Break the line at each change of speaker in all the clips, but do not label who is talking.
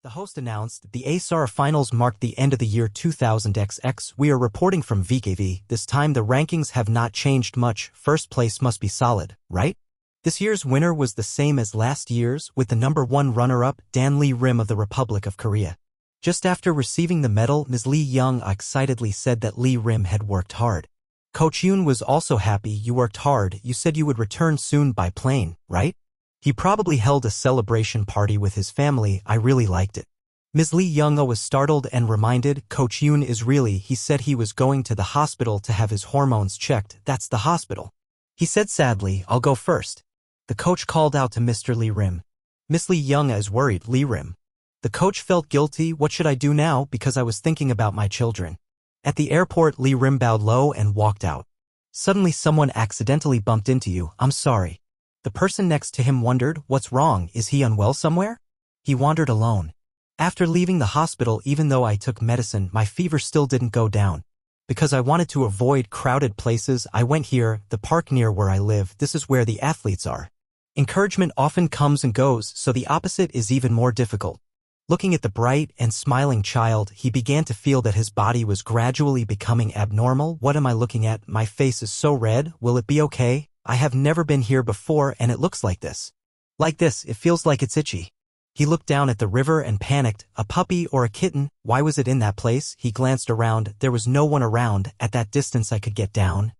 The host announced the ASAR finals marked the end of the year 2000XX. We are reporting from VKV. This time the rankings have not changed much. First place must be solid, right? This year's winner was the same as last year's, with the number 1 runner-up, Dan Lee Rim of the Republic of Korea. Just after receiving the medal, Ms. Lee Young excitedly said that Lee Rim had worked hard. Coach Yoon was also happy. You worked hard. You said you would return soon by plane, right? He probably held a celebration party with his family. I really liked it. Ms. Lee Young was startled and reminded, Coach Yoon is really, he said he was going to the hospital to have his hormones checked. That's the hospital. He said sadly, I'll go first. The coach called out to Mr. Lee Rim. Miss Lee Young is worried, Lee Rim. The coach felt guilty. What should I do now? Because I was thinking about my children. At the airport, Lee Rim bowed low and walked out. Suddenly someone accidentally bumped into you. I'm sorry. The person next to him wondered, what's wrong? Is he unwell somewhere? He wandered alone. After leaving the hospital, even though I took medicine, my fever still didn't go down. Because I wanted to avoid crowded places, I went here, the park near where I live. This is where the athletes are. Encouragement often comes and goes, so the opposite is even more difficult. Looking at the bright and smiling child, he began to feel that his body was gradually becoming abnormal. What am I looking at? My face is so red. Will it be okay? I have never been here before and it looks like this. Like this, it feels like it's itchy. He looked down at the river and panicked. A puppy or a kitten? Why was it in that place? He glanced around. There was no one around. At that distance I could get down.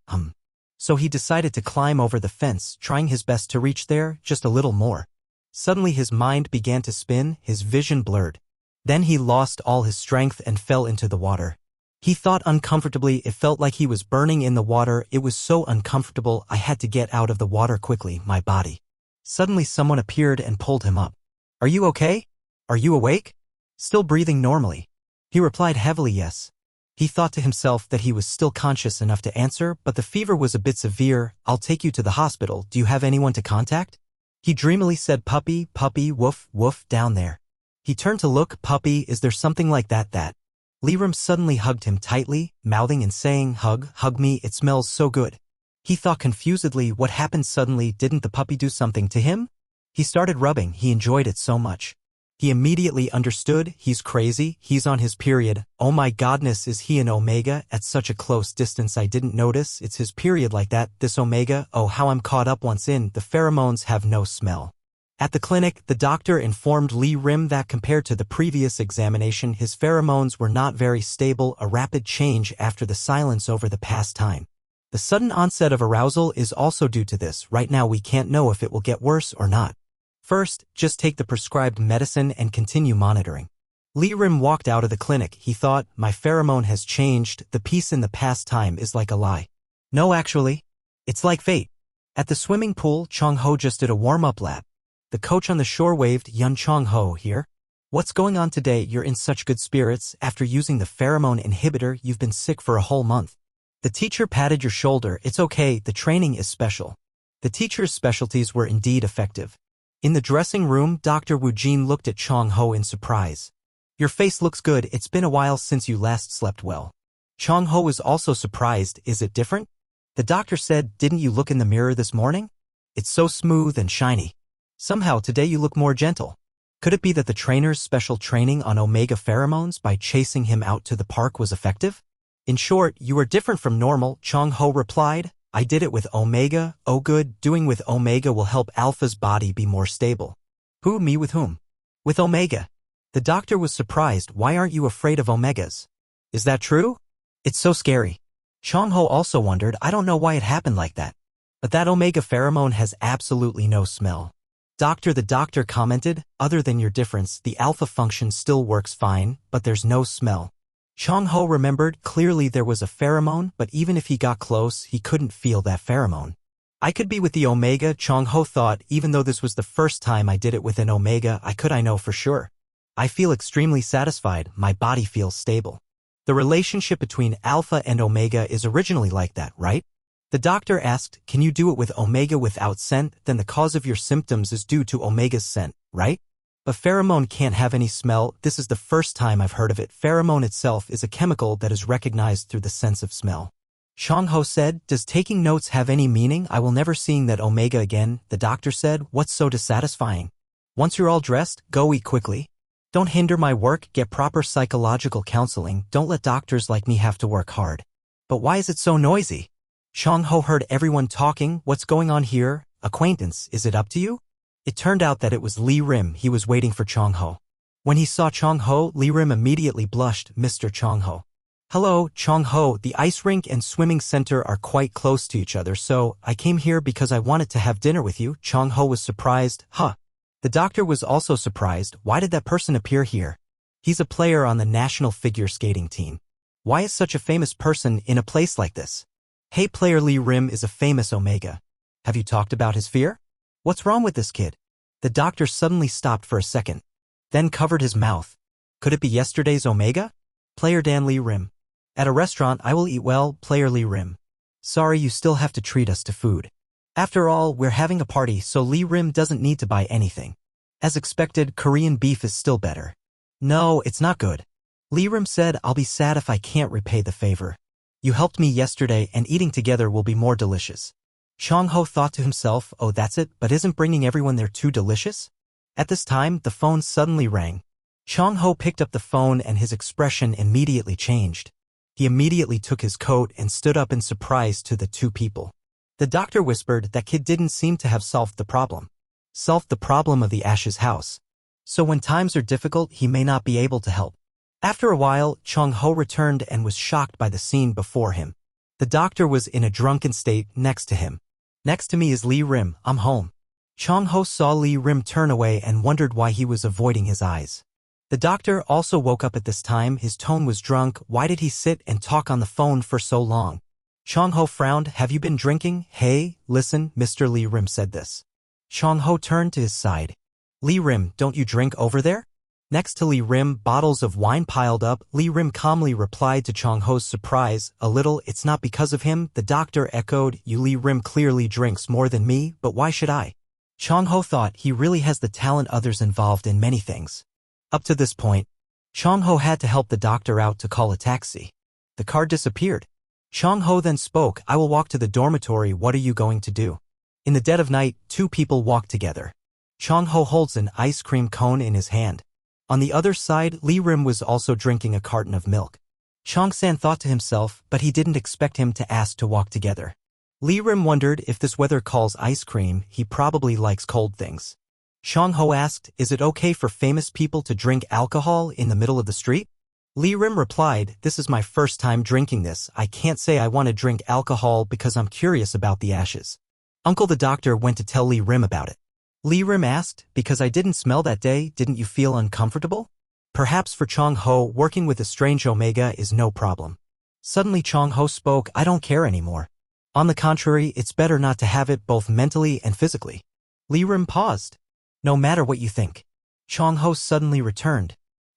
So he decided to climb over the fence, trying his best to reach there, just a little more. Suddenly his mind began to spin, his vision blurred. Then he lost all his strength and fell into the water. He thought uncomfortably. It felt like he was burning in the water. It was so uncomfortable. I had to get out of the water quickly, my body. Suddenly someone appeared and pulled him up. Are you okay? Are you awake? Still breathing normally? He replied heavily yes. He thought to himself that he was still conscious enough to answer, but the fever was a bit severe. I'll take you to the hospital. Do you have anyone to contact? He dreamily said puppy, puppy, woof, woof, down there. He turned to look. Puppy, is there something like that? Lee Rim suddenly hugged him tightly, mouthing and saying, hug me, it smells so good. He thought confusedly, what happened suddenly? Didn't the puppy do something to him? He started rubbing. He enjoyed it so much. He immediately understood. He's crazy. He's on his period. Oh my godness, is he an omega? At such a close distance I didn't notice. It's his period like that, this omega. Oh, how I'm caught up once in. The pheromones have no smell. At the clinic, the doctor informed Lee Rim that compared to the previous examination, his pheromones were not very stable, a rapid change after the silence over the past time. The sudden onset of arousal is also due to this. Right now we can't know if it will get worse or not. First, just take the prescribed medicine and continue monitoring. Lee Rim walked out of the clinic. He thought, my pheromone has changed. The peace in the past time is like a lie. No, actually, it's like fate. At the swimming pool, Chong Ho just did a warm-up lap. The coach on the shore waved, Yun Chong Ho here. What's going on today? You're in such good spirits. After using the pheromone inhibitor, you've been sick for a whole month. The teacher patted your shoulder. It's okay, the training is special. The teacher's specialties were indeed effective. In the dressing room, Dr. Wu Jin looked at Chong Ho in surprise. Your face looks good. It's been a while since you last slept well. Chong Ho was also surprised. Is it different? The doctor said, didn't you look in the mirror this morning? It's so smooth and shiny. Somehow today you look more gentle. Could it be that the trainer's special training on omega pheromones by chasing him out to the park was effective? In short, you are different from normal, Chong Ho replied. I did it with omega. Oh good, doing with omega will help Alpha's body be more stable. Who, me with whom? With omega. The doctor was surprised. Why aren't you afraid of omegas? Is that true? It's so scary. Chong Ho also wondered. I don't know why it happened like that. But that omega pheromone has absolutely no smell. The doctor commented, other than your difference, the alpha function still works fine, but there's no smell. Chong Ho remembered, clearly there was a pheromone, but even if he got close, he couldn't feel that pheromone. I could be with the omega, Chong Ho thought, even though this was the first time I did it with an omega, I know for sure. I feel extremely satisfied, my body feels stable. The relationship between alpha and omega is originally like that, right? The doctor asked, can you do it with omega without scent? Then the cause of your symptoms is due to omega's scent, right? But pheromone can't have any smell. This is the first time I've heard of it. Pheromone itself is a chemical that is recognized through the sense of smell. Chong Ho said, does taking notes have any meaning? I will never seeing that omega again. The doctor said, what's so dissatisfying? Once you're all dressed, go eat quickly. Don't hinder my work, get proper psychological counseling, don't let doctors like me have to work hard. But why is it so noisy? Chong-ho heard everyone talking. What's going on here? Acquaintance, is it up to you? It turned out that it was Lee Rim. He was waiting for Chong-ho. When he saw Chong-ho, Lee Rim immediately blushed. Mr. Chong-ho. Hello, Chong-ho, the ice rink and swimming center are quite close to each other, so I came here because I wanted to have dinner with you. Chong-ho was surprised. Huh. The doctor was also surprised. Why did that person appear here? He's a player on the national figure skating team. Why is such a famous person in a place like this? Hey player, Lee Rim is a famous Omega. Have you talked about his fear? What's wrong with this kid? The doctor suddenly stopped for a second, then covered his mouth. Could it be yesterday's Omega? Player Dan Lee Rim. At a restaurant I will eat well, player Lee Rim. Sorry, you still have to treat us to food. After all, we're having a party, so Lee Rim doesn't need to buy anything. As expected, Korean beef is still better. No, it's not good. Lee Rim said, I'll be sad if I can't repay the favor. You helped me yesterday and eating together will be more delicious. Chong-ho thought to himself, oh that's it, but isn't bringing everyone there too delicious? At this time, the phone suddenly rang. Chong-ho picked up the phone and his expression immediately changed. He immediately took his coat and stood up in surprise to the two people. The doctor whispered that kid didn't seem to have solved the problem. Solved the problem of the Ash's house. So when times are difficult, he may not be able to help. After a while, Chong-ho returned and was shocked by the scene before him. The doctor was in a drunken state next to him. Next to me is Lee Rim, I'm home. Chong-ho saw Lee Rim turn away and wondered why he was avoiding his eyes. The doctor also woke up at this time. His tone was drunk. Why did he sit and talk on the phone for so long? Chong-ho frowned. Have you been drinking? Hey, listen, Mr. Lee Rim said this. Chong-ho turned to his side. Lee Rim, don't you drink over there? Next to Lee Rim, bottles of wine piled up. Lee Rim calmly replied to Chong-ho's surprise, a little. It's not because of him, the doctor echoed. You Lee Rim clearly drinks more than me, but why should I? Chong-ho thought he really has the talent, others involved in many things. Up to this point, Chong-ho had to help the doctor out to call a taxi. The car disappeared. Chong-ho then spoke, I will walk to the dormitory, what are you going to do? In the dead of night, two people walk together. Chong-ho holds an ice cream cone in his hand. On the other side, Lee Rim was also drinking a carton of milk. Chong-san thought to himself, but he didn't expect him to ask to walk together. Lee Rim wondered if this weather calls ice cream, he probably likes cold things. Chong-ho asked, is it okay for famous people to drink alcohol in the middle of the street? Lee Rim replied, this is my first time drinking this. I can't say I want to drink alcohol because I'm curious about the ashes. Uncle the doctor went to tell Lee Rim about it. Lee Rim asked, because I didn't smell that day, didn't you feel uncomfortable? Perhaps for Chong-ho, working with a strange Omega is no problem. Suddenly Chong-ho spoke, I don't care anymore. On the contrary, it's better not to have it both mentally and physically. Lee Rim paused. No matter what you think. Chong-ho suddenly returned.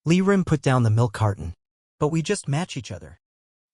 Lee Rim put down the milk carton. But we just match each other.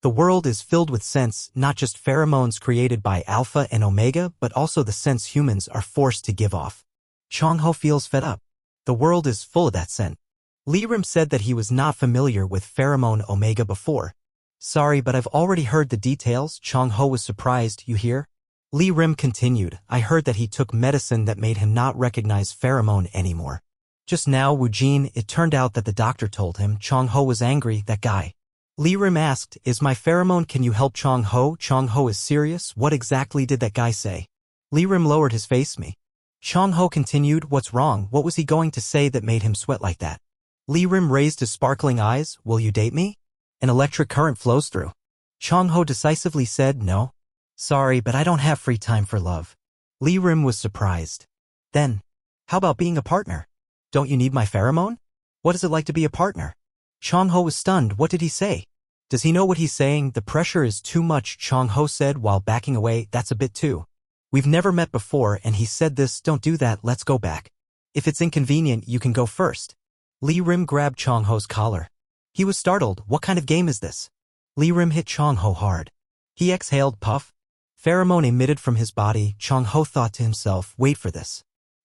The world is filled with scents, not just pheromones created by Alpha and Omega, but also the scents humans are forced to give off. Chong-ho feels fed up. The world is full of that scent. Lee Rim said that he was not familiar with pheromone Omega before. Sorry, but I've already heard the details. Chong-ho was surprised, you hear? Lee Rim continued, I heard that he took medicine that made him not recognize pheromone anymore. Just now, Woojin, it turned out that the doctor told him. Chong-ho was angry, that guy. Lee Rim asked, is my pheromone, can you help Chong-ho? Chong-ho is serious, what exactly did that guy say? Lee Rim lowered his face me. Chong-ho continued, what's wrong? What was he going to say that made him sweat like that? Lee Rim raised his sparkling eyes, will you date me? An electric current flows through. Chong-ho decisively said, no. Sorry, but I don't have free time for love. Lee Rim was surprised. Then, how about being a partner? Don't you need my pheromone? What is it like to be a partner? Chong-ho was stunned, what did he say? Does he know what he's saying? The pressure is too much, Chong-ho said while backing away, that's a bit too. We've never met before and he said this, don't do that, let's go back. If it's inconvenient, you can go first. Lee Rim grabbed Chong-ho's collar. He was startled, what kind of game is this? Lee Rim hit Chong-ho hard. He exhaled, puff. Pheromone emitted from his body. Chong-ho thought to himself, wait for this.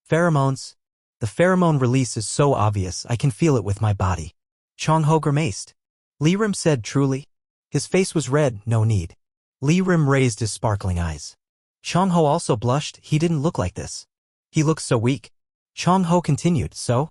Pheromones. The pheromone release is so obvious, I can feel it with my body. Chong-ho grimaced. Lee Rim said, truly? His face was red, no need. Lee Rim raised his sparkling eyes. Chong-ho also blushed, he didn't look like this. He looked so weak. Chong-ho continued, so?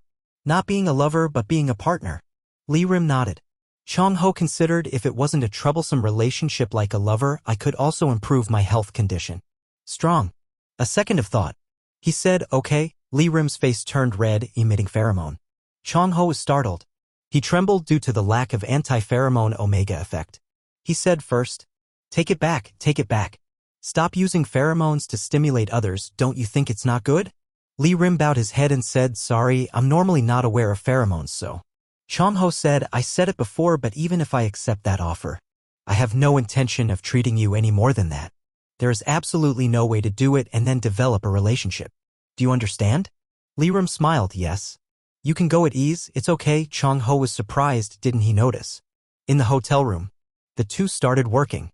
Not being a lover but being a partner. Lee Rim nodded. Chong-ho considered if it wasn't a troublesome relationship like a lover, I could also improve my health condition. Strong. A second of thought. He said, okay. Lee Rim's face turned red, emitting pheromone. Chong-ho was startled. He trembled due to the lack of anti-pheromone omega effect. He said first, take it back, take it back. Stop using pheromones to stimulate others, don't you think it's not good? Lee Rim bowed his head and said, sorry, I'm normally not aware of pheromones so. Chong-ho said, I said it before but even if I accept that offer, I have no intention of treating you any more than that. There is absolutely no way to do it and then develop a relationship. Do you understand? Lee Rim smiled, yes. You can go at ease, it's okay. Chong-ho was surprised, didn't he notice? In the hotel room, the two started working.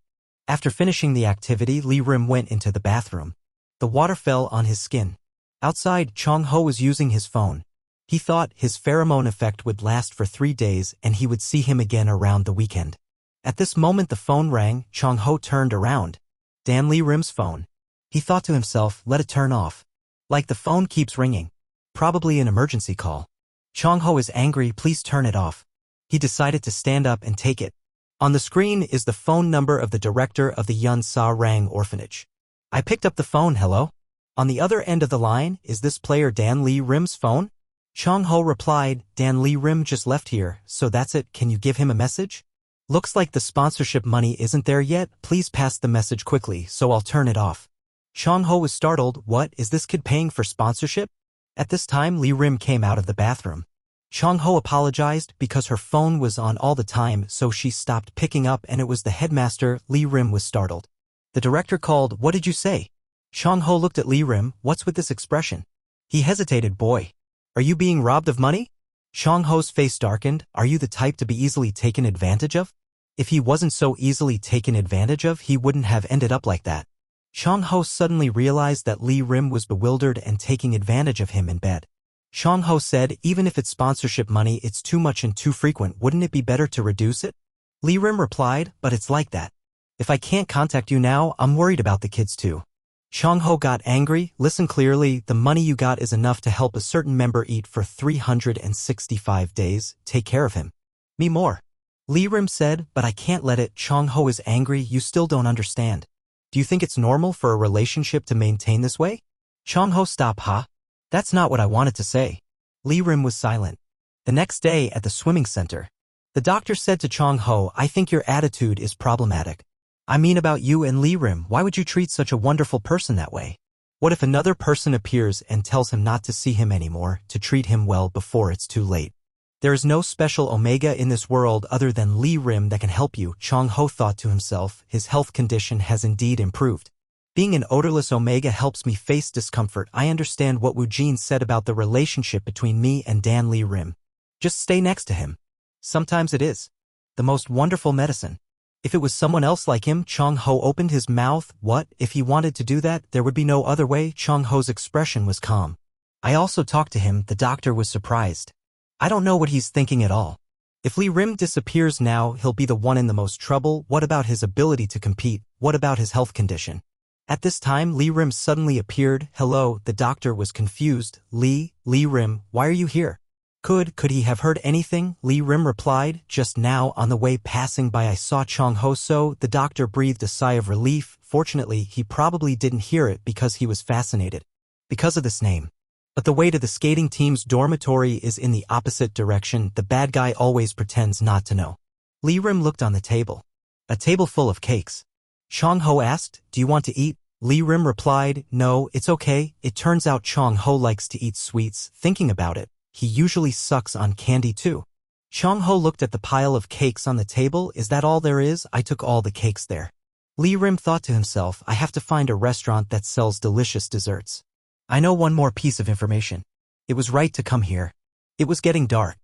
After finishing the activity, Lee Rim went into the bathroom. The water fell on his skin. Outside, Chong-ho was using his phone. He thought his pheromone effect would last for 3 days and he would see him again around the weekend. At this moment the phone rang. Chong-ho turned around. Dan Lee Rim's phone. He thought to himself, let it turn off. Like the phone keeps ringing. Probably an emergency call. Chong-ho is angry, please turn it off. He decided to stand up and take it. On the screen is the phone number of the director of the Yun Sa Rang orphanage. I picked up the phone, hello? On the other end of the line, is this player Dan Lee Rim's phone? Chong-ho replied, Dan Lee Rim just left here, so that's it, can you give him a message? Looks like the sponsorship money isn't there yet, please pass the message quickly so I'll turn it off. Chong-ho was startled, what, is this kid paying for sponsorship? At this time Lee Rim came out of the bathroom. Chong-ho apologized because her phone was on all the time so she stopped picking up and it was the headmaster. Lee Rim was startled. The director called, what did you say? Chong-ho looked at Lee Rim, what's with this expression? He hesitated, boy. Are you being robbed of money? Chong-ho's face darkened, are you the type to be easily taken advantage of? If he wasn't so easily taken advantage of, he wouldn't have ended up like that. Chong-ho suddenly realized that Lee Rim was bewildered and taking advantage of him in bed. Chong-ho said, even if it's sponsorship money, it's too much and too frequent, wouldn't it be better to reduce it? Lee Rim replied, but it's like that. If I can't contact you now, I'm worried about the kids too. Chong-ho got angry, listen clearly, the money you got is enough to help a certain member eat for 365 days, take care of him. Me more. Lee Rim said, but I can't let it. Chong-ho is angry, you still don't understand. Do you think it's normal for a relationship to maintain this way? Chong-ho stop, huh? That's not what I wanted to say. Lee Rim was silent. The next day at the swimming center, the doctor said to Chong-ho, I think your attitude is problematic. I mean about you and Lee Rim, why would you treat such a wonderful person that way? What if another person appears and tells him not to see him anymore, to treat him well before it's too late? There is no special omega in this world other than Lee Rim that can help you, Chong-ho thought to himself, his health condition has indeed improved. Being an odorless omega helps me face discomfort. I understand what Woo Jin said about the relationship between me and Dan Lee Rim. Just stay next to him. Sometimes it is the most wonderful medicine. If it was someone else like him, Chong-ho opened his mouth. What? If he wanted to do that, there would be no other way. Chong-ho's expression was calm. I also talked to him. The doctor was surprised. I don't know what he's thinking at all. If Lee Rim disappears now, he'll be the one in the most trouble. What about his ability to compete? What about his health condition? At this time, Lee Rim suddenly appeared. Hello, the doctor was confused. Lee Rim, why are you here? Could he have heard anything? Lee Rim replied, just now on the way passing by I saw Chong-ho so. The doctor breathed a sigh of relief. Fortunately, he probably didn't hear it because he was fascinated. Because of this name. But the way to the skating team's dormitory is in the opposite direction. The bad guy always pretends not to know. Lee Rim looked on the table. A table full of cakes. Chong-ho asked, do you want to eat? Lee Rim replied, no, it's okay. It turns out Chong-ho likes to eat sweets. Thinking about it, he usually sucks on candy too. Chong-ho looked at the pile of cakes on the table. Is that all there is? I took all the cakes there. Lee Rim thought to himself, I have to find a restaurant that sells delicious desserts. I know one more piece of information. It was right to come here. It was getting dark.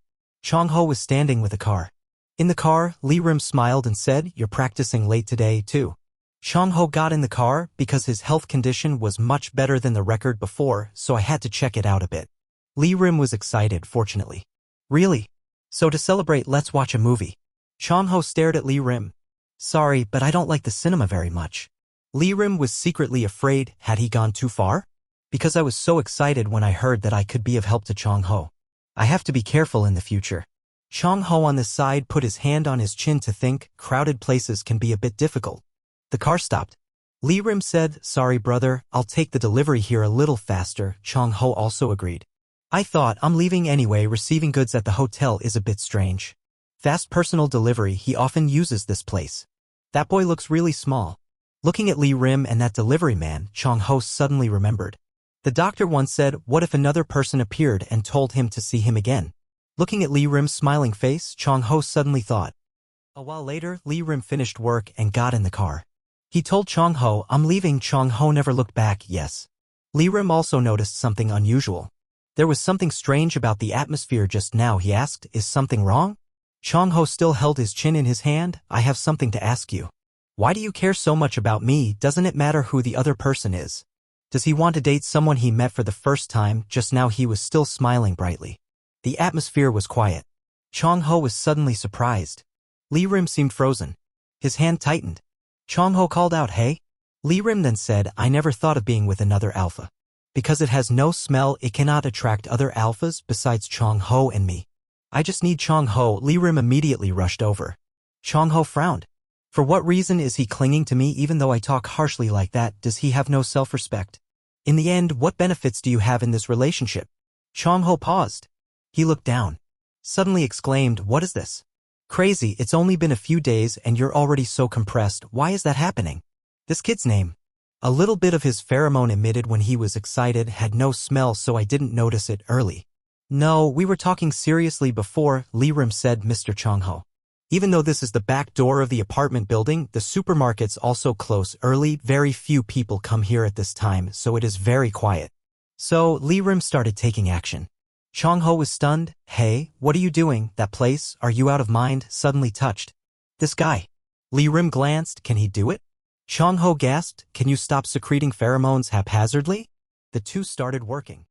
Chong-ho was standing with a car. In the car, Lee Rim smiled and said, you're practicing late today too. Chong-ho got in the car because his health condition was much better than the record before, so I had to check it out a bit. Lee Rim was excited, fortunately. Really? So to celebrate, let's watch a movie. Chong-ho stared at Lee Rim. Sorry, but I don't like the cinema very much. Lee Rim was secretly afraid. Had he gone too far? Because I was so excited when I heard that I could be of help to Chong-ho. I have to be careful in the future. Chong-ho on the side put his hand on his chin to think. Crowded places can be a bit difficult. The car stopped. Li-rim said, sorry brother, I'll take the delivery here a little faster. Chong-ho also agreed. I thought I'm leaving anyway. Receiving goods at the hotel is a bit strange. Fast personal delivery, he often uses this place. That boy looks really small. Looking at Li-rim and that delivery man, Chong-ho suddenly remembered. The doctor once said, what if another person appeared and told him to see him again? Looking at Li-rim's smiling face, Chong-ho suddenly thought. A while later, Li-rim finished work and got in the car. He told Chong-ho, I'm leaving. Chong-ho never looked back. Yes. Li-rim also noticed something unusual. There was something strange about the atmosphere just now. He asked, is something wrong? Chong-ho still held his chin in his hand. I have something to ask you. Why do you care so much about me? Doesn't it matter who the other person is? Does he want to date someone he met for the first time? Just now he was still smiling brightly. The atmosphere was quiet. Chong-ho was suddenly surprised. Li-rim seemed frozen. His hand tightened. Chong-ho called out, hey? Li-rim then said, I never thought of being with another alpha. Because it has no smell, it cannot attract other alphas besides Chong-ho and me. I just need Chong-ho. Li-rim immediately rushed over. Chong-ho frowned. For what reason is he clinging to me even though I talk harshly like that? Does he have no self-respect? In the end, what benefits do you have in this relationship? Chong-ho paused. He looked down. Suddenly exclaimed, what is this? Crazy, it's only been a few days and you're already so compressed. Why is that happening? This kid's name. A little bit of his pheromone emitted when he was excited had no smell, so I didn't notice it early. No, we were talking seriously before, Li-rim said. Mr. Chong-ho. Even though this is the back door of the apartment building, the supermarkets also close early. Very few people come here at this time, so it is very quiet. So, Li-rim started taking action. Chong-ho was stunned. Hey, what are you doing? That place? Are you out of mind? Suddenly touched. This guy. Li-rim glanced. Can he do it? Chong-ho gasped. Can you stop secreting pheromones haphazardly? The two started working.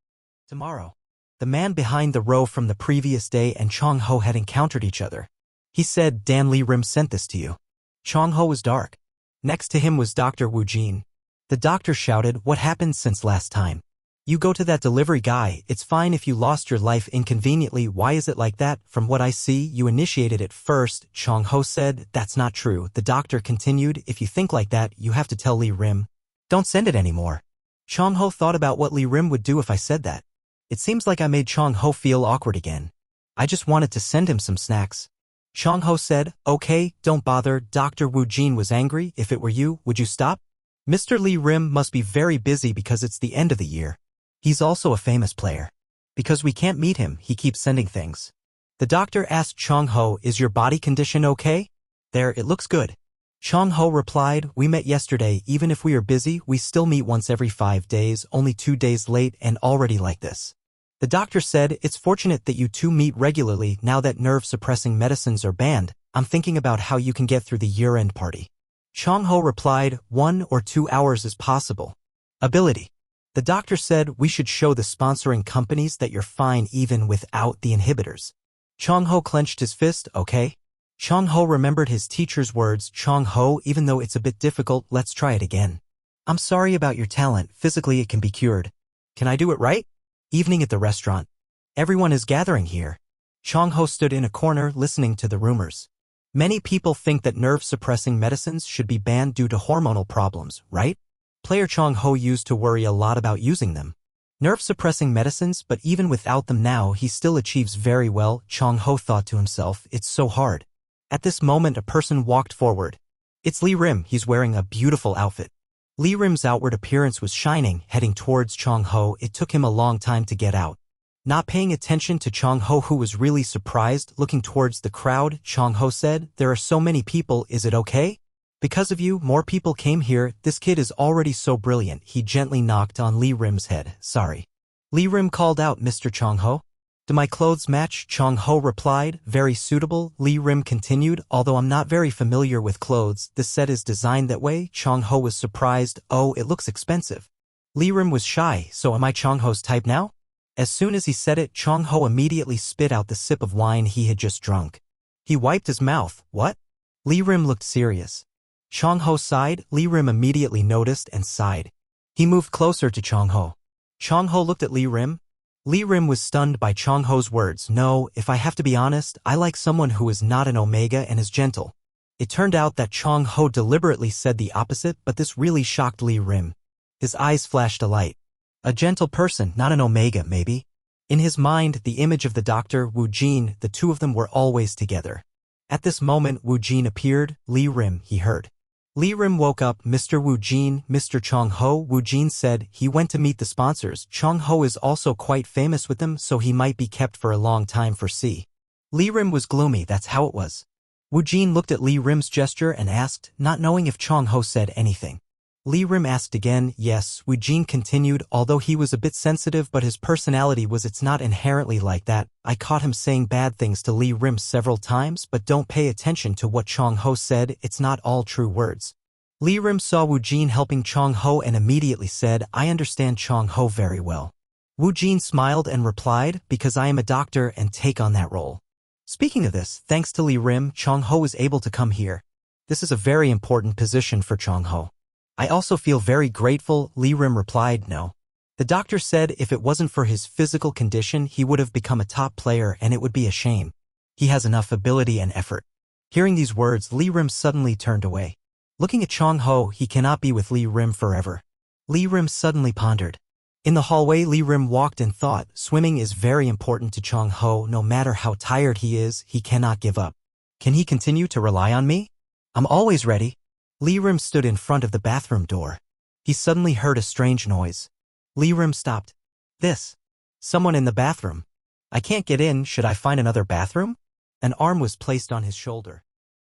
Tomorrow. The man behind the row from the previous day and Chong-ho had encountered each other. He said, Dan, Li-rim sent this to you. Chong-ho was dark. Next to him was Dr. Woo-jin. The doctor shouted, what happened since last time? You go to that delivery guy. It's fine if you lost your life inconveniently. Why is it like that? From what I see, you initiated it first, Chong-ho said. That's not true. The doctor continued, if you think like that, you have to tell Li-rim. Don't send it anymore. Chong-ho thought about what Li-rim would do if I said that. It seems like I made Chong-ho feel awkward again. I just wanted to send him some snacks. Chong-ho said, okay, don't bother. Dr. Woo-jin was angry. If it were you, would you stop? Mr. Li-rim must be very busy because it's the end of the year. He's also a famous player. Because we can't meet him, he keeps sending things. The doctor asked Chong-ho, is your body condition okay? There, it looks good. Chong-ho replied, we met yesterday. Even if we are busy, we still meet once every 5 days, only 2 days late and already like this. The doctor said, it's fortunate that you two meet regularly. Now that nerve-suppressing medicines are banned, I'm thinking about how you can get through the year-end party. Chong-ho replied, 1 or 2 hours is possible. Ability. The doctor said, we should show the sponsoring companies that you're fine even without the inhibitors. Chong-ho clenched his fist, okay? Chong-ho remembered his teacher's words. Chong-ho, even though it's a bit difficult, let's try it again. I'm sorry about your talent. Physically it can be cured. Can I do it right? Evening at the restaurant. Everyone is gathering here. Chong-ho stood in a corner listening to the rumors. Many people think that nerve-suppressing medicines should be banned due to hormonal problems, right? Player Chong-ho used to worry a lot about using them. Nerve-suppressing medicines, but even without them now he still achieves very well. Chong-ho thought to himself, it's so hard. At this moment a person walked forward. It's Li-rim. He's wearing a beautiful outfit. Li-rim's outward appearance was shining, heading towards Chong-ho. It took him a long time to get out. Not paying attention to Chong-ho, who was really surprised, looking towards the crowd, Chong-ho said, there are so many people, is it okay? Because of you, more people came here. This kid is already so brilliant. He gently knocked on Li-rim's head. Sorry. Li-rim called out, Mr. Chong-ho. Do my clothes match? Chong-ho replied, very suitable. Li-rim continued, although I'm not very familiar with clothes, this set is designed that way. Chong-ho was surprised, oh, it looks expensive. Li-rim was shy, so am I Chong-ho's type now? As soon as he said it, Chong-ho immediately spit out the sip of wine he had just drunk. He wiped his mouth. What? Li-rim looked serious. Chong-ho sighed. Li-rim immediately noticed and sighed. He moved closer to Chong-ho. Chong-ho looked at Li-rim. Lee Rim was stunned by Chong Ho's words. No, if I have to be honest, I like someone who is not an omega and is gentle. It turned out that Chong Ho deliberately said the opposite, but this really shocked Lee Rim. His eyes flashed a light. A gentle person, not an omega, maybe? In his mind, the image of the doctor, Wu Jin, the two of them were always together. At this moment, Wu Jin appeared. Lee Rim, he heard. Lee Rim woke up. Mr. Wu Jin, Mr. Chong Ho. Wu Jin said he went to meet the sponsors. Chong Ho is also quite famous with them, so he might be kept for a long time for C. Lee Rim was gloomy. That's how it was. Wu Jin looked at Lee Rim's gesture and asked, not knowing if Chong Ho said anything. Lee Rim asked again. Yes, Wu Jin continued, although he was a bit sensitive, but his personality was it's not inherently like that. I caught him saying bad things to Lee Rim several times, but don't pay attention to what Chong Ho said, it's not all true words. Lee Rim saw Wu Jin helping Chong Ho and immediately said, I understand Chong Ho very well. Wu Jin smiled and replied, because I am a doctor and take on that role. Speaking of this, thanks to Lee Rim, Chong Ho was able to come here. This is a very important position for Chong Ho. I also feel very grateful, Lee Rim replied. No. The doctor said if it wasn't for his physical condition, he would have become a top player and it would be a shame. He has enough ability and effort. Hearing these words, Lee Rim suddenly turned away. Looking at Chong Ho, he cannot be with Lee Rim forever. Lee Rim suddenly pondered. In the hallway, Lee Rim walked and thought, swimming is very important to Chong Ho. No matter how tired he is, he cannot give up. Can he continue to rely on me? I'm always ready. Lee Rim stood in front of the bathroom door. He suddenly heard a strange noise. Lee Rim stopped. This. Someone in the bathroom. I can't get in, should I find another bathroom? An arm was placed on his shoulder.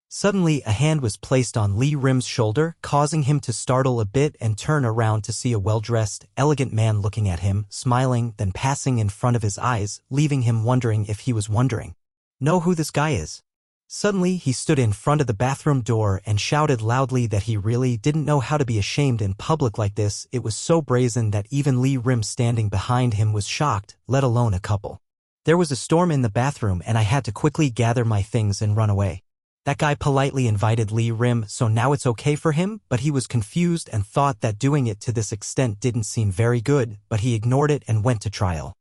Suddenly, a hand was placed on Lee Rim's shoulder, causing him to startle a bit and turn around to see a well-dressed, elegant man looking at him, smiling, then passing in front of his eyes, leaving him wondering if he was wondering. Know who this guy is? Suddenly, he stood in front of the bathroom door and shouted loudly that he really didn't know how to be ashamed in public like this. It was so brazen that even Lee Rim standing behind him was shocked, let alone a couple. There was a storm in the bathroom and I had to quickly gather my things and run away. That guy politely invited Lee Rim, so now it's okay for him, but he was confused and thought that doing it to this extent didn't seem very good, but he ignored it and went to trial.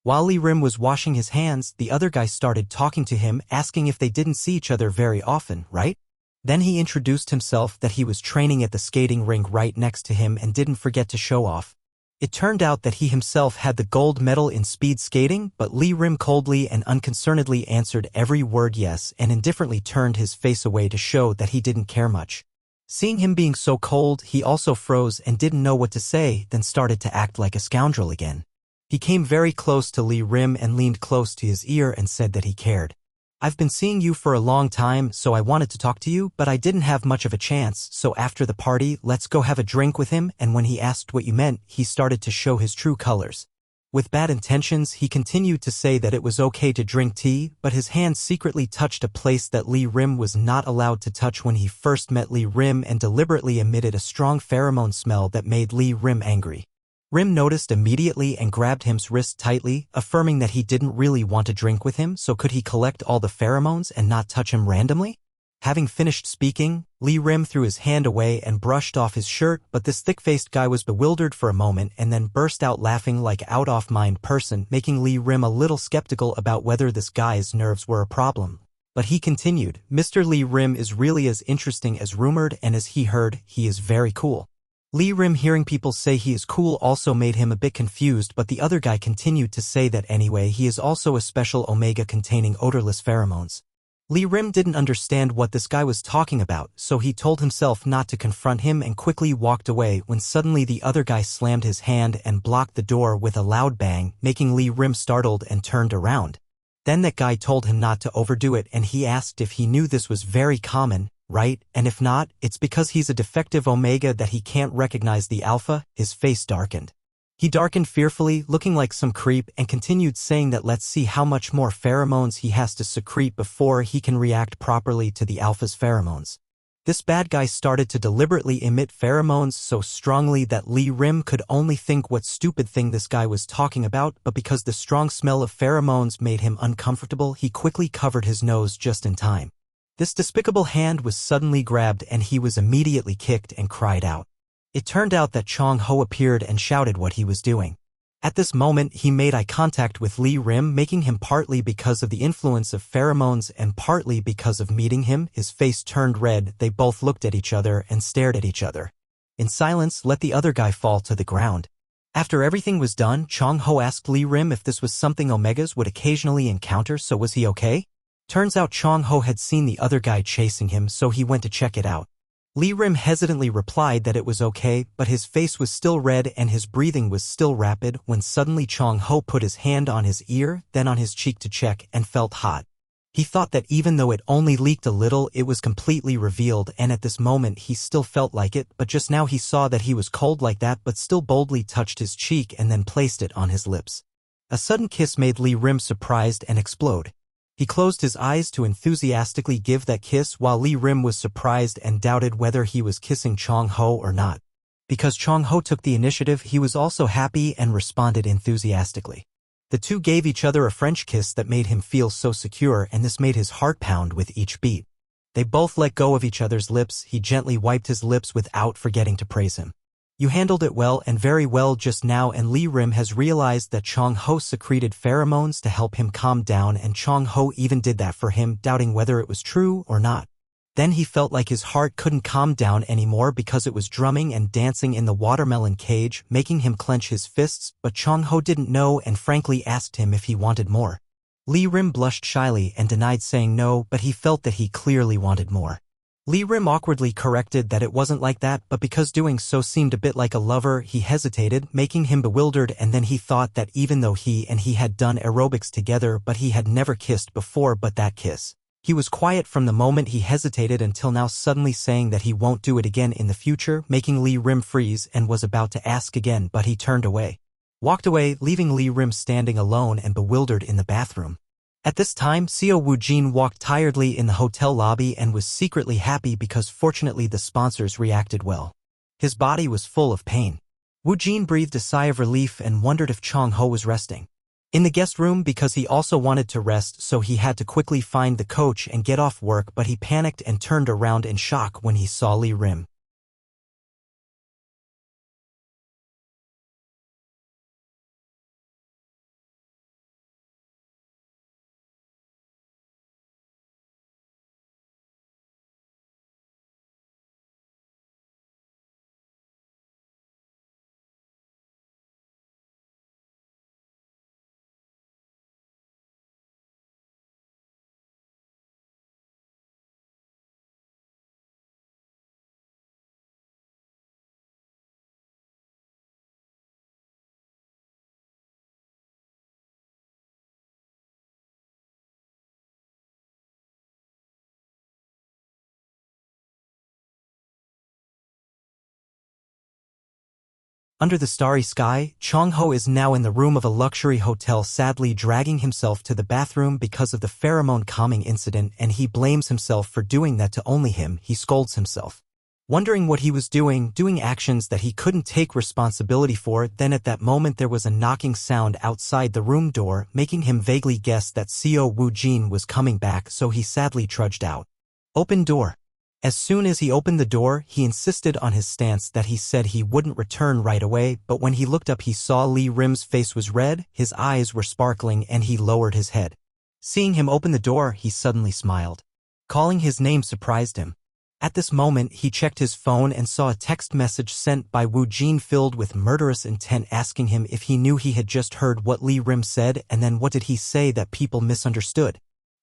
While Lee Rim was washing his hands, the other guy started talking to him, asking if they didn't see each other very often, right? Then he introduced himself that he was training at the skating rink right next to him and didn't forget to show off. It turned out that he himself had the gold medal in speed skating, but Lee Rim coldly and unconcernedly answered every word yes and indifferently turned his face away to show that he didn't care much. Seeing him being so cold, he also froze and didn't know what to say, then started to act like a scoundrel again. He came very close to Lee Rim and leaned close to his ear and said that he cared. I've been seeing you for a long time, so I wanted to talk to you, but I didn't have much of a chance, so after the party, let's go have a drink with him, and when he asked what you meant, he started to show his true colors. With bad intentions, he continued to say that it was okay to drink tea, but his hand secretly touched a place that Lee Rim was not allowed to touch when he first met Lee Rim and deliberately emitted a strong pheromone smell that made Lee Rim angry. Rim noticed immediately and grabbed him's wrist tightly, affirming that he didn't really want to drink with him, so could he collect all the pheromones and not touch him randomly? Having finished speaking, Lee Rim threw his hand away and brushed off his shirt, but this thick-faced guy was bewildered for a moment and then burst out laughing like an out-of-mind person, making Lee Rim a little skeptical about whether this guy's nerves were a problem. But he continued, Mr. Lee Rim is really as interesting as rumored, and as he heard, he is very cool. Lee Rim hearing people say he is cool also made him a bit confused, but the other guy continued to say that anyway he is also a special omega containing odorless pheromones. Lee Rim didn't understand what this guy was talking about, so he told himself not to confront him and quickly walked away when suddenly the other guy slammed his hand and blocked the door with a loud bang, making Lee Rim startled and turned around. Then that guy told him not to overdo it and he asked if he knew this was very common, right? And if not, it's because he's a defective omega that he can't recognize the alpha. His face darkened. He darkened fearfully, looking like some creep, and continued saying that let's see how much more pheromones he has to secrete before he can react properly to the alpha's pheromones. This bad guy started to deliberately emit pheromones so strongly that Lee Rim could only think what stupid thing this guy was talking about, but because the strong smell of pheromones made him uncomfortable, he quickly covered his nose just in time. This despicable hand was suddenly grabbed and he was immediately kicked and cried out. It turned out that Chong Ho appeared and shouted what he was doing. At this moment he made eye contact with Lee Rim, making him partly because of the influence of pheromones and partly because of meeting him. His face turned red. They both looked at each other and stared at each other. In silence, let the other guy fall to the ground. After everything was done, Chong-ho asked Lee Rim if this was something Omegas would occasionally encounter, so was he okay? Turns out Chong-ho had seen the other guy chasing him, so he went to check it out. Lee Rim hesitantly replied that it was okay, but his face was still red and his breathing was still rapid when suddenly Chong-ho put his hand on his ear, then on his cheek to check, and felt hot. He thought that even though it only leaked a little, it was completely revealed, and at this moment he still felt like it, but just now he saw that he was cold like that but still boldly touched his cheek and then placed it on his lips. A sudden kiss made Lee Rim surprised and explode. He closed his eyes to enthusiastically give that kiss while Lee Rim was surprised and doubted whether he was kissing Chong-ho or not. Because Chong-ho took the initiative, he was also happy and responded enthusiastically. The two gave each other a French kiss that made him feel so secure, and this made his heart pound with each beat. They both let go of each other's lips. He gently wiped his lips without forgetting to praise him. You handled it well and very well just now, and Lee Rim has realized that Chong-ho secreted pheromones to help him calm down, and Chong-ho even did that for him, doubting whether it was true or not. Then he felt like his heart couldn't calm down anymore because it was drumming and dancing in the watermelon cage, making him clench his fists, but Chong-ho didn't know and frankly asked him if he wanted more. Lee Rim blushed shyly and denied saying no, but he felt that he clearly wanted more. Lee Rim awkwardly corrected that it wasn't like that, but because doing so seemed a bit like a lover, he hesitated, making him bewildered, and then he thought that even though he had done aerobics together but he had never kissed before but that kiss. He was quiet from the moment he hesitated until now, suddenly saying that he won't do it again in the future, making Lee Rim freeze and was about to ask again, but he turned away. Walked away, leaving Lee Rim standing alone and bewildered in the bathroom. At this time, Seo Woo-jin walked tiredly in the hotel lobby and was secretly happy because fortunately the sponsors reacted well. His body was full of pain. Woo-jin breathed a sigh of relief and wondered if Chong-ho was resting in the guest room because he also wanted to rest, so he had to quickly find the coach and get off work, but he panicked and turned around in shock when he saw Lee Rim. Under the starry sky, Chong-ho is now in the room of a luxury hotel, sadly dragging himself to the bathroom because of the pheromone calming incident, and he blames himself for doing that to only him. He scolds himself, wondering what he was doing actions that he couldn't take responsibility for. Then at that moment there was a knocking sound outside the room door, making him vaguely guess that Seo Woo-jin was coming back, so he sadly trudged out. Open door. As soon as he opened the door, he insisted on his stance that he said he wouldn't return right away, but when he looked up he saw Lee Rim's face was red, his eyes were sparkling, and he lowered his head. Seeing him open the door, he suddenly smiled. Calling his name surprised him. At this moment, he checked his phone and saw a text message sent by Woo-jin filled with murderous intent, asking him if he knew he had just heard what Lee Rim said, and then what did he say that people misunderstood.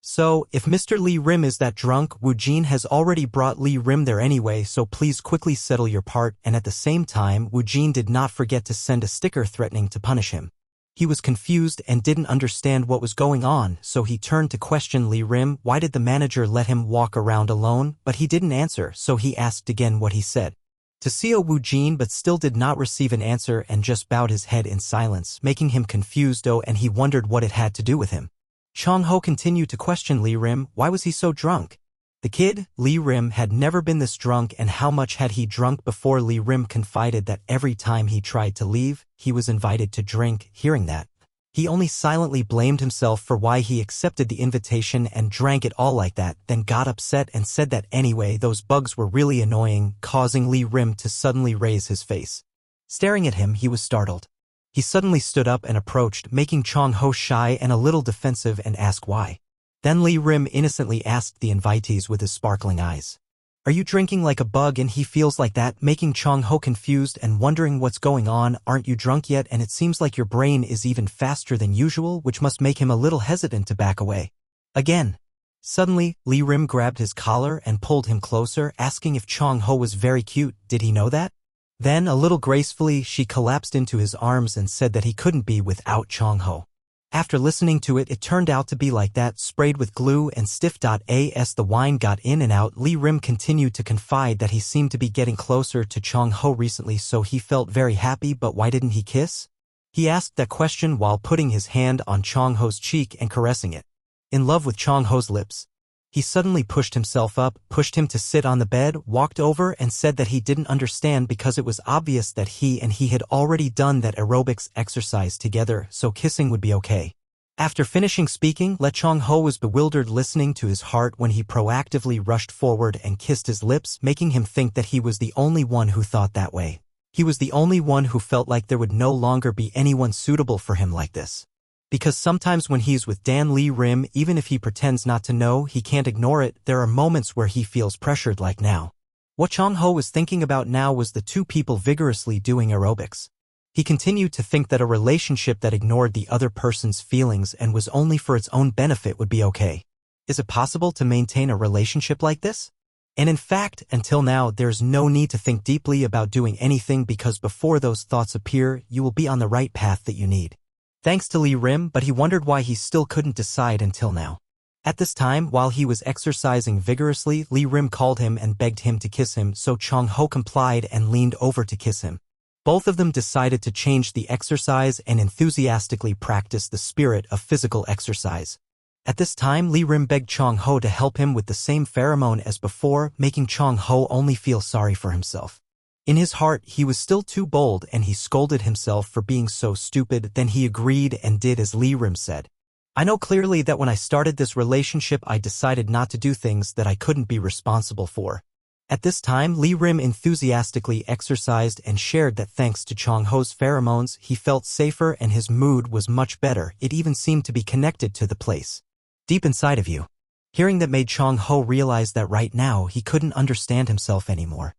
So, if Mr. Lee Rim is that drunk, Woo-jin has already brought Lee Rim there anyway, so please quickly settle your part, and at the same time, Woo-jin did not forget to send a sticker threatening to punish him. He was confused and didn't understand what was going on, so he turned to question Lee Rim. Why did the manager let him walk around alone? But he didn't answer, so he asked again what he said to Seo Woo-jin, but still did not receive an answer and just bowed his head in silence, making him confused and he wondered what it had to do with him. Chong-ho continued to question Lee Rim. Why was he so drunk? The kid, Lee Rim, had never been this drunk, and how much had he drunk before? Lee Rim confided that every time he tried to leave, he was invited to drink. Hearing that, he only silently blamed himself for why he accepted the invitation and drank it all like that, then got upset and said that anyway those bugs were really annoying, causing Lee Rim to suddenly raise his face. Staring at him, he was startled. He suddenly stood up and approached, making Chong-ho shy and a little defensive and asked why. Then Lee Rim innocently asked the invitees with his sparkling eyes. Are you drinking like a bug and he feels like that, making Chong-ho confused and wondering what's going on. Aren't you drunk yet, and it seems like your brain is even faster than usual, which must make him a little hesitant to back away. Again. Suddenly, Lee Rim grabbed his collar and pulled him closer, asking if Chong-ho was very cute. Did he know that? Then, a little gracefully, she collapsed into his arms and said that he couldn't be without Chong-ho. After listening to it, it turned out to be like that, sprayed with glue and stiff. As the wine got in and out, Lee Rim continued to confide that he seemed to be getting closer to Chong-ho recently, so he felt very happy. But why didn't he kiss? He asked that question while putting his hand on Chong-ho's cheek and caressing it. In love with Chong-ho's lips. He suddenly pushed himself up, pushed him to sit on the bed, walked over and said that he didn't understand because it was obvious that he had already done that aerobics exercise together, so kissing would be okay. After finishing speaking, Chong-ho was bewildered, listening to his heart when he proactively rushed forward and kissed his lips, making him think that he was the only one who thought that way. He was the only one who felt like there would no longer be anyone suitable for him like this. Because sometimes when he's with Lee Rim, even if he pretends not to know, he can't ignore it. There are moments where he feels pressured, like now. What Chong-ho was thinking about now was the two people vigorously doing aerobics. He continued to think that a relationship that ignored the other person's feelings and was only for its own benefit would be okay. Is it possible to maintain a relationship like this? And in fact, until now, there's no need to think deeply about doing anything, because before those thoughts appear, you will be on the right path that you need. Thanks to Lee Rim, but he wondered why he still couldn't decide until now. At this time, while he was exercising vigorously, Lee Rim called him and begged him to kiss him, so Chong-ho complied and leaned over to kiss him. Both of them decided to change the exercise and enthusiastically practice the spirit of physical exercise. At this time, Lee Rim begged Chong-ho to help him with the same pheromone as before, making Chong-ho only feel sorry for himself. In his heart, he was still too bold and he scolded himself for being so stupid. Then he agreed and did as Lee Rim said. I know clearly that when I started this relationship, I decided not to do things that I couldn't be responsible for. At this time, Lee Rim enthusiastically exercised and shared that thanks to Chong-ho's pheromones, he felt safer and his mood was much better. It even seemed to be connected to the place. Deep inside of you. Hearing that made Chong-ho realize that right now he couldn't understand himself anymore.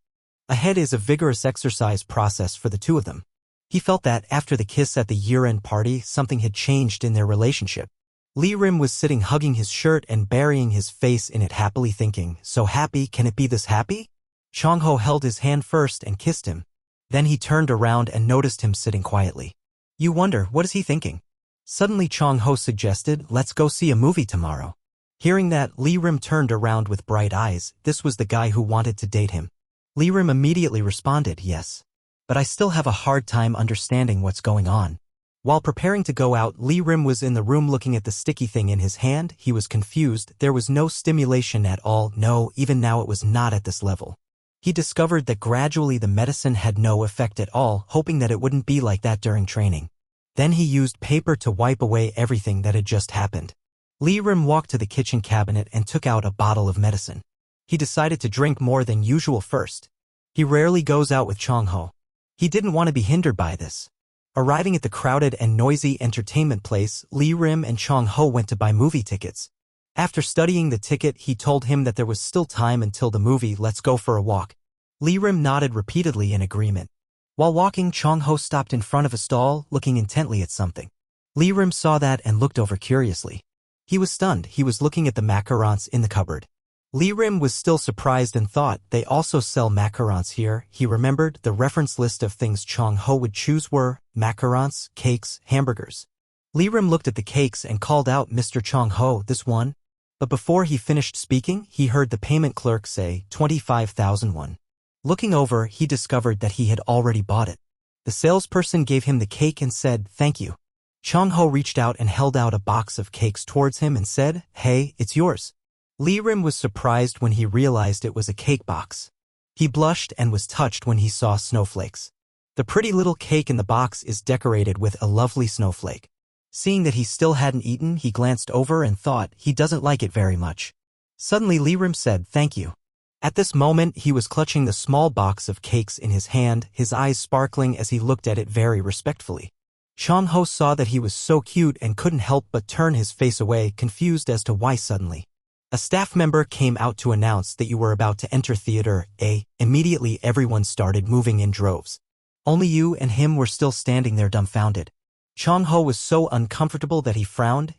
Ahead is a vigorous exercise process for the two of them. He felt that, after the kiss at the year-end party, something had changed in their relationship. Lee Rim was sitting hugging his shirt and burying his face in it, happily thinking, so happy, can it be this happy? Chong-ho held his hand first and kissed him. Then he turned around and noticed him sitting quietly. You wonder, what is he thinking? Suddenly Chong-ho suggested, let's go see a movie tomorrow. Hearing that, Lee Rim turned around with bright eyes. This was the guy who wanted to date him. Lee Rim immediately responded, yes. But I still have a hard time understanding what's going on. While preparing to go out, Lee Rim was in the room looking at the sticky thing in his hand. He was confused. There was no stimulation at all. No, even now it was not at this level. He discovered that gradually the medicine had no effect at all, hoping that it wouldn't be like that during training. Then he used paper to wipe away everything that had just happened. Lee Rim walked to the kitchen cabinet and took out a bottle of medicine. He decided to drink more than usual first. He rarely goes out with Chong-ho. He didn't want to be hindered by this. Arriving at the crowded and noisy entertainment place, Lee Rim and Chong-ho went to buy movie tickets. After studying the ticket, he told him that there was still time until the movie. Let's go for a walk. Lee Rim nodded repeatedly in agreement. While walking, Chong-ho stopped in front of a stall, looking intently at something. Lee Rim saw that and looked over curiously. He was stunned. He was looking at the macarons in the cupboard. Lee Rim was still surprised and thought, they also sell macarons here. He remembered the reference list of things Chong-ho would choose were macarons, cakes, hamburgers. Lee Rim looked at the cakes and called out, Mr. Chong-ho, this one? But before he finished speaking, he heard the payment clerk say, 25,000 won. Looking over, he discovered that he had already bought it. The salesperson gave him the cake and said, thank you. Chong-ho reached out and held out a box of cakes towards him and said, hey, it's yours. Lee Rim was surprised when he realized it was a cake box. He blushed and was touched when he saw snowflakes. The pretty little cake in the box is decorated with a lovely snowflake. Seeing that he still hadn't eaten, he glanced over and thought he doesn't like it very much. Suddenly Lee Rim said, thank you. At this moment, he was clutching the small box of cakes in his hand, his eyes sparkling as he looked at it very respectfully. Chong-ho saw that he was so cute and couldn't help but turn his face away, confused as to why suddenly. A staff member came out to announce that you were about to enter theater A. Immediately everyone started moving in droves. Only you and him were still standing there dumbfounded. Chong-ho was so uncomfortable that he frowned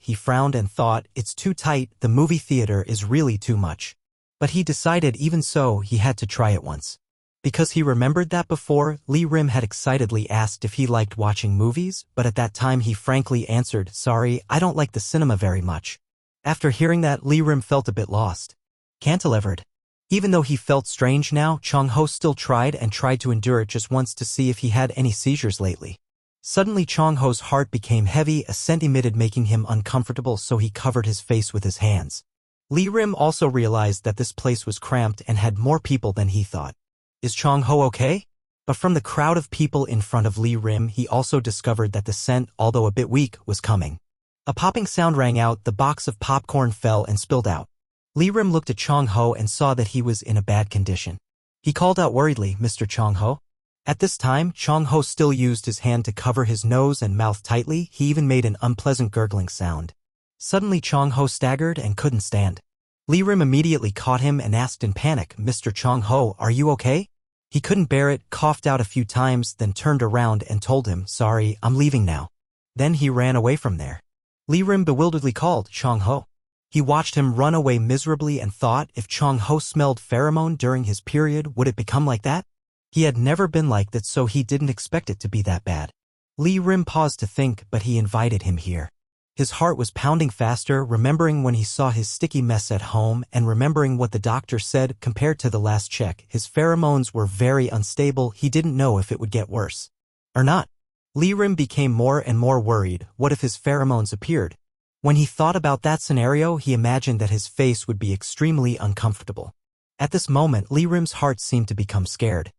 and thought, it's too tight, the movie theater is really too much. But he decided even so he had to try it once. Because he remembered that before, Lee Rim had excitedly asked if he liked watching movies, but at that time he frankly answered, sorry, I don't like the cinema very much. After hearing that, Lee Rim felt a bit lost. Cantilevered. Even though he felt strange now, Chong-ho still tried to endure it just once to see if he had any seizures lately. Suddenly Chong-ho's heart became heavy, a scent emitted making him uncomfortable, so he covered his face with his hands. Lee Rim also realized that this place was cramped and had more people than he thought. Is Chong-ho okay? But from the crowd of people in front of Lee Rim he also discovered that the scent, although a bit weak, was coming. A popping sound rang out, the box of popcorn fell and spilled out. Lee Rim looked at Chong-ho and saw that he was in a bad condition. He called out worriedly, Mr. Chong-ho? At this time, Chong-ho still used his hand to cover his nose and mouth tightly, he even made an unpleasant gurgling sound. Suddenly Chong-ho staggered and couldn't stand. Lee Rim immediately caught him and asked in panic, Mr. Chong-ho, are you okay? He couldn't bear it, coughed out a few times, then turned around and told him, sorry, I'm leaving now. Then he ran away from there. Lee Rim bewilderedly called, Chong-ho. He watched him run away miserably and thought, if Chong-ho smelled pheromone during his period, would it become like that? He had never been like that, so he didn't expect it to be that bad. Lee Rim paused to think, but he invited him here. His heart was pounding faster, remembering when he saw his sticky mess at home and remembering what the doctor said. Compared to the last check, his pheromones were very unstable. He didn't know if it would get worse or not. Lee Rim became more and more worried. What if his pheromones appeared? When he thought about that scenario, he imagined that his face would be extremely uncomfortable. At this moment, Lee Rim's heart seemed to become scared.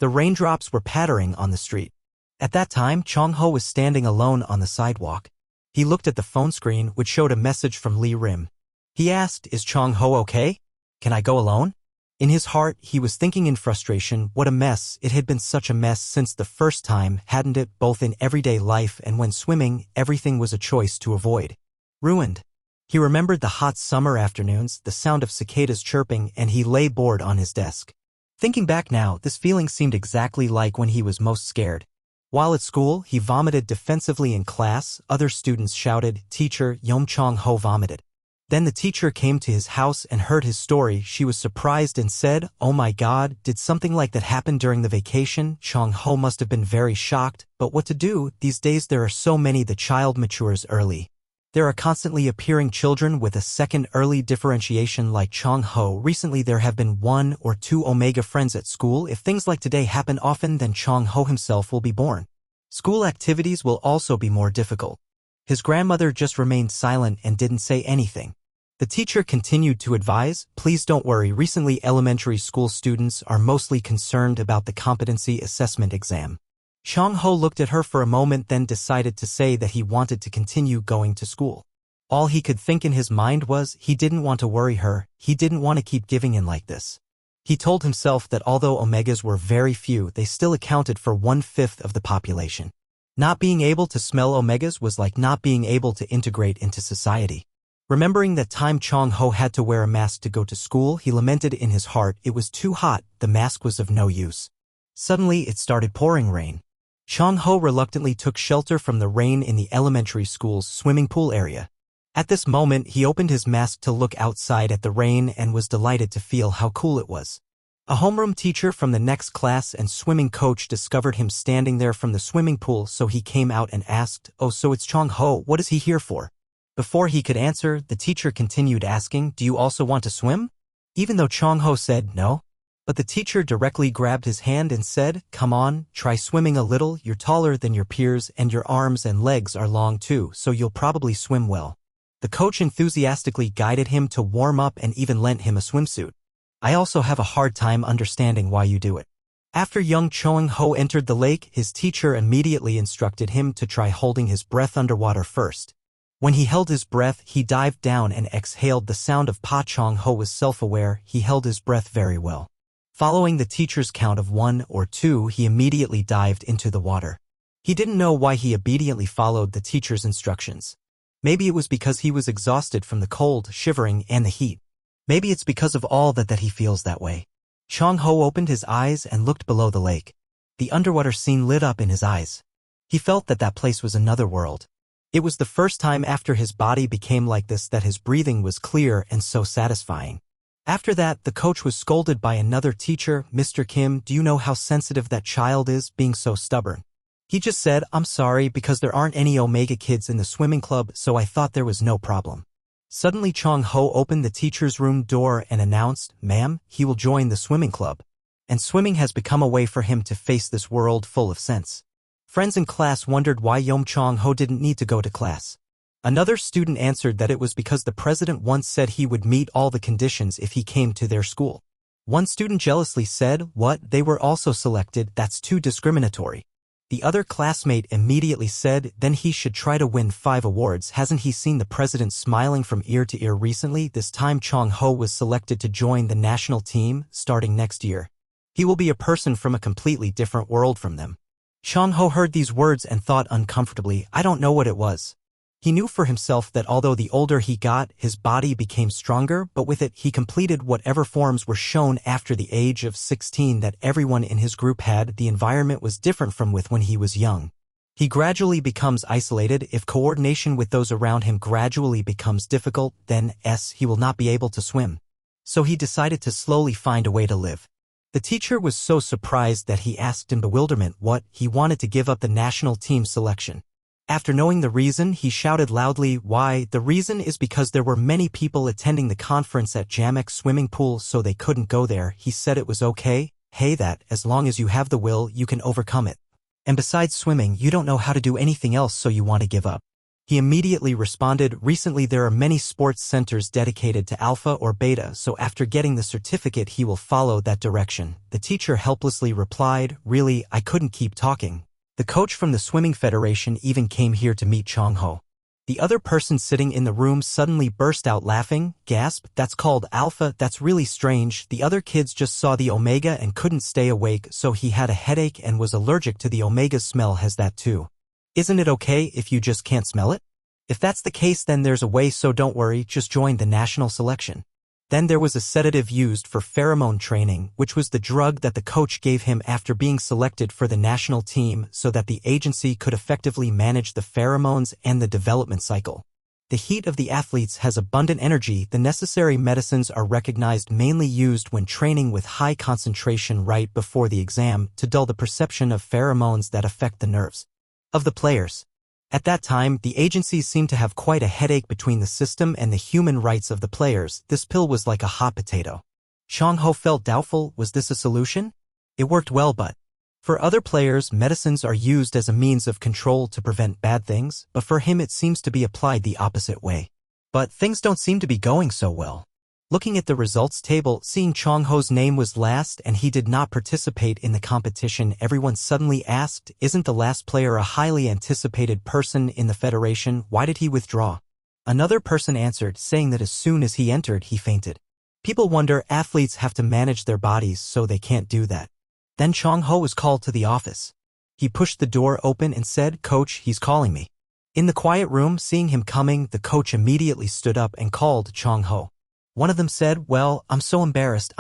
The raindrops were pattering on the street. At that time, Chong-ho was standing alone on the sidewalk. He looked at the phone screen, which showed a message from Lee Rim. He asked, is Chong-ho okay? Can I go alone? In his heart, he was thinking in frustration, what a mess. It had been such a mess since the first time, hadn't it, both in everyday life and when swimming, everything was a choice to avoid. Ruined. He remembered the hot summer afternoons, the sound of cicadas chirping, and he lay bored on his desk. Thinking back now, this feeling seemed exactly like when he was most scared. While at school, he vomited defensively in class. Other students shouted, Teacher, Yom Chong-ho vomited. Then the teacher came to his house and heard his story. She was surprised and said, oh my God, did something like that happen during the vacation? Chong-ho must have been very shocked, but what to do? These days there are so many. The child matures early. There are constantly appearing children with a second early differentiation like Chong-ho. Recently there have been 1 or 2 Omega friends at school. If things like today happen often, then Chong-ho himself will be born. School activities will also be more difficult. His grandmother just remained silent and didn't say anything. The teacher continued to advise, please don't worry, recently elementary school students are mostly concerned about the competency assessment exam. Chong-ho looked at her for a moment, then decided to say that he wanted to continue going to school. All he could think in his mind was, he didn't want to worry her, he didn't want to keep giving in like this. He told himself that although Omegas were very few, they still accounted for 1/5 of the population. Not being able to smell Omegas was like not being able to integrate into society. Remembering that time Chong-ho had to wear a mask to go to school, he lamented in his heart, it was too hot, the mask was of no use. Suddenly it started pouring rain. Chong-ho reluctantly took shelter from the rain in the elementary school's swimming pool area. At this moment, he opened his mask to look outside at the rain and was delighted to feel how cool it was. A homeroom teacher from the next class and swimming coach discovered him standing there from the swimming pool, so he came out and asked, oh, so it's Chong-ho, what is he here for? Before he could answer, the teacher continued asking, do you also want to swim? Even though Chong-ho said no. But the teacher directly grabbed his hand and said, come on, try swimming a little, you're taller than your peers and your arms and legs are long too, so you'll probably swim well. The coach enthusiastically guided him to warm up and even lent him a swimsuit. I also have a hard time understanding why you do it. After young Chong-ho entered the lake, his teacher immediately instructed him to try holding his breath underwater first. When he held his breath, he dived down and exhaled the sound of Pa. Chong-ho was self-aware, he held his breath very well. Following the teacher's count of 1 or 2, he immediately dived into the water. He didn't know why he obediently followed the teacher's instructions. Maybe it was because he was exhausted from the cold, shivering, and the heat. Maybe it's because of all that he feels that way. Chong-ho opened his eyes and looked below the lake. The underwater scene lit up in his eyes. He felt that that place was another world. It was the first time after his body became like this that his breathing was clear and so satisfying. After that, the coach was scolded by another teacher. "Mr. Kim, do you know how sensitive that child is, being so stubborn?" He just said, "I'm sorry, because there aren't any Omega kids in the swimming club, so I thought there was no problem." Suddenly Chong-ho opened the teacher's room door and announced, "Ma'am, he will join the swimming club." And swimming has become a way for him to face this world full of sense. Friends in class wondered why Chong-ho didn't need to go to class. Another student answered that it was because the president once said he would meet all the conditions if he came to their school. One student jealously said, "What, they were also selected, that's too discriminatory." The other classmate immediately said, "Then he should try to win 5 awards. Hasn't he seen the president smiling from ear to ear recently?" This time Chong-ho was selected to join the national team, starting next year. He will be a person from a completely different world from them. Chong-ho heard these words and thought uncomfortably, I don't know what it was. He knew for himself that although the older he got, his body became stronger, but with it he completed whatever forms were shown after the age of 16 that everyone in his group had. The environment was different from when he was young. He gradually becomes isolated. If coordination with those around him gradually becomes difficult, then he will not be able to swim. So he decided to slowly find a way to live. The teacher was so surprised that he asked in bewilderment what he wanted to give up the national team selection. After knowing the reason, he shouted loudly, "Why? The reason is because there were many people attending the conference at Jamek's swimming pool, so they couldn't go there." He said it was okay. Hey, that, as long as you have the will, you can overcome it. And besides swimming, you don't know how to do anything else, so you want to give up. He immediately responded, "Recently there are many sports centers dedicated to alpha or beta, so after getting the certificate he will follow that direction." The teacher helplessly replied, "Really, I couldn't keep talking." The coach from the Swimming Federation even came here to meet Chong-ho. The other person sitting in the room suddenly burst out laughing, gasped, "That's called alpha, that's really strange. The other kids just saw the Omega and couldn't stay awake, so he had a headache and was allergic to the Omega's smell. Has that too. Isn't it okay if you just can't smell it? If that's the case, then there's a way, so don't worry, just join the national selection." Then there was a sedative used for pheromone training, which was the drug that the coach gave him after being selected for the national team so that the agency could effectively manage the pheromones and the development cycle. The heat of the athletes has abundant energy. The necessary medicines are recognized, mainly used when training with high concentration right before the exam to dull the perception of pheromones that affect the nerves of the players. At that time, the agencies seemed to have quite a headache between the system and the human rights of the players. This pill was like a hot potato. Chong-ho felt doubtful. Was this a solution? It worked well, but for other players, medicines are used as a means of control to prevent bad things, but for him it seems to be applied the opposite way. But things don't seem to be going so well. Looking at the results table, seeing Chong-ho's name was last and he did not participate in the competition, everyone suddenly asked, "Isn't the last player a highly anticipated person in the federation? Why did he withdraw?" Another person answered, saying that as soon as he entered, he fainted. People wonder, athletes have to manage their bodies, so they can't do that. Then Chong-ho was called to the office. He pushed the door open and said, "Coach, he's calling me." In the quiet room, seeing him coming, the coach immediately stood up and called Chong-ho. One of them said, "Well, I'm so embarrassed.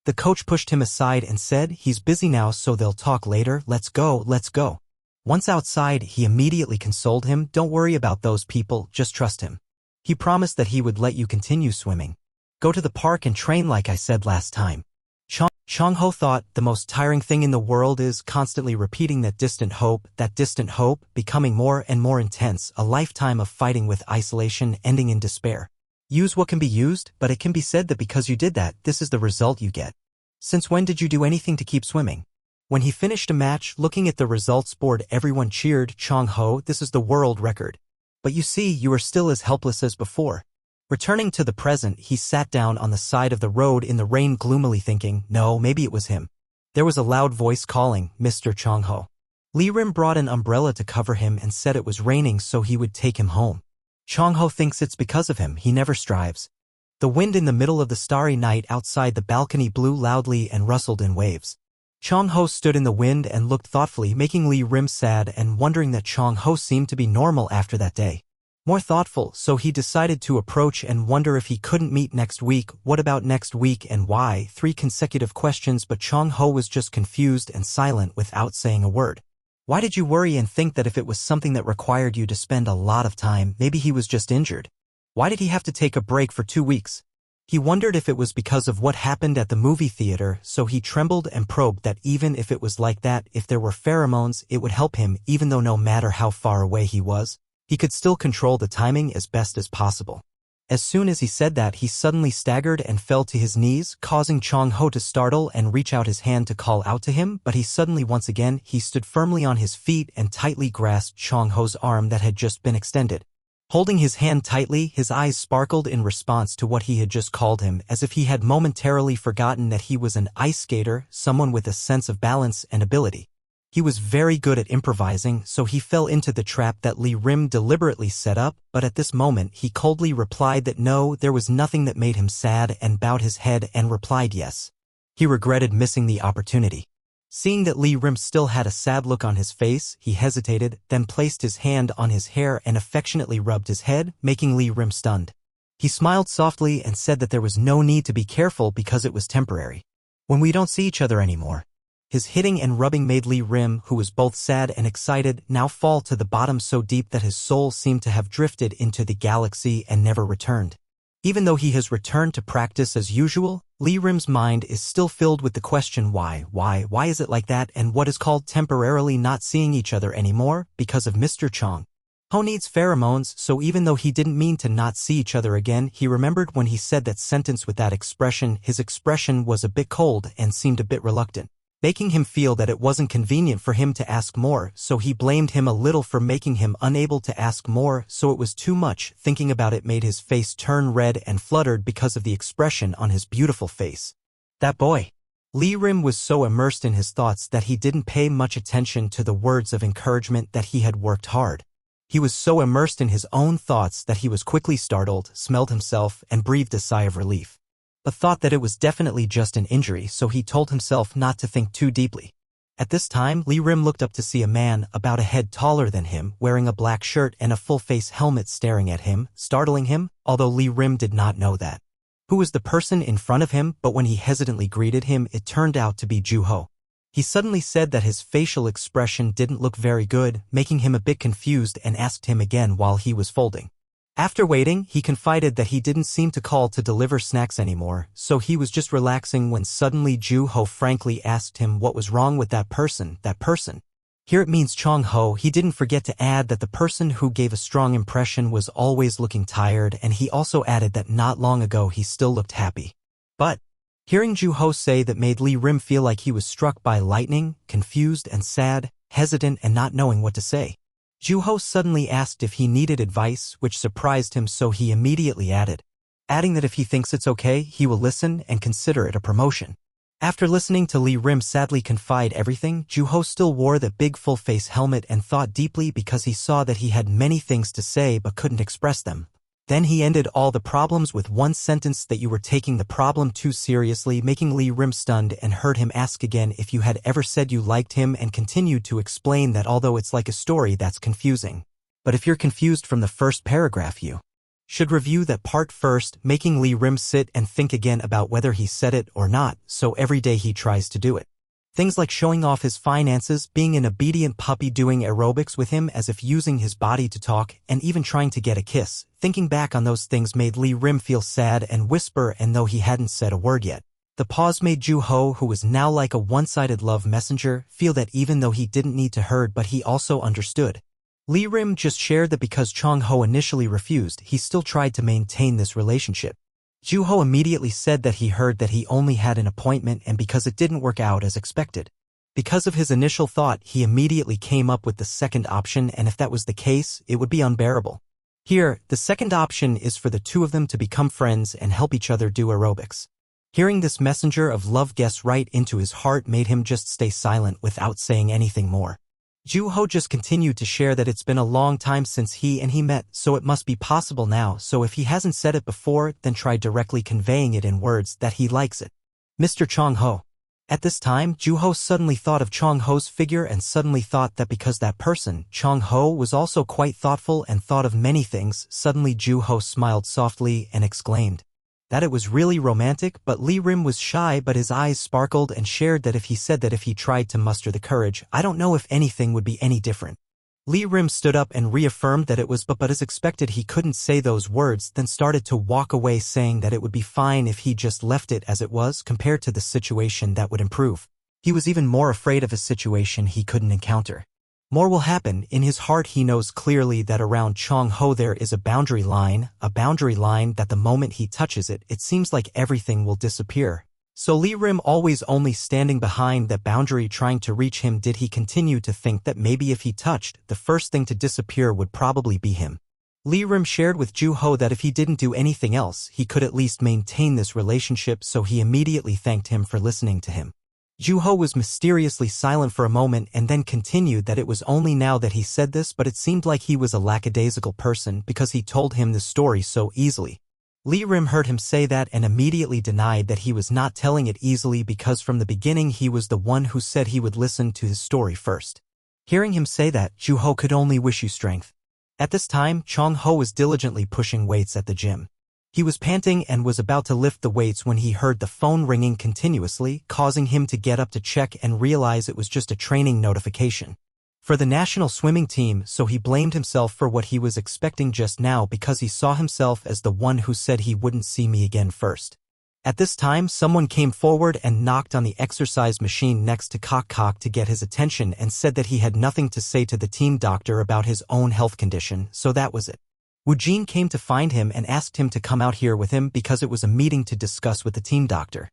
The coach pushed him aside and said, "He's busy now, so they'll talk later. Let's go. Once outside, he immediately consoled him, "Don't worry about those people, just trust him. He promised that he would let you continue swimming. Go to the park and train like I said last time." Chong-ho thought, the most tiring thing in the world is constantly repeating that distant hope, becoming more and more intense, a lifetime of fighting with isolation ending in despair. Use what can be used, but it can be said that because you did that, this is the result you get. Since when did you do anything to keep swimming? When he finished a match, looking at the results board, everyone cheered, "Chong-ho, this is the world record. But you see, you are still as helpless as before." Returning to the present, he sat down on the side of the road in the rain gloomily thinking, no, maybe it was him. There was a loud voice calling, "Mr. Chong-ho." Lee-rim brought an umbrella to cover him and said it was raining so he would take him home. Chong-ho thinks it's because of him, he never strives. The wind in the middle of the starry night outside the balcony blew loudly and rustled in waves. Chong-ho stood in the wind and looked thoughtfully, making Lee Rim sad and wondering that Chong-ho seemed to be normal after that day. More thoughtful, so he decided to approach and wonder if he couldn't meet next week. What about next week and why? 3 consecutive questions, but Chong-ho was just confused and silent without saying a word. Why did you worry and think that if it was something that required you to spend a lot of time, maybe he was just injured? Why did he have to take a break for 2 weeks? He wondered if it was because of what happened at the movie theater, so he trembled and probed that even if it was like that, if there were pheromones, it would help him, even though no matter how far away he was, he could still control the timing as best as possible. As soon as he said that, he suddenly staggered and fell to his knees, causing Chong-ho to startle and reach out his hand to call out to him, but he suddenly once again, he stood firmly on his feet and tightly grasped Chong-ho's arm that had just been extended. Holding his hand tightly, his eyes sparkled in response to what he had just called him, as if he had momentarily forgotten that he was an ice skater, someone with a sense of balance and ability. He was very good at improvising, so he fell into the trap that Lee Rim deliberately set up, but at this moment he coldly replied that no, there was nothing that made him sad, and bowed his head and replied yes. He regretted missing the opportunity. Seeing that Lee Rim still had a sad look on his face, he hesitated, then placed his hand on his hair and affectionately rubbed his head, making Lee Rim stunned. He smiled softly and said that there was no need to be careful because it was temporary. When we don't see each other anymore. His hitting and rubbing made Lee Rim, who was both sad and excited, now fall to the bottom so deep that his soul seemed to have drifted into the galaxy and never returned. Even though he has returned to practice as usual, Lee Rim's mind is still filled with the question why is it like that, and what is called temporarily not seeing each other anymore, because of Mr. Chong. Ho needs pheromones, so even though he didn't mean to not see each other again, he remembered when he said that sentence with that expression, his expression was a bit cold and seemed a bit reluctant, making him feel that it wasn't convenient for him to ask more, so he blamed him a little for making him unable to ask more, so it was too much. Thinking about it made his face turn red and fluttered because of the expression on his beautiful face. That boy. Lee Rim was so immersed in his thoughts that he didn't pay much attention to the words of encouragement that he had worked hard. He was so immersed in his own thoughts that he was quickly startled, smelled himself, and breathed a sigh of relief, but thought that it was definitely just an injury, so he told himself not to think too deeply. At this time, Lee Rim looked up to see a man about a head taller than him, wearing a black shirt and a full-face helmet staring at him, startling him, although Lee Rim did not know that. Who was the person in front of him, but when he hesitantly greeted him, it turned out to be Ju-ho. He suddenly said that his facial expression didn't look very good, making him a bit confused, and asked him again while he was folding. After waiting, he confided that he didn't seem to call to deliver snacks anymore, so he was just relaxing when suddenly Ju-ho frankly asked him what was wrong with that person. Here it means Chong-ho. He didn't forget to add that the person who gave a strong impression was always looking tired, and he also added that not long ago he still looked happy. But hearing Ju-ho say that made Lee Rim feel like he was struck by lightning, confused and sad, hesitant and not knowing what to say. Ju-ho suddenly asked if he needed advice, which surprised him, so he immediately adding that if he thinks it's okay, he will listen and consider it a promotion. After listening to Lee Rim sadly confide everything, Ju-ho still wore the big full-face helmet and thought deeply because he saw that he had many things to say but couldn't express them. Then he ended all the problems with one sentence: that you were taking the problem too seriously, making Lee Rim stunned, and heard him ask again if you had ever said you liked him, and continued to explain that although it's like a story that's confusing, but if you're confused from the first paragraph you should review that part first, making Lee Rim sit and think again about whether he said it or not, so every day he tries to do it. Things like showing off his finances, being an obedient puppy, doing aerobics with him as if using his body to talk, and even trying to get a kiss. Thinking back on those things made Lee Rim feel sad and whisper, and though he hadn't said a word yet, the pause made Ju-ho, who was now like a one-sided love messenger, feel that even though he didn't need to heard but he also understood. Lee Rim just shared that because Chong-ho initially refused, he still tried to maintain this relationship. Ju-ho immediately said that he heard that he only had an appointment, and because it didn't work out as expected. Because of his initial thought, he immediately came up with the second option, and if that was the case, it would be unbearable. Here, the second option is for the two of them to become friends and help each other do aerobics. Hearing this messenger of love guess right into his heart made him just stay silent without saying anything more. Ju-ho just continued to share that it's been a long time since he met, so it must be possible now, so if he hasn't said it before, then try directly conveying it in words that he likes it. Mr. Chong-ho. At this time, Ju-ho suddenly thought of Chong-ho's figure and suddenly thought that because that person, Chong-ho, was also quite thoughtful and thought of many things, suddenly Ju-ho smiled softly and exclaimed that it was really romantic, but Lee Rim was shy but his eyes sparkled and shared that if he said that if he tried to muster the courage, I don't know if anything would be any different. Lee Rim stood up and reaffirmed that it was but as expected he couldn't say those words, then started to walk away saying that it would be fine if he just left it as it was compared to the situation that would improve. He was even more afraid of a situation he couldn't encounter. More will happen. In his heart he knows clearly that around Chong-ho there is a boundary line that the moment he touches it, it seems like everything will disappear. So Lee Rim always only standing behind that boundary trying to reach him, did he continue to think that maybe if he touched, the first thing to disappear would probably be him. Lee Rim shared with Ju-ho that if he didn't do anything else, he could at least maintain this relationship, so he immediately thanked him for listening to him. Ju-ho was mysteriously silent for a moment and then continued that it was only now that he said this, but it seemed like he was a lackadaisical person because he told him the story so easily. Lee Rim heard him say that and immediately denied that he was not telling it easily because from the beginning he was the one who said he would listen to his story first. Hearing him say that, Ju-ho could only wish you strength. At this time, Chong-ho was diligently pushing weights at the gym. He was panting and was about to lift the weights when he heard the phone ringing continuously, causing him to get up to check and realize it was just a training notification for the national swimming team, so he blamed himself for what he was expecting just now because he saw himself as the one who said he wouldn't see me again first. At this time, someone came forward and knocked on the exercise machine next to Kok to get his attention and said that he had nothing to say to the team doctor about his own health condition, so that was it. Woo-jin came to find him and asked him to come out here with him because it was a meeting to discuss with the team doctor.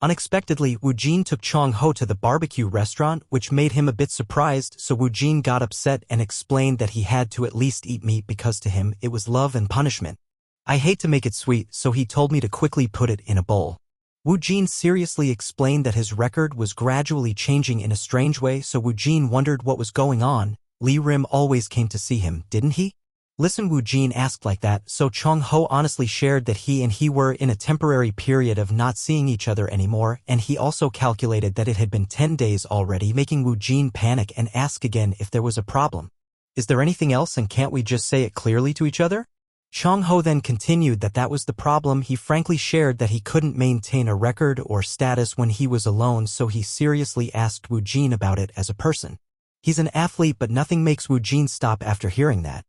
Unexpectedly, Woo-jin took Chong-ho to the barbecue restaurant, which made him a bit surprised, so Woo-jin got upset and explained that he had to at least eat meat because to him it was love and punishment. I hate to make it sweet, so he told me to quickly put it in a bowl. Woo-jin seriously explained that his record was gradually changing in a strange way, so Woo-jin wondered what was going on. Lee Rim always came to see him, didn't he? Listen, Woo-jin asked like that, so Chong-ho honestly shared that he were in a temporary period of not seeing each other anymore, and he also calculated that it had been 10 days already, making Woo-jin panic and ask again if there was a problem. Is there anything else and can't we just say it clearly to each other? Chong-ho then continued that that was the problem. He frankly shared that he couldn't maintain a record or status when he was alone, so he seriously asked Woo-jin about it as a person. He's an athlete, but nothing makes Woo-jin stop after hearing that.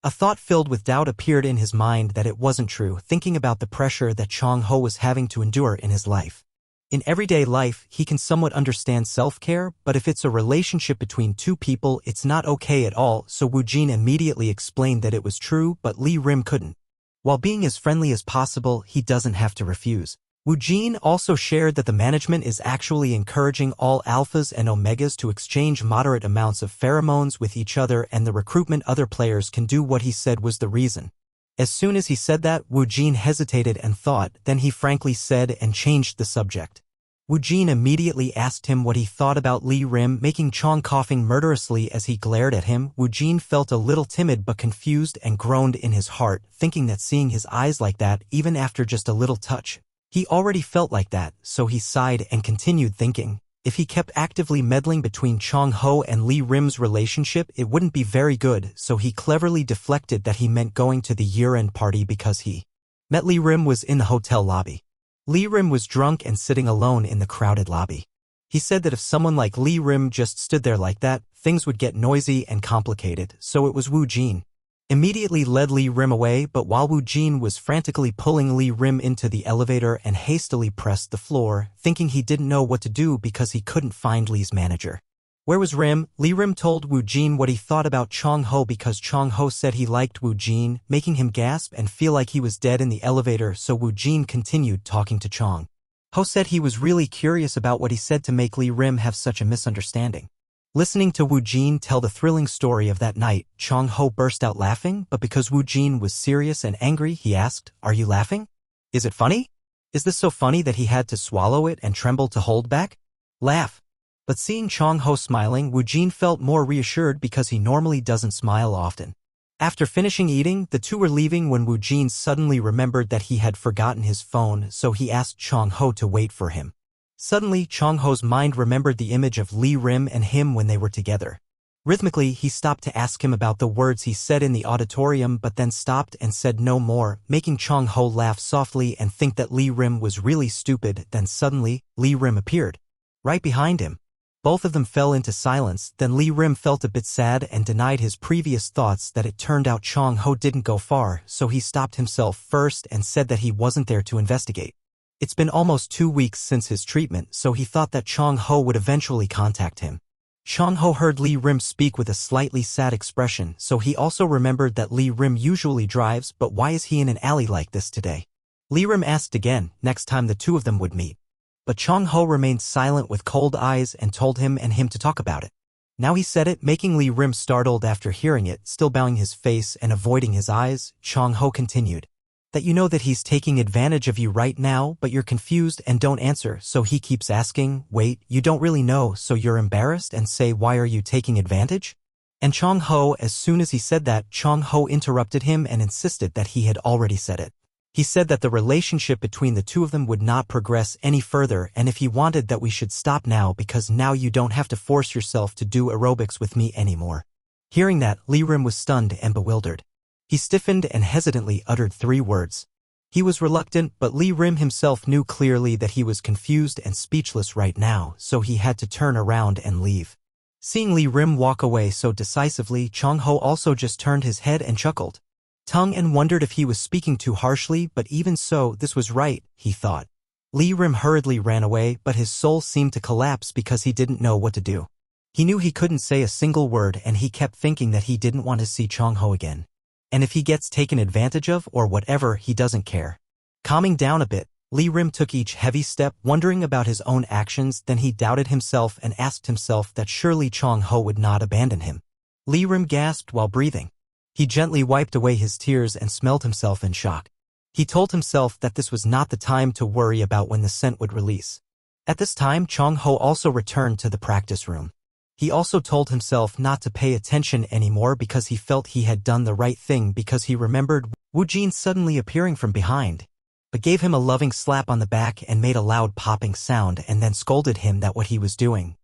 A thought filled with doubt appeared in his mind that it wasn't true, thinking about the pressure that Chong-ho was having to endure in his life. In everyday life, he can somewhat understand self-care, but if it's a relationship between two people, it's not okay at all, so Woo-jin immediately explained that it was true, but Lee Rim couldn't. While being as friendly as possible, he doesn't have to refuse. Woo-jin also shared that the management is actually encouraging all alphas and omegas to exchange moderate amounts of pheromones with each other, and the recruitment other players can do what he said was the reason. As soon as he said that, Woo-jin hesitated and thought, then he frankly said and changed the subject. Woo-jin immediately asked him what he thought about Lee Rim, making Chong coughing murderously as he glared at him. Woo-jin felt a little timid but confused and groaned in his heart, thinking that seeing his eyes like that, even after just a little touch, he already felt like that, so he sighed and continued thinking, if he kept actively meddling between Chong-ho and Lee Rim's relationship, it wouldn't be very good, so he cleverly deflected that he meant going to the year-end party because he met Lee Rim was in the hotel lobby. Lee Rim was drunk and sitting alone in the crowded lobby. He said that if someone like Lee Rim just stood there like that, things would get noisy and complicated, so it was Woo-jin immediately led Lee Rim away, but while Woo-jin was frantically pulling Lee Rim into the elevator and hastily pressed the floor, thinking he didn't know what to do because he couldn't find Lee's manager. Where was Rim? Lee Rim told Woo-jin what he thought about Chong-ho because Chong-ho said he liked Woo-jin, making him gasp and feel like he was dead in the elevator, so Woo-jin continued talking to Chong-ho said he was really curious about what he said to make Lee Rim have such a misunderstanding. Listening to Woo-jin tell the thrilling story of that night, Chong-ho burst out laughing, but because Woo-jin was serious and angry, he asked, "Are you laughing? Is it funny? Is this so funny that he had to swallow it and tremble to hold back? Laugh." But seeing Chong-ho smiling, Woo-jin felt more reassured because he normally doesn't smile often. After finishing eating, the two were leaving when Woo-jin suddenly remembered that he had forgotten his phone, so he asked Chong-ho to wait for him. Suddenly, Chong-ho's mind remembered the image of Lee Rim and him when they were together. Rhythmically, he stopped to ask him about the words he said in the auditorium but then stopped and said no more, making Chong-ho laugh softly and think that Lee Rim was really stupid. Then suddenly, Lee Rim appeared. Right behind him. Both of them fell into silence. Then Lee Rim felt a bit sad and denied his previous thoughts that it turned out Chong-ho didn't go far, so he stopped himself first and said that he wasn't there to investigate. It's been almost 2 weeks since his treatment, so he thought that Chong-ho would eventually contact him. Chong-ho heard Lee Rim speak with a slightly sad expression, so he also remembered that Lee Rim usually drives, but why is he in an alley like this today? Lee Rim asked again, next time the two of them would meet. But Chong-ho remained silent with cold eyes and told him to talk about it. Now he said it, making Lee Rim startled after hearing it, still bowing his face and avoiding his eyes. Chong-ho continued. That you know that he's taking advantage of you right now, but you're confused and don't answer, so he keeps asking, wait, you don't really know, so you're embarrassed and say why are you taking advantage? And Chong-ho, as soon as he said that, Chong-ho interrupted him and insisted that he had already said it. He said that the relationship between the two of them would not progress any further and if he wanted that we should stop now because now you don't have to force yourself to do aerobics with me anymore. Hearing that, Lee Rim was stunned and bewildered. He stiffened and hesitantly uttered 3 words. He was reluctant, but Lee Rim himself knew clearly that he was confused and speechless right now, so he had to turn around and leave. Seeing Lee Rim walk away so decisively, Chong-ho also just turned his head and chuckled. Tongue and wondered if he was speaking too harshly, but even so, this was right, he thought. Lee Rim hurriedly ran away, but his soul seemed to collapse because he didn't know what to do. He knew he couldn't say a single word and he kept thinking that he didn't want to see Chong-ho again. And if he gets taken advantage of or whatever, he doesn't care. Calming down a bit, Lee Rim took each heavy step, wondering about his own actions. Then he doubted himself and asked himself that surely Chong-ho would not abandon him. Lee Rim gasped while breathing. He gently wiped away his tears and smelled himself in shock. He told himself that this was not the time to worry about when the scent would release. At this time, Chong-ho also returned to the practice room. He also told himself not to pay attention anymore because he felt he had done the right thing because he remembered Woo Jin suddenly appearing from behind, but gave him a loving slap on the back and made a loud popping sound and then scolded him that what he was doing,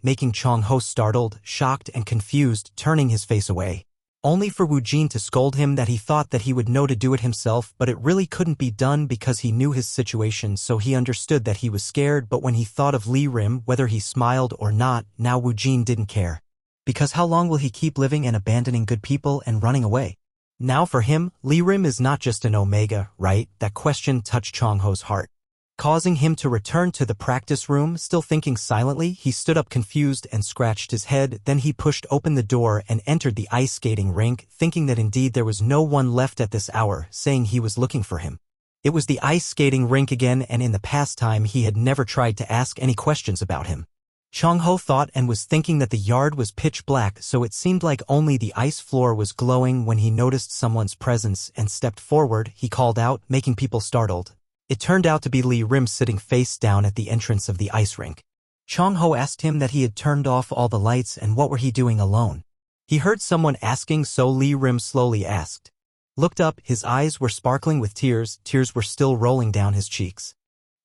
making Chong-ho startled, shocked and confused, turning his face away. Only for Woo Jin to scold him that he thought that he would know to do it himself, but it really couldn't be done because he knew his situation, so he understood that he was scared. But when he thought of Lee Rim, whether he smiled or not, now Woo Jin didn't care. Because how long will he keep living and abandoning good people and running away? Now for him, Lee Rim is not just an omega, right? That question touched Chong-ho's heart, causing him to return to the practice room. Still thinking silently, he stood up confused and scratched his head. Then he pushed open the door and entered the ice skating rink, thinking that indeed there was no one left at this hour, saying he was looking for him. It was the ice skating rink again, and in the past time he had never tried to ask any questions about him. Chong-ho thought and was thinking that the yard was pitch black, so it seemed like only the ice floor was glowing when he noticed someone's presence and stepped forward. He called out, making people startled. It turned out to be Lee Rim sitting face down at the entrance of the ice rink. Chong-ho asked him that he had turned off all the lights and what were he doing alone. He heard someone asking, so Lee Rim slowly asked. Looked up, his eyes were sparkling with tears were still rolling down his cheeks.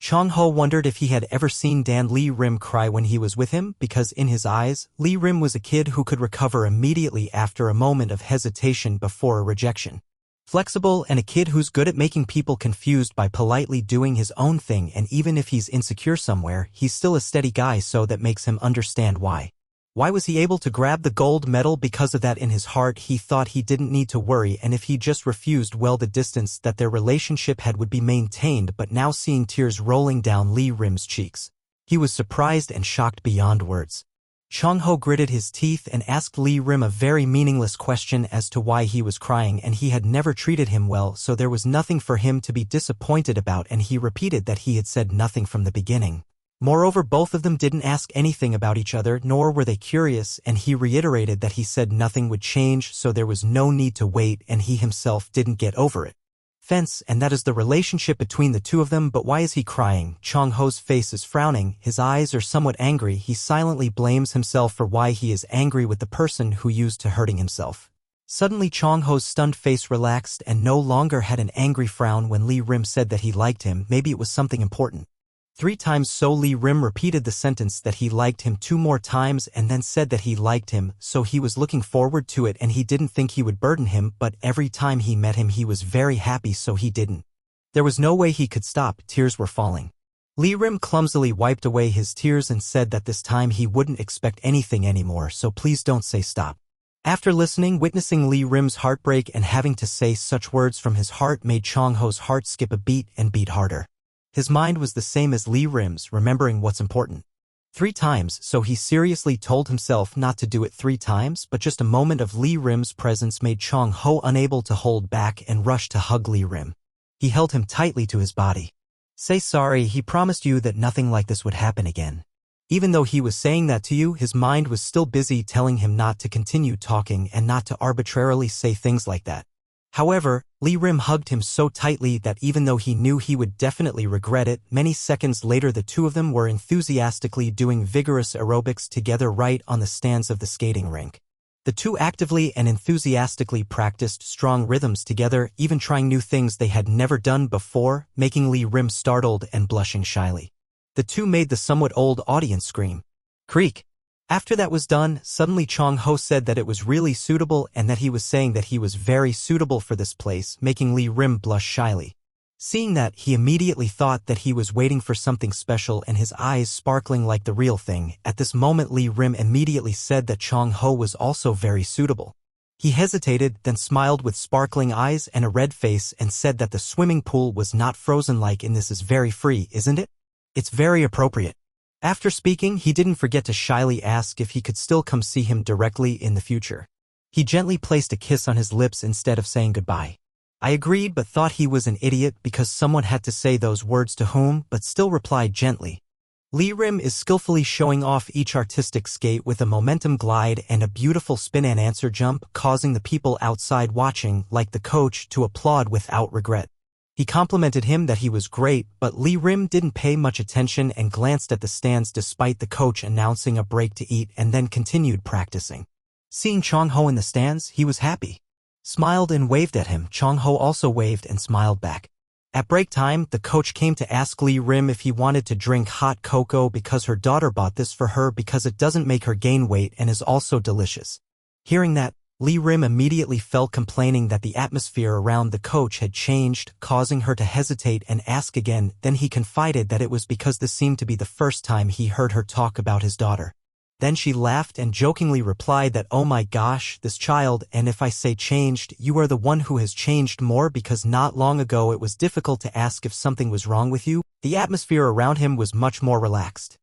Chong-ho wondered if he had ever seen Dan Lee Rim cry when he was with him, because in his eyes, Lee Rim was a kid who could recover immediately after a moment of hesitation before a rejection. Flexible and a kid who's good at making people confused by politely doing his own thing, and even if he's insecure somewhere, he's still a steady guy, so that makes him understand why. Why was he able to grab the gold medal? Because of that. In his heart he thought he didn't need to worry, and if he just refused, well, the distance that their relationship had would be maintained. But now seeing tears rolling down Lee Rim's cheeks, he was surprised and shocked beyond words. Chong-ho gritted his teeth and asked Lee Rim a very meaningless question as to why he was crying, and he had never treated him well, so there was nothing for him to be disappointed about, and he repeated that he had said nothing from the beginning. Moreover, both of them didn't ask anything about each other, nor were they curious, and he reiterated that he said nothing would change, so there was no need to wait, and he himself didn't get over it. Fence, and that is the relationship between the two of them. But why is he crying? Chong-ho's face is frowning, his eyes are somewhat angry. He silently blames himself for why he is angry with the person who used to hurting himself. Suddenly Chong-ho's stunned face relaxed and no longer had an angry frown when Lee Rim said that he liked him. Maybe it was something important. 3 times. So Lee Rim repeated the sentence that he liked him 2 more times and then said that he liked him, so he was looking forward to it and he didn't think he would burden him, but every time he met him he was very happy, so he didn't. There was no way he could stop, tears were falling. Lee Rim clumsily wiped away his tears and said that this time he wouldn't expect anything anymore, so please don't say stop. After witnessing Lee Rim's heartbreak and having to say such words from his heart made Chong Ho's heart skip a beat and beat harder. His mind was the same as Lee Rim's, remembering what's important. 3 times, so he seriously told himself not to do it 3 times, but just a moment of Lee Rim's presence made Chong Ho unable to hold back and rushed to hug Lee Rim. He held him tightly to his body. Say sorry, he promised you that nothing like this would happen again. Even though he was saying that to you, his mind was still busy telling him not to continue talking and not to arbitrarily say things like that. However, Lee Rim hugged him so tightly that even though he knew he would definitely regret it, many seconds later the two of them were enthusiastically doing vigorous aerobics together right on the stands of the skating rink. The two actively and enthusiastically practiced strong rhythms together, even trying new things they had never done before, making Lee Rim startled and blushing shyly. The two made the somewhat old audience scream. Creak. After that was done, suddenly Chong Ho said that it was really suitable and that he was saying that he was very suitable for this place, making Lee Rim blush shyly. Seeing that, he immediately thought that he was waiting for something special and his eyes sparkling like the real thing. At this moment Lee Rim immediately said that Chong Ho was also very suitable. He hesitated, then smiled with sparkling eyes and a red face and said that the swimming pool was not frozen like in this is very free, isn't it? It's very appropriate. After speaking, he didn't forget to shyly ask if he could still come see him directly in the future. He gently placed a kiss on his lips instead of saying goodbye. I agreed but thought he was an idiot because someone had to say those words to whom, but still replied gently. Lee Rim is skillfully showing off each artistic skate with a momentum glide and a beautiful spin and answer jump, causing the people outside watching, like the coach, to applaud without regret. He complimented him that he was great, but Lee Rim didn't pay much attention and glanced at the stands despite the coach announcing a break to eat and then continued practicing. Seeing Chong Ho in the stands, he was happy. Smiled and waved at him. Chong Ho also waved and smiled back. At break time, the coach came to ask Lee Rim if he wanted to drink hot cocoa because her daughter bought this for her because it doesn't make her gain weight and is also delicious. Hearing that, Lee Rim immediately felt complaining that the atmosphere around the coach had changed, causing her to hesitate and ask again. Then he confided that it was because this seemed to be the first time he heard her talk about his daughter. Then she laughed and jokingly replied that oh my gosh, this child, and if I say changed, you are the one who has changed more because not long ago it was difficult to ask if something was wrong with you. The atmosphere around him was much more relaxed.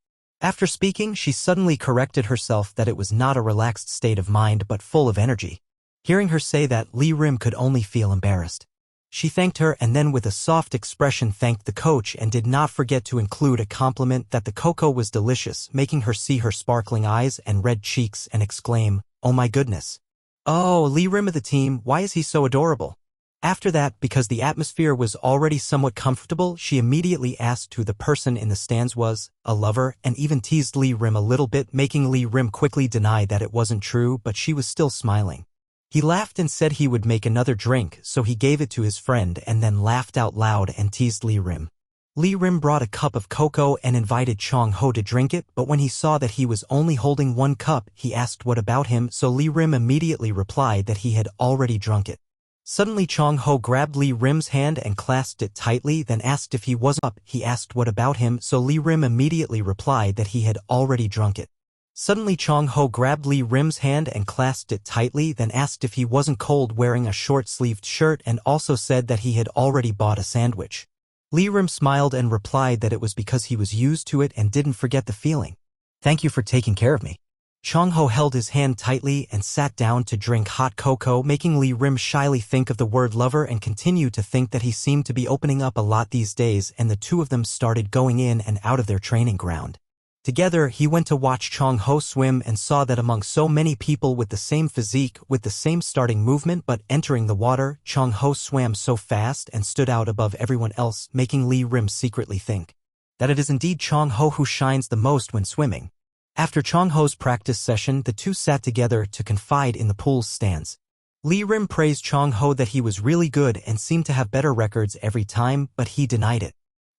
After speaking, she suddenly corrected herself that it was not a relaxed state of mind but full of energy. Hearing her say that, Lee Rim could only feel embarrassed. She thanked her and then with a soft expression thanked the coach and did not forget to include a compliment that the cocoa was delicious, making her see her sparkling eyes and red cheeks and exclaim, oh my goodness. Oh, Lee Rim of the team, why is he so adorable? After that, because the atmosphere was already somewhat comfortable, she immediately asked who the person in the stands was, a lover, and even teased Lee Rim a little bit, making Lee Rim quickly deny that it wasn't true, but she was still smiling. He laughed and said he would make another drink, so he gave it to his friend and then laughed out loud and teased Lee Rim. Lee Rim brought a cup of cocoa and invited Chong Ho to drink it, but when he saw that he was only holding 1 cup, he asked what about him, so Lee Rim immediately replied that he had already drunk it. Suddenly Chong Ho grabbed Lee Rim's hand and clasped it tightly, then asked if he wasn't up. He asked what about him, so Lee Rim immediately replied that he had already drunk it. Suddenly Chong Ho grabbed Lee Rim's hand and clasped it tightly, then asked if he wasn't cold wearing a short-sleeved shirt and also said that he had already bought a sandwich. Lee Rim smiled and replied that it was because he was used to it and didn't forget the feeling. Thank you for taking care of me. Chong Ho held his hand tightly and sat down to drink hot cocoa, making Lee Rim shyly think of the word lover and continue to think that he seemed to be opening up a lot these days, and the two of them started going in and out of their training ground. Together, he went to watch Chong Ho swim and saw that among so many people with the same physique, with the same starting movement but entering the water, Chong Ho swam so fast and stood out above everyone else, making Lee Rim secretly think that it is indeed Chong Ho who shines the most when swimming. After Chong Ho's practice session, the two sat together to confide in the pool's stands. Lee Rim praised Chong Ho that he was really good and seemed to have better records every time, but he denied it.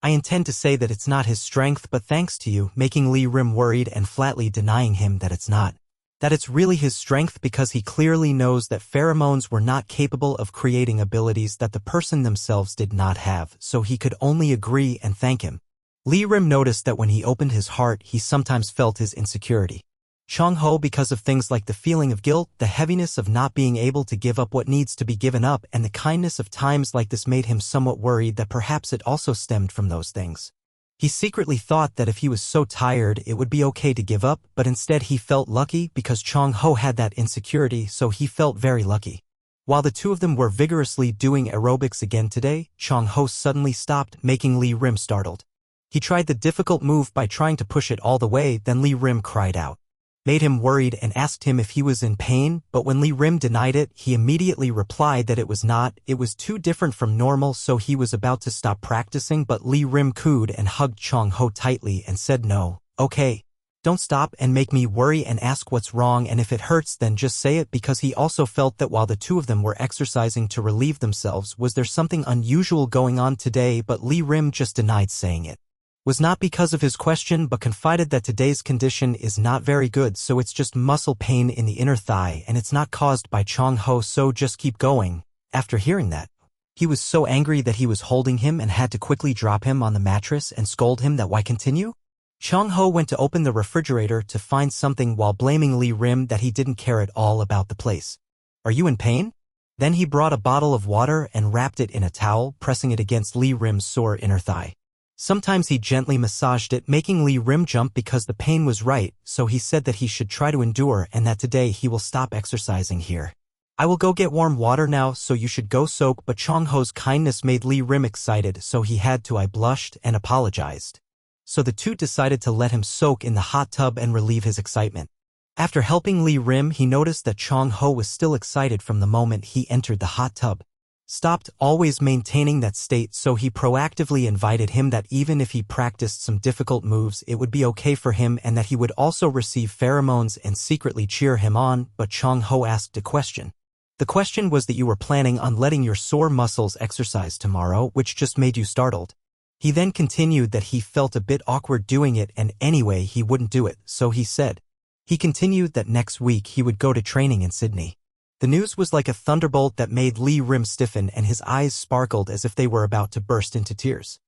I intend to say that it's not his strength but thanks to you, making Lee Rim worried and flatly denying him that it's not. That it's really his strength because he clearly knows that pheromones were not capable of creating abilities that the person themselves did not have, so he could only agree and thank him. Lee Rim noticed that when he opened his heart he sometimes felt his insecurity. Chong-ho because of things like the feeling of guilt, the heaviness of not being able to give up what needs to be given up, and the kindness of times like this made him somewhat worried that perhaps it also stemmed from those things. He secretly thought that if he was so tired it would be okay to give up, but instead he felt lucky because Chong-ho had that insecurity, so he felt very lucky. While the two of them were vigorously doing aerobics again today, Chong-ho suddenly stopped, making Lee Rim startled. He tried the difficult move by trying to push it all the way, then Lee Rim cried out. Made him worried and asked him if he was in pain, but when Lee Rim denied it, he immediately replied that it was not, it was too different from normal, so he was about to stop practicing, but Lee Rim cooed and hugged Chong-ho tightly and said no, okay. Don't stop and make me worry and ask what's wrong, and if it hurts then just say it, because he also felt that while the two of them were exercising to relieve themselves, was there something unusual going on today, but Lee Rim just denied saying it. Was not because of his question but confided that today's condition is not very good, so it's just muscle pain in the inner thigh and it's not caused by Chong-ho, so just keep going. After hearing that, he was so angry that he was holding him and had to quickly drop him on the mattress and scold him that why continue? Chong-ho went to open the refrigerator to find something while blaming Lee Rim that he didn't care at all about the place. Are you in pain? Then he brought a bottle of water and wrapped it in a towel, pressing it against Lee Rim's sore inner thigh. Sometimes he gently massaged it, making Lee Rim jump because the pain was right, so he said that he should try to endure and that today he will stop exercising here. I will go get warm water now, so you should go soak, but Chong-ho's kindness made Lee Rim excited, so he had to. I blushed and apologized. So the two decided to let him soak in the hot tub and relieve his excitement. After helping Lee Rim, he noticed that Chong-ho was still excited from the moment he entered the hot tub. Stopped always maintaining that state, so he proactively invited him that even if he practiced some difficult moves it would be okay for him and that he would also receive pheromones and secretly cheer him on, but Chong-ho asked a question. The question was that you were planning on letting your sore muscles exercise tomorrow, which just made you startled. He then continued that he felt a bit awkward doing it and anyway he wouldn't do it, so he said. He continued that next week he would go to training in Sydney. The news was like a thunderbolt that made Lee Rim stiffen and his eyes sparkled as if they were about to burst into tears.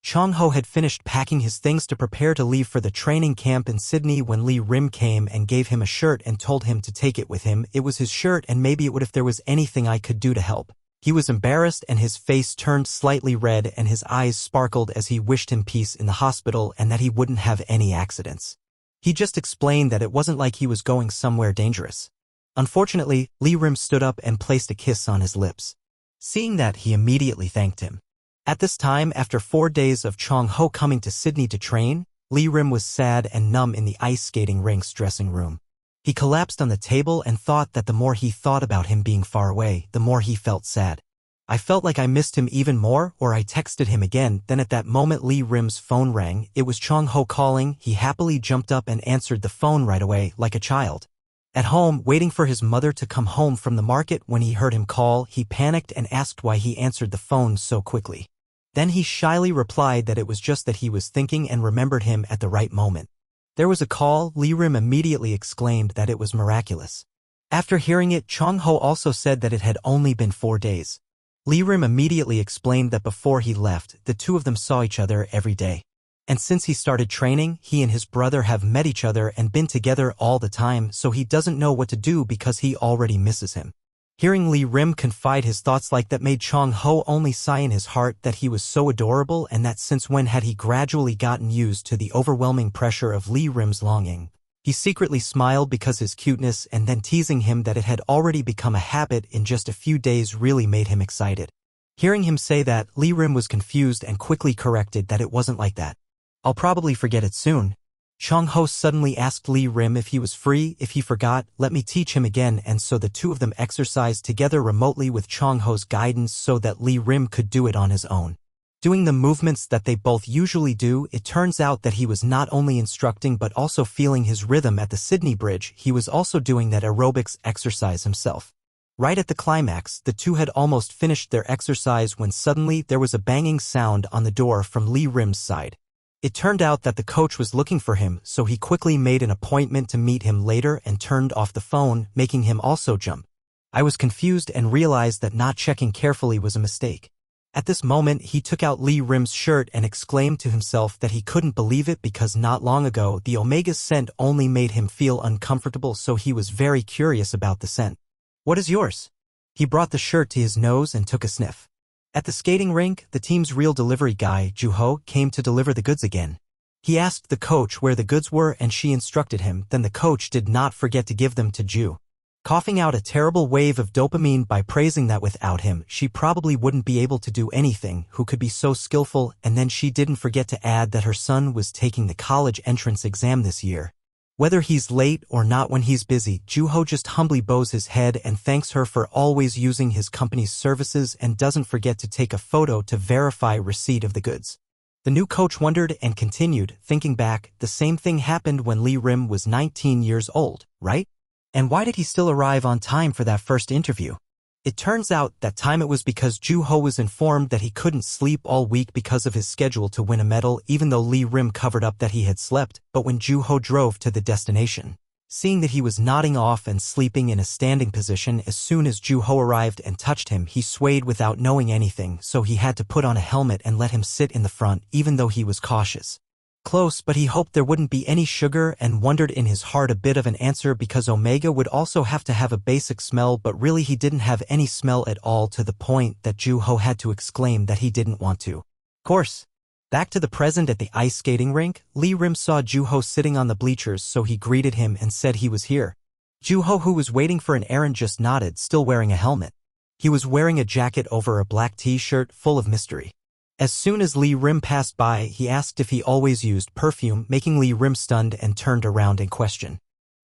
Chong-ho had finished packing his things to prepare to leave for the training camp in Sydney when Lee Rim came and gave him a shirt and told him to take it with him. It was his shirt and maybe it would if there was anything I could do to help. He was embarrassed and his face turned slightly red and his eyes sparkled as he wished him peace in the hospital and that he wouldn't have any accidents. He just explained that it wasn't like he was going somewhere dangerous. Unfortunately, Lee Rim stood up and placed a kiss on his lips. Seeing that, he immediately thanked him. At this time, after 4 days of Chong-ho coming to Sydney to train, Lee Rim was sad and numb in the ice skating rink's dressing room. He collapsed on the table and thought that the more he thought about him being far away, the more he felt sad. I felt like I missed him even more, or I texted him again. Then at that moment Lee Rim's phone rang. It was Chong-ho calling. He happily jumped up and answered the phone right away, like a child. At home, waiting for his mother to come home from the market, when he heard him call, he panicked and asked why he answered the phone so quickly. Then he shyly replied that it was just that he was thinking and remembered him at the right moment. There was a call. Lee Rim immediately exclaimed that it was miraculous. After hearing it, Chong-ho also said that it had only been 4 days. Lee Rim immediately explained that before he left, the two of them saw each other every day. And since he started training, he and his brother have met each other and been together all the time, so he doesn't know what to do because he already misses him. Hearing Lee Rim confide his thoughts like that made Chong-ho only sigh in his heart that he was so adorable and that since when had he gradually gotten used to the overwhelming pressure of Lee Rim's longing. He secretly smiled because his cuteness and then teasing him that it had already become a habit in just a few days really made him excited. Hearing him say that, Lee Rim was confused and quickly corrected that it wasn't like that. I'll probably forget it soon. Chong-ho suddenly asked Lee Rim if he was free. If he forgot, let me teach him again, and so the two of them exercised together remotely with Chong-ho's guidance so that Lee Rim could do it on his own. Doing the movements that they both usually do, it turns out that he was not only instructing but also feeling his rhythm at the Sydney Bridge. He was also doing that aerobics exercise himself. Right at the climax, the two had almost finished their exercise when suddenly there was a banging sound on the door from Lee Rim's side. It turned out that the coach was looking for him, so he quickly made an appointment to meet him later and turned off the phone, making him also jump. I was confused and realized that not checking carefully was a mistake. At this moment, he took out Lee Rim's shirt and exclaimed to himself that he couldn't believe it because not long ago the Omega's scent only made him feel uncomfortable, so he was very curious about the scent. "What is yours?" He brought the shirt to his nose and took a sniff. At the skating rink, the team's real delivery guy, Juho, came to deliver the goods again. He asked the coach where the goods were and she instructed him, then the coach did not forget to give them to Ju. Coughing out a terrible wave of dopamine by praising that without him, she probably wouldn't be able to do anything, who could be so skillful, and then she didn't forget to add that her son was taking the college entrance exam this year. Whether he's late or not when he's busy, Juho just humbly bows his head and thanks her for always using his company's services and doesn't forget to take a photo to verify receipt of the goods. The new coach wondered and continued, thinking back, the same thing happened when Lee Rim was 19 years old, right? And why did he still arrive on time for that first interview? It turns out that time it was because Juho was informed that he couldn't sleep all week because of his schedule to win a medal, even though Lee Rim covered up that he had slept. But when Juho drove to the destination, seeing that he was nodding off and sleeping in a standing position, as soon as Juho arrived and touched him, he swayed without knowing anything, so he had to put on a helmet and let him sit in the front, even though he was cautious. Close, but he hoped there wouldn't be any sugar and wondered in his heart a bit of an answer because Omega would also have to have a basic smell, but really he didn't have any smell at all, to the point that Juho had to exclaim that he didn't want to. Course. Back to the present at the ice skating rink, Lee Rim saw Juho sitting on the bleachers, so he greeted him and said he was here. Juho, who was waiting for an errand, just nodded, still wearing a helmet. He was wearing a jacket over a black t-shirt, full of mystery. As soon as Lee Rim passed by, he asked if he always used perfume, making Lee Rim stunned and turned around in question.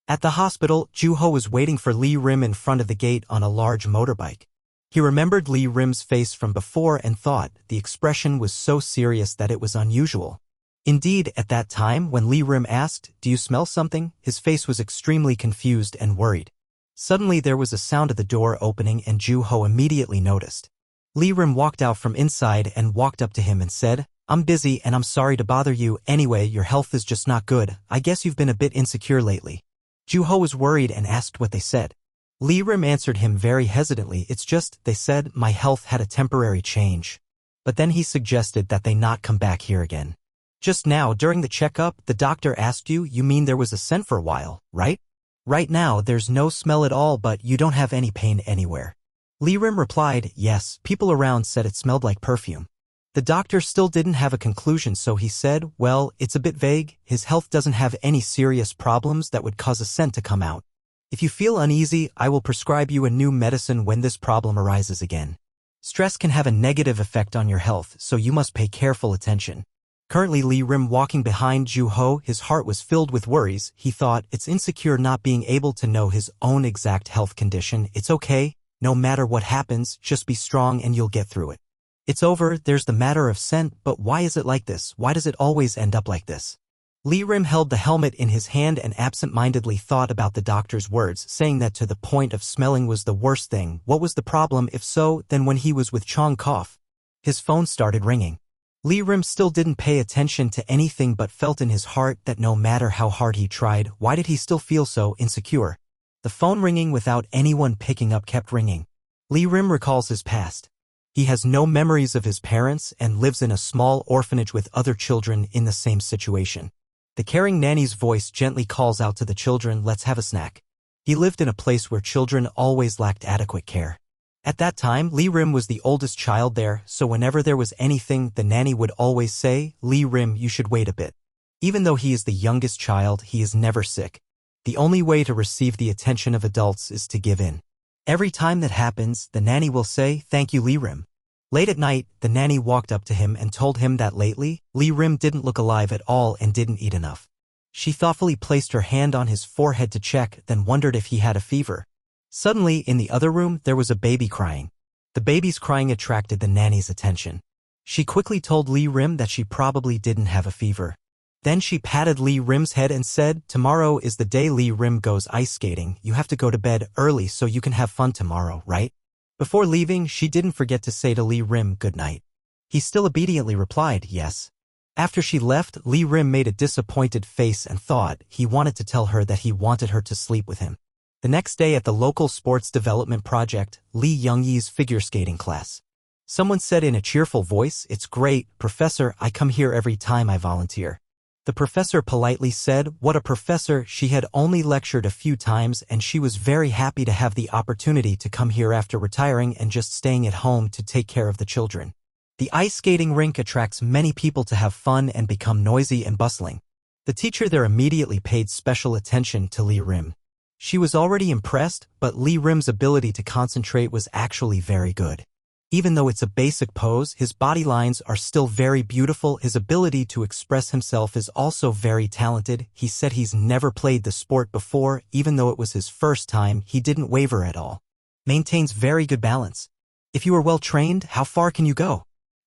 At the hospital, Juho was waiting for Lee Rim in front of the gate on a large motorbike. He remembered Lee Rim's face from before and thought the expression was so serious that it was unusual. Indeed, at that time when Lee Rim asked, "Do you smell something?" his face was extremely confused and worried. Suddenly there was a sound of the door opening and Juho immediately noticed. Lee Rim walked out from inside and walked up to him and said, "I'm busy and I'm sorry to bother you. Anyway, your health is just not good. I guess you've been a bit insecure lately." Juho was worried and asked what they said. Lee Rim answered him very hesitantly, "It's just, they said my health had a temporary change." But then he suggested that they not come back here again. "Just now, during the checkup, the doctor asked you, you mean there was a scent for a while, right? Right now, there's no smell at all, but you don't have any pain anywhere." Lee Rim replied, "Yes, people around said it smelled like perfume." The doctor still didn't have a conclusion, so he said, "Well, it's a bit vague. His health doesn't have any serious problems that would cause a scent to come out. If you feel uneasy, I will prescribe you a new medicine when this problem arises again. Stress can have a negative effect on your health, so you must pay careful attention." Currently, Lee Rim walking behind Juho, his heart was filled with worries. He thought, it's insecure not being able to know his own exact health condition. It's okay. No matter what happens, just be strong and you'll get through it. It's over, there's the matter of scent, but why is it like this? Why does it always end up like this? Lee Rim held the helmet in his hand and absent-mindedly thought about the doctor's words, saying that to the point of smelling was the worst thing. What was the problem? If so, then when he was with Chong cough, his phone started ringing. Lee Rim still didn't pay attention to anything but felt in his heart that no matter how hard he tried, why did he still feel so insecure? The phone ringing without anyone picking up kept ringing. Lee Rim recalls his past. He has no memories of his parents and lives in a small orphanage with other children in the same situation. The caring nanny's voice gently calls out to the children, "Let's have a snack." He lived in a place where children always lacked adequate care. At that time, Lee Rim was the oldest child there, so whenever there was anything, the nanny would always say, "Lee Rim, you should wait a bit." Even though he is the youngest child, he is never sick. The only way to receive the attention of adults is to give in. Every time that happens, the nanny will say, "Thank you, Lee Rim." Late at night, the nanny walked up to him and told him that lately, Lee Rim didn't look alive at all and didn't eat enough. She thoughtfully placed her hand on his forehead to check, then wondered if he had a fever. Suddenly, in the other room, there was a baby crying. The baby's crying attracted the nanny's attention. She quickly told Lee Rim that she probably didn't have a fever. Then she patted Lee Rim's head and said, "Tomorrow is the day Lee Rim goes ice skating. You have to go to bed early so you can have fun tomorrow, right?" Before leaving, she didn't forget to say to Lee Rim good night. He still obediently replied, yes. After she left, Lee Rim made a disappointed face and thought he wanted to tell her that he wanted her to sleep with him. The next day at the local sports development project, Lee Young-yee's figure skating class. Someone said in a cheerful voice, "It's great, Professor, I come here every time I volunteer." The professor politely said, "What a professor," she had only lectured a few times and she was very happy to have the opportunity to come here after retiring and just staying at home to take care of the children. The ice skating rink attracts many people to have fun and become noisy and bustling. The teacher there immediately paid special attention to Lee Rim. She was already impressed, but Lee Rim's ability to concentrate was actually very good. Even though it's a basic pose, his body lines are still very beautiful. His ability to express himself is also very talented. He said he's never played the sport before, even though it was his first time, he didn't waver at all. Maintains very good balance. If you are well trained, how far can you go?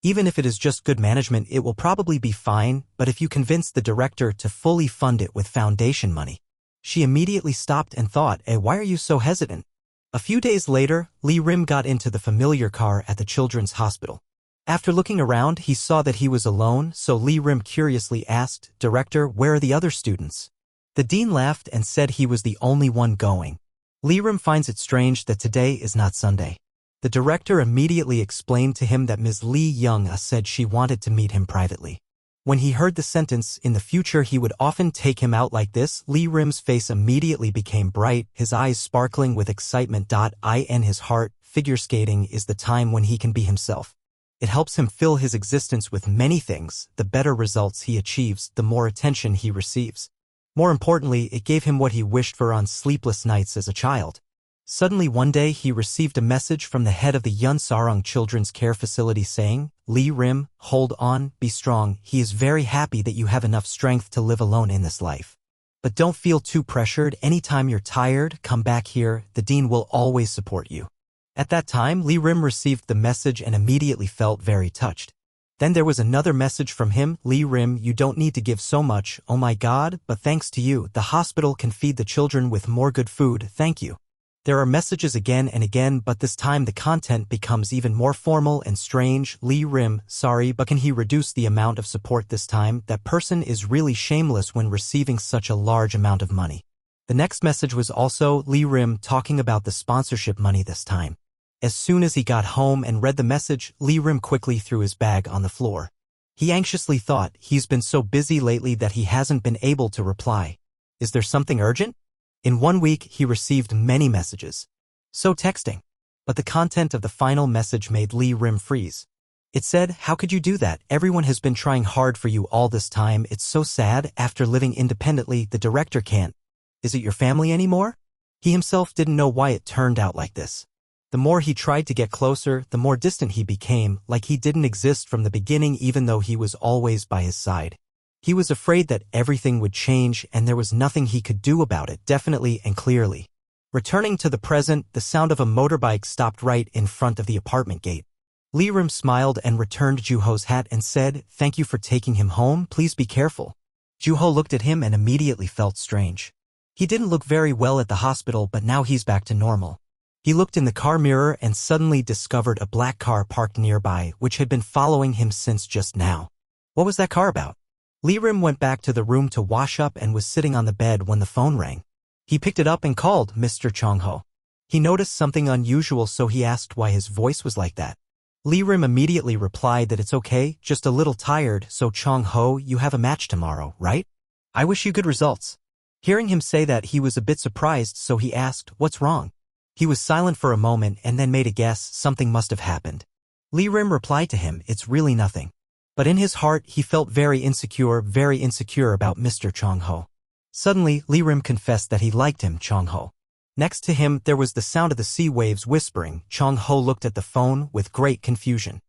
Even if it is just good management, it will probably be fine, but if you convince the director to fully fund it with foundation money. She immediately stopped and thought, why are you so hesitant? A few days later, Lee Rim got into the familiar car at the children's hospital. After looking around, he saw that he was alone, so Lee Rim curiously asked, "Director, where are the other students?" The dean laughed and said he was the only one going. Lee Rim finds it strange that today is not Sunday. The director immediately explained to him that Ms. Lee Young said she wanted to meet him privately. When he heard the sentence, "In the future he would often take him out like this," Lee Rim's face immediately became bright, his eyes sparkling with excitement. In his heart, figure skating is the time when he can be himself. It helps him fill his existence with many things. The better results he achieves, the more attention he receives. More importantly, it gave him what he wished for on sleepless nights as a child. Suddenly one day he received a message from the head of the Yunsarong Children's Care Facility saying, "Lee Rim, hold on, be strong. He is very happy that you have enough strength to live alone in this life. But don't feel too pressured. Anytime you're tired, come back here. The dean will always support you." At that time, Lee Rim received the message and immediately felt very touched. Then there was another message from him, "Lee Rim, you don't need to give so much. Oh my God, but thanks to you, the hospital can feed the children with more good food. Thank you." There are messages again and again, but this time the content becomes even more formal and strange. "Lee Rim, sorry, but can he reduce the amount of support this time? That person is really shameless when receiving such a large amount of money." The next message was also Lee Rim talking about the sponsorship money this time. As soon as he got home and read the message, Lee Rim quickly threw his bag on the floor. He anxiously thought, he's been so busy lately that he hasn't been able to reply. Is there something urgent? In 1 week, he received many messages. So texting. But the content of the final message made Lee Rim freeze. It said, "How could you do that? Everyone has been trying hard for you all this time. It's so sad. After living independently, the director can't. Is it your family anymore?" He himself didn't know why it turned out like this. The more he tried to get closer, the more distant he became, like he didn't exist from the beginning even though he was always by his side. He was afraid that everything would change and there was nothing he could do about it, definitely and clearly. Returning to the present, the sound of a motorbike stopped right in front of the apartment gate. Lee Rim smiled and returned Juho's hat and said, "Thank you for taking him home. Please be careful." Juho looked at him and immediately felt strange. He didn't look very well at the hospital, but now he's back to normal. He looked in the car mirror and suddenly discovered a black car parked nearby, which had been following him since just now. What was that car about? Lee Rim went back to the room to wash up and was sitting on the bed when the phone rang. He picked it up and called Mr. Chong-ho. He noticed something unusual, so he asked why his voice was like that. Lee Rim immediately replied that it's okay, just a little tired. "So Chong-ho, you have a match tomorrow, right? I wish you good results." Hearing him say that, he was a bit surprised, so he asked, "What's wrong?" He was silent for a moment and then made a guess. Something must have happened. Lee Rim replied to him, "It's really nothing." But in his heart, he felt very insecure about Mr. Chong-ho. Suddenly, Lee Rim confessed that he liked him, Chong-ho. Next to him, there was the sound of the sea waves whispering. Chong-ho looked at the phone with great confusion.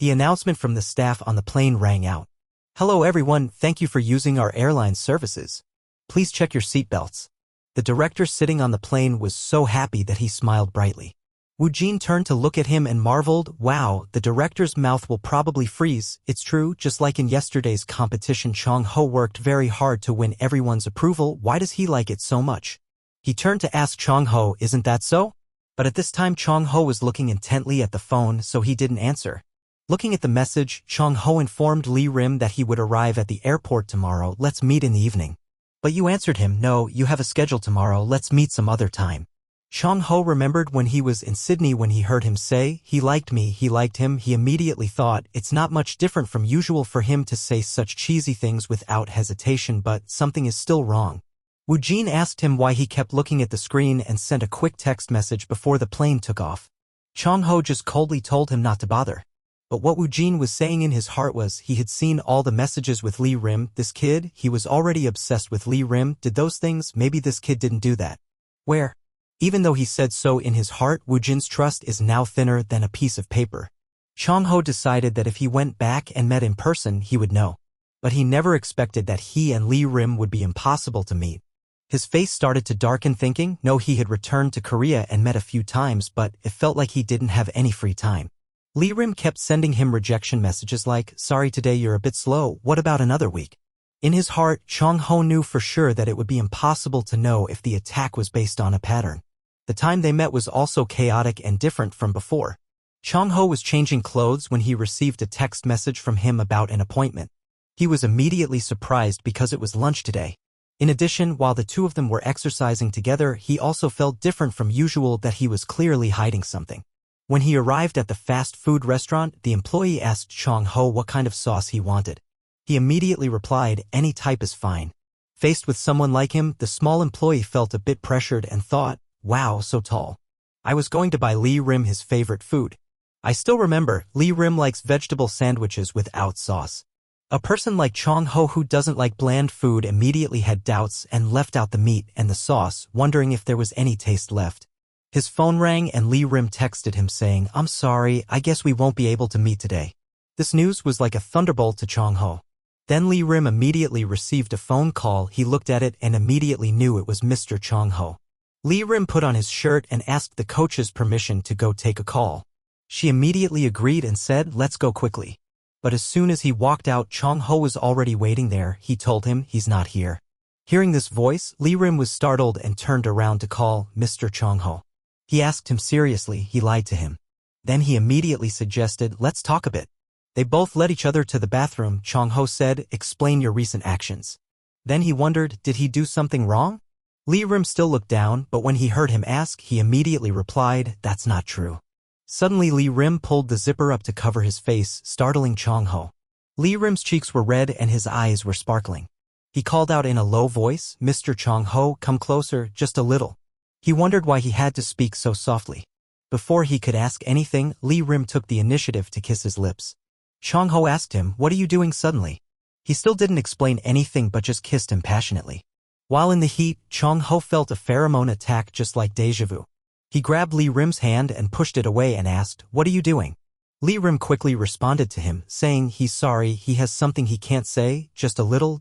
The announcement from the staff on the plane rang out. "Hello everyone, thank you for using our airline services. Please check your seatbelts." The director sitting on the plane was so happy that he smiled brightly. Woo Jin turned to look at him and marveled, wow, the director's mouth will probably freeze. It's true, just like in yesterday's competition, Chong Ho worked very hard to win everyone's approval. Why does he like it so much? He turned to ask Chong Ho, isn't that so? But at this time Chong Ho was looking intently at the phone, so he didn't answer. Looking at the message, Chong Ho informed Lee Rim that he would arrive at the airport tomorrow. Let's meet in the evening. But you answered him, no, you have a schedule tomorrow, let's meet some other time. Chong Ho remembered when he was in Sydney when he heard him say, he liked me, he liked him. He immediately thought, it's not much different from usual for him to say such cheesy things without hesitation, but something is still wrong. Woo Jin asked him why he kept looking at the screen and sent a quick text message before the plane took off. Chong Ho just coldly told him not to bother. But what Woo Jin was saying in his heart was he had seen all the messages with Lee Rim. This kid, he was already obsessed with Lee Rim, did those things, maybe this kid didn't do that. Where? Even though he said so in his heart, Woo Jin's trust is now thinner than a piece of paper. Chong Ho decided that if he went back and met in person, he would know. But he never expected that he and Lee Rim would be impossible to meet. His face started to darken thinking, no, he had returned to Korea and met a few times, but it felt like he didn't have any free time. Lee Rim kept sending him rejection messages like, sorry today you're a bit slow, what about another week? In his heart, Chong Ho knew for sure that it would be impossible to know if the attack was based on a pattern. The time they met was also chaotic and different from before. Chong Ho was changing clothes when he received a text message from him about an appointment. He was immediately surprised because it was lunch today. In addition, while the two of them were exercising together, he also felt different from usual, that he was clearly hiding something. When he arrived at the fast food restaurant, the employee asked Chong Ho what kind of sauce he wanted. He immediately replied, any type is fine. Faced with someone like him, the small employee felt a bit pressured and thought, wow, so tall. I was going to buy Lee Rim his favorite food. I still remember, Lee Rim likes vegetable sandwiches without sauce. A person like Chong Ho who doesn't like bland food immediately had doubts and left out the meat and the sauce, wondering if there was any taste left. His phone rang and Lee Rim texted him saying, I'm sorry, I guess we won't be able to meet today. This news was like a thunderbolt to Chong Ho. Then Lee Rim immediately received a phone call. He looked at it and immediately knew it was Mr. Chong Ho. Lee Rim put on his shirt and asked the coach's permission to go take a call. She immediately agreed and said, let's go quickly. But as soon as he walked out, Chong Ho was already waiting there. He told him he's not here. Hearing this voice, Lee Rim was startled and turned around to call Mr. Chong Ho. He asked him seriously, he lied to him. Then he immediately suggested, let's talk a bit. They both led each other to the bathroom. Chong Ho said, explain your recent actions. Then he wondered, did he do something wrong? Lee Rim still looked down, but when he heard him ask, he immediately replied, that's not true. Suddenly Lee Rim pulled the zipper up to cover his face, startling Chong Ho. Lee Rim's cheeks were red and his eyes were sparkling. He called out in a low voice, Mr. Chong Ho, come closer, just a little. He wondered why he had to speak so softly. Before he could ask anything, Lee Rim took the initiative to kiss his lips. Chong Ho asked him, what are you doing suddenly? He still didn't explain anything but just kissed him passionately. While in the heat, Chong Ho felt a pheromone attack just like deja vu. He grabbed Lee Rim's hand and pushed it away and asked, what are you doing? Lee Rim quickly responded to him, saying he's sorry, he has something he can't say, just a little,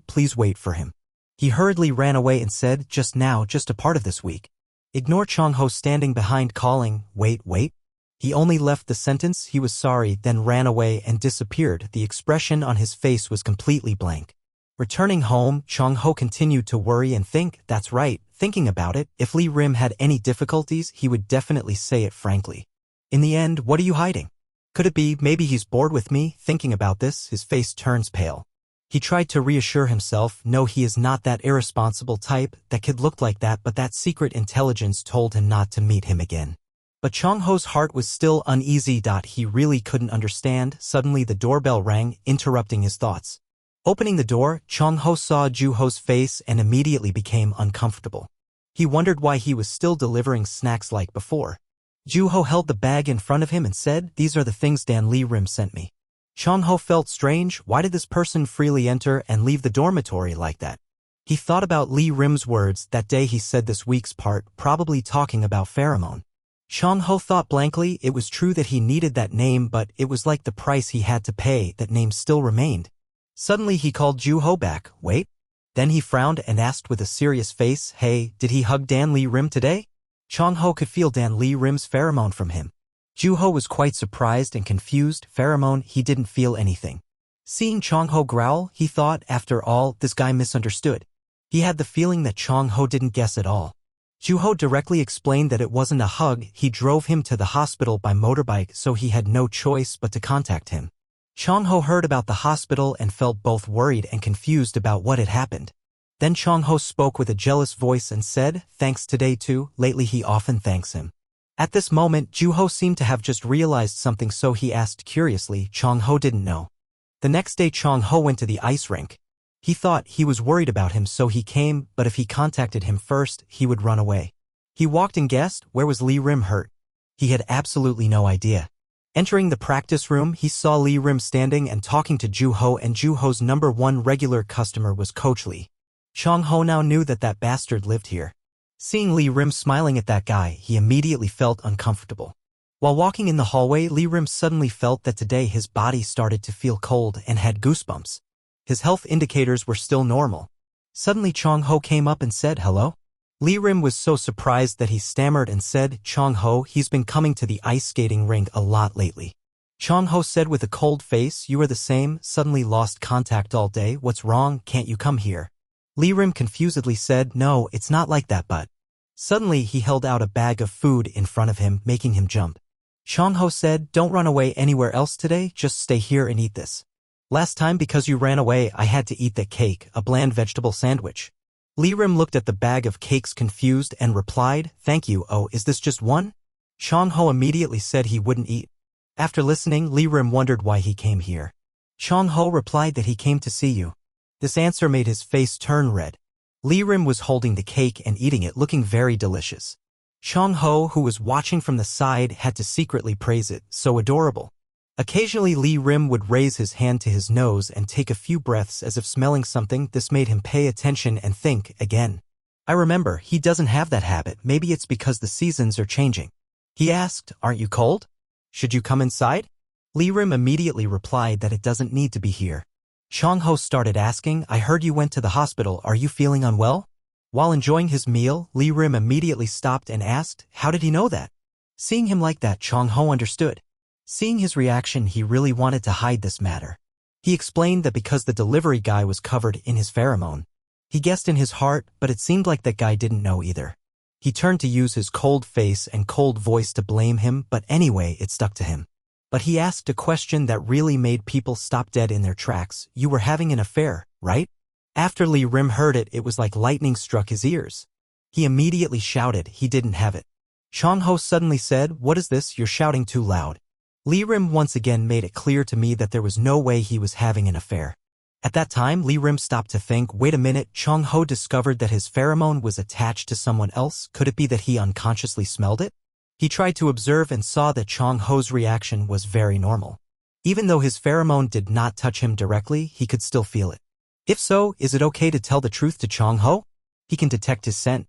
please wait for him. He hurriedly ran away and said, just now, just a part of this week. Ignore Chong Ho standing behind calling, wait. He only left the sentence, he was sorry, then ran away and disappeared. The expression on his face was completely blank. Returning home, Chong Ho continued to worry and think, that's right, thinking about it, if Lee Rim had any difficulties, he would definitely say it frankly. In the end, what are you hiding? Could it be, maybe he's bored with me? Thinking about this, his face turns pale. He tried to reassure himself, no, he is not that irresponsible type, that kid looked like that, but that secret intelligence told him not to meet him again. But Chong Ho's heart was still uneasy. He really couldn't understand. Suddenly the doorbell rang, interrupting his thoughts. Opening the door, Chong Ho saw Ju Ho's face and immediately became uncomfortable. He wondered why he was still delivering snacks like before. Ju Ho held the bag in front of him and said, these are the things Dan Lee Rim sent me. Chong Ho felt strange. Why did this person freely enter and leave the dormitory like that? He thought about Lee Rim's words that day he said this week's part, probably talking about pheromone. Chong Ho thought blankly. It was true that he needed that name, but it was like the price he had to pay. That name still remained. Suddenly he called Ju Ho back. Wait. Then he frowned and asked with a serious face, hey, did he hug Dan Lee Rim today? Chong-ho could feel Dan Lee Rim's pheromone from him. Ju-ho was quite surprised and confused. Pheromone, he didn't feel anything. Seeing Chong-ho growl, he thought, after all, this guy misunderstood. He had the feeling that Chong-ho didn't guess at all. Ju-ho directly explained that it wasn't a hug, he drove him to the hospital by motorbike, so he had no choice but to contact him. Chong-ho heard about the hospital and felt both worried and confused about what had happened. Then Chong-ho spoke with a jealous voice and said, thanks today too, lately he often thanks him. At this moment, Ju-ho seemed to have just realized something, so he asked curiously. Chong-ho didn't know. The next day Chong-ho went to the ice rink. He thought he was worried about him, so he came, but if he contacted him first, he would run away. He walked and guessed, where was Lee Rim hurt? He had absolutely no idea. Entering the practice room, he saw Lee Rim standing and talking to Ju-ho, and Ju-ho's #1 regular customer was Coach Lee. Chong-ho now knew that that bastard lived here. Seeing Lee Rim smiling at that guy, he immediately felt uncomfortable. While walking in the hallway, Lee Rim suddenly felt that today his body started to feel cold and had goosebumps. His health indicators were still normal. Suddenly Chong-ho came up and said hello. Lee Rim was so surprised that he stammered and said, Chong-ho, he's been coming to the ice skating rink a lot lately. Chong-ho said with a cold face, you are the same, suddenly lost contact all day, what's wrong, can't you come here? Lee Rim confusedly said, no, it's not like that, but... Suddenly he held out a bag of food in front of him, making him jump. Chong-ho said, don't run away anywhere else today, just stay here and eat this. Last time because you ran away I had to eat that cake, a bland vegetable sandwich. Lee Rim looked at the bag of cakes confused and replied, thank you, oh, is this just one? Chong-ho immediately said he wouldn't eat. After listening, Lee Rim wondered why he came here. Chong-ho replied that he came to see you. This answer made his face turn red. Lee Rim was holding the cake and eating it, looking very delicious. Chong-ho, who was watching from the side, had to secretly praise it, so adorable. Occasionally Lee Rim would raise his hand to his nose and take a few breaths as if smelling something. This made him pay attention and think again. I remember, he doesn't have that habit, maybe it's because the seasons are changing. He asked, aren't you cold? Should you come inside? Lee Rim immediately replied that it doesn't need to be here. Chong-ho started asking, I heard you went to the hospital, are you feeling unwell? While enjoying his meal, Lee Rim immediately stopped and asked, how did he know that? Seeing him like that, Chong-ho understood. Seeing his reaction, he really wanted to hide this matter. He explained that because the delivery guy was covered in his pheromone. He guessed in his heart, but it seemed like that guy didn't know either. He turned to use his cold face and cold voice to blame him, but anyway, it stuck to him. But he asked a question that really made people stop dead in their tracks. You were having an affair, right? After Lee Rim heard it, it was like lightning struck his ears. He immediately shouted he didn't have it. Chong-ho suddenly said, what is this, you're shouting too loud. Lee Rim once again made it clear to me that there was no way he was having an affair. At that time, Lee Rim stopped to think, wait a minute, Chong-ho discovered that his pheromone was attached to someone else. Could it be that he unconsciously smelled it? He tried to observe and saw that Chong-ho's reaction was very normal. Even though his pheromone did not touch him directly, he could still feel it. If so, is it okay to tell the truth to Chong-ho? He can detect his scent.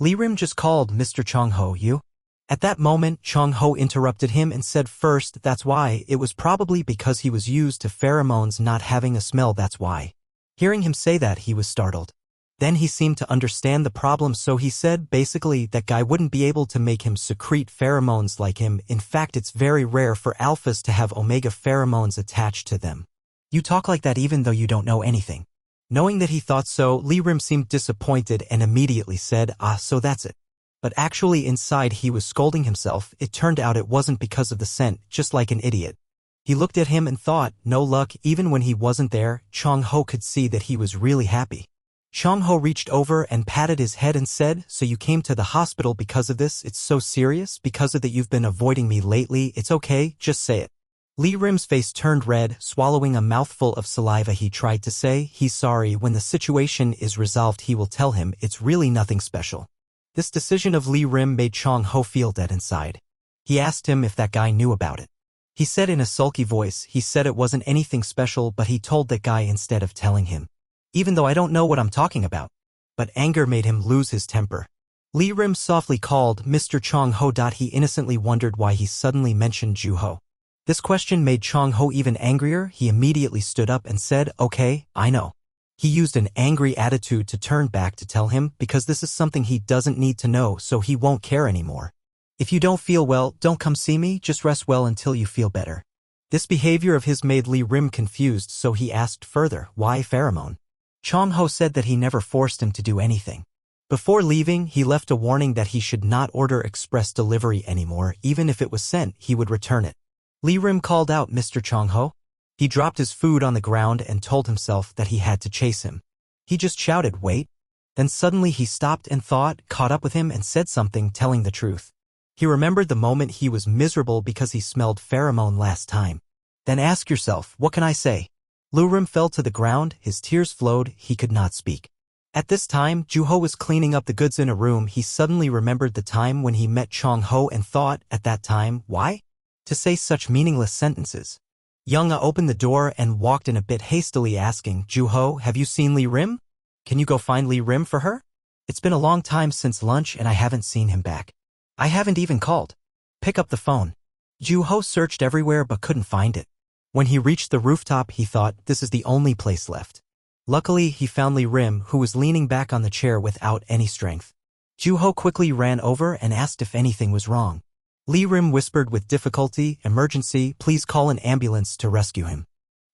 Lee Rim just called, Mr. Chong-ho, you? At that moment, Chong-ho interrupted him and said first, that's why, it was probably because he was used to pheromones not having a smell, that's why. Hearing him say that, he was startled. Then he seemed to understand the problem, so he said basically that guy wouldn't be able to make him secrete pheromones like him. In fact, it's very rare for alphas to have omega pheromones attached to them. You talk like that even though you don't know anything. Knowing that he thought so, Lee Rim seemed disappointed and immediately said, so that's it. But actually inside he was scolding himself. It turned out it wasn't because of the scent, just like an idiot. He looked at him and thought, no luck. Even when he wasn't there, Chong-ho could see that he was really happy. Chong-ho reached over and patted his head and said, so you came to the hospital because of this? It's so serious? Because of that you've been avoiding me lately? It's okay, just say it. Lee Rim's face turned red, swallowing a mouthful of saliva. He tried to say, he's sorry, when the situation is resolved he will tell him, it's really nothing special. This decision of Lee Rim made Chong-ho feel dead inside. He asked him if that guy knew about it. He said in a sulky voice, he said it wasn't anything special, but he told that guy instead of telling him. Even though I don't know what I'm talking about. But anger made him lose his temper. Lee Rim softly called, Mr. Chong-ho. He innocently wondered why he suddenly mentioned Ju-ho. This question made Chong-ho even angrier. He immediately stood up and said, okay, I know. He used an angry attitude to turn back to tell him because this is something he doesn't need to know, so he won't care anymore. If you don't feel well, don't come see me, just rest well until you feel better. This behavior of his made Lee Rim confused, so he asked further, why pheromone? Chong-ho said that he never forced him to do anything. Before leaving, he left a warning that he should not order express delivery anymore. Even if it was sent, he would return it. Lee Rim called out, Mr. Chong-ho. He dropped his food on the ground and told himself that he had to chase him. He just shouted, wait. Then suddenly he stopped and thought, caught up with him and said something, telling the truth. He remembered the moment he was miserable because he smelled pheromone last time. Then ask yourself, what can I say? Lee Rim fell to the ground, his tears flowed, he could not speak. At this time, Joo-ho was cleaning up the goods in a room. He suddenly remembered the time when he met Chong-ho and thought, at that time, why? To say such meaningless sentences. Young-ah opened the door and walked in a bit hastily, asking, Joo-ho, have you seen Lee Rim? Can you go find Lee Rim for her? It's been a long time since lunch and I haven't seen him back. I haven't even called. Pick up the phone. Joo-ho searched everywhere but couldn't find it. When he reached the rooftop, he thought, this is the only place left. Luckily, he found Lee Rim, who was leaning back on the chair without any strength. Joo-ho quickly ran over and asked if anything was wrong. Lee Rim whispered with difficulty, emergency, please call an ambulance to rescue him.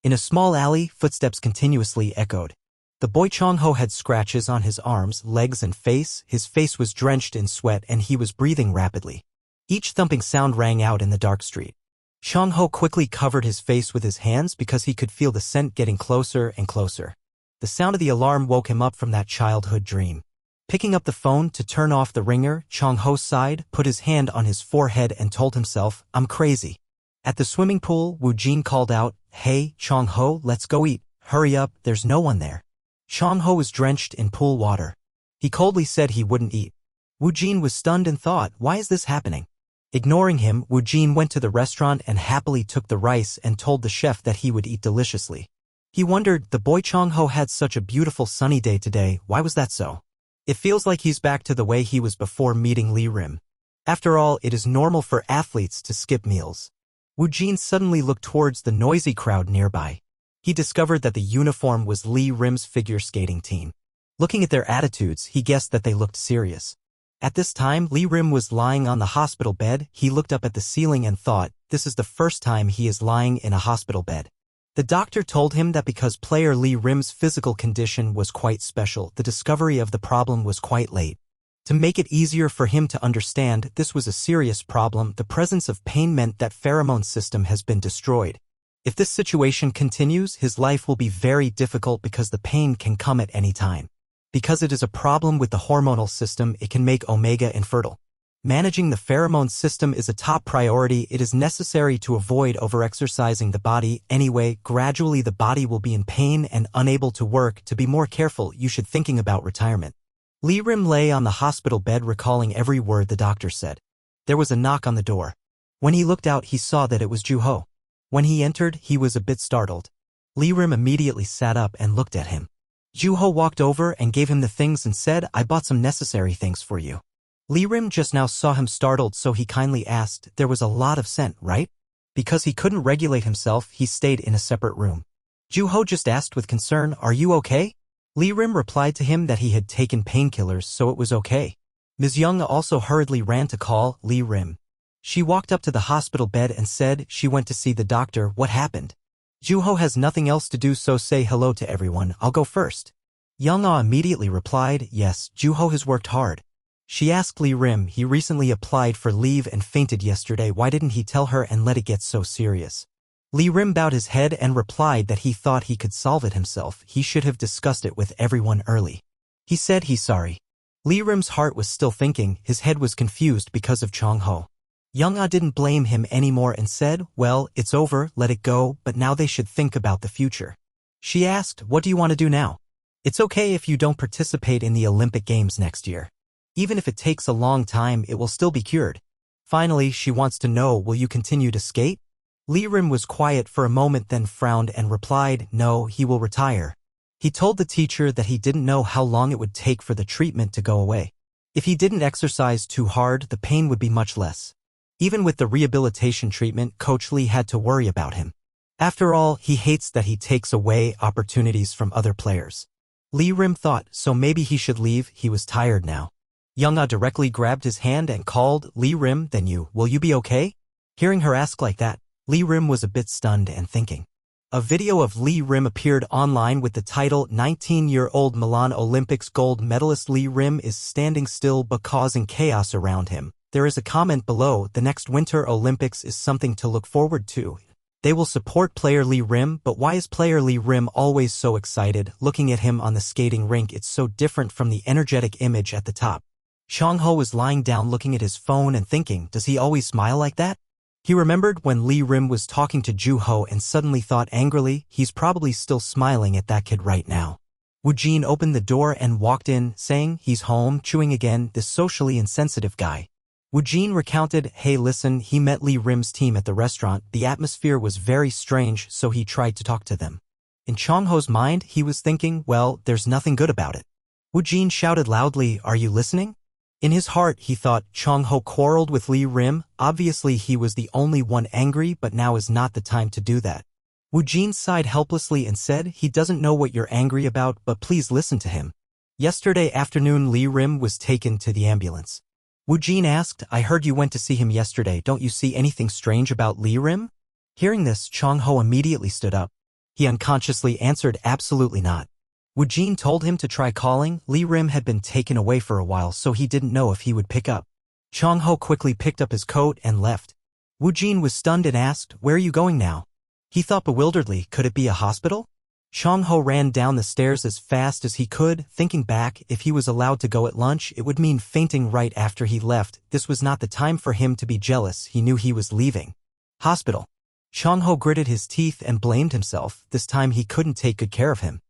In a small alley, footsteps continuously echoed. The boy Chong-ho had scratches on his arms, legs and face. His face was drenched in sweat and he was breathing rapidly. Each thumping sound rang out in the dark street. Chong-ho quickly covered his face with his hands because he could feel the scent getting closer and closer. The sound of the alarm woke him up from that childhood dream. Picking up the phone to turn off the ringer, Chong-ho sighed, put his hand on his forehead and told himself, I'm crazy. At the swimming pool, Woo-jin called out, hey, Chong-ho, let's go eat. Hurry up, there's no one there. Chong-ho was drenched in pool water. He coldly said he wouldn't eat. Woo-jin was stunned and thought, why is this happening? Ignoring him, Woo-jin went to the restaurant and happily took the rice and told the chef that he would eat deliciously. He wondered, the boy Chong-ho had such a beautiful sunny day today, why was that so? It feels like he's back to the way he was before meeting Lee Rim. After all, it is normal for athletes to skip meals. Woo-jin suddenly looked towards the noisy crowd nearby. He discovered that the uniform was Lee Rim's figure skating team. Looking at their attitudes, he guessed that they looked serious. At this time, Lee Rim was lying on the hospital bed. He looked up at the ceiling and thought, this is the first time he is lying in a hospital bed. The doctor told him that because player Lee Rim's physical condition was quite special, the discovery of the problem was quite late. To make it easier for him to understand this was a serious problem, the presence of pain meant that pheromone system has been destroyed. If this situation continues, his life will be very difficult because the pain can come at any time. Because it is a problem with the hormonal system, it can make Omega infertile. Managing the pheromone system is a top priority. It is necessary to avoid overexercising the body. Anyway, gradually the body will be in pain and unable to work. To be more careful, you should thinking about retirement. Lee Rim lay on the hospital bed recalling every word the doctor said. There was a knock on the door. When he looked out, he saw that it was Joo-ho. When he entered, he was a bit startled. Lee Rim immediately sat up and looked at him. Joo-ho walked over and gave him the things and said, I bought some necessary things for you. Lee Rim just now saw him startled, so he kindly asked, there was a lot of scent, right? Because he couldn't regulate himself, he stayed in a separate room. Joo-ho just asked with concern, are you okay? Lee Rim replied to him that he had taken painkillers, so it was okay. Ms. Young also hurriedly ran to call Lee Rim. She walked up to the hospital bed and said she went to see the doctor. What happened? Joo-ho has nothing else to do, so say hello to everyone. I'll go first. Young-ah immediately replied, yes, Joo-ho has worked hard. She asked Lee Rim, he recently applied for leave and fainted yesterday. Why didn't he tell her and let it get so serious? Lee Rim bowed his head and replied that he thought he could solve it himself. He should have discussed it with everyone early. He said he's sorry. Lee Rim's heart was still thinking, his head was confused because of Chong-ho. Young-ah didn't blame him anymore and said, well, it's over, let it go, but now they should think about the future. She asked, what do you want to do now? It's okay if you don't participate in the Olympic Games next year. Even if it takes a long time, it will still be cured. Finally, she wants to know, will you continue to skate? Lee Rim was quiet for a moment, then frowned and replied, no, he will retire. He told the teacher that he didn't know how long it would take for the treatment to go away. If he didn't exercise too hard, the pain would be much less. Even with the rehabilitation treatment, Coach Lee had to worry about him. After all, he hates that he takes away opportunities from other players. Lee Rim thought, so maybe he should leave, he was tired now. Young-ah directly grabbed his hand and called, Lee Rim, then will you be okay? Hearing her ask like that, Lee Rim was a bit stunned and thinking. A video of Lee Rim appeared online with the title 19-year-old Milan Olympics gold medalist Lee Rim is standing still but causing chaos around him. There is a comment below, the next Winter Olympics is something to look forward to. They will support player Lee Rim, but why is player Lee Rim always so excited? Looking at him on the skating rink, it's so different from the energetic image at the top. Chong-ho was lying down looking at his phone and thinking, does he always smile like that? He remembered when Lee Rim was talking to Ju-ho and suddenly thought angrily, he's probably still smiling at that kid right now. Woo-jin opened the door and walked in, saying, he's home, chewing again, this socially insensitive guy. Woo-jin recounted, hey listen, he met Lee Rim's team at the restaurant, the atmosphere was very strange so he tried to talk to them. In Chong-ho's mind, he was thinking, well, there's nothing good about it. Woo-jin shouted loudly, are you listening? In his heart, he thought, Chong-ho quarreled with Lee Rim, obviously he was the only one angry but now is not the time to do that. Woo-jin sighed helplessly and said, he doesn't know what you're angry about but please listen to him. Yesterday afternoon Lee Rim was taken to the ambulance. Woo-jin asked, I heard you went to see him yesterday, don't you see anything strange about Lee Rim? Hearing this, Chong-ho immediately stood up. He unconsciously answered absolutely not. Woo-jin told him to try calling, Lee Rim had been taken away for a while so he didn't know if he would pick up. Chong-ho quickly picked up his coat and left. Woo-jin was stunned and asked, where are you going now? He thought bewilderedly, could it be a hospital? Chong-ho ran down the stairs as fast as he could, thinking back, if he was allowed to go at lunch it would mean fainting right after he left. This was not the time for him to be jealous, he knew he was leaving. Hospital. Chong-ho gritted his teeth and blamed himself, this time he couldn't take good care of him.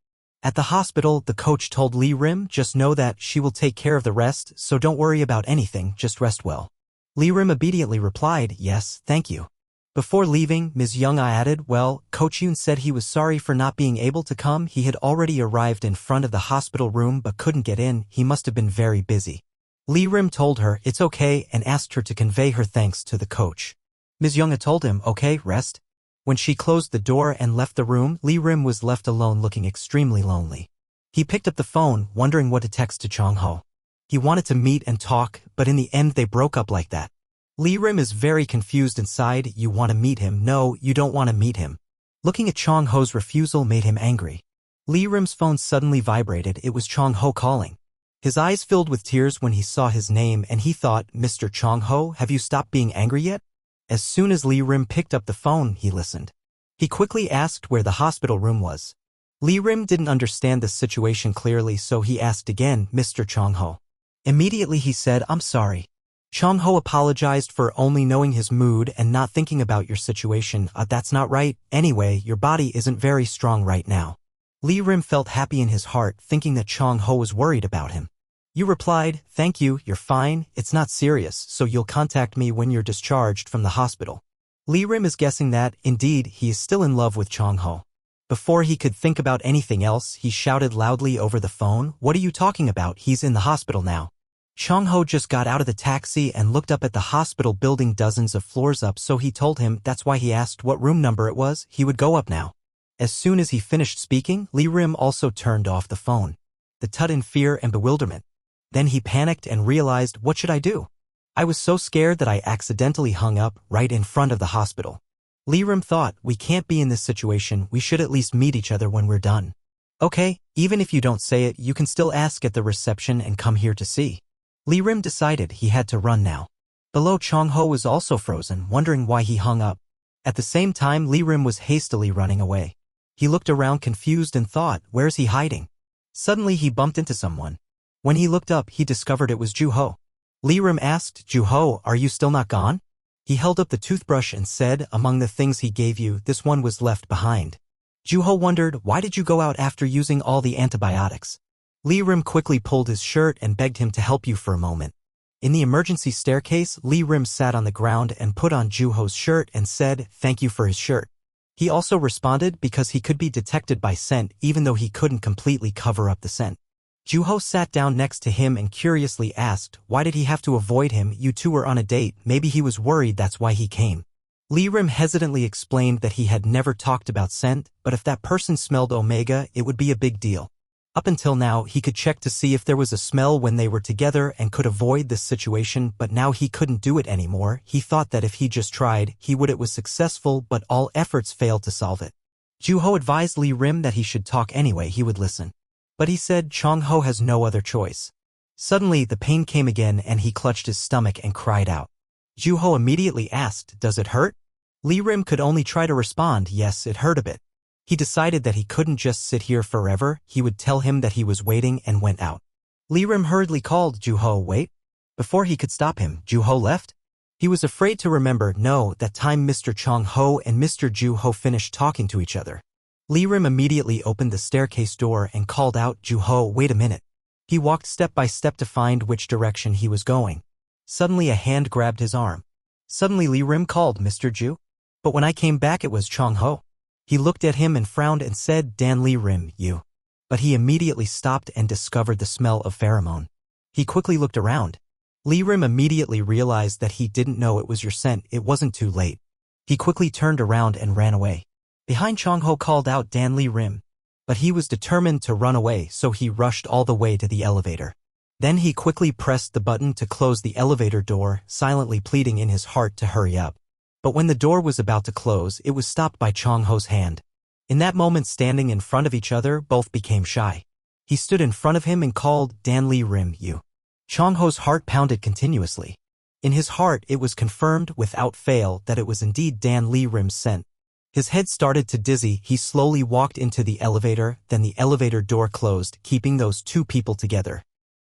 At the hospital, the coach told Lee Rim, just know that she will take care of the rest, so don't worry about anything, just rest well. Lee Rim obediently replied, yes, thank you. Before leaving, Ms. Young-ah added, well, Coach Yoon said he was sorry for not being able to come. He had already arrived in front of the hospital room but couldn't get in. He must have been very busy. Lee Rim told her it's okay and asked her to convey her thanks to the coach. Ms. Young-ah told him, okay, rest. When she closed the door and left the room, Lee Rim was left alone looking extremely lonely. He picked up the phone, wondering what to text to Chong-ho. He wanted to meet and talk, but in the end they broke up like that. Lee Rim is very confused inside, you want to meet him, no, you don't want to meet him. Looking at Chong-ho's refusal made him angry. Lee Rim's phone suddenly vibrated, it was Chong-ho calling. His eyes filled with tears when he saw his name and he thought, Mr. Chong-ho, have you stopped being angry yet? As soon as Lee Rim picked up the phone, he listened. He quickly asked where the hospital room was. Lee Rim didn't understand the situation clearly so he asked again, Mr. Chong-ho. Immediately he said, I'm sorry. Chong-ho apologized for only knowing his mood and not thinking about your situation. That's not right. Anyway, your body isn't very strong right now. Lee Rim felt happy in his heart, thinking that Chong-ho was worried about him. You replied, thank you, you're fine, it's not serious, so you'll contact me when you're discharged from the hospital. Lee Rim is guessing that, indeed, he is still in love with Chong-ho. Before he could think about anything else, he shouted loudly over the phone, what are you talking about? He's in the hospital now. Chong-ho just got out of the taxi and looked up at the hospital building dozens of floors up, so he told him that's why he asked what room number it was, he would go up now. As soon as he finished speaking, Lee Rim also turned off the phone. The tut in fear and bewilderment. Then he panicked and realized, what should I do? I was so scared that I accidentally hung up right in front of the hospital. Lee Rim thought, we can't be in this situation, we should at least meet each other when we're done. Okay, even if you don't say it, you can still ask at the reception and come here to see. Lee Rim decided he had to run now. Below, Chong-ho was also frozen, wondering why he hung up. At the same time, Lee Rim was hastily running away. He looked around confused and thought, where's he hiding? Suddenly he bumped into someone. When he looked up, he discovered it was Ju-ho. Lee Rim asked, Ju-ho, are you still not gone? He held up the toothbrush and said, among the things he gave you, this one was left behind. Ju-ho wondered, why did you go out after using all the antibiotics? Lee Rim quickly pulled his shirt and begged him to help you for a moment. In the emergency staircase, Lee Rim sat on the ground and put on Ju-ho's shirt and said, thank you for his shirt. He also responded because he could be detected by scent even though he couldn't completely cover up the scent. Ju-ho sat down next to him and curiously asked, why did he have to avoid him? You two were on a date, maybe he was worried that's why he came. Lee Rim hesitantly explained that he had never talked about scent, but if that person smelled omega, it would be a big deal. Up until now, he could check to see if there was a smell when they were together and could avoid this situation, but now he couldn't do it anymore. He thought that if he just tried, he would. It was successful, but all efforts failed to solve it. Ju-ho advised Lee Rim that he should talk anyway, he would listen. But he said Chong-ho has no other choice. Suddenly, the pain came again and he clutched his stomach and cried out. Ju-ho immediately asked, "Does it hurt?" Lee Rim could only try to respond, "Yes, it hurt a bit." He decided that he couldn't just sit here forever. He would tell him that he was waiting and went out. Lee Rim hurriedly called, "Ju-ho, wait." Before he could stop him, Ju-ho left. He was afraid to remember, no, that time Mr. Chong-ho and Mr. Ju-ho finished talking to each other. Lee Rim immediately opened the staircase door and called out, "Ju-ho, wait a minute." He walked step by step to find which direction he was going. Suddenly a hand grabbed his arm. Suddenly Lee Rim called, "Mr. Ju?" But when I came back it was Chong-ho. He looked at him and frowned and said, "Dan Lee Rim, you." But he immediately stopped and discovered the smell of pheromone. He quickly looked around. Lee Rim immediately realized that he didn't know it was your scent. It wasn't too late. He quickly turned around and ran away. Behind, Chong-ho called out, "Dan Lee Rim." But he was determined to run away, so he rushed all the way to the elevator. Then he quickly pressed the button to close the elevator door, silently pleading in his heart to hurry up. But when the door was about to close, it was stopped by Chong-ho's hand. In that moment, standing in front of each other, both became shy. He stood in front of him and called, "Dan Lee Rim, you." Chong-ho's heart pounded continuously. In his heart, it was confirmed without fail that it was indeed Dan Lee Rim's scent. His head started to dizzy. He slowly walked into the elevator, then the elevator door closed, keeping those two people together.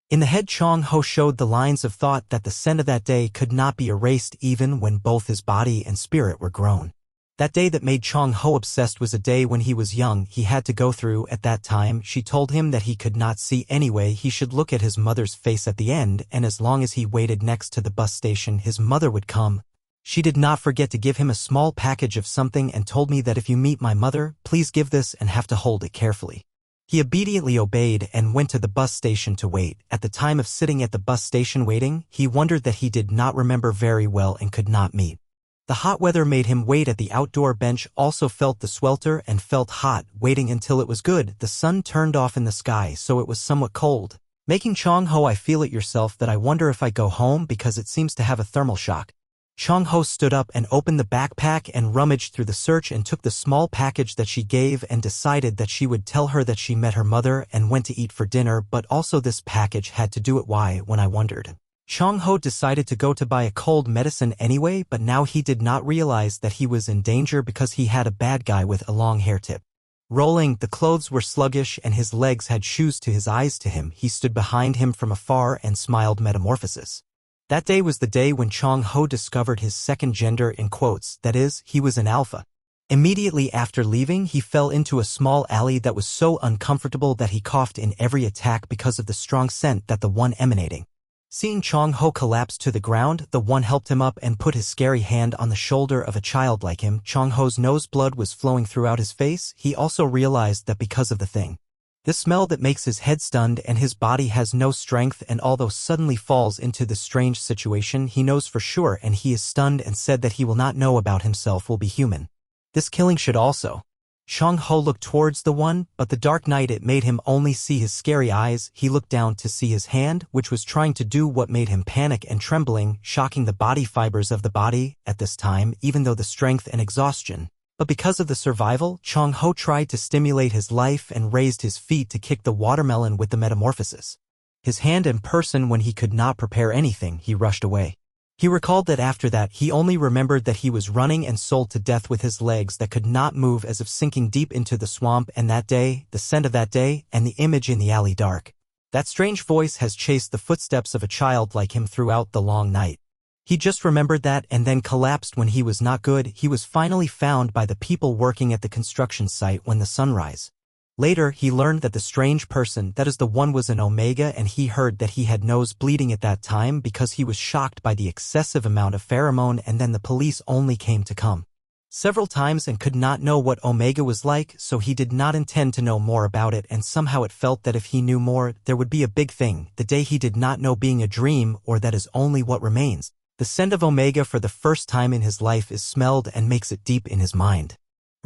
In the head, Chong-ho showed the lines of thought that the scent of that day could not be erased even when both his body and spirit were grown. That day that made Chong-ho obsessed was a day when he was young. He had to go through. At that time, she told him that he could not see anyway. He should look at his mother's face at the end, and as long as he waited next to the bus station, his mother would come. She did not forget to give him a small package of something and told me that if you meet my mother, please give this and have to hold it carefully. He obediently obeyed and went to the bus station to wait. At the time of sitting at the bus station waiting, he wondered that he did not remember very well and could not meet. The hot weather made him wait at the outdoor bench, also felt the swelter and felt hot, waiting until it was good. The sun turned off in the sky, so it was somewhat cold. Making Chong-ho, "I feel it yourself that I wonder if I go home because it seems to have a thermal shock." Chong-ho stood up and opened the backpack and rummaged through the search and took the small package that she gave and decided that she would tell her that she met her mother and went to eat for dinner, but also this package had to do it. Why, when I wondered. Chong-ho decided to go to buy a cold medicine anyway, but now he did not realize that he was in danger because he had a bad guy with a long hair tip. Rolling, the clothes were sluggish and his legs had shoes to his eyes to him. He stood behind him from afar and smiled metamorphosis. That day was the day when Chong-ho discovered his second gender in quotes, that is, he was an alpha. Immediately after leaving, he fell into a small alley that was so uncomfortable that he coughed in every attack because of the strong scent that the one emanating. Seeing Chong-ho collapse to the ground, the one helped him up and put his scary hand on the shoulder of a child like him. Chong-ho's nose blood was flowing throughout his face. He also realized that because of the thing. The smell that makes his head stunned and his body has no strength, and although suddenly falls into this strange situation, he knows for sure and he is stunned and said that he will not know about himself will be human. This killing should also. Chong-ho looked towards the one, but the dark night it made him only see his scary eyes. He looked down to see his hand, which was trying to do what made him panic and trembling, shocking the body fibers of the body at this time, even though the strength and exhaustion. But because of the survival, Chong-ho tried to stimulate his life and raised his feet to kick the watermelon with the metamorphosis. His hand and person when he could not prepare anything, he rushed away. He recalled that after that he only remembered that he was running and sold to death with his legs that could not move as if sinking deep into the swamp, and that day, the scent of that day, and the image in the alley dark. That strange voice has chased the footsteps of a child like him throughout the long night. He just remembered that and then collapsed when he was not good. He was finally found by the people working at the construction site when the sunrise. Later, he learned that the strange person, that is the one, was an Omega, and he heard that he had nose bleeding at that time because he was shocked by the excessive amount of pheromone, and then the police only came to come several times and could not know what Omega was like, so he did not intend to know more about it, and somehow it felt that if he knew more, there would be a big thing. The day he did not know being a dream, or that is only what remains. The scent of Omega for the first time in his life is smelled and makes it deep in his mind.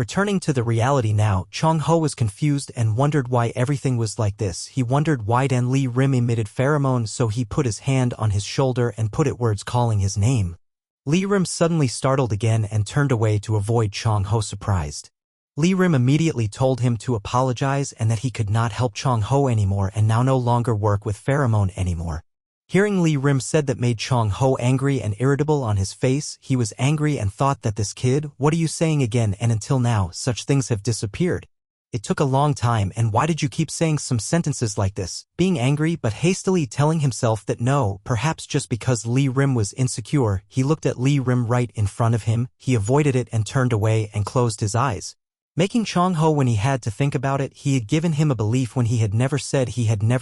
Returning to the reality now, Chong-ho was confused and wondered why everything was like this. He wondered why Dan Lee Rim emitted pheromones, so he put his hand on his shoulder and put it words calling his name. Lee Rim suddenly startled again and turned away to avoid Chong-ho surprised. Lee Rim immediately told him to apologize and that he could not help Chong-ho anymore and now no longer work with pheromone anymore. Hearing Lee Rim said that made Chong-ho angry and irritable on his face. He was angry and thought that this kid, what are you saying again, and until now, such things have disappeared. It took a long time, and why did you keep saying some sentences like this? Being angry but hastily telling himself that no, perhaps just because Lee Rim was insecure, he looked at Lee Rim right in front of him, he avoided it and turned away and closed his eyes. Making Chong-ho when he had to think about it, he had given him a belief when he had never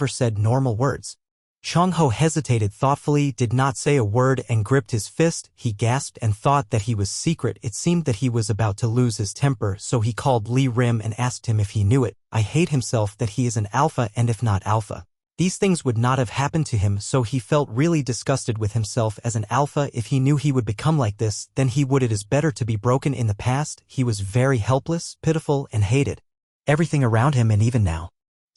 said normal words. Chong-ho hesitated thoughtfully, did not say a word and gripped his fist. He gasped and thought that he was secret. It seemed that he was about to lose his temper, so he called Lee Rim and asked him if he knew it. I hate himself that he is an alpha, and if not alpha, these things would not have happened to him, so he felt really disgusted with himself as an alpha. If he knew he would become like this, then he would. It is better to be broken in the past. He was very helpless, pitiful, and hated everything around him, and even now.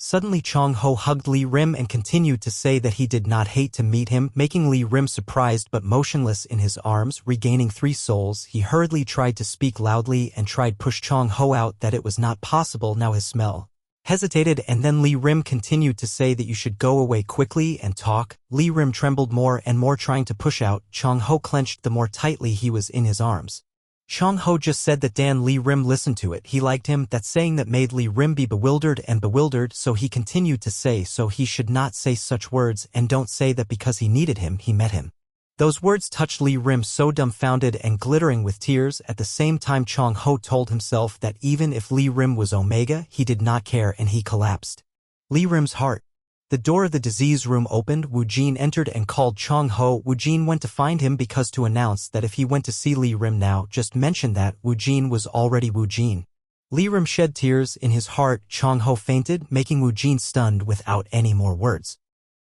Suddenly Chong-ho hugged Lee Rim and continued to say that he did not hate to meet him, making Lee Rim surprised but motionless in his arms. Regaining 3 souls, he hurriedly tried to speak loudly and tried push Chong-ho out that it was not possible. Now his smell hesitated, and then Lee Rim continued to say that you should go away quickly and talk. Lee Rim trembled more and more, trying to push out. Chong-ho clenched the more tightly he was in his arms. Chong-ho just said that Dan Lee Rim listened to it. He liked him. That saying that made Lee Rim be bewildered, so he continued to say so he should not say such words, and don't say that because he needed him, he met him. Those words touched Lee Rim so dumbfounded and glittering with tears. At the same time, Chong-ho told himself that even if Lee Rim was Omega, he did not care, and he collapsed. Lee Rim's heart. The door of the disease room opened. Woo Jin entered and called Chong-ho. Woo Jin went to find him because to announce that if he went to see Lee Rim now, just mention that Woo Jin was already Woo Jin. Lee Rim shed tears in his heart. Chong-ho fainted, making Woo Jin stunned without any more words.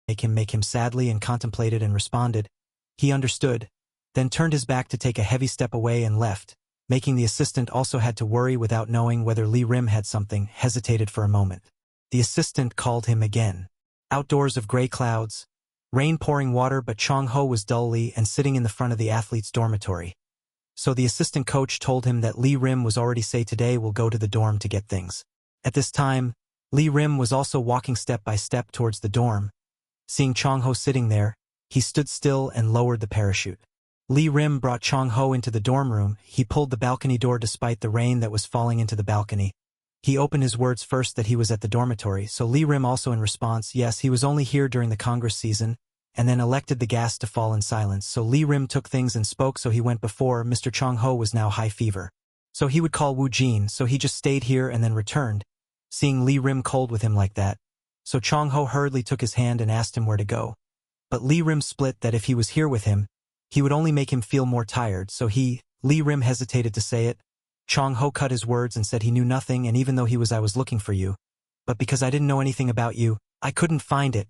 Make him sadly, and contemplated and responded. He understood, then turned his back to take a heavy step away and left, making the assistant also had to worry without knowing whether Lee Rim had something, hesitated for a moment. The assistant called him again. Outdoors of gray clouds, rain pouring water, but Chong-ho was dully and sitting in the front of the athlete's dormitory. So the assistant coach told him that Lee Rim was already say today we'll go to the dorm to get things. At this time, Lee Rim was also walking step by step towards the dorm. Seeing Chong-ho sitting there, he stood still and lowered the parachute. Lee Rim brought Chong-ho into the dorm room. He pulled the balcony door despite the rain that was falling into the balcony. He opened his words first that he was at the dormitory, so Lee Rim also in response, yes, he was only here during the Congress season, and then elected the gas to fall in silence. So Lee Rim took things and spoke, so he went before. Mr. Chong-ho was now high fever. So he would call Woo Jin, so he just stayed here and then returned, seeing Lee Rim cold with him like that. So Chong-ho hurriedly took his hand and asked him where to go. But Lee Rim split that if he was here with him, he would only make him feel more tired, so Lee Rim hesitated to say it. Chong-ho cut his words and said he knew nothing, and even though I was looking for you. But because I didn't know anything about you, I couldn't find it.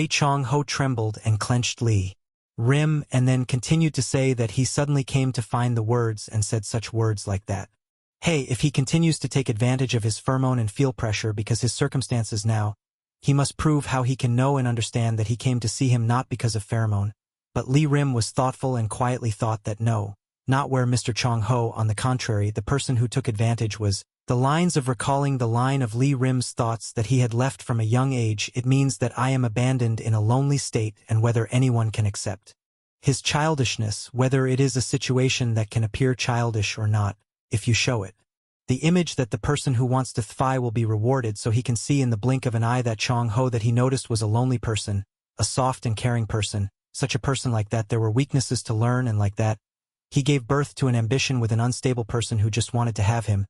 Chong-ho trembled and clenched Lee Rim and then continued to say that he suddenly came to find the words and said such words like that. Hey, if he continues to take advantage of his pheromone and feel pressure because his circumstances now, he must prove how he can know and understand that he came to see him not because of pheromone. But Lee Rim was thoughtful and quietly thought that no. Not where Mr. Chong-ho, on the contrary, the person who took advantage was the lines of recalling the line of Lee Rim's thoughts that he had left from a young age. It means that I am abandoned in a lonely state, and whether anyone can accept his childishness, whether it is a situation that can appear childish or not, if you show it. The image that the person who wants to thrive will be rewarded, so he can see in the blink of an eye that Chong-ho that he noticed was a lonely person, a soft and caring person, such a person like that there were weaknesses to learn, and like that, he gave birth to an ambition with an unstable person who just wanted to have him.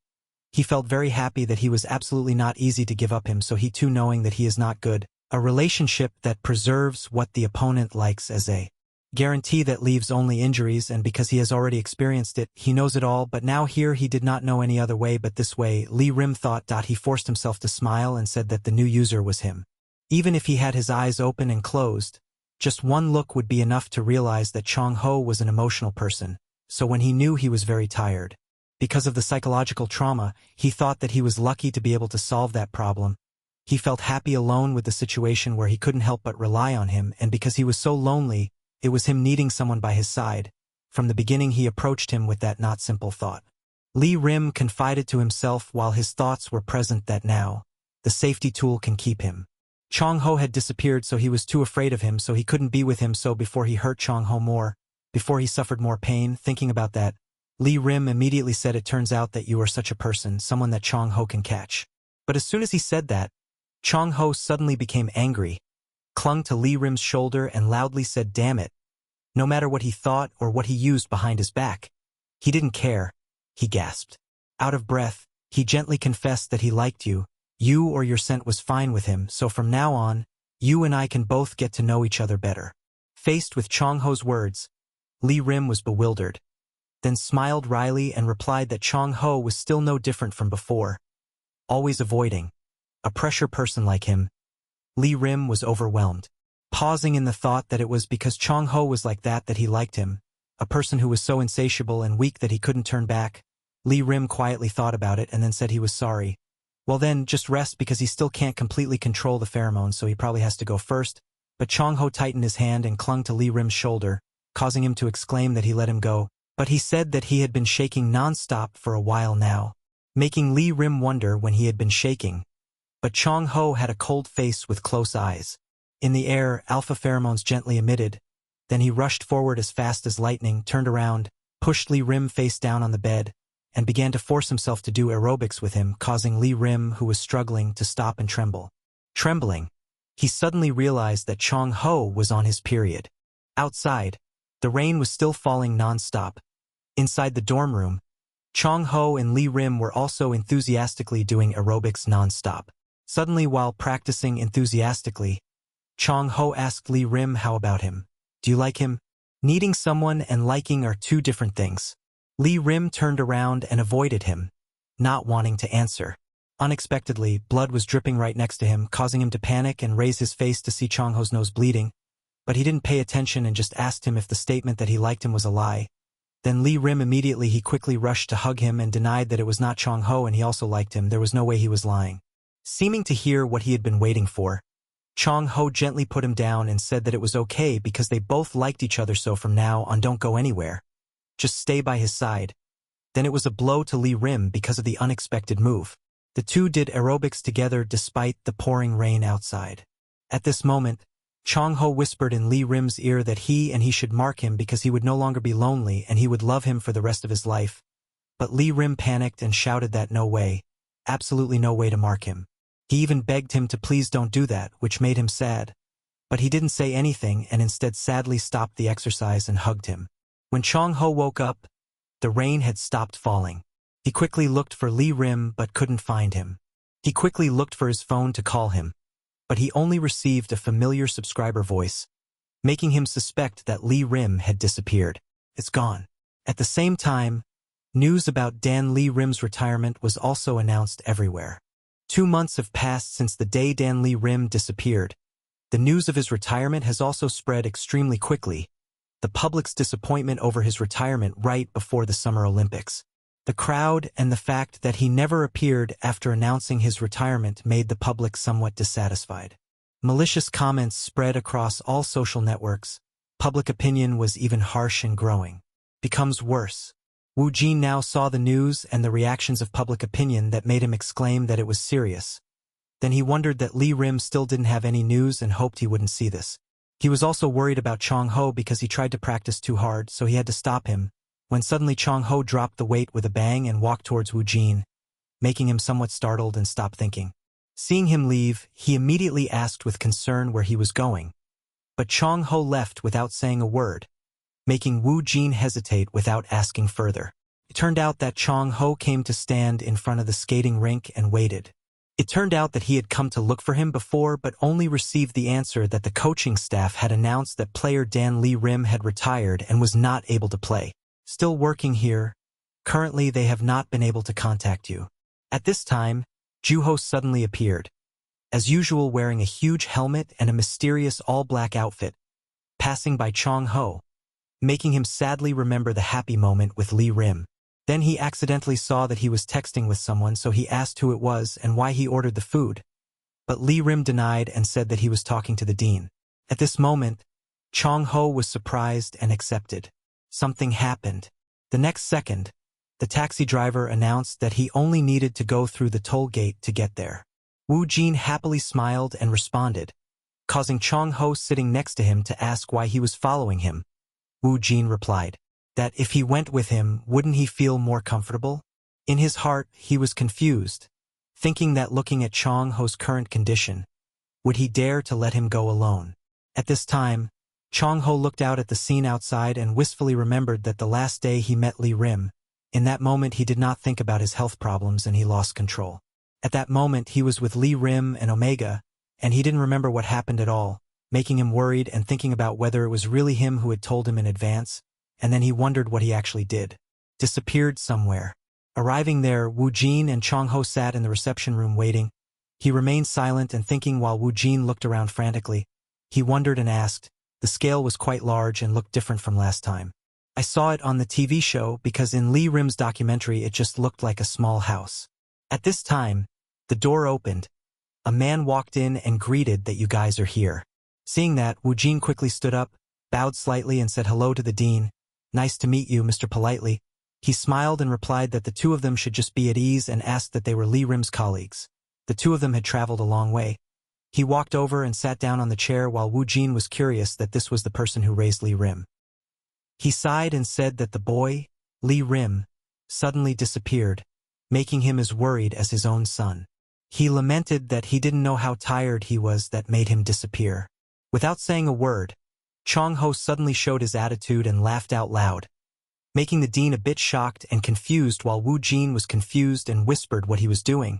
He felt very happy that he was absolutely not easy to give up him, so he too knowing that he is not good. A relationship that preserves what the opponent likes as a guarantee that leaves only injuries, and because he has already experienced it, he knows it all, but now here he did not know any other way but this way. Lee Rim thought. He forced himself to smile and said that the new user was him. Even if he had his eyes open and closed, just one look would be enough to realize that Chong-ho was an emotional person. So when he knew he was very tired, Because of the psychological trauma, he thought that he was lucky to be able to solve that problem. He felt happy alone with the situation where he couldn't help but rely on him, and because he was so lonely, it was him needing someone by his side. From the beginning he approached him with that not simple thought. Lee Rim confided to himself while his thoughts were present that now, the safety tool can keep him. Chong-ho had disappeared, so he was too afraid of him, so he couldn't be with him, so before he hurt Chong-ho more, before he suffered more pain, thinking about that, Lee Rim immediately said, "It turns out that you are such a person, someone that Chong-ho can catch." But as soon as he said that, Chong-ho suddenly became angry, clung to Lee Rim's shoulder and loudly said, "Damn it." No matter what he thought or what he used behind his back, he didn't care, he gasped. Out of breath, he gently confessed that he liked you or your scent was fine with him, so from now on, you and I can both get to know each other better. Faced with Chong-ho's words, Lee Rim was bewildered, then smiled wryly and replied that Chong-ho was still no different from before, always avoiding. A pressure person like him. Lee Rim was overwhelmed, pausing in the thought that it was because Chong-ho was like that he liked him, a person who was so insatiable and weak that he couldn't turn back. Lee Rim quietly thought about it and then said he was sorry. Well then, just rest because he still can't completely control the pheromones, so he probably has to go first. But Chong-ho tightened his hand and clung to Lee Rim's shoulder, causing him to exclaim that he let him go. But he said that he had been shaking non-stop for a while now, making Lee Rim wonder when he had been shaking. But Chong-ho had a cold face with close eyes. In the air, alpha pheromones gently emitted. Then he rushed forward as fast as lightning, turned around, pushed Lee Rim face down on the bed, and began to force himself to do aerobics with him, causing Lee Rim, who was struggling, to stop and tremble. Trembling, he suddenly realized that Chong-ho was on his period. Outside, the rain was still falling non-stop. Inside the dorm room, Chong-ho and Lee Rim were also enthusiastically doing aerobics non-stop. Suddenly, while practicing enthusiastically, Chong-ho asked Lee Rim how about him. Do you like him? Needing someone and liking are two different things. Lee Rim turned around and avoided him, not wanting to answer. Unexpectedly, blood was dripping right next to him, causing him to panic and raise his face to see Chong-ho's nose bleeding. But he didn't pay attention and just asked him if the statement that he liked him was a lie. Then Lee Rim he quickly rushed to hug him and denied that it was not Chong-ho and he also liked him. There was no way he was lying. Seeming to hear what he had been waiting for, Chong-ho gently put him down and said that it was okay because they both liked each other, so from now on don't go anywhere. Just stay by his side. Then it was a blow to Lee Rim because of the unexpected move. The two did aerobics together despite the pouring rain outside. At this moment, Chong-ho whispered in Lee Rim's ear that he should mark him because he would no longer be lonely and he would love him for the rest of his life. But Lee Rim panicked and shouted that no way, absolutely no way to mark him. He even begged him to please don't do that, which made him sad. But he didn't say anything and instead sadly stopped the exercise and hugged him. When Chong-ho woke up, the rain had stopped falling. He quickly looked for Lee Rim but couldn't find him. He quickly looked for his phone to call him, but he only received a familiar subscriber voice, making him suspect that Lee Rim had disappeared. It's gone. At the same time, news about Dan Lee Rim's retirement was also announced everywhere. 2 months have passed since the day Dan Lee Rim disappeared. The news of his retirement has also spread extremely quickly. The public's disappointment over his retirement right before the Summer Olympics. The crowd and the fact that he never appeared after announcing his retirement made the public somewhat dissatisfied. Malicious comments spread across all social networks. Public opinion was even harsh and growing. Becomes worse. Woo Jin now saw the news and the reactions of public opinion that made him exclaim that it was serious. Then he wondered that Lee Rim still didn't have any news and hoped he wouldn't see this. He was also worried about Chong-ho because he tried to practice too hard, so he had to stop him, when suddenly Chong-ho dropped the weight with a bang and walked towards Woo Jin, making him somewhat startled and stop thinking. Seeing him leave, he immediately asked with concern where he was going. But Chong-ho left without saying a word, making Woo Jin hesitate without asking further. It turned out that Chong-ho came to stand in front of the skating rink and waited. It turned out that he had come to look for him before but only received the answer that the coaching staff had announced that player Dan Lee Rim had retired and was not able to play. Still working here. Currently they have not been able to contact you. At this time, Juho suddenly appeared, as usual wearing a huge helmet and a mysterious all-black outfit, passing by Chong-ho, making him sadly remember the happy moment with Lee Rim. Then he accidentally saw that he was texting with someone, so he asked who it was and why he ordered the food. But Lee Rim denied and said that he was talking to the dean. At this moment, Chong Ho was surprised and accepted. Something happened. The next second, the taxi driver announced that he only needed to go through the toll gate to get there. Wu Jin happily smiled and responded, causing Chong Ho sitting next to him to ask why he was following him. Wu Jin replied that if he went with him, wouldn't he feel more comfortable? In his heart, he was confused, thinking that looking at Chong Ho's current condition, would he dare to let him go alone? At this time, Chong Ho looked out at the scene outside and wistfully remembered that the last day he met Lee Rim. In that moment he did not think about his health problems and he lost control. At that moment he was with Lee Rim and Omega, and he didn't remember what happened at all, making him worried and thinking about whether it was really him who had told him in advance, and then he wondered what he actually did. Disappeared somewhere. Arriving there, Wu Jin and Chong Ho sat in the reception room waiting. He remained silent and thinking while Wu Jin looked around frantically. He wondered and asked. The scale was quite large and looked different from last time. I saw it on the TV show because in Lee Rim's documentary it just looked like a small house. At this time, the door opened. A man walked in and greeted that you guys are here. Seeing that, Wu Jin quickly stood up, bowed slightly and said hello to the dean. Nice to meet you, Mr. Politely. He smiled and replied that the two of them should just be at ease and asked that they were Lee Rim's colleagues. The two of them had traveled a long way. He walked over and sat down on the chair while Wu Jin was curious that this was the person who raised Lee Rim. He sighed and said that the boy, Lee Rim, suddenly disappeared, making him as worried as his own son. He lamented that he didn't know how tired he was that made him disappear. Without saying a word, Chong Ho suddenly showed his attitude and laughed out loud, making the dean a bit shocked and confused while Wu Jin was confused and whispered what he was doing.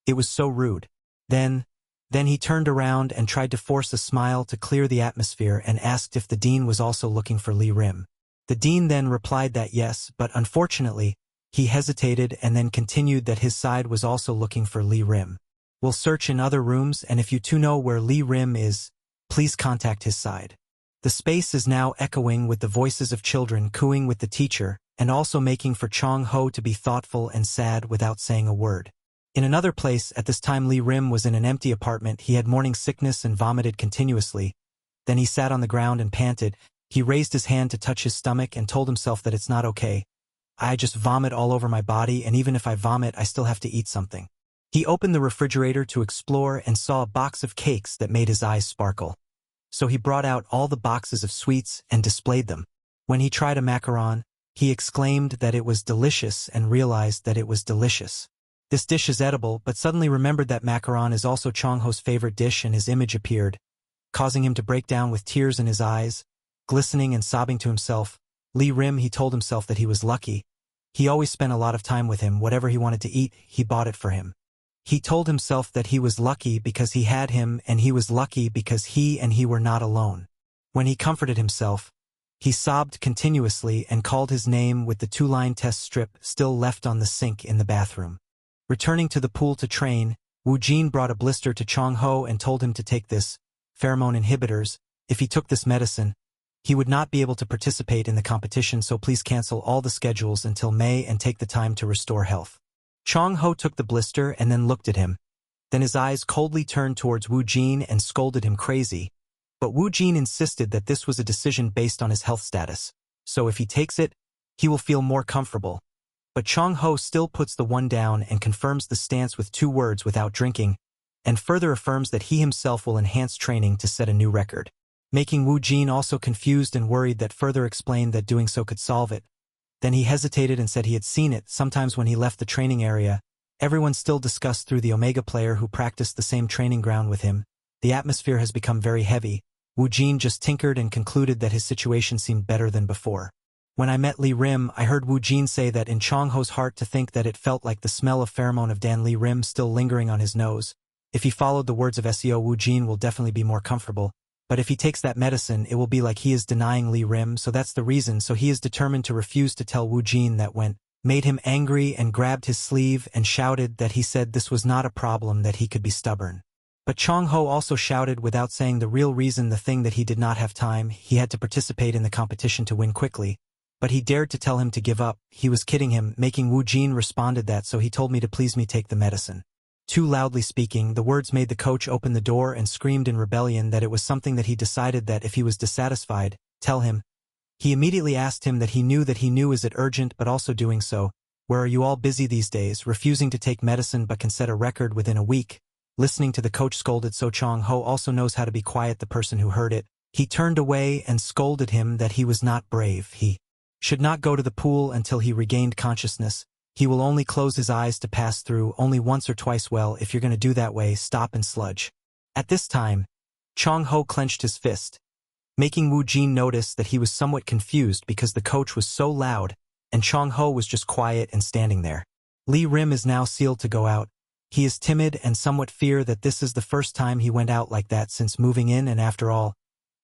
It was so rude. Then he turned around and tried to force a smile to clear the atmosphere and asked if the dean was also looking for Lee Rim. The dean then replied that yes, but unfortunately, he hesitated and then continued that his side was also looking for Lee Rim. We'll search in other rooms and if you two know where Lee Rim is, please contact his side. The space is now echoing with the voices of children cooing with the teacher and also making for Chong Ho to be thoughtful and sad without saying a word. In another place, at this time Lee Rim was in an empty apartment. He had morning sickness and vomited continuously. Then he sat on the ground and panted. He raised his hand to touch his stomach and told himself that it's not okay. I just vomit all over my body, and even if I vomit, I still have to eat something. He opened the refrigerator to explore and saw a box of cakes that made his eyes sparkle. So he brought out all the boxes of sweets and displayed them. When he tried a macaron, he exclaimed that it was delicious and realized that it was delicious. This dish is edible, but suddenly remembered that macaron is also Chong Ho's favorite dish and his image appeared, causing him to break down with tears in his eyes, glistening and sobbing to himself. Lee Rim, he told himself that he was lucky. He always spent a lot of time with him. Whatever he wanted to eat, he bought it for him. He told himself that he was lucky because he had him and he was lucky because he and he were not alone. When he comforted himself, he sobbed continuously and called his name with the two-line test strip still left on the sink in the bathroom. Returning to the pool to train, Wu Jin brought a blister to Chong Ho and told him to take this, pheromone inhibitors. If he took this medicine, he would not be able to participate in the competition, so please cancel all the schedules until May and take the time to restore health. Chong Ho took the blister and then looked at him. Then his eyes coldly turned towards Wu Jin and scolded him crazy. But Wu Jin insisted that this was a decision based on his health status, so if he takes it, he will feel more comfortable. But Chong Ho still puts the one down and confirms the stance with 2 words without drinking, and further affirms that he himself will enhance training to set a new record. Making Wu Jin also confused and worried that further explained that doing so could solve it. Then he hesitated and said he had seen it. Sometimes when he left the training area, everyone still discussed through the Omega player who practiced the same training ground with him. The atmosphere has become very heavy. Wu Jin just tinkered and concluded that his situation seemed better than before. When I met Lee Rim, I heard Wu Jin say that in Chong Ho's heart to think that it felt like the smell of pheromone of Dan Lee Rim still lingering on his nose. If he followed the words of SEO, Wu Jin will definitely be more comfortable. But if he takes that medicine, it will be like he is denying Lee Rim, so that's the reason. So he is determined to refuse to tell Wu Jin that went, made him angry and grabbed his sleeve and shouted that he said this was not a problem, that he could be stubborn. But Chong Ho also shouted without saying the real reason, the thing that he did not have time, he had to participate in the competition to win quickly. But he dared to tell him to give up. He was kidding him, making Wu Jin responded that, so he told me to please me take the medicine. Too loudly speaking, the words made the coach open the door and screamed in rebellion that it was something that he decided that if he was dissatisfied, tell him. He immediately asked him that he knew is it urgent but also doing so. Where are you all busy these days, refusing to take medicine but can set a record within a week? Listening to the coach scolded so Chong Ho also knows how to be quiet. The person who heard it, he turned away and scolded him that he was not brave. He should not go to the pool until he regained consciousness. He will only close his eyes to pass through only once or twice. Well, if you're going to do that way, stop and sludge. At this time, Chong Ho clenched his fist, making Wu Jin notice that he was somewhat confused because the coach was so loud and Chong Ho was just quiet and standing there. Lee Rim is now sealed to go out. He is timid and somewhat fear that this is the first time he went out like that since moving in, and after all,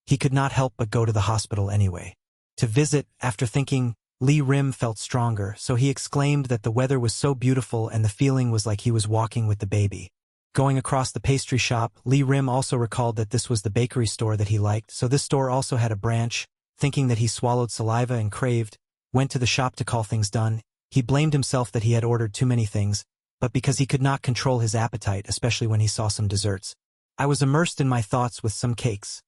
he could not help but go to the hospital anyway. To visit, after thinking, Lee Rim felt stronger, so he exclaimed that the weather was so beautiful and the feeling was like he was walking with the baby. Going across the pastry shop, Lee Rim also recalled that this was the bakery store that he liked, so this store also had a branch. Thinking that he swallowed saliva and craved, went to the shop to call things done. He blamed himself that he had ordered too many things, but because he could not control his appetite, especially when he saw some desserts. I was immersed in my thoughts with some cakes.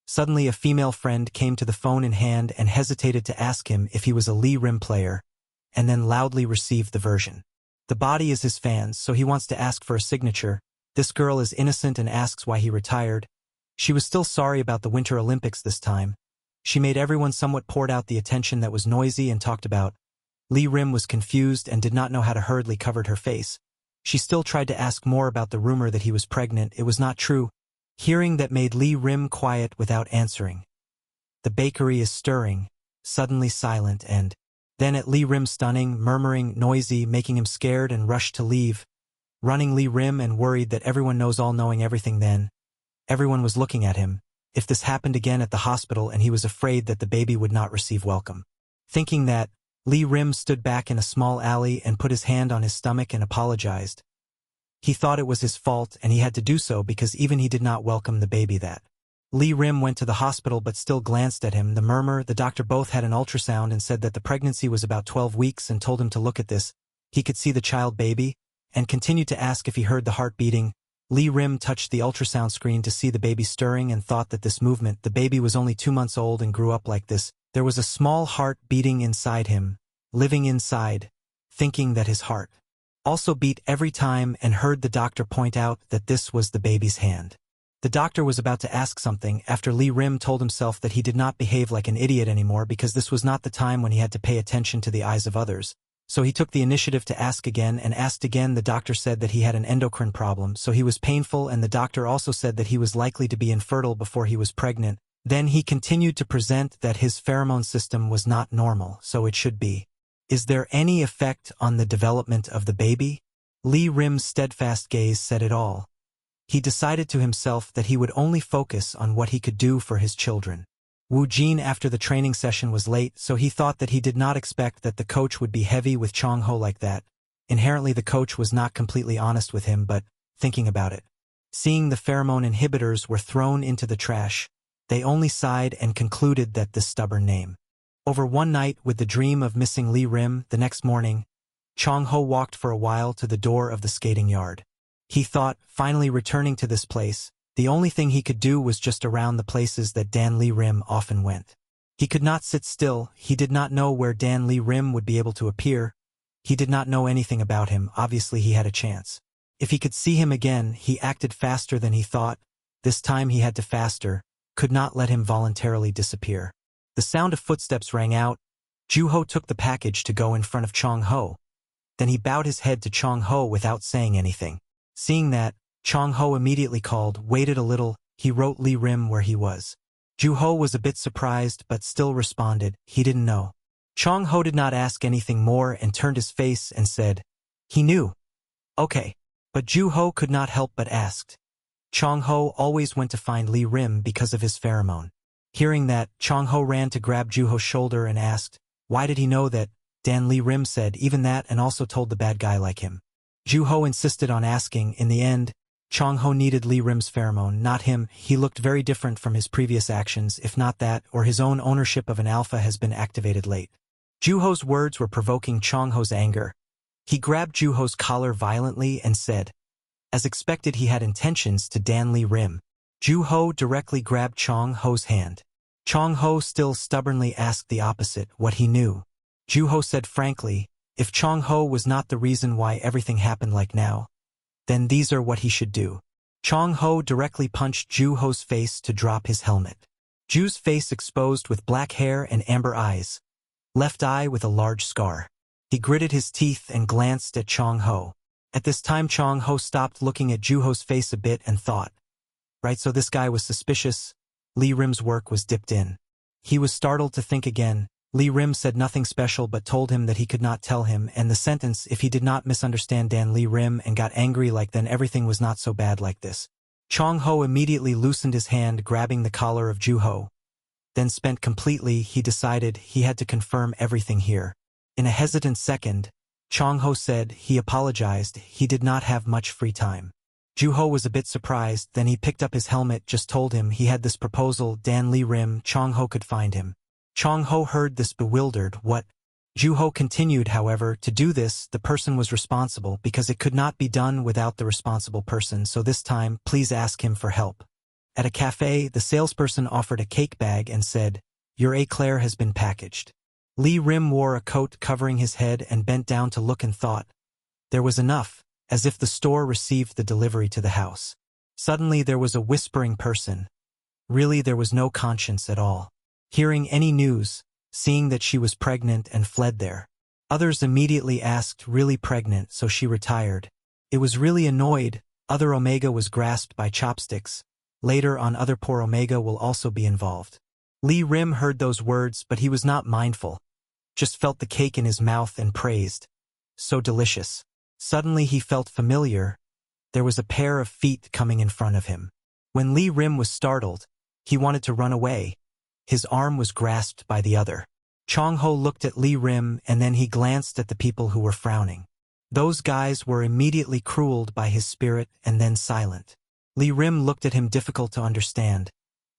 Suddenly a female friend came to the phone in hand and hesitated to ask him if he was a Lee Rim player, and then loudly received the version. The body is his fans, so he wants to ask for a signature. This girl is innocent and asks why he retired. She was still sorry about the Winter Olympics this time. She made everyone somewhat poured out the attention that was noisy and talked about. Lee Rim was confused and did not know how to hurriedly covered her face. She still tried to ask more about the rumor that he was pregnant. It was not true. Hearing that made Lee Rim quiet without answering. The bakery is stirring, suddenly silent, and then at Lee Rim stunning, murmuring, noisy, making him scared and rushed to leave. Running Lee Rim and worried that everyone knows all knowing everything then. Everyone was looking at him. If this happened again at the hospital, and he was afraid that the baby would not receive welcome. Thinking that, Lee Rim stood back in a small alley and put his hand on his stomach and apologized. He thought it was his fault and he had to do so because even he did not welcome the baby that. Lee Rim went to the hospital but still glanced at him. The murmur, the doctor both had an ultrasound and said that the pregnancy was about 12 weeks and told him to look at this. He could see the child baby and continued to ask if he heard the heart beating. Lee Rim touched the ultrasound screen to see the baby stirring and thought that this movement, the baby was only 2 months old and grew up like this. There was a small heart beating inside him, living inside, thinking that his heart also beat every time and heard the doctor point out that this was the baby's hand. The doctor was about to ask something after Lee Rim told himself that he did not behave like an idiot anymore because this was not the time when he had to pay attention to the eyes of others. So he took the initiative to ask again and asked again. The doctor said that he had an endocrine problem, so he was painful, and the doctor also said that he was likely to be infertile before he was pregnant. Then he continued to present that his pheromone system was not normal, so it should be. Is there any effect on the development of the baby? Lee Rim's steadfast gaze said it all. He decided to himself that he would only focus on what he could do for his children. Wu Jin after the training session was late, so he thought that he did not expect that the coach would be heavy with Chong Ho like that. Inherently the coach was not completely honest with him, but, thinking about it, seeing the pheromone inhibitors were thrown into the trash, they only sighed and concluded that this stubborn name. Over one night with the dream of missing Lee Rim, the next morning, Chong Ho walked for a while to the door of the skating yard. He thought, finally returning to this place, the only thing he could do was just around the places that Dan Lee Rim often went. He could not sit still. He did not know where Dan Lee Rim would be able to appear. He did not know anything about him. Obviously he had a chance. If he could see him again, he acted faster than he thought. This time he had to faster, could not let him voluntarily disappear. The sound of footsteps rang out. Ju-ho took the package to go in front of Chong Ho. Then he bowed his head to Chong Ho without saying anything. Seeing that, Chong Ho immediately called, waited a little, he wrote Lee Rim where he was. Ju-ho was a bit surprised but still responded, he didn't know. Chong Ho did not ask anything more and turned his face and said, he knew. Okay. But Ju-ho could not help but asked. Chong Ho always went to find Lee Rim because of his pheromone. Hearing that, Chong Ho ran to grab Ju-ho's shoulder and asked, why did he know that? Dan Lee Rim said even that and also told the bad guy like him. Ju-ho insisted on asking. In the end, Chong Ho needed Lee Rim's pheromone, not him. He looked very different from his previous actions, if not that, or his own ownership of an alpha has been activated late. Juho's words were provoking Chongho's anger. He grabbed Juho's collar violently and said, as expected, he had intentions to Dan Li Rim. Juho directly grabbed Chongho's hand. Chongho still stubbornly asked the opposite, what he knew. Juho said frankly, if Chongho was not the reason why everything happened like now, then these are what he should do. Chongho directly punched Juho's face to drop his helmet. Ju's face exposed with black hair and amber eyes. Left eye with a large scar. He gritted his teeth and glanced at Chongho. At this time Chongho stopped looking at Juho's face a bit and thought, right, so this guy was suspicious. Li Rim's work was dipped in. He was startled to think again. Li Rim said nothing special but told him that he could not tell him, and the sentence, if he did not misunderstand Dan Li Rim and got angry like then everything was not so bad like this. Chongho immediately loosened his hand, grabbing the collar of Juho. Then spent completely, he decided he had to confirm everything here. In a hesitant second, Chongho said he apologized, he did not have much free time. Juho was a bit surprised, then he picked up his helmet, just told him he had this proposal, Dan Li Rim, Chongho could find him. Chongho heard this bewildered, what? Juho continued, however, to do this, the person was responsible because it could not be done without the responsible person, so this time, please ask him for help. At a cafe, the salesperson offered a cake bag and said, your éclair has been packaged. Li Rim wore a coat covering his head and bent down to look and thought. There was enough, as if the store received the delivery to the house. Suddenly there was a whispering person. Really, there was no conscience at all. Hearing any news, seeing that she was pregnant and fled there. Others immediately asked, really pregnant, so she retired. It was really annoyed, other Omega was grasped by chopsticks. Later on other poor Omega will also be involved. Li Rim heard those words, but he was not mindful. Just felt the cake in his mouth and praised. So delicious. Suddenly he felt familiar. There was a pair of feet coming in front of him. When Li Rim was startled, he wanted to run away. His arm was grasped by the other. Chongho looked at Li Rim and then he glanced at the people who were frowning. Those guys were immediately cruelled by his spirit and then silent. Li Rim looked at him, difficult to understand.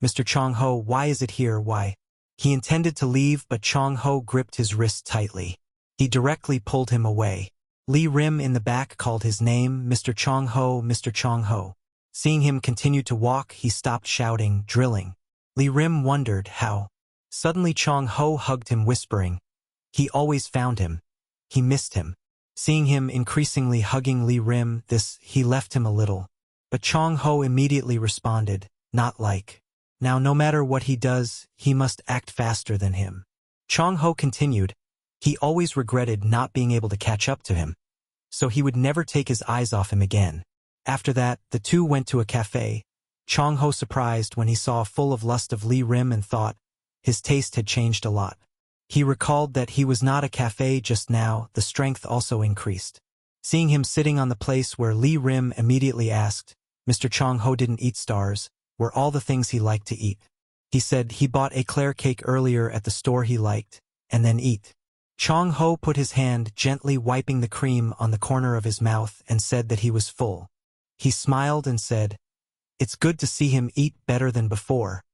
Mr. Chongho, why is it here, why? He intended to leave, but Chongho gripped his wrist tightly. He directly pulled him away. Li Rim in the back called his name, Mr. Chongho, Mr. Chongho. Seeing him continue to walk, he stopped shouting, drilling. Li Rim wondered how. Suddenly Chongho hugged him, whispering. He always found him. He missed him. Seeing him increasingly hugging Li Rim, he left him a little. But Chongho immediately responded, not like. Now no matter what he does, he must act faster than him. Chongho continued. He always regretted not being able to catch up to him. So he would never take his eyes off him again. After that, the two went to a cafe. Chongho surprised when he saw full of lust of Li Rim and thought his taste had changed a lot. He recalled that he was not a cafe just now, the strength also increased. Seeing him sitting on the place where Li Rim immediately asked, Mr. Chongho didn't eat stars, were all the things he liked to eat. He said he bought éclair cake earlier at the store he liked, and then eat. Chongho put his hand gently wiping the cream on the corner of his mouth and said that he was full. He smiled and said, it's good to see him eat better than before,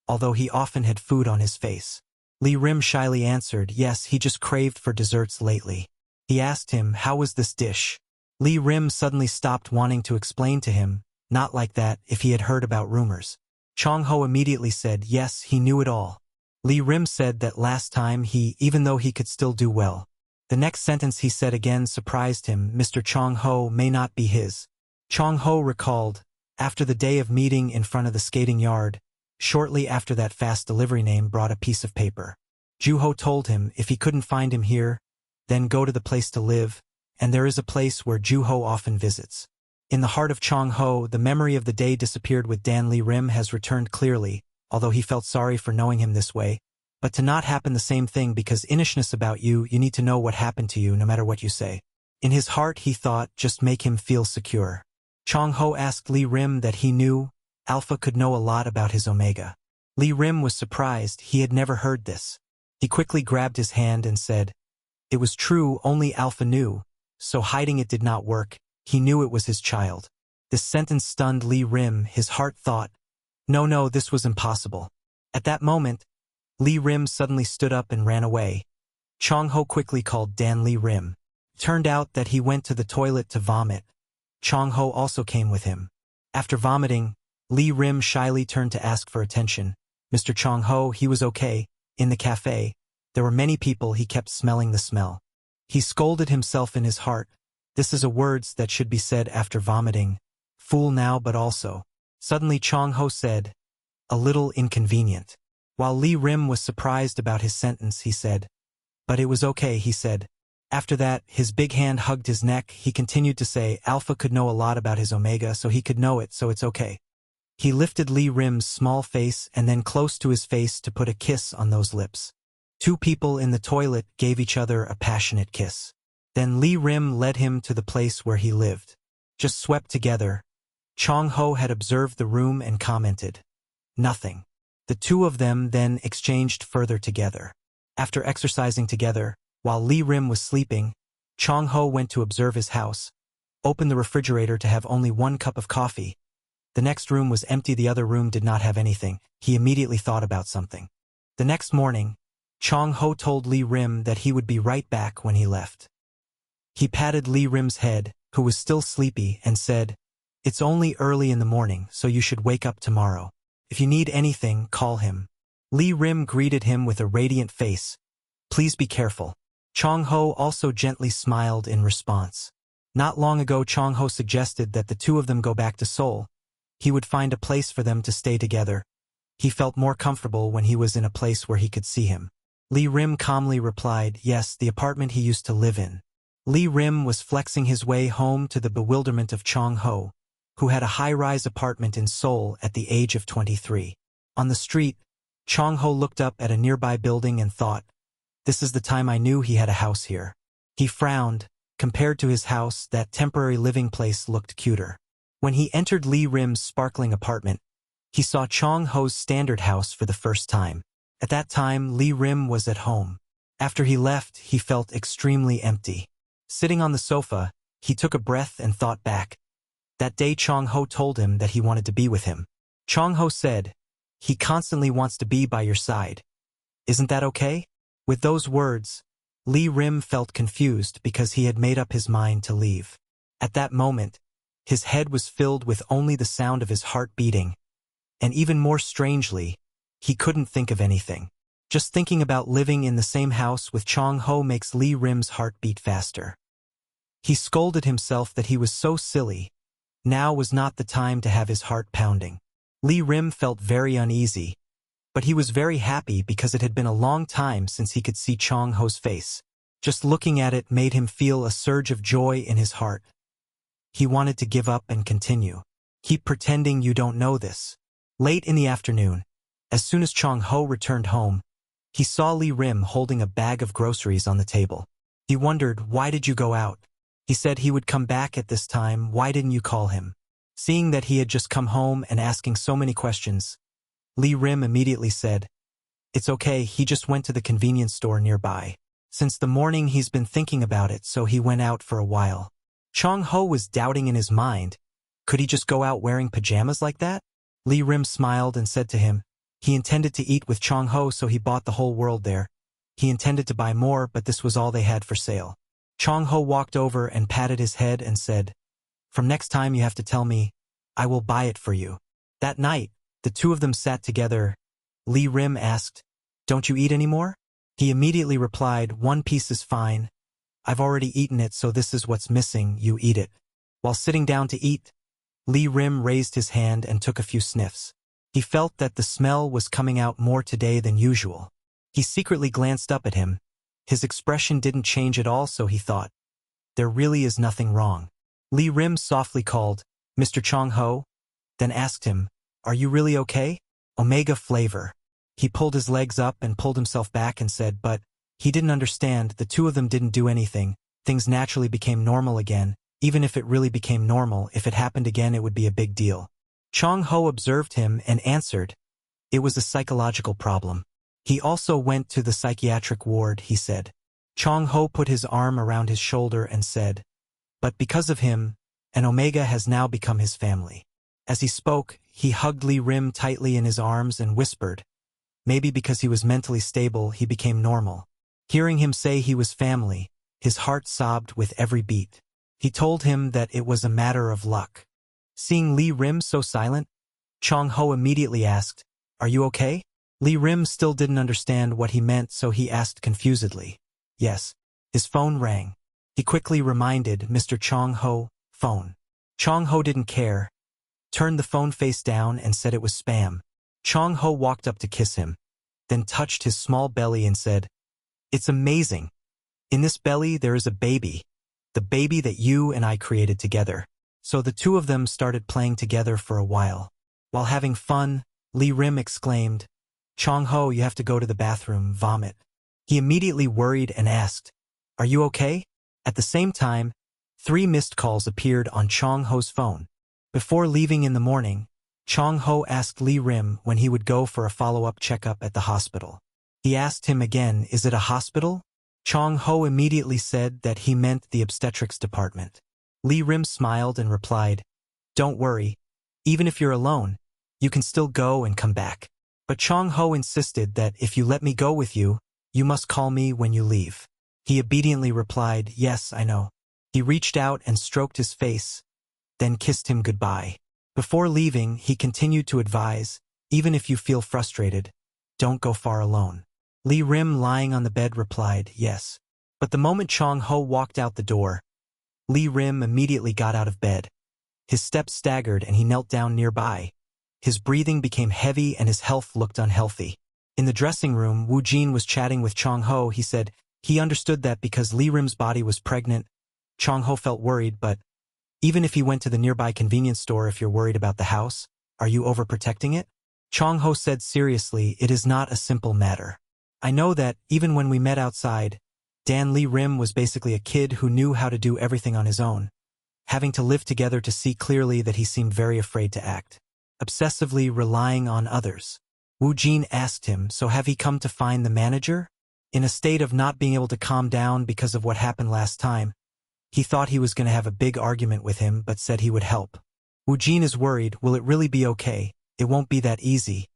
although he often had food on his face. Li Rim shyly answered, yes, he just craved for desserts lately. He asked him, how was this dish? Li Rim suddenly stopped wanting to explain to him, not like that, if he had heard about rumors. Chongho immediately said, yes, he knew it all. Li Rim said that last time even though he could still do well. The next sentence he said again surprised him, Mr. Chongho may not be his. Chongho recalled, after the day of meeting in front of the skating yard, shortly after that fast delivery name brought a piece of paper. Juho told him if he couldn't find him here, then go to the place to live, and there is a place where Juho often visits. In the heart of Chongho, the memory of the day disappeared with Dan Li Rim has returned clearly, although he felt sorry for knowing him this way, but to not happen the same thing because innishness about you need to know what happened to you no matter what you say. In his heart he thought, just make him feel secure. Chongho asked Li Rim that he knew, Alpha could know a lot about his Omega. Li Rim was surprised, he had never heard this. He quickly grabbed his hand and said, it was true, only Alpha knew, so hiding it did not work, he knew it was his child. This sentence stunned Li Rim, his heart thought, no, this was impossible. At that moment, Li Rim suddenly stood up and ran away. Chong-ho quickly called Dan Lee Rim. Turned out that he went to the toilet to vomit. Chong-ho also came with him. After vomiting, Lee Rim shyly turned to ask for attention. Mr. Chong-ho, he was okay. In the cafe, there were many people. He kept smelling the smell. He scolded himself in his heart. This is a words that should be said after vomiting. Fool now but also. Suddenly Chong-ho said, a little inconvenient. While Lee Rim was surprised about his sentence, he said, but it was okay, he said. After that, his big hand hugged his neck. He continued to say, Alpha could know a lot about his Omega, so he could know it, so it's okay. He lifted Lee Rim's small face and then close to his face to put a kiss on those lips. Two people in the toilet gave each other a passionate kiss. Then Lee Rim led him to the place where he lived. Just swept together. Chong-ho had observed the room and commented, nothing. The two of them then exchanged further together. After exercising together, while Lee Rim was sleeping, Chong-ho went to observe his house, opened the refrigerator to have only 1 cup of coffee. The next room was empty. The other room did not have anything. He immediately thought about something. The next morning, Chong-ho told Lee Rim that he would be right back when he left. He patted Lee Rim's head, who was still sleepy, and said, it's only early in the morning, so you should wake up tomorrow. If you need anything, call him. Lee Rim greeted him with a radiant face. Please be careful. Chong-ho also gently smiled in response. Not long ago, Chong-ho suggested that the two of them go back to Seoul. He would find a place for them to stay together. He felt more comfortable when he was in a place where he could see him. Lee Rim calmly replied, yes, the apartment he used to live in. Lee Rim was flexing his way home to the bewilderment of Chong-ho, who had a high-rise apartment in Seoul at the age of 23. On the street, Chong-ho looked up at a nearby building and thought, this is the time I knew he had a house here. He frowned. Compared to his house, that temporary living place looked cuter. When he entered Lee Rim's sparkling apartment, he saw Chong-ho's standard house for the first time. At that time, Lee Rim was at home. After he left, he felt extremely empty. Sitting on the sofa, he took a breath and thought back. That day Chong-ho told him that he wanted to be with him. Chong-ho said, he constantly wants to be by your side. Isn't that okay? With those words, Lee Rim felt confused because he had made up his mind to leave. At that moment, his head was filled with only the sound of his heart beating. And even more strangely, he couldn't think of anything. Just thinking about living in the same house with Chong-ho makes Lee Rim's heart beat faster. He scolded himself that he was so silly. Now was not the time to have his heart pounding. Lee Rim felt very uneasy, but he was very happy because it had been a long time since he could see Chong-ho's face. Just looking at it made him feel a surge of joy in his heart. He wanted to give up and continue. Keep pretending you don't know this. Late in the afternoon, as soon as Chong-ho returned home, he saw Lee Rim holding a bag of groceries on the table. He wondered, why did you go out? He said he would come back at this time. Why didn't you call him? Seeing that he had just come home and asking so many questions, Lee Rim immediately said, it's okay, he just went to the convenience store nearby. Since the morning he's been thinking about it, so he went out for a while. Chong-ho was doubting in his mind. Could he just go out wearing pajamas like that? Lee Rim smiled and said to him, he intended to eat with Chong-ho, so he bought the whole world there. He intended to buy more, but this was all they had for sale. Chong-ho walked over and patted his head and said, from next time you have to tell me, I will buy it for you. That night, the two of them sat together. Lee Rim asked, don't you eat anymore? He immediately replied, 1 piece is fine. I've already eaten it, so this is what's missing, you eat it. While sitting down to eat, Lee Rim raised his hand and took a few sniffs. He felt that the smell was coming out more today than usual. He secretly glanced up at him. His expression didn't change at all, so he thought, there really is nothing wrong. Lee Rim softly called, Mr. Chong-ho, then asked him, are you really okay? Omega flavor. He pulled his legs up and pulled himself back and said, but he didn't understand. The two of them didn't do anything. Things naturally became normal again. Even if it really became normal, if it happened again, it would be a big deal. Chong-ho observed him and answered, it was a psychological problem. He also went to the psychiatric ward, he said. Chong-ho put his arm around his shoulder and said, but because of him, an Omega has now become his family. As he spoke, he hugged Lee Rim tightly in his arms and whispered, maybe because he was mentally stable, he became normal. Hearing him say he was family, his heart sobbed with every beat. He told him that it was a matter of luck. Seeing Lee Rim so silent, Chong Ho immediately asked, "Are you okay?" Lee Rim still didn't understand what he meant, so he asked confusedly. Yes. His phone rang. He quickly reminded Mr. Chong Ho, "Phone." Chong Ho didn't care, turned the phone face down and said it was spam. Chong Ho walked up to kiss him, then touched his small belly and said, "It's amazing. In this belly there is a baby, the baby that you and I created together." So the two of them started playing together for a while. While having fun, Lee Rim exclaimed, "Chong Ho, you have to go to the bathroom, vomit." He immediately worried and asked, "Are you okay?" At the same time, 3 missed calls appeared on Chong Ho's phone. Before leaving in the morning, Chong Ho asked Lee Rim when he would go for a follow-up checkup at the hospital. He asked him again, "Is it a hospital?" Chong Ho immediately said that he meant the obstetrics department. Lee Rim smiled and replied, "Don't worry, even if you're alone, you can still go and come back." But Chong Ho insisted that if you let me go with you, you must call me when you leave. He obediently replied, "Yes, I know." He reached out and stroked his face, then kissed him goodbye. Before leaving, he continued to advise, "Even if you feel frustrated, don't go far alone." Lee Rim, lying on the bed, replied, "Yes." But the moment Chong Ho walked out the door, Lee Rim immediately got out of bed. His steps staggered and he knelt down nearby. His breathing became heavy and his health looked unhealthy. In the dressing room, Woo Jin was chatting with Chong Ho. He said he understood that because Lee Rim's body was pregnant, Chong Ho felt worried, but even if he went to the nearby convenience store, if you're worried about the house, are you overprotecting it? Chong Ho said seriously, "It is not a simple matter. I know that even when we met outside, Lee Rim was basically a kid who knew how to do everything on his own, having to live together to see clearly that he seemed very afraid to act, obsessively relying on others." Woo Jin asked him, "So have he come to find the manager?" In a state of not being able to calm down because of what happened last time, he thought he was going to have a big argument with him, but said he would help. Woo Jin is worried, will it really be okay? It won't be that easy.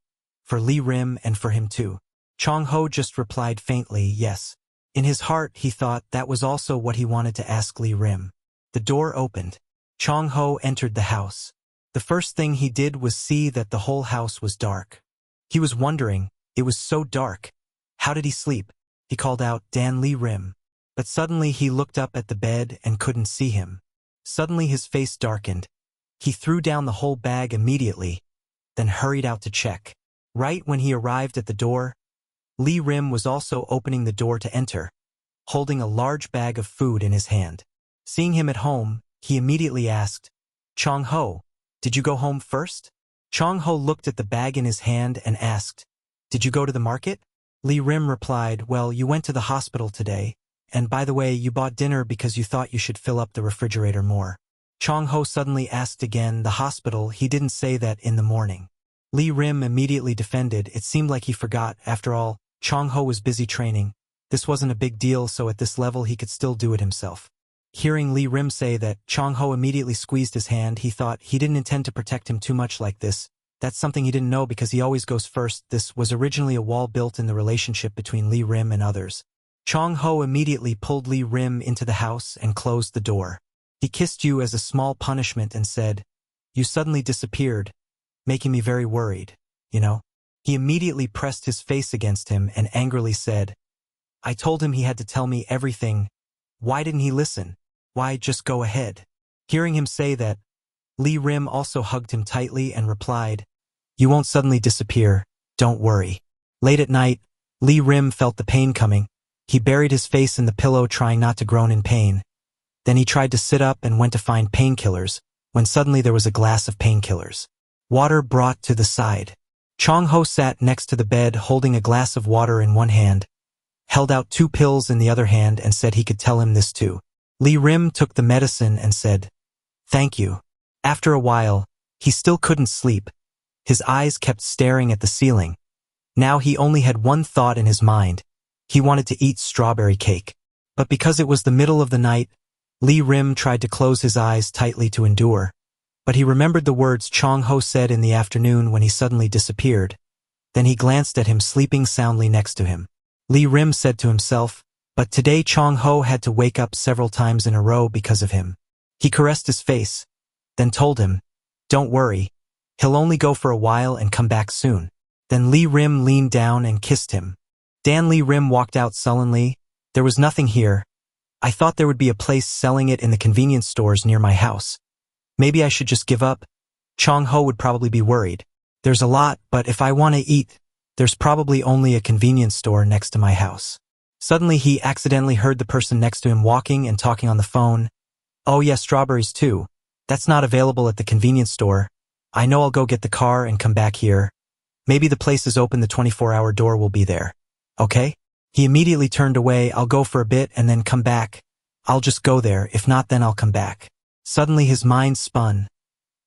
For Lee Rim and for him too. Chong Ho just replied faintly, yes. In his heart, he thought that was also what he wanted to ask Lee Rim. The door opened. Chong Ho entered the house. The first thing he did was see that the whole house was dark. He was wondering, it was so dark. How did he sleep? He called out, Lee Rim. But suddenly he looked up at the bed and couldn't see him. Suddenly his face darkened. He threw down the whole bag immediately, then hurried out to check. Right when he arrived at the door, Lee Rim was also opening the door to enter, holding a large bag of food in his hand. Seeing him at home, he immediately asked, Chong Ho, did you go home first? Chong Ho looked at the bag in his hand and asked, did you go to the market? Lee Rim replied, well, you went to the hospital today, and by the way, you bought dinner because you thought you should fill up the refrigerator more. Chong Ho suddenly asked again, the hospital, he didn't say that in the morning. Lee Rim immediately defended, it seemed like he forgot, after all, Chong Ho was busy training. This wasn't a big deal, so at this level he could still do it himself. Hearing Lee Rim say that, Chong Ho immediately squeezed his hand. He thought he didn't intend to protect him too much like this. That's something he didn't know because he always goes first. This was originally a wall built in the relationship between Lee Rim and others. Chong Ho immediately pulled Lee Rim into the house and closed the door. He kissed you as a small punishment and said, you suddenly disappeared, making me very worried, you know? He immediately pressed his face against him and angrily said, I told him he had to tell me everything. Why didn't he listen? Why just go ahead? Hearing him say that, Lee Rim also hugged him tightly and replied, you won't suddenly disappear, don't worry. Late at night, Lee Rim felt the pain coming. He buried his face in the pillow trying not to groan in pain. Then he tried to sit up and went to find painkillers, when suddenly there was a glass of painkillers. Water brought to the side. Chong Ho sat next to the bed holding a glass of water in one hand, held out 2 pills in the other hand and said he could tell him this too. Lee Rim took the medicine and said, thank you. After a while, he still couldn't sleep. His eyes kept staring at the ceiling. Now he only had one thought in his mind. He wanted to eat strawberry cake. But because it was the middle of the night, Lee Rim tried to close his eyes tightly to endure. But he remembered the words Chong Ho said in the afternoon when he suddenly disappeared. Then he glanced at him sleeping soundly next to him. Lee Rim said to himself, but today Chong-ho had to wake up several times in a row because of him. He caressed his face, then told him, don't worry, he'll only go for a while and come back soon. Then Lee Rim leaned down and kissed him. Dan Lee Rim walked out sullenly. There was nothing here. I thought there would be a place selling it in the convenience stores near my house. Maybe I should just give up. Chong-ho would probably be worried. There's a lot, but if I want to eat, there's probably only a convenience store next to my house. Suddenly he accidentally heard the person next to him walking and talking on the phone. Oh yeah, strawberries too. That's not available at the convenience store. I know I'll go get the car and come back here. Maybe the place is open, the 24-hour door will be there. Okay? He immediately turned away. I'll go for a bit and then come back. I'll just go there, if not then I'll come back. Suddenly his mind spun.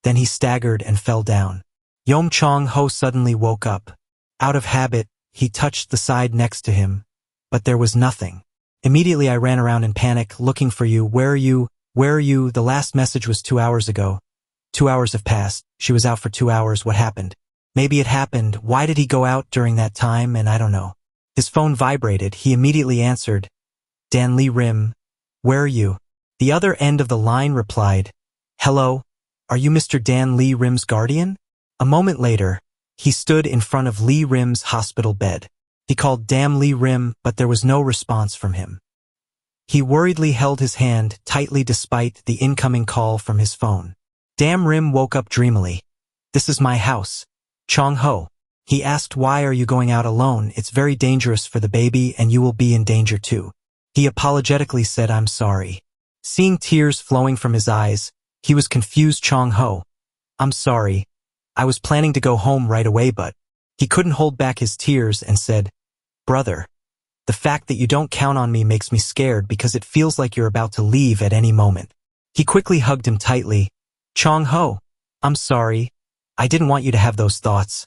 Then he staggered and fell down. Yom Chong-ho suddenly woke up. Out of habit, he touched the side next to him, but there was nothing. Immediately I ran around in panic, looking for you. Where are you? Where are you? The last message was 2 hours ago. 2 hours have passed. She was out for 2 hours. What happened? Maybe it happened. Why did he go out during that time? And I don't know. His phone vibrated. He immediately answered. Dan Lee Rim. Where are you? The other end of the line replied. Hello? Are you Mr. Dan Lee Rim's guardian? A moment later, he stood in front of Lee Rim's hospital bed. He called Dan Lee Rim, but there was no response from him. He worriedly held his hand tightly despite the incoming call from his phone. Dan Rim woke up dreamily. This is my house. Chong-ho. He asked, why are you going out alone? It's very dangerous for the baby and you will be in danger too. He apologetically said, I'm sorry. Seeing tears flowing from his eyes, he was confused. Chong-ho. I'm sorry. I was planning to go home right away, but he couldn't hold back his tears and said, brother, the fact that you don't count on me makes me scared because it feels like you're about to leave at any moment. He quickly hugged him tightly. Chong-ho, I'm sorry. I didn't want you to have those thoughts.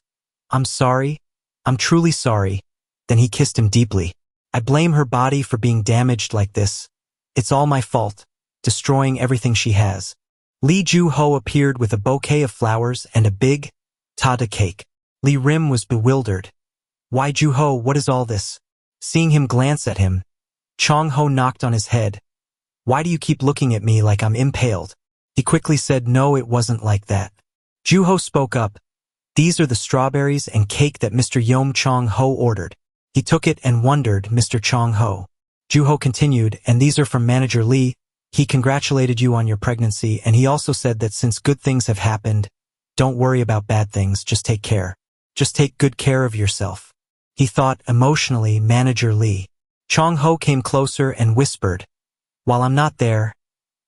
I'm sorry. I'm truly sorry. Then he kissed him deeply. I blame her body for being damaged like this. It's all my fault, destroying everything she has. Lee Ju-ho appeared with a bouquet of flowers and a big tada cake. Lee Rim was bewildered. Why Ju-ho, what is all this? Seeing him glance at him, Chong-ho knocked on his head. Why do you keep looking at me like I'm impaled? He quickly said, no, it wasn't like that. Ju-ho spoke up. These are the strawberries and cake that Mr. Yom Chong-ho ordered. He took it and wondered, Mr. Chong-ho. Ju-ho continued, and these are from Manager Lee. He congratulated you on your pregnancy, and he also said that since good things have happened, don't worry about bad things, just take care. Just take good care of yourself. He thought emotionally, Manager Lee. Chong-ho came closer and whispered, while I'm not there,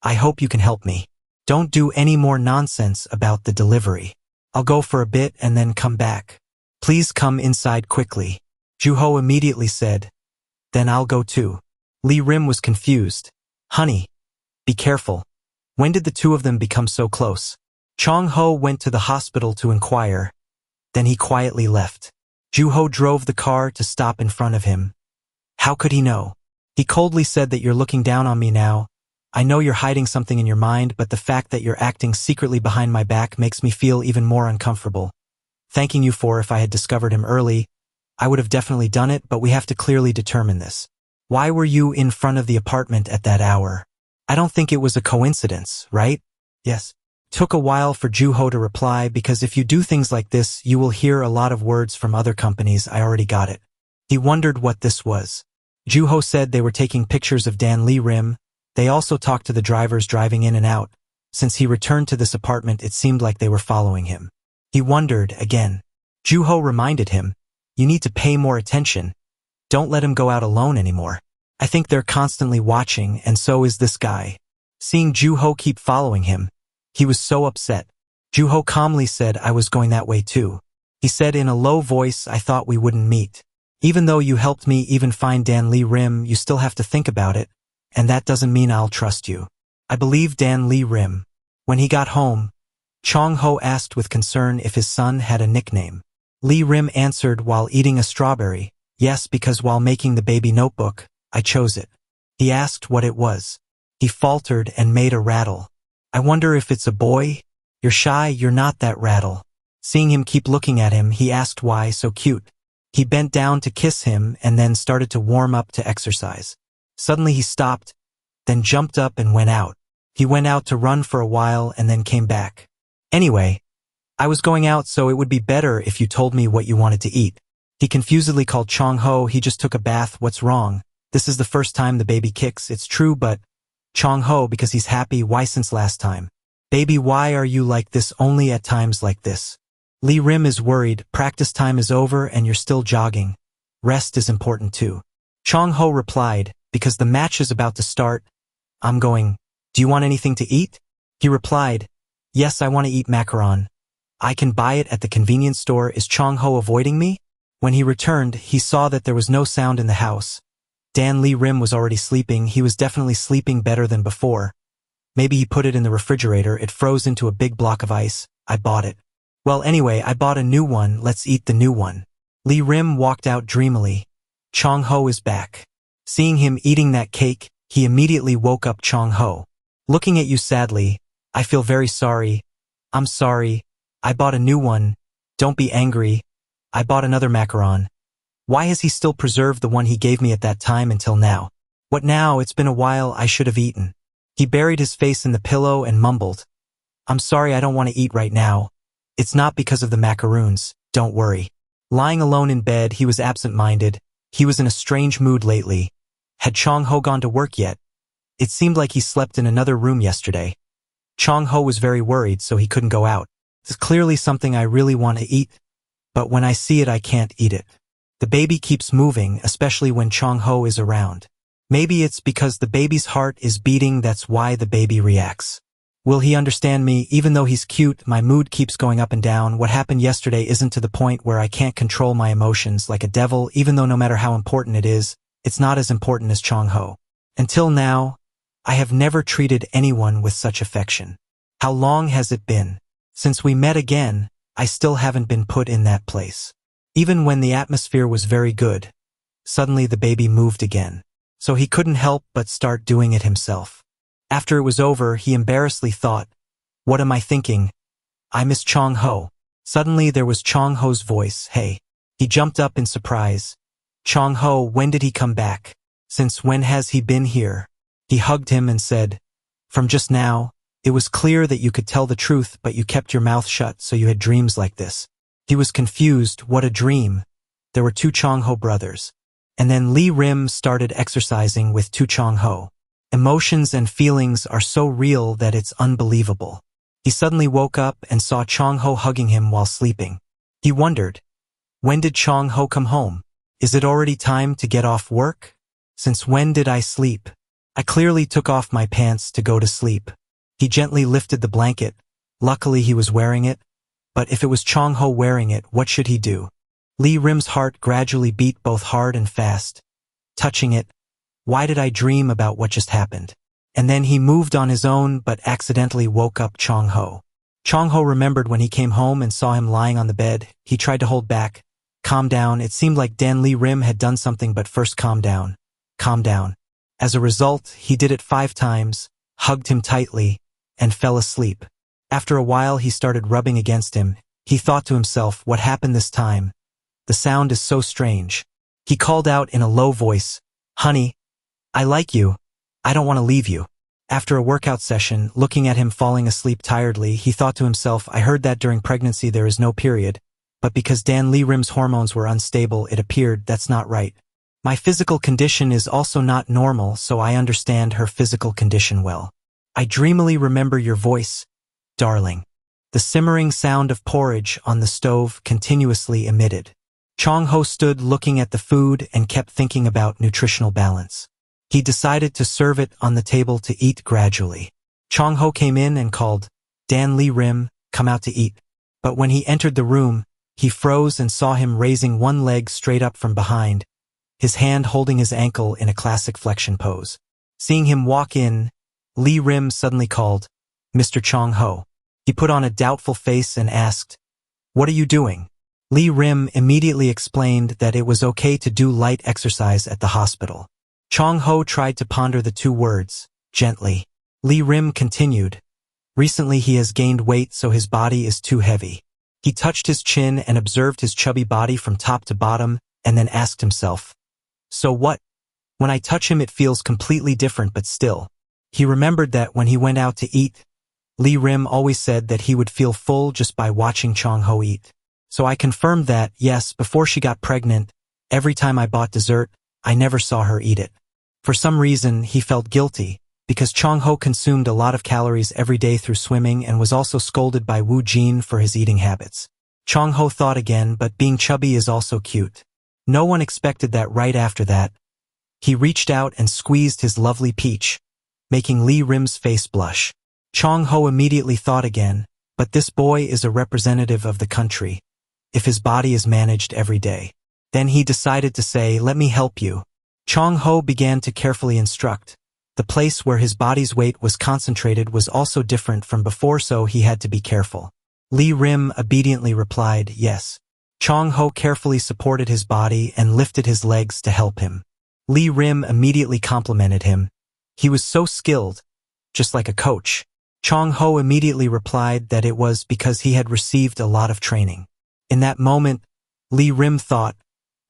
I hope you can help me. Don't do any more nonsense about the delivery. I'll go for a bit and then come back. Please come inside quickly. Ju-ho immediately said, then I'll go too. Lee Rim was confused. Honey, be careful. When did the two of them become so close? Chong-ho went to the hospital to inquire. Then he quietly left. Ju-ho drove the car to stop in front of him. How could he know? He coldly said that you're looking down on me now. I know you're hiding something in your mind, but the fact that you're acting secretly behind my back makes me feel even more uncomfortable. Thanking you for if I had discovered him early, I would have definitely done it, but we have to clearly determine this. Why were you in front of the apartment at that hour? I don't think it was a coincidence, right? Yes. Took a while for Ju-ho to reply, because if you do things like this, you will hear a lot of words from other companies. I already got it. He wondered what this was. Ju-ho said they were taking pictures of Dan Lee Rim. They also talked to the drivers driving in and out. Since he returned to this apartment, it seemed like they were following him. He wondered again. Ju-ho reminded him, you need to pay more attention. Don't let him go out alone anymore. I think they're constantly watching, and so is this guy. Seeing Ju-ho keep following him, he was so upset. Ju-ho calmly said, I was going that way too. He said in a low voice, I thought we wouldn't meet. Even though you helped me even find Dan Lee Rim, you still have to think about it, and that doesn't mean I'll trust you. I believe Dan Lee Rim. When he got home, Chong-ho asked with concern if his son had a nickname. Lee Rim answered while eating a strawberry, yes, because while making the baby notebook, I chose it. He asked what it was. He faltered and made a rattle. I wonder if it's a boy? You're shy, you're not that rattle. Seeing him keep looking at him, he asked why so cute. He bent down to kiss him and then started to warm up to exercise. Suddenly he stopped, then jumped up and went out. He went out to run for a while and then came back. Anyway, I was going out, so it would be better if you told me what you wanted to eat. He confusedly called Chong-ho. He just took a bath. What's wrong? This is the first time the baby kicks. It's true, but Chong-ho, because he's happy. Why since last time? Baby, why are you like this only at times like this? Lee Rim is worried. Practice time is over and you're still jogging. Rest is important too. Chong-ho replied, because the match is about to start. I'm going. Do you want anything to eat? He replied, yes, I want to eat macaron. I can buy it at the convenience store. Is Chong-ho avoiding me? When he returned, he saw that there was no sound in the house. Dan Lee Rim was already sleeping. He was definitely sleeping better than before. Maybe he put it in the refrigerator. It froze into a big block of ice. I bought it. Well, anyway, I bought a new one. Let's eat the new one. Lee Rim walked out dreamily. Chong-ho is back. Seeing him eating that cake, he immediately woke up Chong-ho. Looking at you sadly, I feel very sorry. I'm sorry. I bought a new one. Don't be angry. I bought another macaron. Why has he still preserved the one he gave me at that time until now? What now? It's been a while. I should have eaten. He buried his face in the pillow and mumbled. I'm sorry, I don't want to eat right now. It's not because of the macaroons. Don't worry. Lying alone in bed, he was absent-minded. He was in a strange mood lately. Had Chong-ho gone to work yet? It seemed like he slept in another room yesterday. Chong-ho was very worried, so he couldn't go out. It's clearly something I really want to eat, but when I see it, I can't eat it. The baby keeps moving, especially when Chong-ho is around. Maybe it's because the baby's heart is beating, that's why the baby reacts. Will he understand me? Even though he's cute, my mood keeps going up and down. What happened yesterday isn't to the point where I can't control my emotions like a devil, even though no matter how important it is, it's not as important as Chong-ho. Until now, I have never treated anyone with such affection. How long has it been? Since we met again, I still haven't been put in that place. Even when the atmosphere was very good, suddenly the baby moved again. So he couldn't help but start doing it himself. After it was over, he embarrassedly thought, what am I thinking? I miss Chong-ho. Suddenly there was Chong-ho's voice. Hey. He jumped up in surprise. Chong-ho, when did he come back? Since when has he been here? He hugged him and said, from just now, it was clear that you could tell the truth, but you kept your mouth shut, so you had dreams like this. He was confused. What a dream. There were two Chong-ho brothers. And then Lee Rim started exercising with two Chong-ho. Emotions and feelings are so real that it's unbelievable. He suddenly woke up and saw Chong-ho hugging him while sleeping. He wondered, when did Chong-ho come home? Is it already time to get off work? Since when did I sleep? I clearly took off my pants to go to sleep. He gently lifted the blanket. Luckily he was wearing it. But if it was Chong-ho wearing it, what should he do? Lee Rim's heart gradually beat both hard and fast. Touching it, why did I dream about what just happened? And then he moved on his own but accidentally woke up Chong-ho. Chong-ho remembered when he came home and saw him lying on the bed. He tried to hold back. Calm down. It seemed like Dan Lee Rim had done something, but first calm down. Calm down. As a result, he did it 5 times, hugged him tightly, and fell asleep. After a while he started rubbing against him. He thought to himself, what happened this time? The sound is so strange. He called out in a low voice, honey, I like you. I don't want to leave you. After a workout session, looking at him falling asleep tiredly, he thought to himself, I heard that during pregnancy there is no period, but because Dan Lee Rim's hormones were unstable, it appeared that's not right. My physical condition is also not normal, so I understand her physical condition well. I dreamily remember your voice, darling. The simmering sound of porridge on the stove continuously emitted. Chong-ho stood looking at the food and kept thinking about nutritional balance. He decided to serve it on the table to eat gradually. Chong-ho came in and called, Dan Lee Rim, come out to eat. But when he entered the room, he froze and saw him raising one leg straight up from behind, his hand holding his ankle in a classic flexion pose. Seeing him walk in, Lee Rim suddenly called, Mr. Chong-ho. He put on a doubtful face and asked, what are you doing? Lee Rim immediately explained that it was okay to do light exercise at the hospital. Chong-ho tried to ponder the 2 words, gently. Lee Rim continued, recently he has gained weight, so his body is too heavy. He touched his chin and observed his chubby body from top to bottom. and then asked himself, so what? When I touch him it feels completely different, but still. He remembered that when he went out to eat, Lee Rim always said that he would feel full just by watching Chong-ho eat. So I confirmed that, yes, before she got pregnant, every time I bought dessert, I never saw her eat it. For some reason, he felt guilty, because Chong-ho consumed a lot of calories every day through swimming and was also scolded by Woo Jin for his eating habits. Chong-ho thought again, but being chubby is also cute. No one expected that. Right after that, he reached out and squeezed his lovely peach, making Lee Rim's face blush. Chong-ho immediately thought again, but this boy is a representative of the country, if his body is managed every day. Then he decided to say, let me help you. Chong-ho began to carefully instruct. The place where his body's weight was concentrated was also different from before, so he had to be careful. Lee Rim obediently replied, yes. Chong-ho carefully supported his body and lifted his legs to help him. Lee Rim immediately complimented him. He was so skilled, just like a coach. Chong-ho immediately replied that it was because he had received a lot of training. In that moment, Lee Rim thought,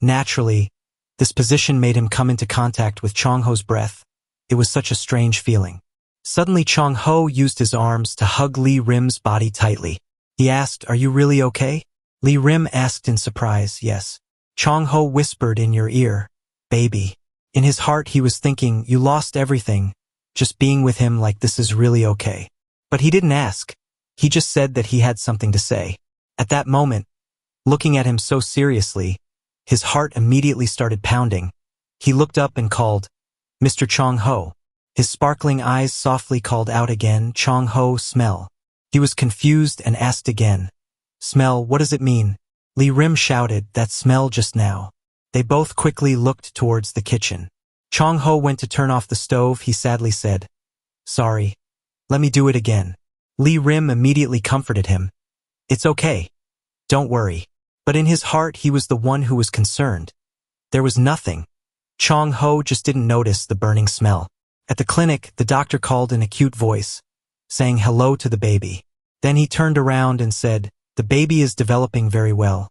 naturally, this position made him come into contact with Chong-ho's breath. It was such a strange feeling. Suddenly Chong-ho used his arms to hug Lee Rim's body tightly. He asked, are you really okay? Lee Rim asked in surprise, yes. Chong-ho whispered in your ear, baby. In his heart he was thinking, you lost everything. Just being with him like this is really okay. But he didn't ask. He just said that he had something to say. At that moment, looking at him so seriously, his heart immediately started pounding. He looked up and called, Mr. Chong-ho. His sparkling eyes softly called out again, Chong-ho, smell. He was confused and asked again, smell, what does it mean? Lee Rim shouted, that smell just now. They both quickly looked towards the kitchen. Chong-ho went to turn off the stove. He sadly said, sorry. Let me do it again. Lee Rim immediately comforted him. It's okay. Don't worry. But in his heart he was the one who was concerned. There was nothing. Chong-ho just didn't notice the burning smell. At the clinic, the doctor called in a cute voice, saying hello to the baby. Then he turned around and said, the baby is developing very well.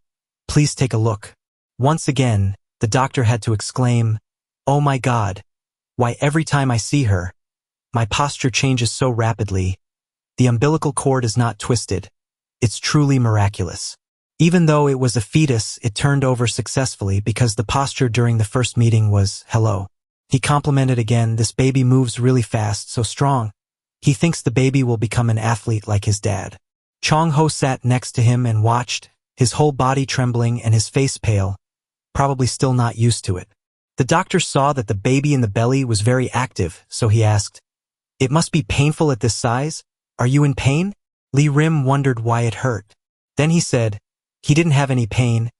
Please take a look. Once again, the doctor had to exclaim, oh my God. Why every time I see her, my posture changes so rapidly. The umbilical cord is not twisted. It's truly miraculous. Even though it was a fetus, it turned over successfully because the posture during the first meeting was, hello. He complimented again, this baby moves really fast, so strong. He thinks the baby will become an athlete like his dad. Chong-ho sat next to him and watched, his whole body trembling and his face pale, probably still not used to it. The doctor saw that the baby in the belly was very active, so he asked, it must be painful at this size? Are you in pain? Lee Rim wondered why it hurt. Then he said, he didn't have any pain,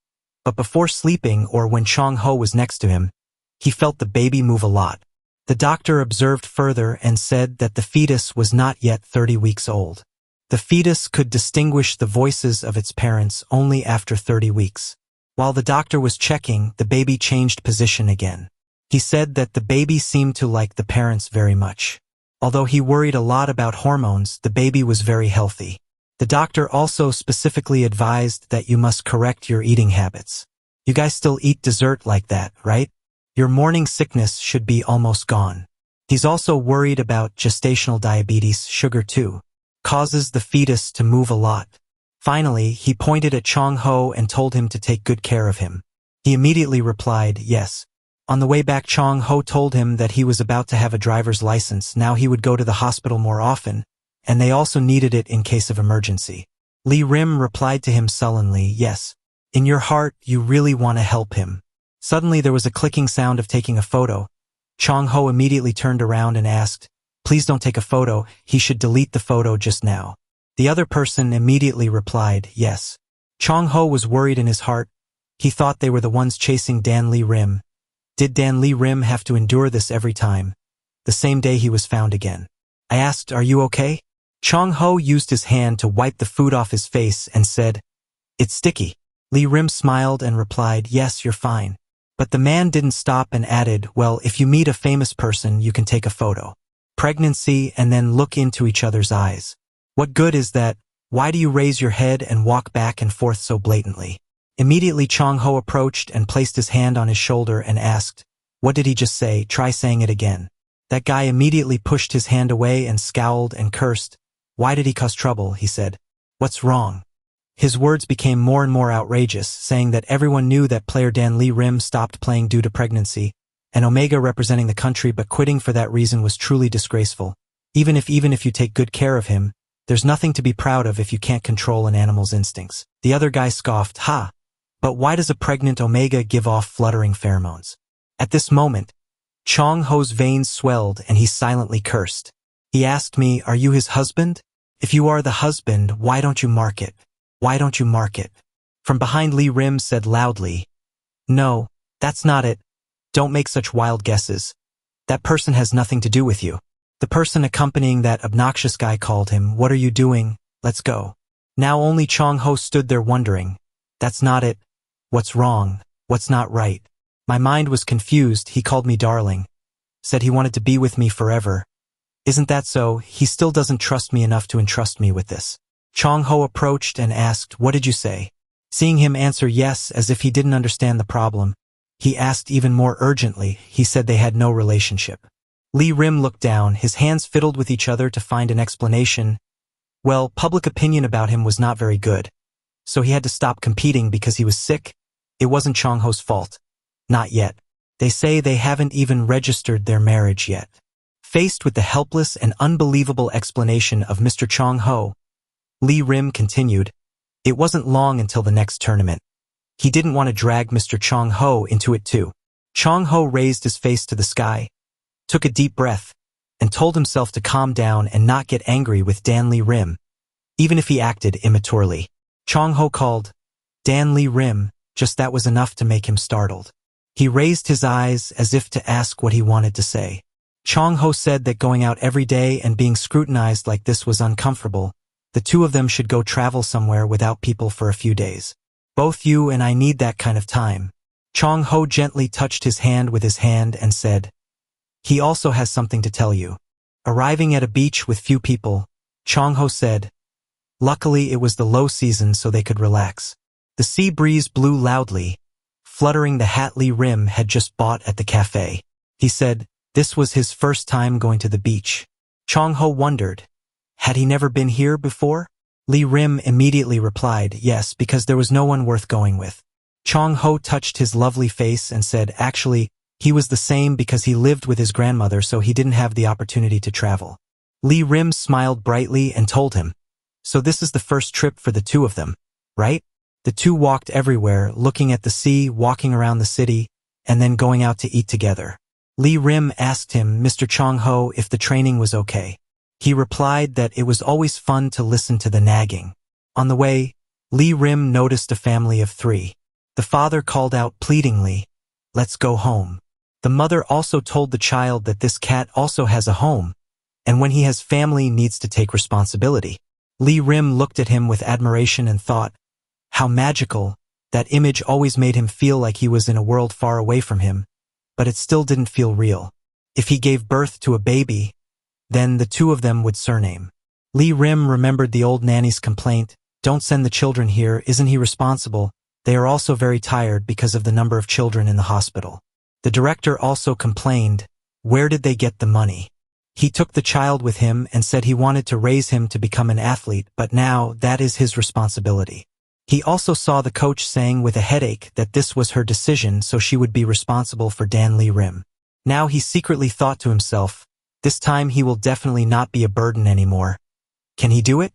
but before sleeping or when Chong-ho was next to him, he felt the baby move a lot. The doctor observed further and said that the fetus was not yet 30 weeks old. The fetus could distinguish the voices of its parents only after 30 weeks. While the doctor was checking, the baby changed position again. He said that the baby seemed to like the parents very much. Although he worried a lot about hormones, the baby was very healthy. The doctor also specifically advised that you must correct your eating habits. You guys still eat dessert like that, right? Your morning sickness should be almost gone. He's also worried about gestational diabetes. Sugar too causes the fetus to move a lot. Finally, he pointed at Chong-ho and told him to take good care of him. He immediately replied, yes. On the way back, Chong-ho told him that he was about to have a driver's license. Now he would go to the hospital more often, and they also needed it in case of emergency. Lee Rim replied to him sullenly, yes. In your heart, you really want to help him. Suddenly there was a clicking sound of taking a photo. Chong-ho immediately turned around and asked, please don't take a photo, he should delete the photo just now. The other person immediately replied, yes. Chong-ho was worried in his heart. He thought they were the ones chasing Dan Lee Rim. Did Dan Lee Rim have to endure this every time? The same day he was found again. I asked, are you okay? Chong-ho used his hand to wipe the food off his face and said, it's sticky. Lee Rim smiled and replied, yes, you're fine. But the man didn't stop and added, well, if you meet a famous person, you can take a photo. Pregnancy and then look into each other's eyes. What good is that? Why do you raise your head and walk back and forth so blatantly? Immediately Chong Ho approached and placed his hand on his shoulder and asked, "What did he just say? Try saying it again." That guy immediately pushed his hand away and scowled and cursed. "Why did he cause trouble?" he said. "What's wrong?" His words became more and more outrageous, saying that everyone knew that player Dan Lee Rim stopped playing due to pregnancy, and Omega representing the country but quitting for that reason was truly disgraceful. Even if you take good care of him, there's nothing to be proud of if you can't control an animal's instincts. The other guy scoffed, "Ha! But why does a pregnant Omega give off fluttering pheromones?" At this moment, Chong Ho's veins swelled and he silently cursed. He asked me, "Are you his husband? If you are the husband, why don't you mark it? Why don't you mark it?" From behind, Lee Rim said loudly, "No, that's not it. Don't make such wild guesses. That person has nothing to do with you." The person accompanying that obnoxious guy called him, "What are you doing? Let's go." Now only Chong Ho stood there wondering, "That's not it. What's wrong? What's not right?" My mind was confused. He called me darling. Said he wanted to be with me forever. Isn't that so? He still doesn't trust me enough to entrust me with this. Chong Ho approached and asked, "What did you say?" Seeing him answer yes as if he didn't understand the problem, he asked even more urgently. He said they had no relationship. Lee Rim looked down, his hands fiddled with each other to find an explanation. Well, public opinion about him was not very good, so he had to stop competing because he was sick. It wasn't Chong Ho's fault. Not yet. They say they haven't even registered their marriage yet. Faced with the helpless and unbelievable explanation of Mr. Chong Ho, Lee Rim continued, "It wasn't long until the next tournament. He didn't want to drag Mr. Chong Ho into it too." Chong Ho raised his face to the sky, took a deep breath, and told himself to calm down and not get angry with Dan Lee Rim, even if he acted immaturely. Chong Ho called, "Dan Lee Rim," just that was enough to make him startled. He raised his eyes as if to ask what he wanted to say. Chong Ho said that going out every day and being scrutinized like this was uncomfortable. The two of them should go travel somewhere without people for a few days. "Both you and I need that kind of time." Chong Ho gently touched his hand with his hand and said, "He also has something to tell you." Arriving at a beach with few people, Chong Ho said, "Luckily it was the low season so they could relax." The sea breeze blew loudly, fluttering the hat Lee Rim had just bought at the cafe. He said this was his first time going to the beach. Chong Ho wondered, had he never been here before? Lee Rim immediately replied, yes, because there was no one worth going with. Chong Ho touched his lovely face and said, actually, he was the same because he lived with his grandmother so he didn't have the opportunity to travel. Lee Rim smiled brightly and told him, so this is the first trip for the two of them, right? The two walked everywhere, looking at the sea, walking around the city, and then going out to eat together. Lee Rim asked him, Mr. Chong Ho, if the training was okay. He replied that it was always fun to listen to the nagging. On the way, Lee Rim noticed a family of 3. The father called out pleadingly, let's go home. The mother also told the child that this cat also has a home, and when he has family needs to take responsibility. Lee Rim looked at him with admiration and thought, how magical. That image always made him feel like he was in a world far away from him, but it still didn't feel real. If he gave birth to a baby, then the two of them would surname. Lee Rim remembered the old nanny's complaint, don't send the children here, isn't he responsible? They are also very tired because of the number of children in the hospital. The director also complained, where did they get the money? He took the child with him and said he wanted to raise him to become an athlete, but now that is his responsibility. He also saw the coach saying with a headache that this was her decision so she would be responsible for Dan Lee Rim. Now he secretly thought to himself, this time he will definitely not be a burden anymore. Can he do it?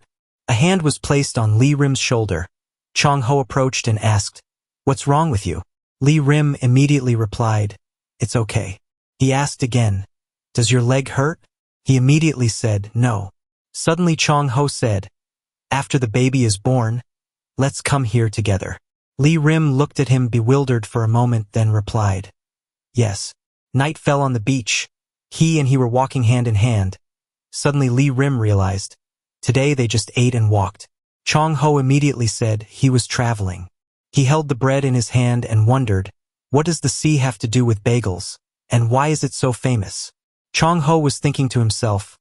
A hand was placed on Lee Rim's shoulder. Chong Ho approached and asked, what's wrong with you? Lee Rim immediately replied, it's okay. He asked again, does your leg hurt? He immediately said, no. Suddenly Chong Ho said, after the baby is born, let's come here together. Lee Rim looked at him bewildered for a moment, then replied, yes. Night fell on the beach. He and he were walking hand in hand. Suddenly Lee Rim realized, today they just ate and walked. Chong Ho immediately said he was traveling. He held the bread in his hand and wondered, what does the sea have to do with bagels, and why is it so famous? Chong Ho was thinking to himself.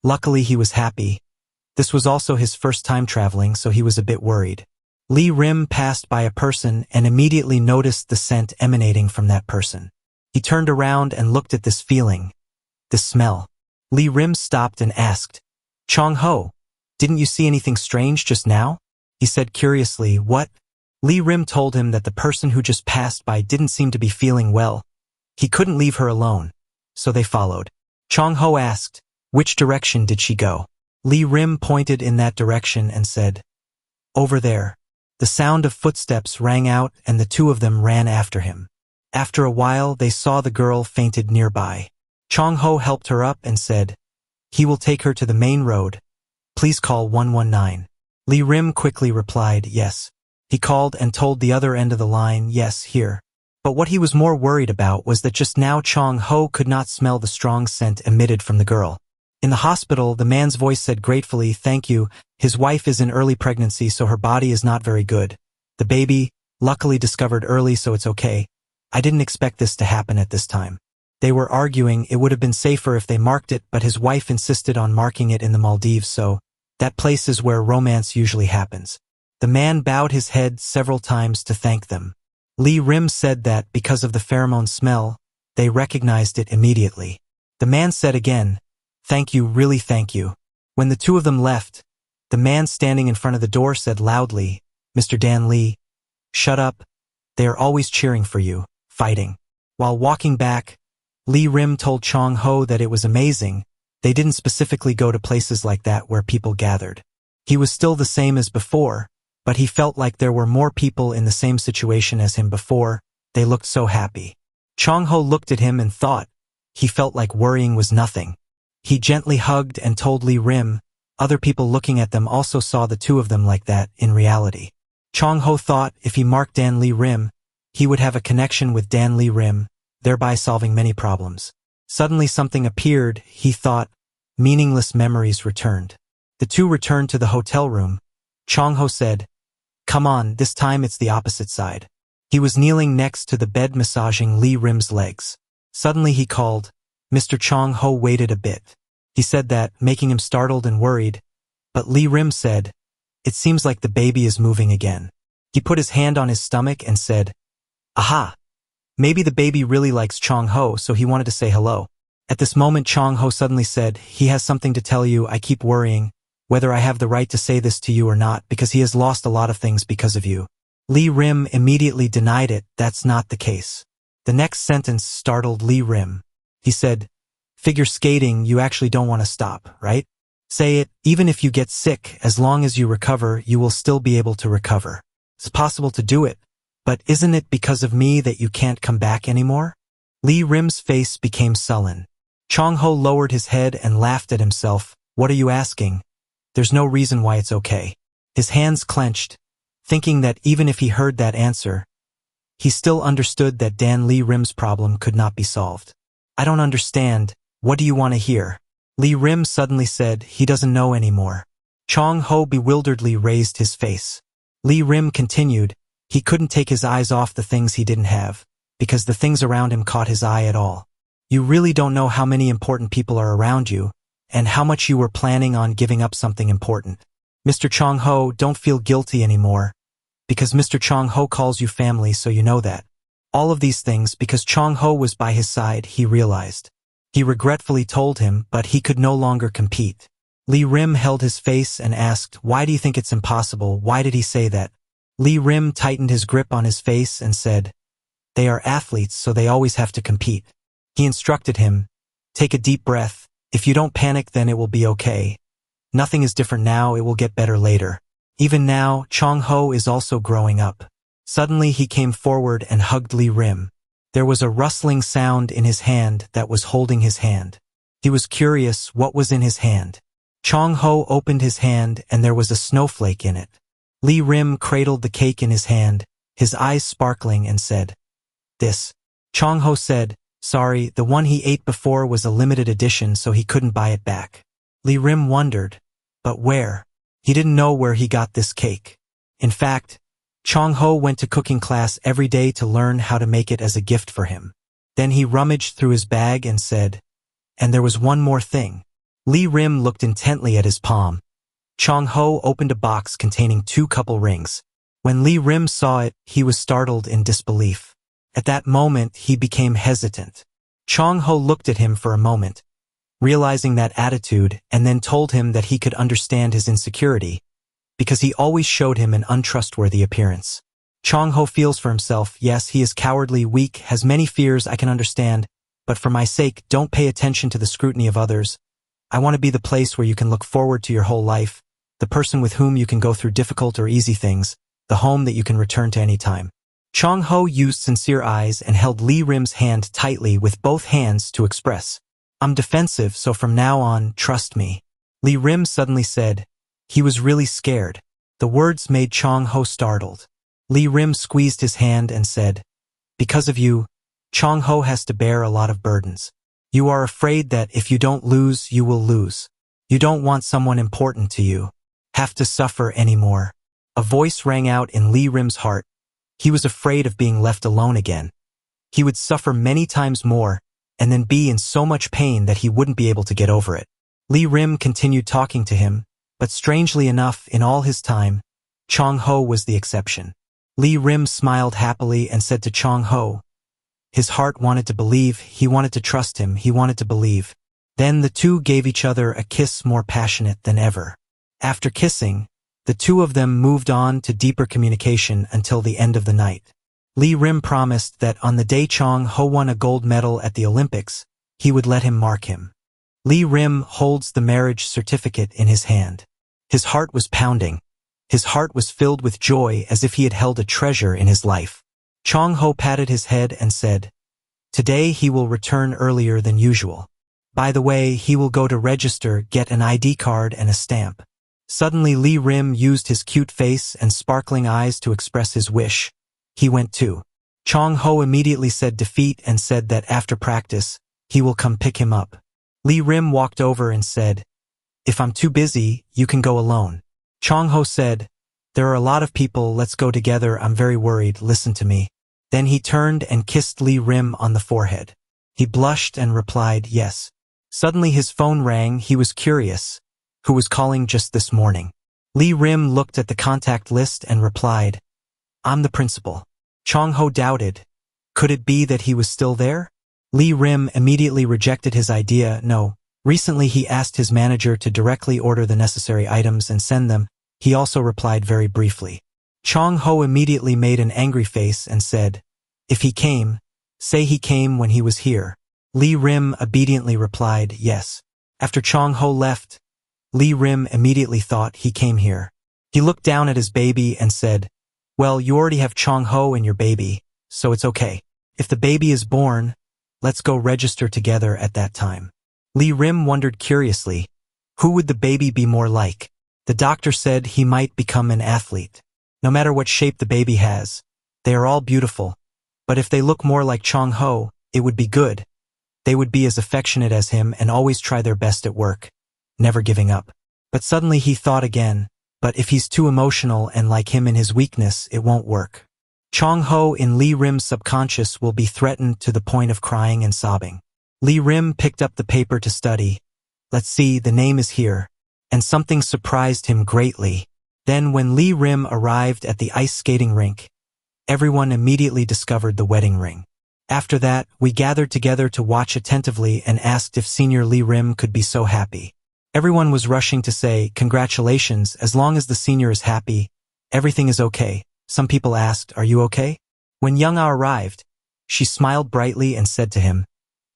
Luckily he was happy. This was also his first time traveling, so he was a bit worried. Lee Rim passed by a person and immediately noticed the scent emanating from that person. He turned around and looked at this feeling, this smell. Lee Rim stopped and asked, Chong Ho, didn't you see anything strange just now? He said curiously, what? Lee Rim told him that the person who just passed by didn't seem to be feeling well. He couldn't leave her alone, so they followed. Chong Ho asked, which direction did she go? Lee Rim pointed in that direction and said, over there. The sound of footsteps rang out and the two of them ran after him. After a while, they saw the girl fainted nearby. Chong Ho helped her up and said, he will take her to the main road. Please call 119. Lee Rim quickly replied, yes. He called and told the other end of the line, yes, here. But what he was more worried about was that just now Chong Ho could not smell the strong scent emitted from the girl. In the hospital, the man's voice said gratefully, thank you. His wife is in early pregnancy, so her body is not very good. The baby, luckily discovered early, so it's okay. I didn't expect this to happen at this time. They were arguing it would have been safer if they marked it, but his wife insisted on marking it in the Maldives, so that place is where romance usually happens. The man bowed his head several times to thank them. Lee Rim said that because of the pheromone smell, they recognized it immediately. The man said again, thank you, really thank you. When the two of them left, the man standing in front of the door said loudly, Mr. Dan Lee, shut up. They are always cheering for you, fighting. While walking back, Lee Rim told Chong Ho that it was amazing. They didn't specifically go to places like that where people gathered. He was still the same as before, but he felt like there were more people in the same situation as him before. They looked so happy. Chong Ho looked at him and thought, he felt like worrying was nothing. He gently hugged and told Lee Rim, other people looking at them also saw the two of them like that in reality. Chong Ho thought if he marked Dan Lee Rim, he would have a connection with Dan Lee Rim, thereby solving many problems. Suddenly something appeared, he thought. Meaningless memories returned. The two returned to the hotel room. Chong Ho said, come on, this time it's the opposite side. He was kneeling next to the bed massaging Lee Rim's legs. Suddenly he called. Mr. Chong Ho waited a bit. He said that, making him startled and worried. But Lee Rim said, it seems like the baby is moving again. He put his hand on his stomach and said, aha! Maybe the baby really likes Chong Ho, so he wanted to say hello. At this moment Chong Ho suddenly said, he has something to tell you. I keep worrying whether I have the right to say this to you or not because he has lost a lot of things because of you. Lee Rim immediately denied it. That's not the case. The next sentence startled Lee Rim. He said, figure skating, you actually don't want to stop, right? Say it, even if you get sick, as long as you recover, you will still be able to recover. It's possible to do it, but isn't it because of me that you can't come back anymore? Lee Rim's face became sullen. Chong Ho lowered his head and laughed at himself. What are you asking? There's no reason why it's okay. His hands clenched, thinking that even if he heard that answer, he still understood that Dan Lee Rim's problem could not be solved. I don't understand. What do you want to hear? Lee Rim suddenly said he doesn't know anymore. Chong Ho bewilderedly raised his face. Lee Rim continued, he couldn't take his eyes off the things he didn't have, because the things around him caught his eye at all. You really don't know how many important people are around you, and how much you were planning on giving up something important. Mr. Chong Ho, don't feel guilty anymore, because Mr. Chong Ho calls you family, so you know that. All of these things because Chong Ho was by his side, he realized. He regretfully told him, but he could no longer compete. Lee Rim held his face and asked, why do you think it's impossible? Why did he say that? Lee Rim tightened his grip on his face and said, they are athletes, so they always have to compete. He instructed him, take a deep breath. If you don't panic, then it will be okay. Nothing is different now, it will get better later. Even now, Chong Ho is also growing up. Suddenly he came forward and hugged Lee Rim. There was a rustling sound in his hand that was holding his hand. He was curious what was in his hand. Chong Ho opened his hand and there was a snowflake in it. Lee Rim cradled the cake in his hand, his eyes sparkling, and said, this. Chong Ho said, sorry, the one he ate before was a limited edition, so he couldn't buy it back. Lee Rim wondered, but where? He didn't know where he got this cake. In fact, Chong Ho went to cooking class every day to learn how to make it as a gift for him. Then he rummaged through his bag and said, and there was one more thing. Lee Rim looked intently at his palm. Chong Ho opened a box containing 2 couple rings. When Lee Rim saw it, he was startled in disbelief. At that moment, he became hesitant. Chong Ho looked at him for a moment, realizing that attitude, and then told him that he could understand his insecurity, because he always showed him an untrustworthy appearance. Chong Ho feels for himself. Yes, he is cowardly, weak, has many fears, I can understand, but for my sake, don't pay attention to the scrutiny of others. I want to be the place where you can look forward to your whole life, the person with whom you can go through difficult or easy things, the home that you can return to any time. Chong Ho used sincere eyes and held Lee Rim's hand tightly with both hands to express, I'm defensive, so from now on, trust me. Lee Rim suddenly said. He was really scared. The words made Chong Ho startled. Lee Rim squeezed his hand and said, because of you, Chong Ho has to bear a lot of burdens. You are afraid that if you don't lose, you will lose. You don't want someone important to you have to suffer anymore. A voice rang out in Lee Rim's heart. He was afraid of being left alone again. He would suffer many times more, and then be in so much pain that he wouldn't be able to get over it. Lee Rim continued talking to him, but strangely enough, in all his time, Chong Ho was the exception. Lee Rim smiled happily and said to Chong Ho. His heart wanted to believe, he wanted to trust him, he wanted to believe. Then the two gave each other a kiss more passionate than ever. After kissing, the two of them moved on to deeper communication until the end of the night. Lee Rim promised that on the day Chong Ho won a gold medal at the Olympics, he would let him mark him. Lee Rim holds the marriage certificate in his hand. His heart was pounding. His heart was filled with joy as if he had held a treasure in his life. Chong Ho patted his head and said, today he will return earlier than usual. By the way, he will go to register, get an ID card and a stamp. Suddenly Lee Rim used his cute face and sparkling eyes to express his wish. He went too. Chong Ho immediately said defeat and said that after practice, he will come pick him up. Lee Rim walked over and said, if I'm too busy, you can go alone. Chong Ho said, there are a lot of people, let's go together, I'm very worried, listen to me. Then he turned and kissed Lee Rim on the forehead. He blushed and replied yes. Suddenly his phone rang, he was curious. Who was calling just this morning? Lee Rim looked at the contact list and replied, I'm the principal. Chong Ho doubted. Could it be that he was still there? Lee Rim immediately rejected his idea. No. Recently he asked his manager to directly order the necessary items and send them. He also replied very briefly. Chong Ho immediately made an angry face and said, if he came, say he came when he was here. Lee Rim obediently replied yes. After Chong Ho left, Lee Rim immediately thought he came here. He looked down at his baby and said, well, you already have Chong Ho and your baby, so it's okay. If the baby is born, let's go register together at that time. Lee Rim wondered curiously, who would the baby be more like? The doctor said he might become an athlete. No matter what shape the baby has, they are all beautiful. But if they look more like Chong Ho, it would be good. They would be as affectionate as him and always try their best at work, never giving up. But suddenly he thought again, but if he's too emotional and like him in his weakness, it won't work. Chong Ho in Lee Rim's subconscious will be threatened to the point of crying and sobbing. Lee Rim picked up the paper to study. Let's see, the name is here. And something surprised him greatly. Then when Lee Rim arrived at the ice skating rink, everyone immediately discovered the wedding ring. After that, we gathered together to watch attentively and asked if Senior Lee Rim could be so happy. Everyone was rushing to say, congratulations, as long as the senior is happy, everything is okay. Some people asked, are you okay? When Young-ah arrived, she smiled brightly and said to him,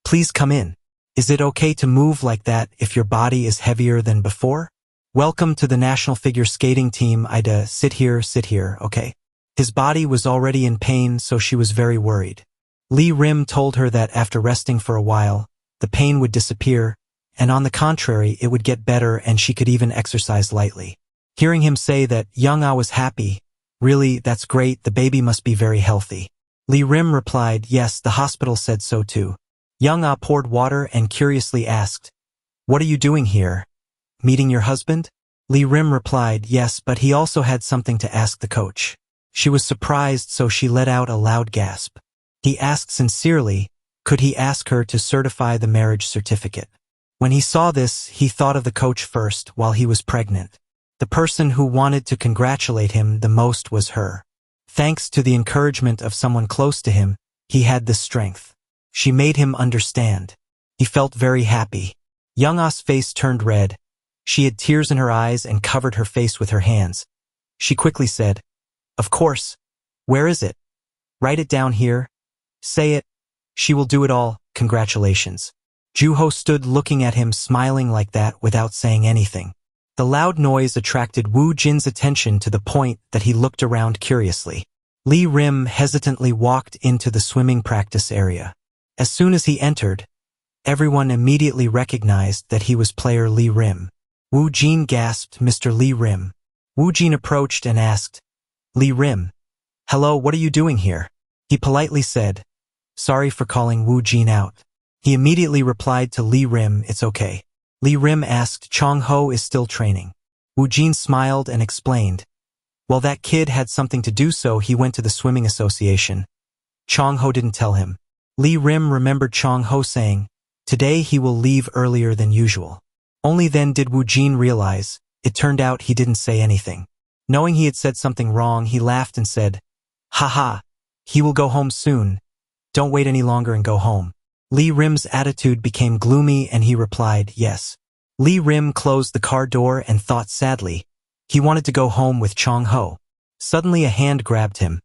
please come in. Is it okay to move like that if your body is heavier than before? Welcome to the national figure skating team, Ida. Sit here, okay? His body was already in pain, so she was very worried. Lee Rim told her that after resting for a while, the pain would disappear, and on the contrary, it would get better and she could even exercise lightly. Hearing him say that Young-ah was happy, really, that's great, the baby must be very healthy. Lee Rim replied, yes, the hospital said so too. Young-ah poured water and curiously asked, what are you doing here? Meeting your husband? Lee Rim replied, yes, but he also had something to ask the coach. She was surprised, so she let out a loud gasp. He asked sincerely, could he ask her to certify the marriage certificate? When he saw this, he thought of the coach first while he was pregnant. The person who wanted to congratulate him the most was her. Thanks to the encouragement of someone close to him, he had the strength. She made him understand. He felt very happy. Young-ah's face turned red. She had tears in her eyes and covered her face with her hands. She quickly said, "Of course. Where is it? Write it down here. Say it. She will do it all. Congratulations." Juho stood looking at him smiling like that without saying anything. The loud noise attracted Woo Jin's attention to the point that he looked around curiously. Lee Rim hesitantly walked into the swimming practice area. As soon as he entered, everyone immediately recognized that he was player Lee Rim. Woo Jin gasped, "Mr. Lee Rim." Woo Jin approached and asked, "Lee Rim, hello, what are you doing here?" He politely said, "Sorry for calling Woo Jin out." He immediately replied to Lee Rim, "It's okay." Lee Rim asked, "Chong Ho is still training." Woo Jin smiled and explained, "Well, that kid had something to do, so he went to the swimming association. Chong Ho didn't tell him." Lee Rim remembered Chong Ho saying, "Today he will leave earlier than usual." Only then did Woo Jin realize, it turned out he didn't say anything. Knowing he had said something wrong, he laughed and said, "Haha, he will go home soon. Don't wait any longer and go home." Lee Rim's attitude became gloomy and he replied, "Yes." Lee Rim closed the car door and thought sadly. He wanted to go home with Chong Ho. Suddenly a hand grabbed him.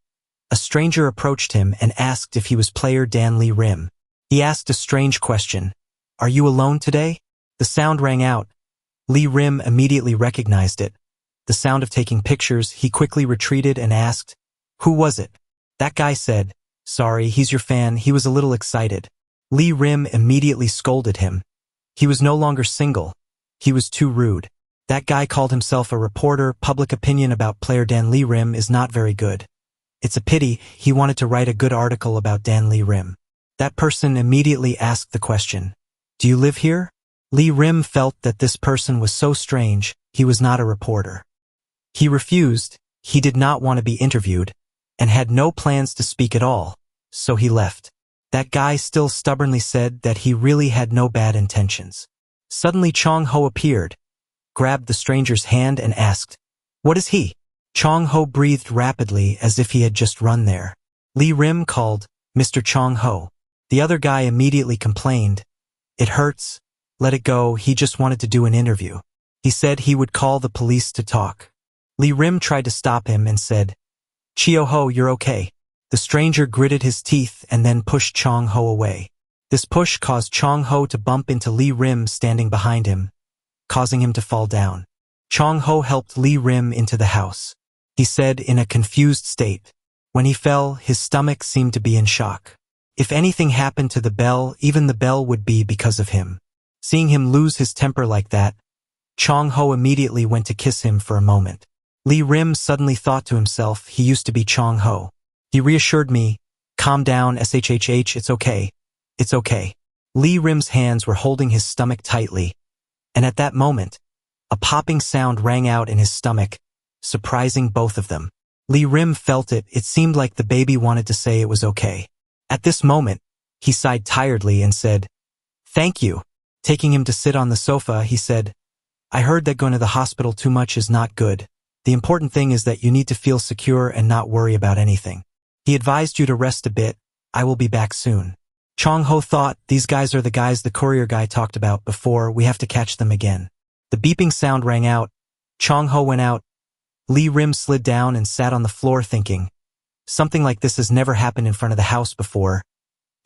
A stranger approached him and asked if he was player Dan Lee Rim. He asked a strange question. "Are you alone today?" The sound rang out. Lee Rim immediately recognized it. The sound of taking pictures. He quickly retreated and asked, "Who was it?" That guy said, "Sorry, he's your fan." He was a little excited. Lee Rim immediately scolded him. He was no longer single. He was too rude. That guy called himself a reporter. Public opinion about player Dan Lee Rim is not very good. It's a pity. He wanted to write a good article about Dan Lee Rim. That person immediately asked the question, "Do you live here?" Lee Rim felt that this person was so strange. He was not a reporter. He refused. He did not want to be interviewed and had no plans to speak at all, so he left. That guy still stubbornly said that he really had no bad intentions. Suddenly Chong Ho appeared, grabbed the stranger's hand and asked, "What is he?" Chong Ho breathed rapidly as if he had just run there. Lee Rim called, "Mr. Chong Ho." The other guy immediately complained, "It hurts. Let it go. He just wanted to do an interview." He said he would call the police to talk. Lee Rim tried to stop him and said, "Chio Ho, you're okay." The stranger gritted his teeth and then pushed Chong Ho away. This push caused Chong Ho to bump into Lee Rim standing behind him, causing him to fall down. Chong Ho helped Lee Rim into the house. He said in a confused state. When he fell, his stomach seemed to be in shock. If anything happened to the bell, even the bell would be because of him. Seeing him lose his temper like that, Chong Ho immediately went to kiss him for a moment. Lee Rim suddenly thought to himself, he used to be Chong Ho. He reassured me, "Calm down, shhh, it's okay. It's okay." Lee Rim's hands were holding his stomach tightly, and at that moment, a popping sound rang out in his stomach, surprising both of them. Lee Rim felt it. It seemed like the baby wanted to say it was okay. At this moment, he sighed tiredly and said, "Thank you." Taking him to sit on the sofa, he said, "I heard that going to the hospital too much is not good. The important thing is that you need to feel secure and not worry about anything. He advised you to rest a bit. I will be back soon." Chong Ho thought, these guys are the guys the courier guy talked about before. We have to catch them again. The beeping sound rang out. Chong Ho went out. Lee Rim slid down and sat on the floor thinking, something like this has never happened in front of the house before.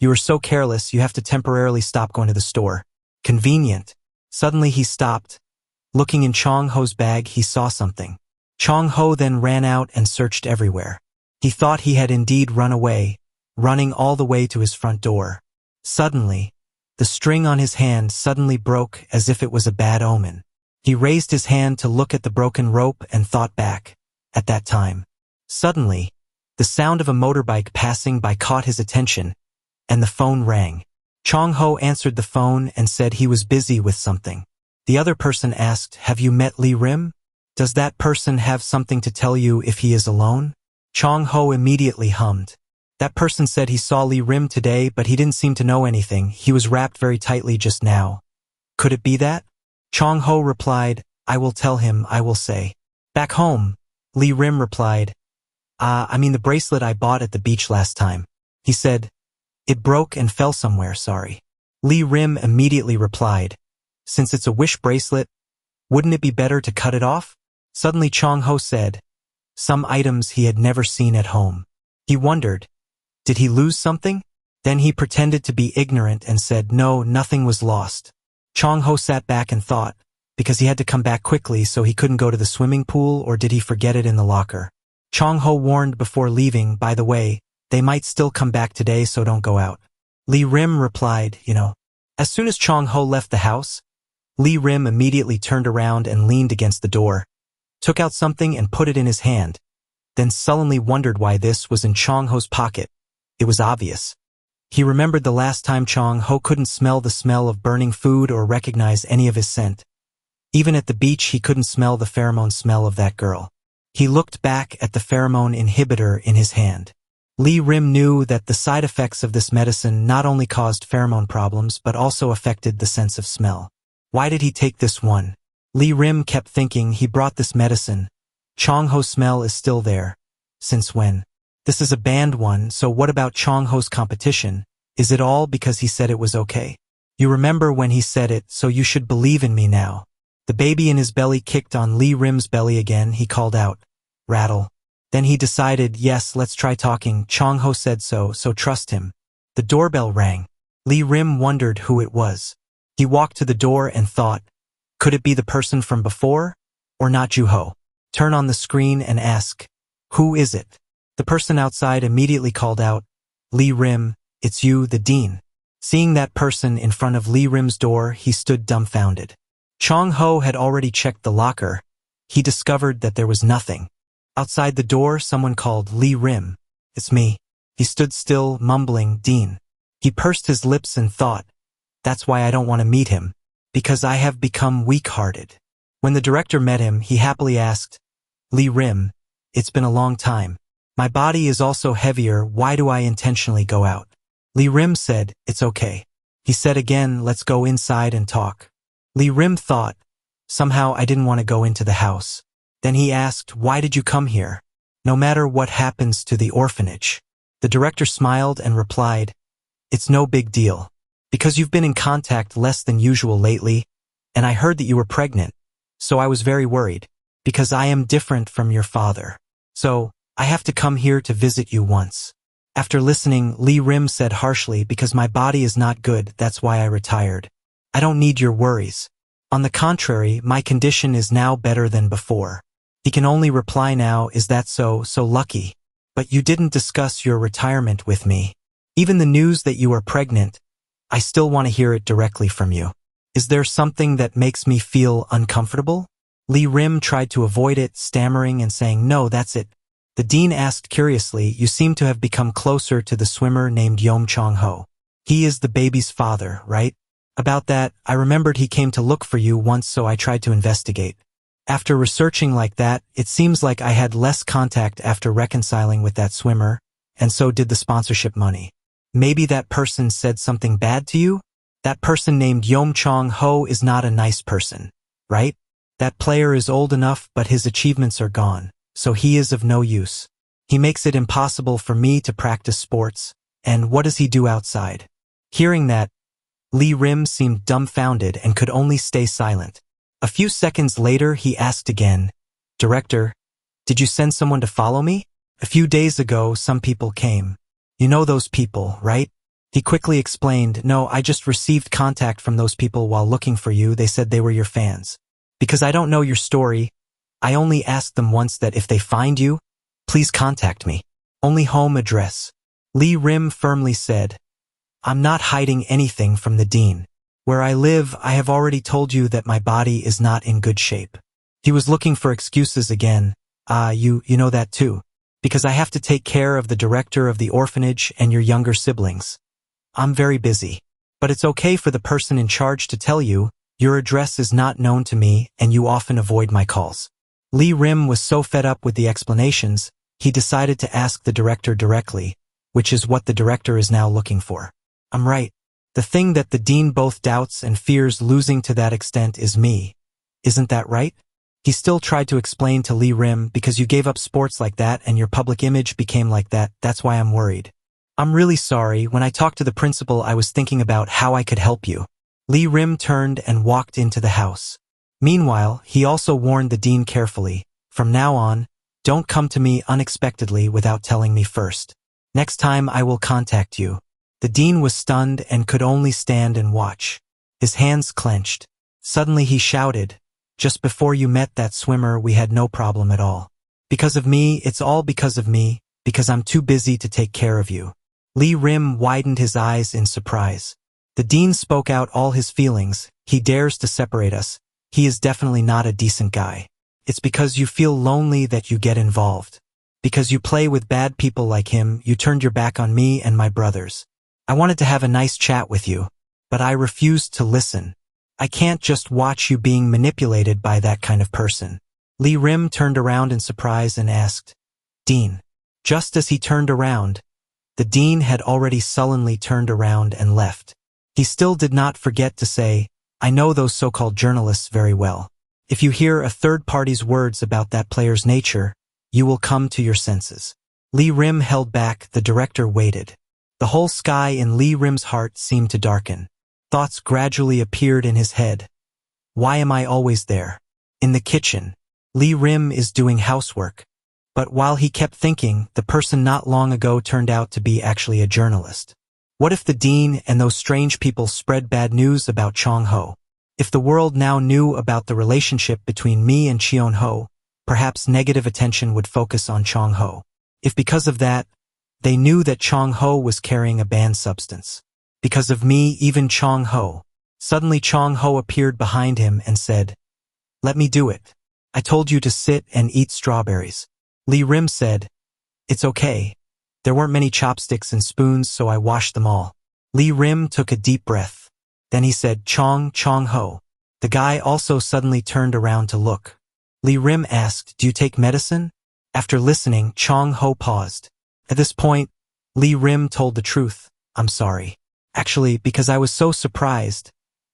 You are so careless, you have to temporarily stop going to the store. Convenient. Suddenly he stopped. Looking in Chong Ho's bag, he saw something. Chong Ho then ran out and searched everywhere. He thought he had indeed run away, running all the way to his front door. Suddenly, the string on his hand suddenly broke as if it was a bad omen. He raised his hand to look at the broken rope and thought back. At that time, suddenly, the sound of a motorbike passing by caught his attention, and the phone rang. Chong Ho answered the phone and said he was busy with something. The other person asked, "Have you met Lee Rim? Does that person have something to tell you if he is alone?" Chong Ho immediately hummed. That person said he saw Lee Rim today, but he didn't seem to know anything. He was wrapped very tightly just now. Could it be that? Chong Ho replied, I will tell him, I will say. Back home, Lee Rim replied, I mean the bracelet I bought at the beach last time. He said, it broke and fell somewhere, sorry. Lee Rim immediately replied, since it's a wish bracelet, wouldn't it be better to cut it off? Suddenly Chong Ho said, some items he had never seen at home. He wondered, did he lose something? Then he pretended to be ignorant and said, no, nothing was lost. Chong Ho sat back and thought, because he had to come back quickly so he couldn't go to the swimming pool, or did he forget it in the locker? Chong Ho warned before leaving, by the way, they might still come back today, so don't go out. Lee Rim replied, As soon as Chong Ho left the house, Lee Rim immediately turned around and leaned against the door, took out something and put it in his hand, then sullenly wondered why this was in Chong Ho's pocket. It was obvious. He remembered the last time Chong Ho couldn't smell the smell of burning food or recognize any of his scent. Even at the beach he couldn't smell the pheromone smell of that girl. He looked back at the pheromone inhibitor in his hand. Lee Rim knew that the side effects of this medicine not only caused pheromone problems but also affected the sense of smell. Why did he take this one? Lee Rim kept thinking he brought this medicine. Chong Ho's smell is still there. Since when? This is a banned one, so what about Chong Ho's competition? Is it all because he said it was okay? You remember when he said it, so you should believe in me now. The baby in his belly kicked on Lee Rim's belly again. He called out, rattle. Then he decided, yes, let's try talking. Chong Ho said so trust him. The doorbell rang. Lee Rim wondered who it was. He walked to the door and thought, could it be the person from before? Or not Ju Ho? Turn on the screen and ask, who is it? The person outside immediately called out, Lee Rim, it's you, the dean. Seeing that person in front of Lee Rim's door, he stood dumbfounded. Chong Ho had already checked the locker. He discovered that there was nothing. Outside the door, someone called Lee Rim. It's me. He stood still, mumbling, Dean. He pursed his lips and thought, that's why I don't want to meet him, because I have become weak-hearted. When the director met him, he happily asked, Lee Rim, it's been a long time. My body is also heavier, why do I intentionally go out? Lee Rim said, it's okay. He said again, let's go inside and talk. Lee Rim thought, somehow I didn't want to go into the house. Then he asked, why did you come here? No matter what happens to the orphanage. The director smiled and replied, it's no big deal. Because you've been in contact less than usual lately, and I heard that you were pregnant, so I was very worried. Because I am different from your father. So, I have to come here to visit you once. After listening, Lee Rim said harshly, because my body is not good, that's why I retired. I don't need your worries. On the contrary, my condition is now better than before. He can only reply now, is that so lucky. But you didn't discuss your retirement with me. Even the news that you are pregnant, I still want to hear it directly from you. Is there something that makes me feel uncomfortable? Lee Rim tried to avoid it, stammering and saying, no, that's it. The dean asked curiously, you seem to have become closer to the swimmer named Chong Ho. He is the baby's father, right? About that, I remembered he came to look for you once, so I tried to investigate. After researching like that, it seems like I had less contact after reconciling with that swimmer, and so did the sponsorship money. Maybe that person said something bad to you? That person named Chong Ho is not a nice person, right? That player is old enough, but his achievements are gone, so he is of no use. He makes it impossible for me to practice sports, and what does he do outside? Hearing that, Lee Rim seemed dumbfounded and could only stay silent. A few seconds later, he asked again, Director, did you send someone to follow me? A few days ago, some people came. You know those people, right? He quickly explained, no, I just received contact from those people while looking for you. They said they were your fans. Because I don't know your story, I only asked them once that if they find you, please contact me. Only home address. Lee Rim firmly said, I'm not hiding anything from the dean. Where I live, I have already told you that my body is not in good shape. He was looking for excuses again. You know that too. Because I have to take care of the director of the orphanage and your younger siblings. I'm very busy. But it's okay for the person in charge to tell you, your address is not known to me and you often avoid my calls. Lee Rim was so fed up with the explanations, he decided to ask the director directly, which is what the director is now looking for. I'm right. The thing that the dean both doubts and fears losing to that extent is me. Isn't that right? He still tried to explain to Lee Rim, because you gave up sports like that and your public image became like that, that's why I'm worried. I'm really sorry, when I talked to the principal I was thinking about how I could help you. Lee Rim turned and walked into the house. Meanwhile, he also warned the dean carefully, from now on, don't come to me unexpectedly without telling me first. Next time I will contact you. The dean was stunned and could only stand and watch. His hands clenched. Suddenly he shouted, just before you met that swimmer we had no problem at all. Because of me, it's all because of me, because I'm too busy to take care of you. Lee Rim widened his eyes in surprise. The dean spoke out all his feelings, he dares to separate us, he is definitely not a decent guy. It's because you feel lonely that you get involved. Because you play with bad people like him, you turned your back on me and my brothers. I wanted to have a nice chat with you, but I refused to listen. I can't just watch you being manipulated by that kind of person. Lee Rim turned around in surprise and asked, Dean. Just as he turned around, the dean had already sullenly turned around and left. He still did not forget to say, I know those so-called journalists very well. If you hear a third party's words about that player's nature, you will come to your senses. Lee Rim held back, the director waited. The whole sky in Lee Rim's heart seemed to darken. Thoughts gradually appeared in his head. Why am I always there? In the kitchen. Lee Rim is doing housework. But while he kept thinking, the person not long ago turned out to be actually a journalist. What if the dean and those strange people spread bad news about Chong Ho? If the world now knew about the relationship between me and Cheon Ho, perhaps negative attention would focus on Chong Ho. If because of that, they knew that Chong Ho was carrying a banned substance. Because of me, even Chong Ho. Suddenly Chong Ho appeared behind him and said, Let me do it. I told you to sit and eat strawberries. Lee Rim said, It's okay. There weren't many chopsticks and spoons, so I washed them all. Lee Rim took a deep breath. Then he said, Chong Ho. The guy also suddenly turned around to look. Lee Rim asked, Do you take medicine? After listening, Chong Ho paused. At this point, Lee Rim told the truth. I'm sorry. Actually, because I was so surprised,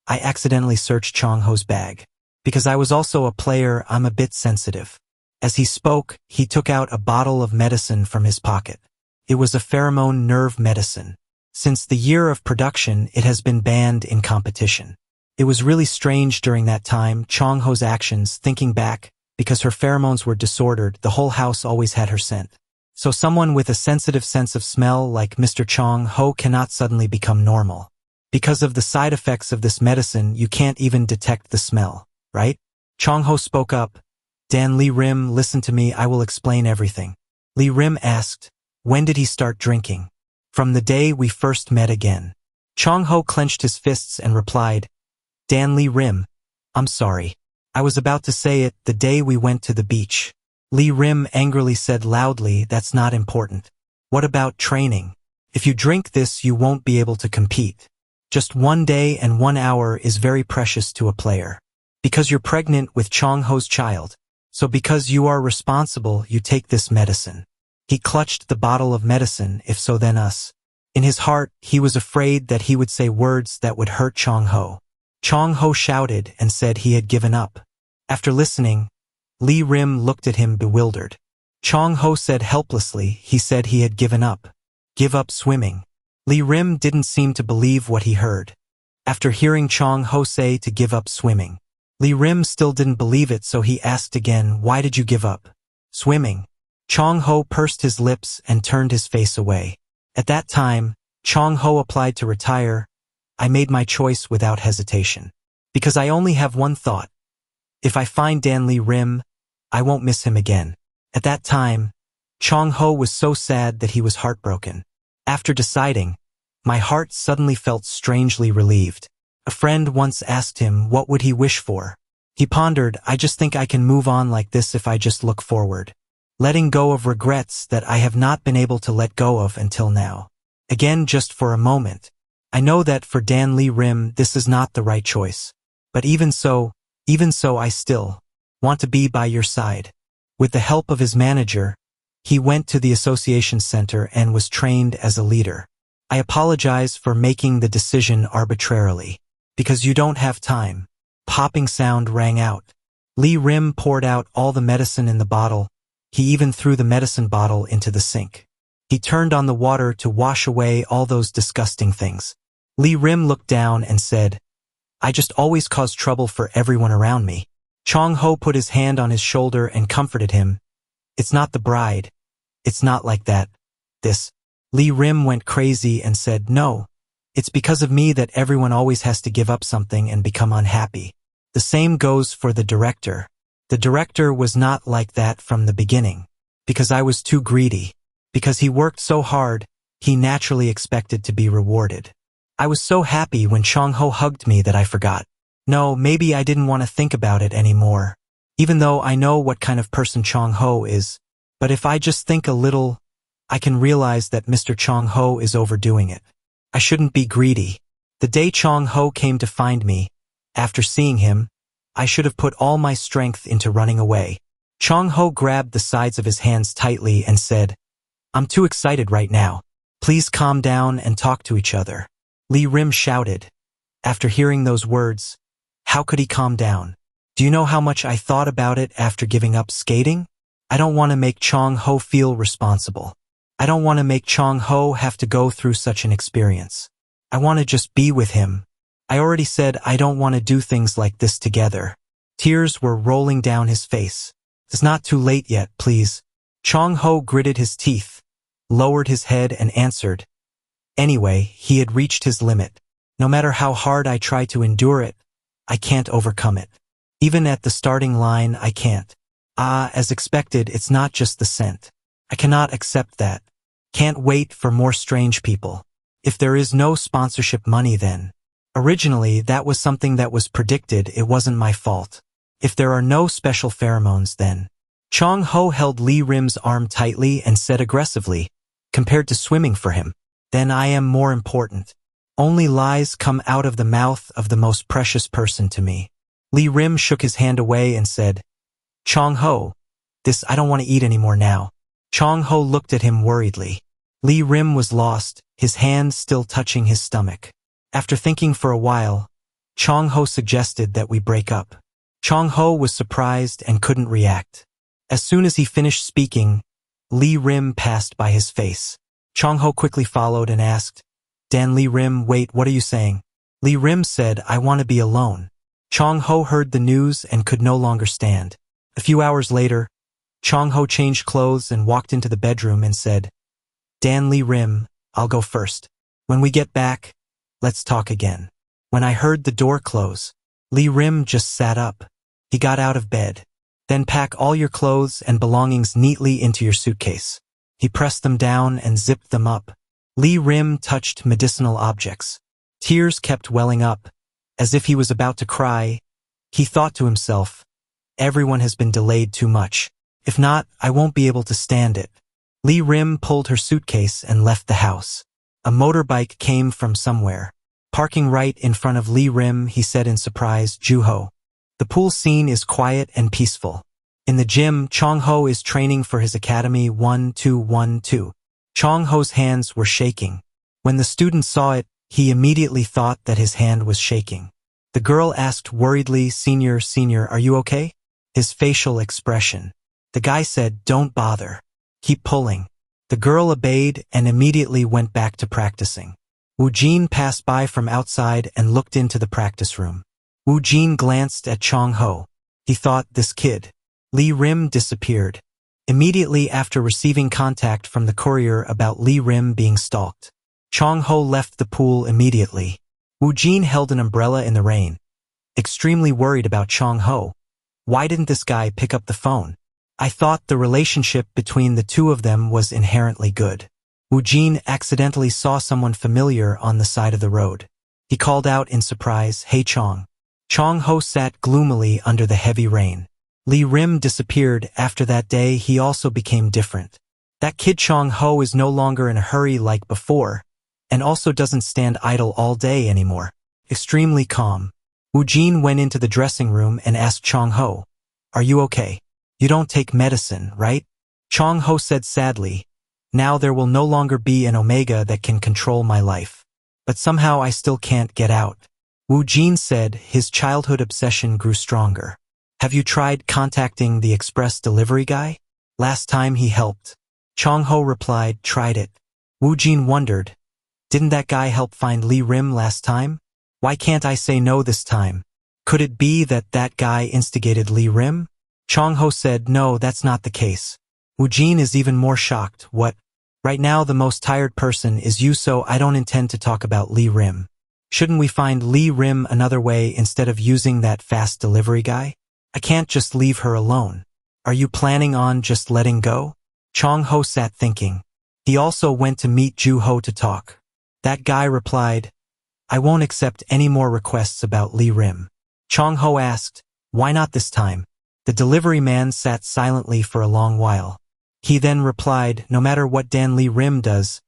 I accidentally searched Chong Ho's bag. Because I was also a player, I'm a bit sensitive. As he spoke, he took out a bottle of medicine from his pocket. It was a pheromone nerve medicine. Since the year of production, it has been banned in competition. It was really strange during that time, Chong Ho's actions, thinking back, because her pheromones were disordered, the whole house always had her scent. So someone with a sensitive sense of smell like Mr. Chong Ho cannot suddenly become normal. Because of the side effects of this medicine, you can't even detect the smell, right? Chong Ho spoke up. Dan Lee Rim, listen to me, I will explain everything. Lee Rim asked, When did he start drinking? From the day we first met again. Chong Ho clenched his fists and replied, Dan Lee Rim, I'm sorry. I was about to say it, the day we went to the beach. Lee Rim angrily said loudly, That's not important. What about training? If you drink this, you won't be able to compete. Just 1 day and 1 hour is very precious to a player. Because you're pregnant with Chong Ho's child. So because you are responsible, you take this medicine. He clutched the bottle of medicine, if so then us. In his heart, he was afraid that he would say words that would hurt Chong Ho. Chong Ho shouted and said he had given up. After listening, Lee Rim looked at him bewildered. Chong Ho said helplessly, he said he had given up. Give up swimming. Lee Rim didn't seem to believe what he heard. After hearing Chong Ho say to give up swimming, Lee Rim still didn't believe it, so he asked again, Why did you give up swimming? Chong Ho pursed his lips and turned his face away. At that time, Chong Ho applied to retire. I made my choice without hesitation. Because I only have one thought. If I find Dan Lee Rim, I won't miss him again. At that time, Chong Ho was so sad that he was heartbroken. After deciding, my heart suddenly felt strangely relieved. A friend once asked him what would he wish for. He pondered, I just think I can move on like this if I just look forward. Letting go of regrets that I have not been able to let go of until now. Again, just for a moment. I know that for Dan Lee Rim, this is not the right choice. But even so, I still want to be by your side. With the help of his manager, he went to the association center and was trained as a leader. I apologize for making the decision arbitrarily. Because you don't have time. Popping sound rang out. Lee Rim poured out all the medicine in the bottle. He even threw the medicine bottle into the sink. He turned on the water to wash away all those disgusting things. Lee Rim looked down and said, I just always cause trouble for everyone around me. Chong Ho put his hand on his shoulder and comforted him. It's not the bride. It's not like that. This. Lee Rim went crazy and said, no. It's because of me that everyone always has to give up something and become unhappy. The same goes for the director. The director was not like that from the beginning. Because I was too greedy. Because he worked so hard, he naturally expected to be rewarded. I was so happy when Chong Ho hugged me that I forgot. No, maybe I didn't want to think about it anymore. Even though I know what kind of person Chong Ho is. But if I just think a little, I can realize that Mr. Chong Ho is overdoing it. I shouldn't be greedy. The day Chong Ho came to find me, after seeing him, I should have put all my strength into running away. Chong Ho grabbed the sides of his hands tightly and said, I'm too excited right now. Please calm down and talk to each other. Lee Rim shouted. After hearing those words, how could he calm down? Do you know how much I thought about it after giving up skating? I don't want to make Chong Ho feel responsible. I don't want to make Chong Ho have to go through such an experience. I want to just be with him. I already said I don't want to do things like this together. Tears were rolling down his face. It's not too late yet, please. Chong Ho gritted his teeth, lowered his head and answered. Anyway, he had reached his limit. No matter how hard I try to endure it, I can't overcome it. Even at the starting line, I can't. As expected, it's not just the scent. I cannot accept that. Can't wait for more strange people. If there is no sponsorship money then. Originally, that was something that was predicted, it wasn't my fault. If there are no special pheromones then. Chong Ho held Lee Rim's arm tightly and said aggressively, compared to swimming for him, then I am more important. Only lies come out of the mouth of the most precious person to me. Lee Rim shook his hand away and said, Chong Ho, I don't want to eat anymore now. Chong Ho looked at him worriedly. Lee Rim was lost, his hand still touching his stomach. After thinking for a while, Chong Ho suggested that we break up. Chong Ho was surprised and couldn't react. As soon as he finished speaking, Lee Rim passed by his face. Chong Ho quickly followed and asked, Dan Lee Rim, wait, what are you saying? Lee Rim said, I want to be alone. Chong Ho heard the news and could no longer stand. A few hours later, Chong Ho changed clothes and walked into the bedroom and said, Dan Lee Rim, I'll go first. When we get back, let's talk again. When I heard the door close, Lee Rim just sat up. He got out of bed. Then pack all your clothes and belongings neatly into your suitcase. He pressed them down and zipped them up. Lee Rim touched medicinal objects. Tears kept welling up. As if he was about to cry, he thought to himself, everyone has been delayed too much. If not, I won't be able to stand it. Lee Rim pulled her suitcase and left the house. A motorbike came from somewhere. Parking right in front of Lee Rim, he said in surprise, Juho. The pool scene is quiet and peaceful. In the gym, Chong Ho is training for his academy 1212. Chong Ho's hands were shaking. When the student saw it, he immediately thought that his hand was shaking. The girl asked worriedly, Senior, are you okay? His facial expression. The guy said, don't bother. Keep pulling. The girl obeyed and immediately went back to practicing. Wu Jin passed by from outside and looked into the practice room. Wu Jin glanced at Chong Ho. He thought, this kid. Lee Rim disappeared. Immediately after receiving contact from the courier about Lee Rim being stalked, Chong Ho left the pool immediately. Wu Jin held an umbrella in the rain. Extremely worried about Chong Ho. Why didn't this guy pick up the phone? I thought the relationship between the two of them was inherently good. Wu Jin accidentally saw someone familiar on the side of the road. He called out in surprise, Hey Chong. Chong Ho sat gloomily under the heavy rain. Lee Rim disappeared. After that day, he also became different. That kid Chong Ho is no longer in a hurry like before, and also doesn't stand idle all day anymore. Extremely calm. Wu Jin went into the dressing room and asked Chong Ho, Are you okay? You don't take medicine, right? Chong Ho said sadly, Now there will no longer be an omega that can control my life. But somehow I still can't get out. Wu Jin said his childhood obsession grew stronger. Have you tried contacting the express delivery guy? Last time he helped. Chong-ho replied, tried it. Woo-jin wondered, didn't that guy help find Lee Rim last time? Why can't I say no this time? Could it be that that guy instigated Lee Rim? Chong-ho said, no, that's not the case. Woo-jin is even more shocked. What? Right now the most tired person is you, so I don't intend to talk about Lee Rim. Shouldn't we find Lee Rim another way instead of using that fast delivery guy? I can't just leave her alone. Are you planning on just letting go? Chong-ho sat thinking. He also went to meet Ju-ho to talk. That guy replied, I won't accept any more requests about Lee Rim. Chong-ho asked, why not this time? The delivery man sat silently for a long while. He then replied, no matter what Dan Lee Rim does,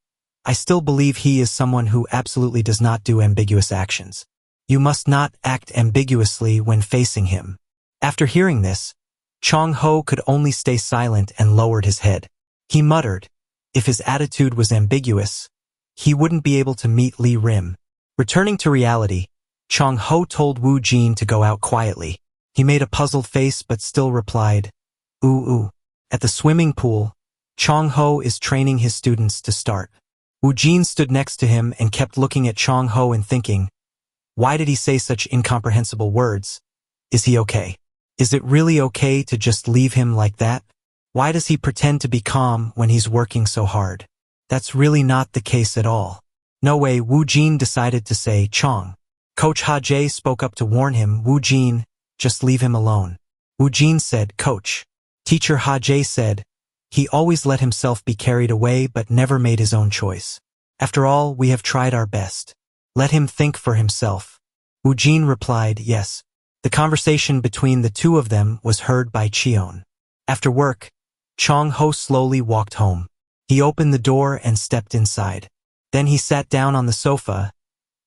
I still believe he is someone who absolutely does not do ambiguous actions. You must not act ambiguously when facing him. After hearing this, Chong-ho could only stay silent and lowered his head. He muttered, if his attitude was ambiguous, he wouldn't be able to meet Lee Rim. Returning to reality, Chong-ho told Woo-jin to go out quietly. He made a puzzled face but still replied, ooh. At the swimming pool, Chong-ho is training his students to start. Woo-jin stood next to him and kept looking at Chong-ho and thinking, why did he say such incomprehensible words? Is he okay? Is it really okay to just leave him like that? Why does he pretend to be calm when he's working so hard? That's really not the case at all. No way. Woo-jin decided to say, Chong. Coach Ha-jae spoke up to warn him, Woo-jin, just leave him alone. Woo-jin said, Coach. Teacher Ha-jae said, he always let himself be carried away but never made his own choice. After all, we have tried our best. Let him think for himself. Woo-jin replied, yes. The conversation between the two of them was heard by Cheon. After work, Chong-ho slowly walked home. He opened the door and stepped inside. Then he sat down on the sofa,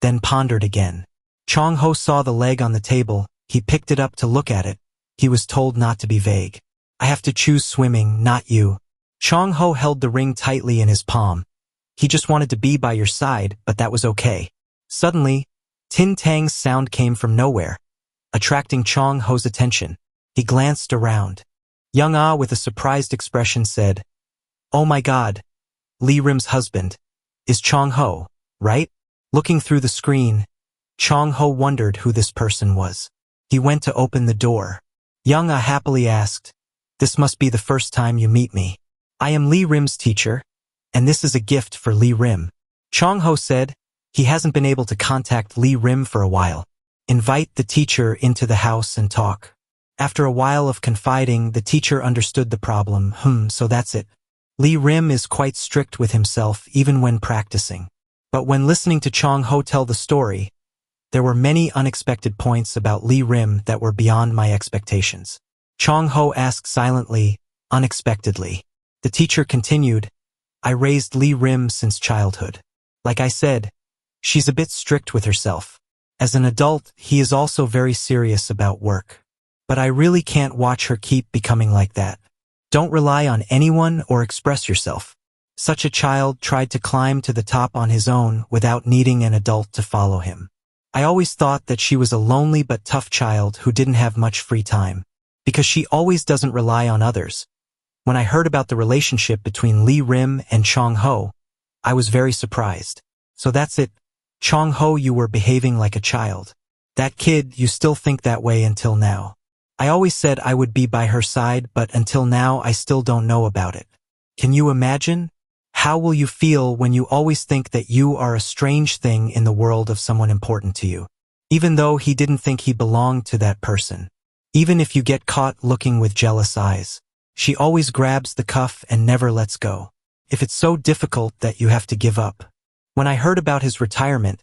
then pondered again. Chong-ho saw the leg on the table. He picked it up to look at it. He was told not to be vague. I have to choose swimming, not you. Chong-ho held the ring tightly in his palm. He just wanted to be by your side, but that was okay. Suddenly, Tin Tang's sound came from nowhere, attracting Chong-ho's attention. He glanced around. Young Ah, with a surprised expression, said, oh my god, Lee Rim's husband. Is Chong-ho, right? Looking through the screen, Chong-ho wondered who this person was. He went to open the door. Young Ah happily asked, this must be the first time you meet me. I am Lee Rim's teacher, and this is a gift for Lee Rim. Chong-ho said, he hasn't been able to contact Lee Rim for a while. Invite the teacher into the house and talk. After a while of confiding, the teacher understood the problem. So that's it. Lee Rim is quite strict with himself even when practicing. But when listening to Chong-ho tell the story, there were many unexpected points about Lee Rim that were beyond my expectations. Chong-ho asked silently, unexpectedly. The teacher continued, I raised Lee Rim since childhood. Like I said, she's a bit strict with herself. As an adult, he is also very serious about work. But I really can't watch her keep becoming like that. Don't rely on anyone or express yourself. Such a child tried to climb to the top on his own without needing an adult to follow him. I always thought that she was a lonely but tough child who didn't have much free time, because she always doesn't rely on others. When I heard about the relationship between Lee Rim and Chong-ho, I was very surprised. So that's it. Chong-ho, you were behaving like a child. That kid, you still think that way until now. I always said I would be by her side, but until now I still don't know about it. Can you imagine? How will you feel when you always think that you are a strange thing in the world of someone important to you? Even though he didn't think he belonged to that person. Even if you get caught looking with jealous eyes. She always grabs the cuff and never lets go. If it's so difficult that you have to give up. When I heard about his retirement,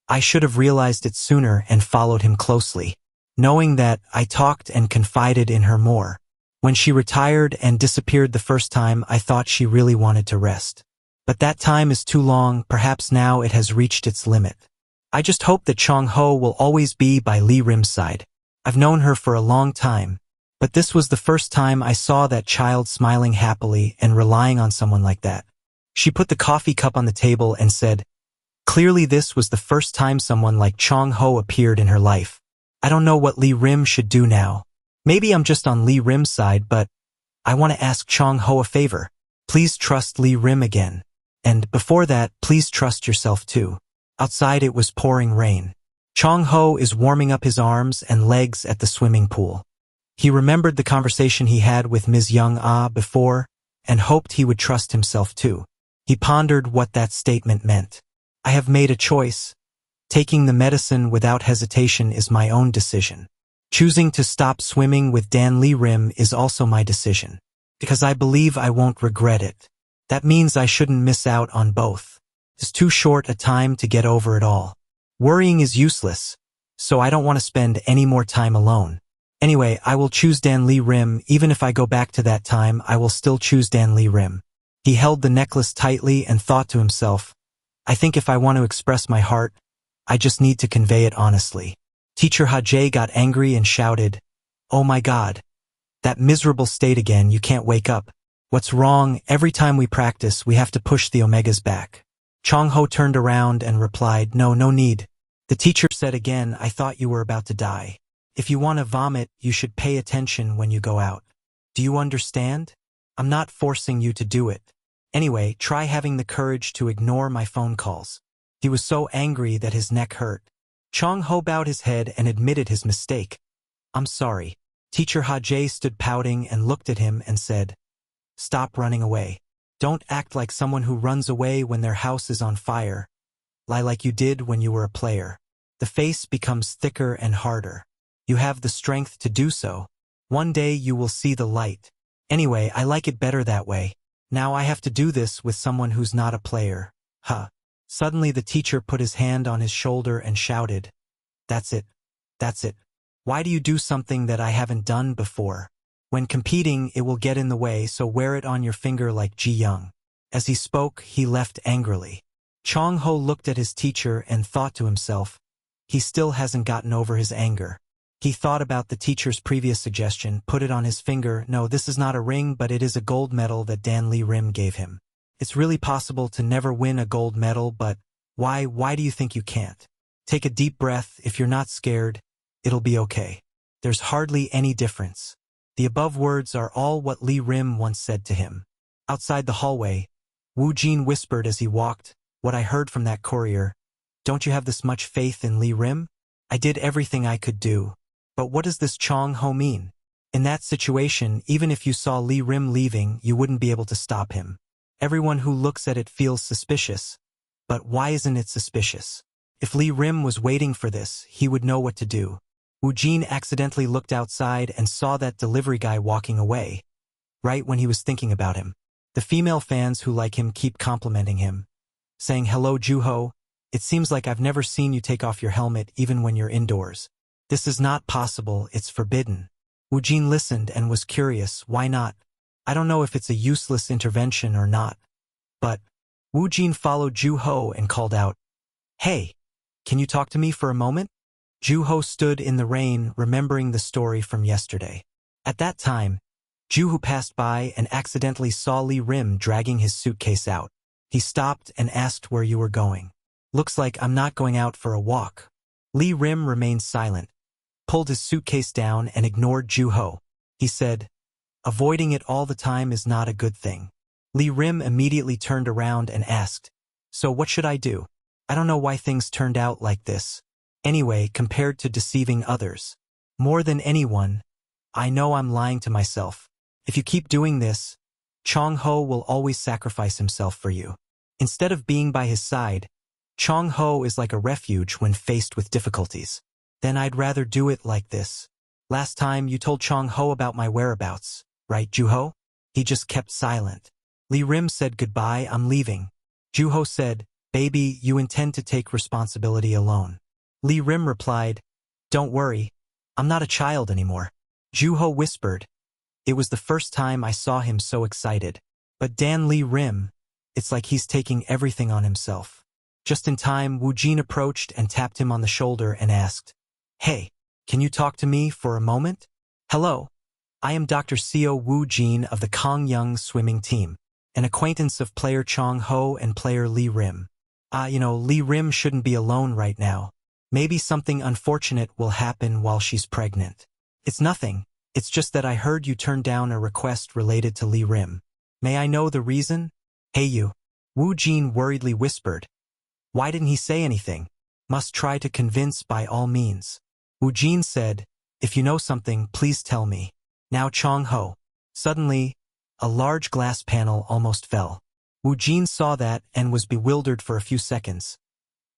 I should have realized it sooner and followed him closely. Knowing that, I talked and confided in her more. When she retired and disappeared the first time, I thought she really wanted to rest. But that time is too long, perhaps now it has reached its limit. I just hope that Chong-ho will always be by Lee Rim's side. I've known her for a long time, but this was the first time I saw that child smiling happily and relying on someone like that. She put the coffee cup on the table and said, clearly this was the first time someone like Chong-ho appeared in her life. I don't know what Lee Rim should do now. Maybe I'm just on Lee Rim's side, but I want to ask Chong Ho a favor. Please trust Lee Rim again. And before that, please trust yourself too. Outside it was pouring rain. Chong Ho is warming up his arms and legs at the swimming pool. He remembered the conversation he had with Ms. Young Ah before and hoped he would trust himself too. He pondered what that statement meant. I have made a choice. Taking the medicine without hesitation is my own decision. Choosing to stop swimming with Dan Lee Rim is also my decision. Because I believe I won't regret it. That means I shouldn't miss out on both. It's too short a time to get over it all. Worrying is useless, so I don't want to spend any more time alone. Anyway, I will choose Dan Lee Rim. Even if I go back to that time, I will still choose Dan Lee Rim. He held the necklace tightly and thought to himself, I think if I want to express my heart, I just need to convey it honestly. Teacher Hajie got angry and shouted, Oh my God. That miserable state again, you can't wake up. What's wrong? Every time we practice, we have to push the omegas back. Chong Ho turned around and replied, No need. The teacher said again, I thought you were about to die. If you want to vomit, you should pay attention when you go out. Do you understand? I'm not forcing you to do it. Anyway, try having the courage to ignore my phone calls. He was so angry that his neck hurt. Chong Ho bowed his head and admitted his mistake. I'm sorry. Teacher Hajie stood pouting and looked at him and said, Stop running away. Don't act like someone who runs away when their house is on fire. Lie like you did when you were a player. The face becomes thicker and harder. You have the strength to do so. One day you will see the light. Anyway, I like it better that way. Now I have to do this with someone who's not a player. Huh. Suddenly the teacher put his hand on his shoulder and shouted, That's it. That's it. Why do you do something that I haven't done before? When competing, it will get in the way, so wear it on your finger like Ji Young. As he spoke, he left angrily. Chong Ho looked at his teacher and thought to himself, he still hasn't gotten over his anger. He thought about the teacher's previous suggestion, put it on his finger. No, this is not a ring, but it is a gold medal that Dan Lee Rim gave him. It's really possible to never win a gold medal, but why do you think you can't? Take a deep breath. If you're not scared, it'll be okay. There's hardly any difference. The above words are all what Lee Rim once said to him. Outside the hallway, Wu Jin whispered as he walked, What I heard from that courier. Don't you have this much faith in Lee Rim? I did everything I could do. But what does this Chong Ho mean? In that situation, even if you saw Lee Rim leaving, you wouldn't be able to stop him. Everyone who looks at it feels suspicious. But why isn't it suspicious? If Lee Rim was waiting for this, he would know what to do. Wu Jin accidentally looked outside and saw that delivery guy walking away, right when he was thinking about him. The female fans who like him keep complimenting him, saying, Hello Juho, it seems like I've never seen you take off your helmet even when you're indoors. This is not possible, it's forbidden. Wu Jin listened and was curious, why not? I don't know if it's a useless intervention or not. But Wu Jin followed Juho and called out, Hey, can you talk to me for a moment? Juho stood in the rain, remembering the story from yesterday. At that time, Juho passed by and accidentally saw Lee Rim dragging his suitcase out. He stopped and asked where you were going. Looks like I'm not going out for a walk. Lee Rim remained silent, pulled his suitcase down and ignored Juho. He said, Avoiding it all the time is not a good thing. Lee Rim immediately turned around and asked, So what should I do? I don't know why things turned out like this. Anyway, compared to deceiving others, more than anyone, I know I'm lying to myself. If you keep doing this, Chong Ho will always sacrifice himself for you. Instead of being by his side, Chong Ho is like a refuge when faced with difficulties. Then I'd rather do it like this. Last time you told Chong Ho about my whereabouts, right, Juho? He just kept silent. Lee Rim said goodbye, I'm leaving. Juho said, Baby, you intend to take responsibility alone. Lee Rim replied, Don't worry, I'm not a child anymore. Juho whispered, It was the first time I saw him so excited. But Dan Lee Rim, it's like he's taking everything on himself. Just in time, Wu Jin approached and tapped him on the shoulder and asked, Hey, can you talk to me for a moment? Hello, I am Dr. Seo Wu Jin of the Kong Young swimming team, an acquaintance of player Chong Ho and player Lee Rim. Lee Rim shouldn't be alone right now. Maybe something unfortunate will happen while she's pregnant. It's nothing. It's just that I heard you turned down a request related to Lee Rim. May I know the reason? Hey you. Wu Jin worriedly whispered. Why didn't he say anything? Must try to convince by all means. Wu Jin said, if you know something, please tell me. Now Chong Ho. Suddenly, a large glass panel almost fell. Wu Jin saw that and was bewildered for a few seconds.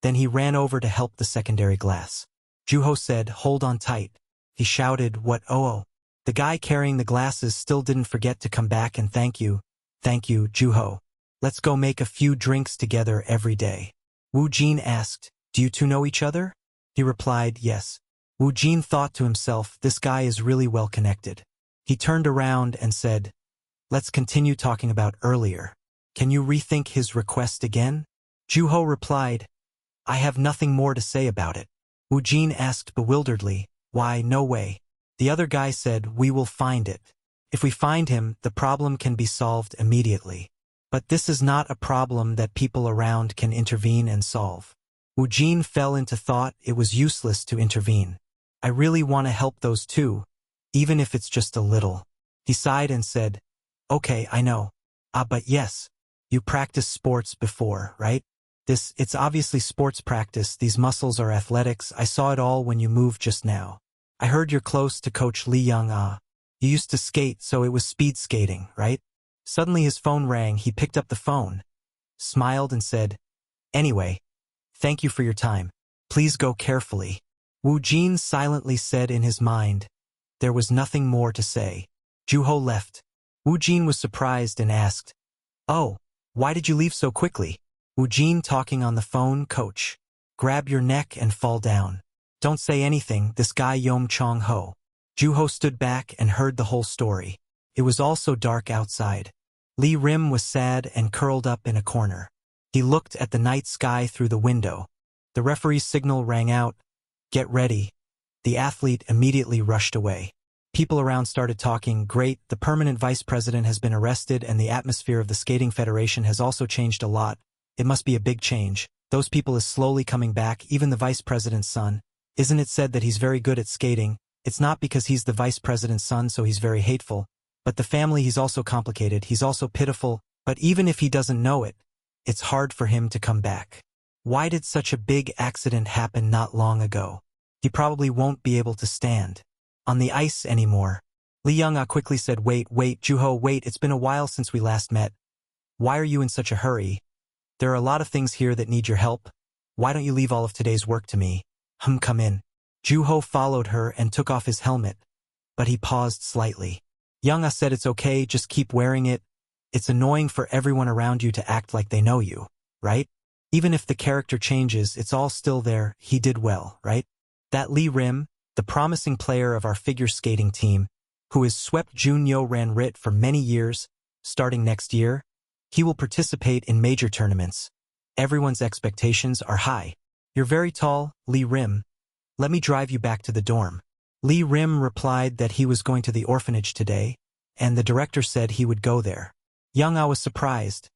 Then he ran over to help the secondary glass. Juho said, hold on tight. He shouted, what oh. The guy carrying the glasses still didn't forget to come back and thank you. Thank you, Juho. Let's go make a few drinks together every day. Wu Jin asked, do you two know each other? He replied, yes. Wu Jin thought to himself, this guy is really well connected. He turned around and said, let's continue talking about earlier. Can you rethink his request again? Juho replied, I have nothing more to say about it. Wu Jin asked bewilderedly, why, no way. The other guy said, we will find it. If we find him, the problem can be solved immediately. But this is not a problem that people around can intervene and solve. Wu Jin fell into thought it was useless to intervene. I really want to help those two, even if it's just a little. He sighed and said, okay, I know. But yes, you practiced sports before, right? It's obviously sports practice, these muscles are athletics, I saw it all when you moved just now. I heard you're close to Coach Liucong. You used to skate, so it was speed skating, right? Suddenly his phone rang, he picked up the phone, smiled and said, anyway, thank you for your time. Please go carefully. Wu Jin silently said in his mind. There was nothing more to say. Juho left. Wu Jin was surprised and asked, oh, why did you leave so quickly? Wu Jin talking on the phone, coach. Grab your neck and fall down. Don't say anything, this guy Yom Chong Ho. Juho stood back and heard the whole story. It was also dark outside. Lee Rim was sad and curled up in a corner. He looked at the night sky through the window. The referee's signal rang out. Get ready. The athlete immediately rushed away. People around started talking, great, the permanent vice president has been arrested and the atmosphere of the skating federation has also changed a lot. It must be a big change. Those people is slowly coming back, even the vice president's son. Isn't it said that he's very good at skating? It's not because he's the vice president's son so he's very hateful. But the family, he's also complicated, he's also pitiful. But even if he doesn't know it, it's hard for him to come back. Why did such a big accident happen not long ago? He probably won't be able to stand on the ice anymore. Liucong quickly said, wait, Juho, wait, it's been a while since we last met. Why are you in such a hurry? There are a lot of things here that need your help. Why don't you leave all of today's work to me? Come in. Juho followed her and took off his helmet, but he paused slightly. Young said it's okay, just keep wearing it. It's annoying for everyone around you to act like they know you, right? Even if the character changes, it's all still there, he did well, right? That Lee Rim, the promising player of our figure skating team, who has swept Junyo Ran Rit for many years, starting next year, he will participate in major tournaments. Everyone's expectations are high. You're very tall, Lee Rim. Let me drive you back to the dorm. Lee Rim replied that he was going to the orphanage today, and the director said he would go there. Young-ah was surprised.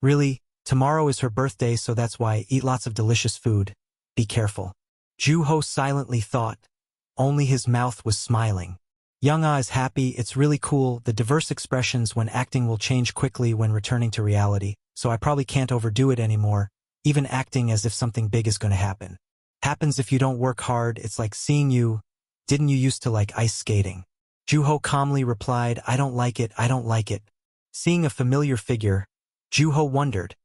Really, tomorrow is her birthday, so that's why, eat lots of delicious food. Be careful. Juho silently thought. Only his mouth was smiling. Young-ah is happy, it's really cool, the diverse expressions when acting will change quickly when returning to reality, so I probably can't overdo it anymore, even acting as if something big is going to happen. Happens if you don't work hard, it's like seeing you. Didn't you used to like ice skating? Juho calmly replied, I don't like it, I don't like it. Seeing a familiar figure, Juho wondered.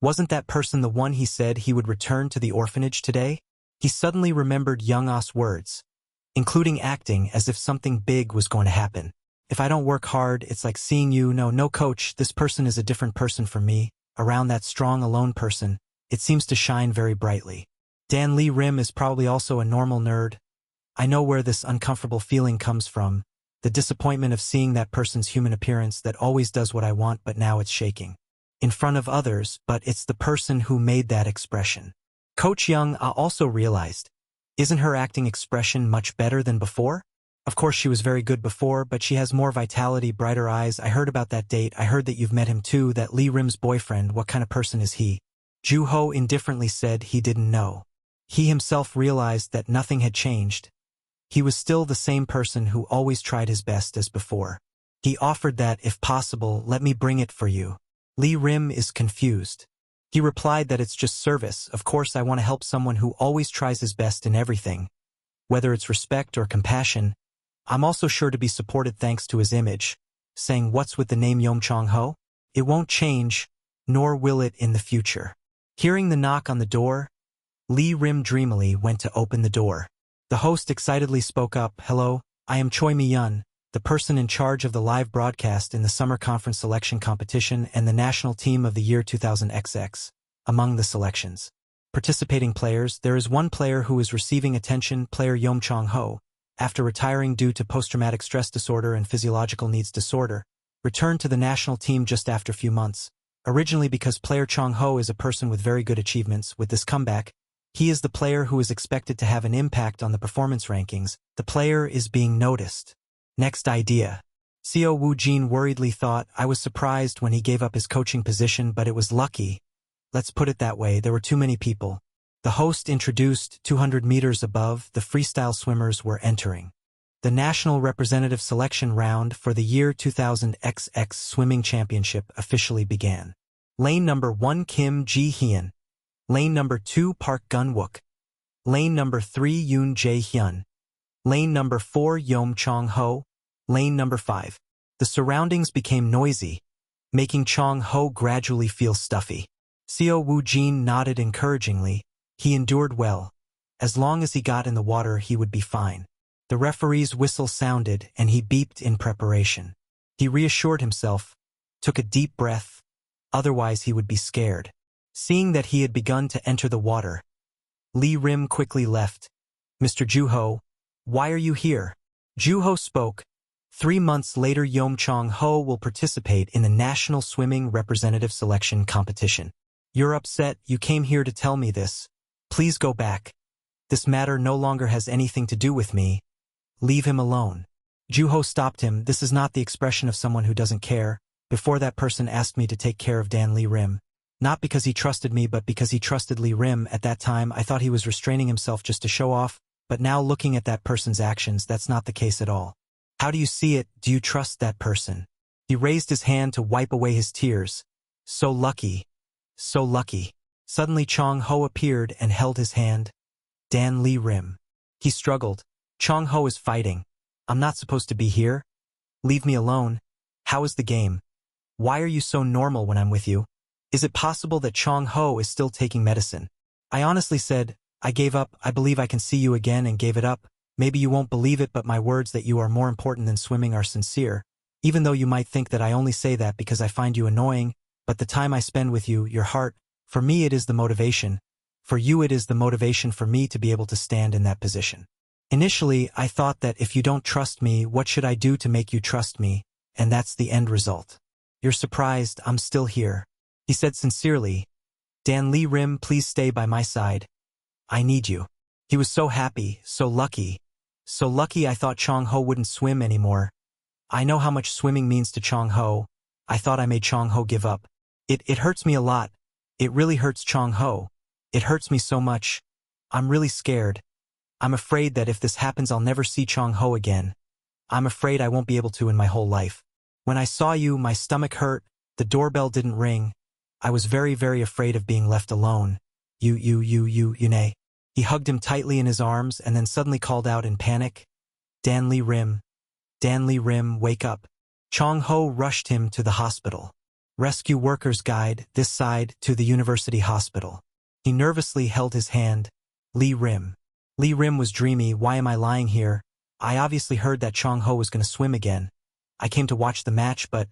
Wasn't that person the one he said he would return to the orphanage today? He suddenly remembered Young-ah's words, including acting as if something big was going to happen. If I don't work hard, it's like seeing you. No coach, this person is a different person from me. Around that strong alone person, it seems to shine very brightly. Dan Lee Rim is probably also a normal nerd. I know where this uncomfortable feeling comes from, the disappointment of seeing that person's human appearance that always does what I want but now it's shaking. In front of others, but it's the person who made that expression. Coach Young-ah also realized, isn't her acting expression much better than before? Of course she was very good before, but she has more vitality, brighter eyes. I heard about that date, I heard that you've met him too, that Lee Rim's boyfriend, what kind of person is he? Juho indifferently said he didn't know. He himself realized that nothing had changed. He was still the same person who always tried his best as before. He offered that, if possible, let me bring it for you. Lee Rim is confused. He replied that it's just service. Of course I want to help someone who always tries his best in everything. Whether it's respect or compassion, I'm also sure to be supported thanks to his image. Saying what's with the name Yeomchong Ho? It won't change, nor will it in the future. Hearing the knock on the door, Lee Rim dreamily went to open the door. The host excitedly spoke up, "Hello, I am Choi Mi-yun, the person in charge of the live broadcast in the Summer Conference Selection Competition and the national team of the year 2000XX. Among the selections. Participating players, there is one player who is receiving attention, player Yeomchong Ho, after retiring due to post-traumatic stress disorder and physiological needs disorder, returned to the national team just after a few months. Originally because player Chong Ho is a person with very good achievements, with this comeback, he is the player who is expected to have an impact on the performance rankings. The player is being noticed. Next idea. Seo Woo-jin worriedly thought, I was surprised when he gave up his coaching position, but it was lucky. Let's put it that way, there were too many people. The host introduced 200 meters above, the freestyle swimmers were entering. The national representative selection round for the year 2000 XX Swimming Championship officially began. Lane number 1 Kim Ji-hyun. Lane number 2 Park Gun-wook. Lane number 3 Yoon Jae-hyun. Lane number 4 Yeom-chong Ho. Lane number 5. The surroundings became noisy, making Chong Ho gradually feel stuffy. Seo Woo-jin nodded encouragingly. He endured well. As long as he got in the water he would be fine. The referee's whistle sounded and he beeped in preparation. He reassured himself, took a deep breath, otherwise he would be scared. Seeing that he had begun to enter the water, Lee Rim quickly left. Mr. Juho, why are you here? Juho spoke. 3 months later Yeom-chong Ho will participate in the National Swimming Representative Selection Competition. You're upset, you came here to tell me this. Please go back. This matter no longer has anything to do with me. Leave him alone. Juho stopped him. This is not the expression of someone who doesn't care. Before that person asked me to take care of Dan Lee Rim. Not because he trusted me but because he trusted Lee Rim. At that time I thought he was restraining himself just to show off, but now looking at that person's actions that's not the case at all. How do you see it? Do you trust that person? He raised his hand to wipe away his tears. So lucky. So lucky. Suddenly Chong Ho appeared and held his hand. Dan Lee Rim. He struggled. Chong Ho is fighting. I'm not supposed to be here. Leave me alone. How is the game? Why are you so normal when I'm with you? Is it possible that Chong Ho is still taking medicine? I honestly said, I gave up, I believe I can see you again and gave it up. Maybe you won't believe it but my words that you are more important than swimming are sincere. Even though you might think that I only say that because I find you annoying, but the time I spend with you, your heart, for me it is the motivation. For you it is the motivation for me to be able to stand in that position. Initially, I thought that if you don't trust me, what should I do to make you trust me? And that's the end result. You're surprised, I'm still here. He said sincerely, Dan Lee Rim, please stay by my side. I need you. He was so happy, so lucky. So lucky I thought Chong Ho wouldn't swim anymore. I know how much swimming means to Chong Ho. I thought I made Chong Ho give up. It hurts me a lot. It really hurts Chong Ho. It hurts me so much. I'm really scared. I'm afraid that if this happens I'll never see Chong Ho again. I'm afraid I won't be able to in my whole life. When I saw you, my stomach hurt, the doorbell didn't ring. I was very, very afraid of being left alone. You. He hugged him tightly in his arms and then suddenly called out in panic. Dan Lee Rim. Dan Lee Rim, wake up. Chong Ho rushed him to the hospital. Rescue workers guide, this side, to the university hospital. He nervously held his hand. Lee Rim. Lee Rim was dreamy. Why am I lying here? I obviously heard that Chong Ho was going to swim again. I came to watch the match, but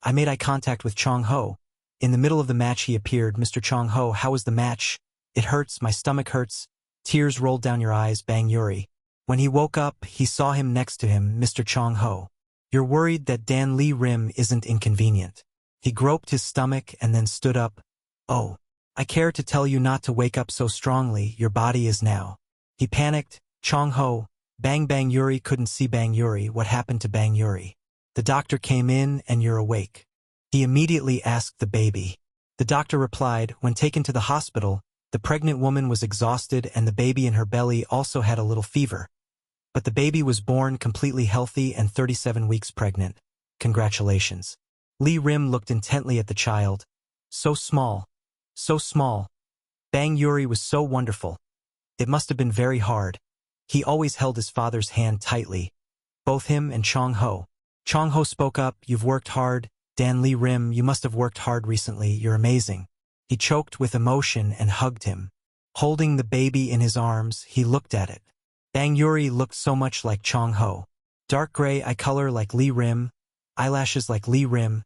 I made eye contact with Chong Ho. In the middle of the match he appeared. Mr. Chong Ho, how was the match? It hurts, my stomach hurts. Tears rolled down your eyes, Bang Yuri. When he woke up, he saw him next to him, Mr. Chong Ho. You're worried that Dan Lee Rim isn't inconvenient. He groped his stomach and then stood up. Oh, I care to tell you not to wake up so strongly, your body is now. He panicked. Chong Ho. Bang Yuri couldn't see Bang Yuri. What happened to Bang Yuri? The doctor came in and you're awake. He immediately asked the baby. The doctor replied, when taken to the hospital, the pregnant woman was exhausted and the baby in her belly also had a little fever. But the baby was born completely healthy and 37 weeks pregnant. Congratulations. Lee Rim looked intently at the child. So small. So small. Bang Yuri was so wonderful. It must have been very hard. He always held his father's hand tightly. Both him and Chong Ho. Chong Ho spoke up, "You've worked hard. Dan Lee Rim, you must have worked hard recently. You're amazing." He choked with emotion and hugged him. Holding the baby in his arms, he looked at it. Bang Yuri looked so much like Chong Ho. Dark gray eye color like Lee Rim, eyelashes like Lee Rim.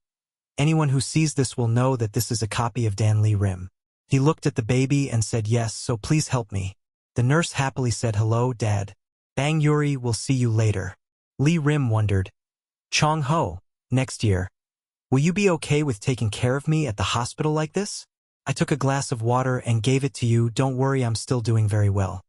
Anyone who sees this will know that this is a copy of Dan Lee Rim. He looked at the baby and said, "Yes, so please help me." The nurse happily said, "Hello, Dad. Bang Yuri, will see you later." Lee Rim wondered, "Chong Ho, next year, will you be okay with taking care of me at the hospital like this? I took a glass of water and gave it to you. Don't worry, I'm still doing very well."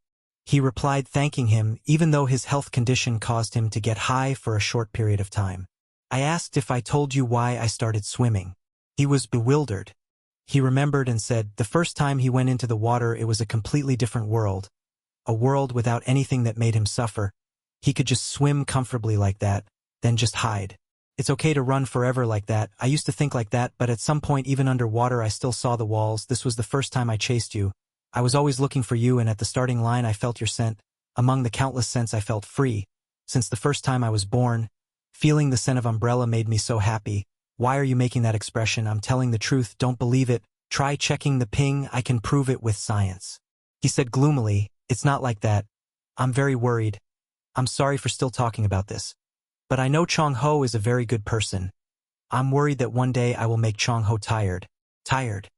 He replied, thanking him, even though his health condition caused him to get high for a short period of time. "I asked if I told you why I started swimming." He was bewildered. He remembered and said, the first time he went into the water it was a completely different world. A world without anything that made him suffer. He could just swim comfortably like that, then just hide. It's okay to run forever like that. I used to think like that, but at some point even underwater I still saw the walls. This was the first time I chased you. I was always looking for you, and at the starting line I felt your scent. Among the countless scents I felt free. Since the first time I was born, feeling the scent of umbrella made me so happy. Why are you making that expression? I'm telling the truth, don't believe it. Try checking the ping, I can prove it with science. He said gloomily, "It's not like that. I'm very worried. I'm sorry for still talking about this. But I know Chong Ho is a very good person. I'm worried that one day I will make Chong Ho tired." Tired.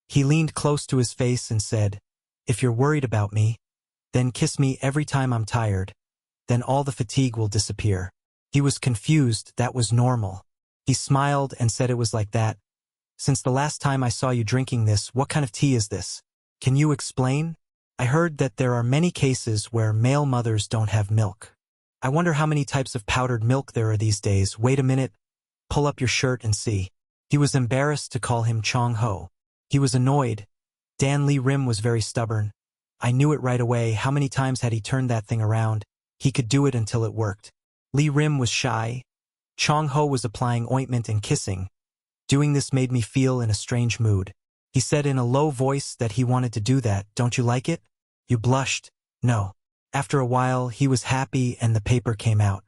He leaned close to his face and said, "If you're worried about me, then kiss me every time I'm tired. Then all the fatigue will disappear." He was confused, that was normal. He smiled and said, "It was like that. Since the last time I saw you drinking this, what kind of tea is this? Can you explain? I heard that there are many cases where male mothers don't have milk. I wonder how many types of powdered milk there are these days. Wait a minute. Pull up your shirt and see." He was embarrassed to call him Chong Ho. He was annoyed. Dan Lee Rim was very stubborn. I knew it right away. How many times had he turned that thing around? He could do it until it worked. Lee Rim was shy. Chong Ho was applying ointment and kissing. Doing this made me feel in a strange mood. He said in a low voice that he wanted to do that. "Don't you like it?" You blushed. "No." After a while, he was happy and the paper came out.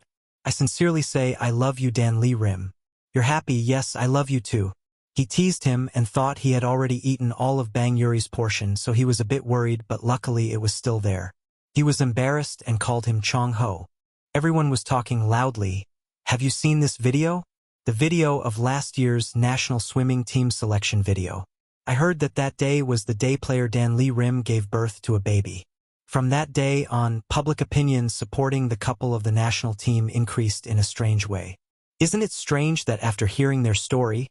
"I sincerely say I love you, Dan Lee Rim." "You're happy?" "Yes, I love you too." He teased him and thought he had already eaten all of Bang Yuri's portion, so he was a bit worried, but luckily it was still there. He was embarrassed and called him Chong Ho. Everyone was talking loudly. "Have you seen this video? The video of last year's national swimming team selection video. I heard that that day was the day player Dan Lee Rim gave birth to a baby. From that day on, public opinion supporting the couple of the national team increased in a strange way. Isn't it strange that after hearing their story,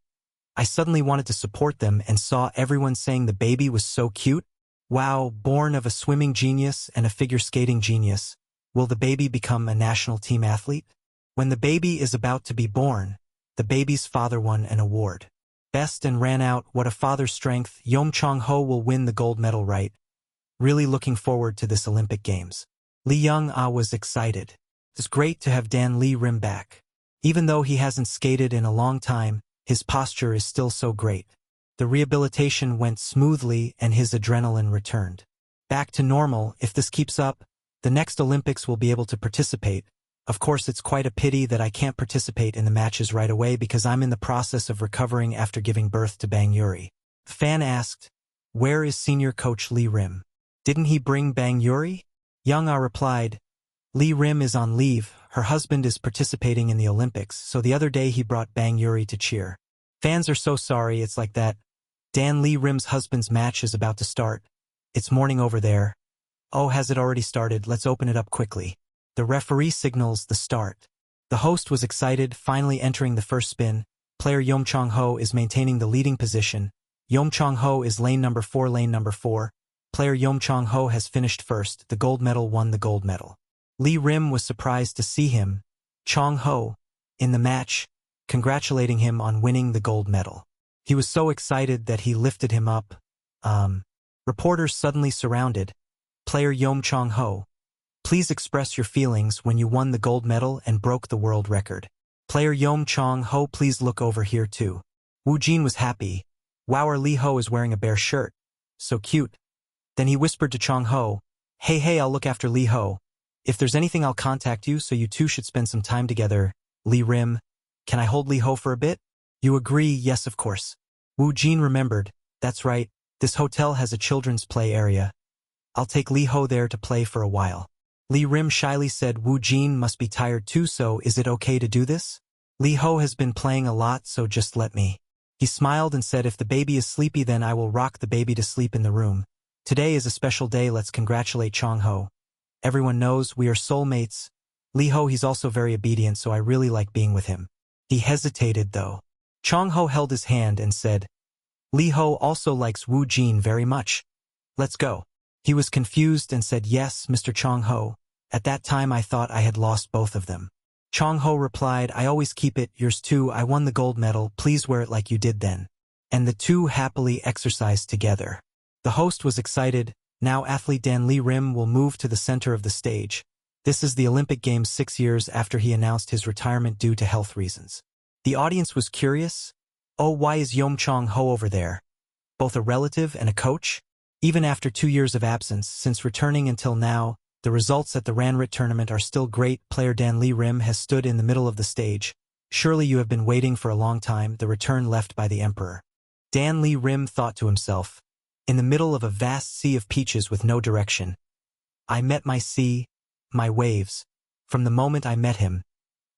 I suddenly wanted to support them and saw everyone saying the baby was so cute? Wow, born of a swimming genius and a figure skating genius, will the baby become a national team athlete? When the baby is about to be born, the baby's father won an award. Best and ran out. What a father's strength. Yom Chong Ho will win the gold medal, right? Really looking forward to this Olympic Games. Liucong was excited. It's great to have Dan Lee Rim back. Even though he hasn't skated in a long time, his posture is still so great. The rehabilitation went smoothly and his adrenaline returned. Back to normal. If this keeps up, the next Olympics will be able to participate. Of course, it's quite a pity that I can't participate in the matches right away because I'm in the process of recovering after giving birth to Bang Yuri. The fan asked, "Where is senior coach Lee Rim? Didn't he bring Bang Yuri?" Young-ah replied, "Lee Rim is on leave. Her husband is participating in the Olympics, so the other day he brought Bang Yuri to cheer. Fans are so sorry it's like that. Dan Lee Rim's husband's match is about to start. It's morning over there. Oh, has it already started? Let's open it up quickly." The referee signals the start. The host was excited, finally entering the first spin. Player Yom Chong Ho is maintaining the leading position. Yom Chong Ho is lane number 4, lane number 4. Player Yom Chong Ho has finished first. The gold medal won the gold medal. Lee Rim was surprised to see him, Chong Ho, in the match, congratulating him on winning the gold medal. He was so excited that he lifted him up. Reporters suddenly surrounded. Player Yom Chong Ho, Please express your feelings when you won the gold medal and broke the world record. Player Yeom Ho, please look over here too. Woo Jin was happy. Wow, Lee Ho is wearing a bear shirt. So cute. Then he whispered to Chong Ho, hey, I'll look after Lee Ho. If there's anything I'll contact you, so you two should spend some time together. Lee Rim, can I hold Lee Ho for a bit? You agree? Yes, of course. Woo Jin remembered. That's right, this hotel has a children's play area. I'll take Lee Ho there to play for a while. Lee Rim shyly said Woo Jin must be tired too, so is it okay to do this? Lee Ho has been playing a lot, so just let me. He smiled and said if the baby is sleepy then I will rock the baby to sleep in the room. Today is a special day, let's congratulate Chong Ho. Everyone knows we are soulmates. Lee Ho, he's also very obedient, so I really like being with him. He hesitated though. Chong Ho held his hand and said, Lee Ho also likes Woo Jin very much. Let's go. He was confused and said, yes, Mr. Chong Ho. At that time I thought I had lost both of them. Chong Ho replied, I always keep it, yours too, I won the gold medal, please wear it like you did then. And the two happily exercised together. The host was excited. Now athlete Dan Lee Rim will move to the center of the stage. This is the Olympic Games 6 years after he announced his retirement due to health reasons. The audience was curious. Oh, why is Yeom Chong Ho over there? Both a relative and a coach? Even after 2 years of absence, since returning until now, the results at the Ranrit tournament are still great. Player Dan Lee Rim has stood in the middle of the stage. Surely you have been waiting for a long time, the return left by the emperor. Dan Lee Rim thought to himself. In the middle of a vast sea of peaches with no direction. I met my sea, my waves. From the moment I met him,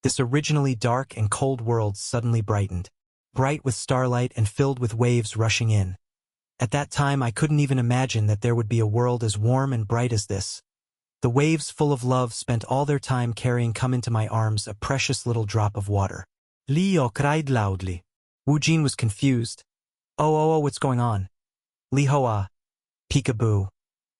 this originally dark and cold world suddenly brightened. Bright with starlight and filled with waves rushing in. At that time I couldn't even imagine that there would be a world as warm and bright as this. The waves full of love spent all their time carrying come into my arms a precious little drop of water. Leo cried loudly. Woo Jin was confused. Oh, what's going on? Lee Hoa. Peekaboo.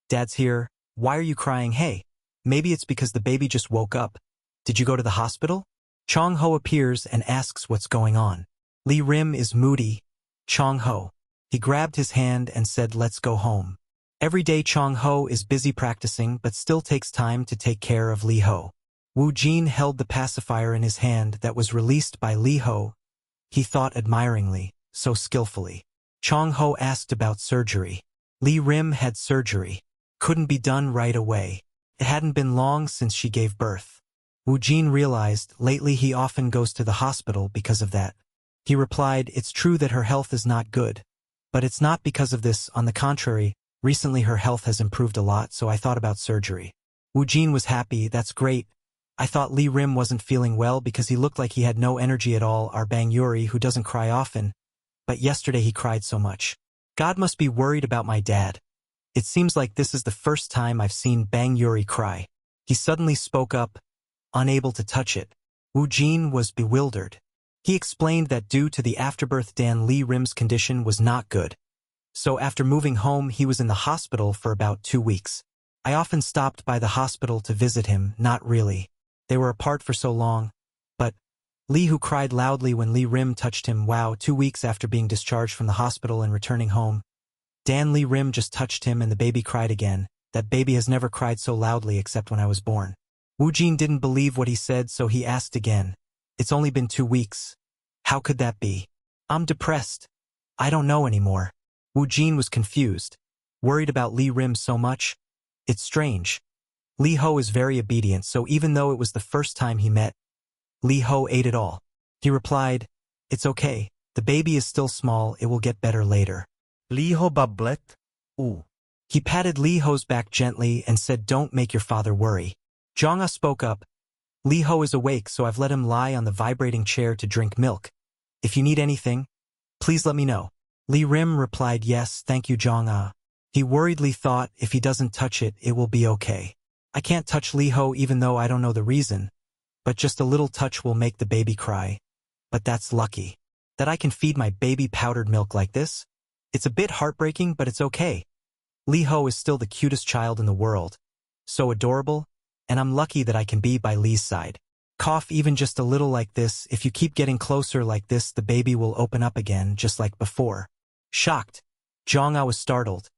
Dad's here. Why are you crying? Hey. Maybe it's because the baby just woke up. Did you go to the hospital? Chong Ho appears and asks what's going on. Lee Rim is moody. Chong Ho. He grabbed his hand and said let's go home. Every day Chong Ho is busy practicing but still takes time to take care of Lee Ho. Woo Jin held the pacifier in his hand that was released by Lee Ho. He thought admiringly, so skillfully. Chong Ho asked about surgery. Lee Rim had surgery. Couldn't be done right away. It hadn't been long since she gave birth. Woo Jin realized lately he often goes to the hospital because of that. He replied, it's true that her health is not good. But it's not because of this, on the contrary, recently her health has improved a lot, so I thought about surgery. Woo Jin was happy, that's great. I thought Lee Rim wasn't feeling well because he looked like he had no energy at all, our Bang Yuri who doesn't cry often. But yesterday he cried so much. God must be worried about my dad. It seems like this is the first time I've seen Bang Yuri cry. He suddenly spoke up, unable to touch it. Woo Jin was bewildered. He explained that due to the afterbirth Dan Lee Rim's condition was not good. So after moving home he was in the hospital for about 2 weeks. I often stopped by the hospital to visit him, not really. They were apart for so long. But Lee who cried loudly when Lee Rim touched him. Wow, 2 weeks after being discharged from the hospital and returning home. Dan Lee Rim just touched him and the baby cried again. That baby has never cried so loudly except when I was born. Woo Jin didn't believe what he said, so he asked again. It's only been 2 weeks. How could that be? I'm depressed. I don't know anymore. Woo Jin was confused. Worried about Lee Rim so much? It's strange. Lee Ho is very obedient, so even though it was the first time he met, Lee Ho ate it all. He replied, it's okay. The baby is still small, it will get better later. Lee Ho bablet? Ooh. He patted Lee Ho's back gently and said don't make your father worry. Jong-ah spoke up. Lee Ho is awake, so I've let him lie on the vibrating chair to drink milk. If you need anything, please let me know. Lee Rim replied yes, thank you Jong-ah. He worriedly thought if he doesn't touch it, it will be okay. I can't touch Lee Ho even though I don't know the reason. But just a little touch will make the baby cry. But that's lucky. That I can feed my baby powdered milk like this? It's a bit heartbreaking, but it's okay. Lee Ho is still the cutest child in the world. So adorable, and I'm lucky that I can be by Lee's side. Cough even just a little like this, if you keep getting closer like this the baby will open up again just like before. Shocked, Jong-ah was startled,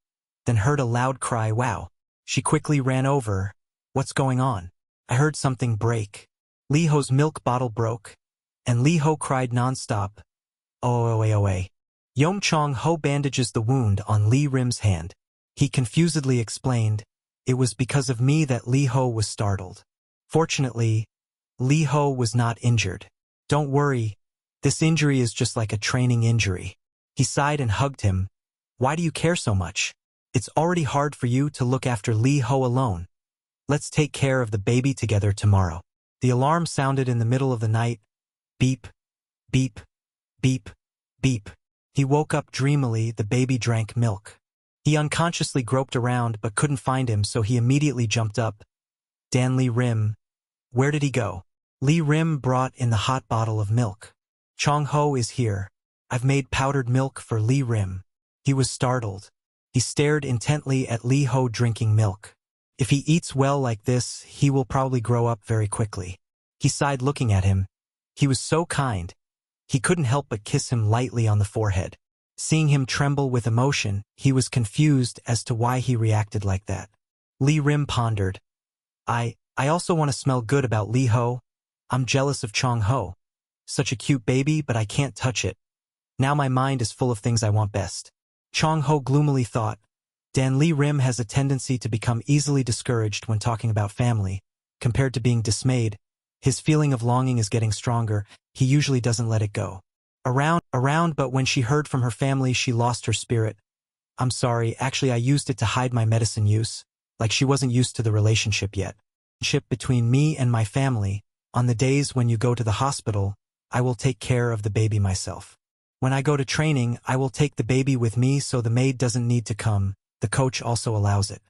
then heard a loud cry wow. She quickly ran over. What's going on? I heard something break. Lee Ho's milk bottle broke, and Lee Ho cried nonstop. Oh. Yeong Ho bandages the wound on Lee Rim's hand. He confusedly explained, "It was because of me that Lee Ho was startled. Fortunately, Lee Ho was not injured. Don't worry, this injury is just like a training injury." He sighed and hugged him. "Why do you care so much? It's already hard for you to look after Lee Ho alone. Let's take care of the baby together tomorrow." The alarm sounded in the middle of the night. Beep, beep, beep, beep. He woke up dreamily. The baby drank milk. He unconsciously groped around but couldn't find him, so he immediately jumped up. Dan Lee Rim. Where did he go? Lee Rim brought in the hot bottle of milk. Chong Ho is here. I've made powdered milk for Lee Rim. He was startled. He stared intently at Lee Ho drinking milk. If he eats well like this, he will probably grow up very quickly. He sighed looking at him. He was so kind. He couldn't help but kiss him lightly on the forehead. Seeing him tremble with emotion, he was confused as to why he reacted like that. Lee Rim pondered. I also want to smell good about Lee Ho. I'm jealous of Chong Ho. Such a cute baby, but I can't touch it. Now my mind is full of things I want best. Chong Ho gloomily thought. Dan Lee Rim has a tendency to become easily discouraged when talking about family. Compared to being dismayed, his feeling of longing is getting stronger. He usually doesn't let it go. Around, but when she heard from her family, she lost her spirit. I'm sorry, actually I used it to hide my medicine use. Like she wasn't used to the relationship yet. Between me and my family. On the days when you go to the hospital, I will take care of the baby myself. When I go to training, I will take the baby with me so the maid doesn't need to come. The coach also allows it.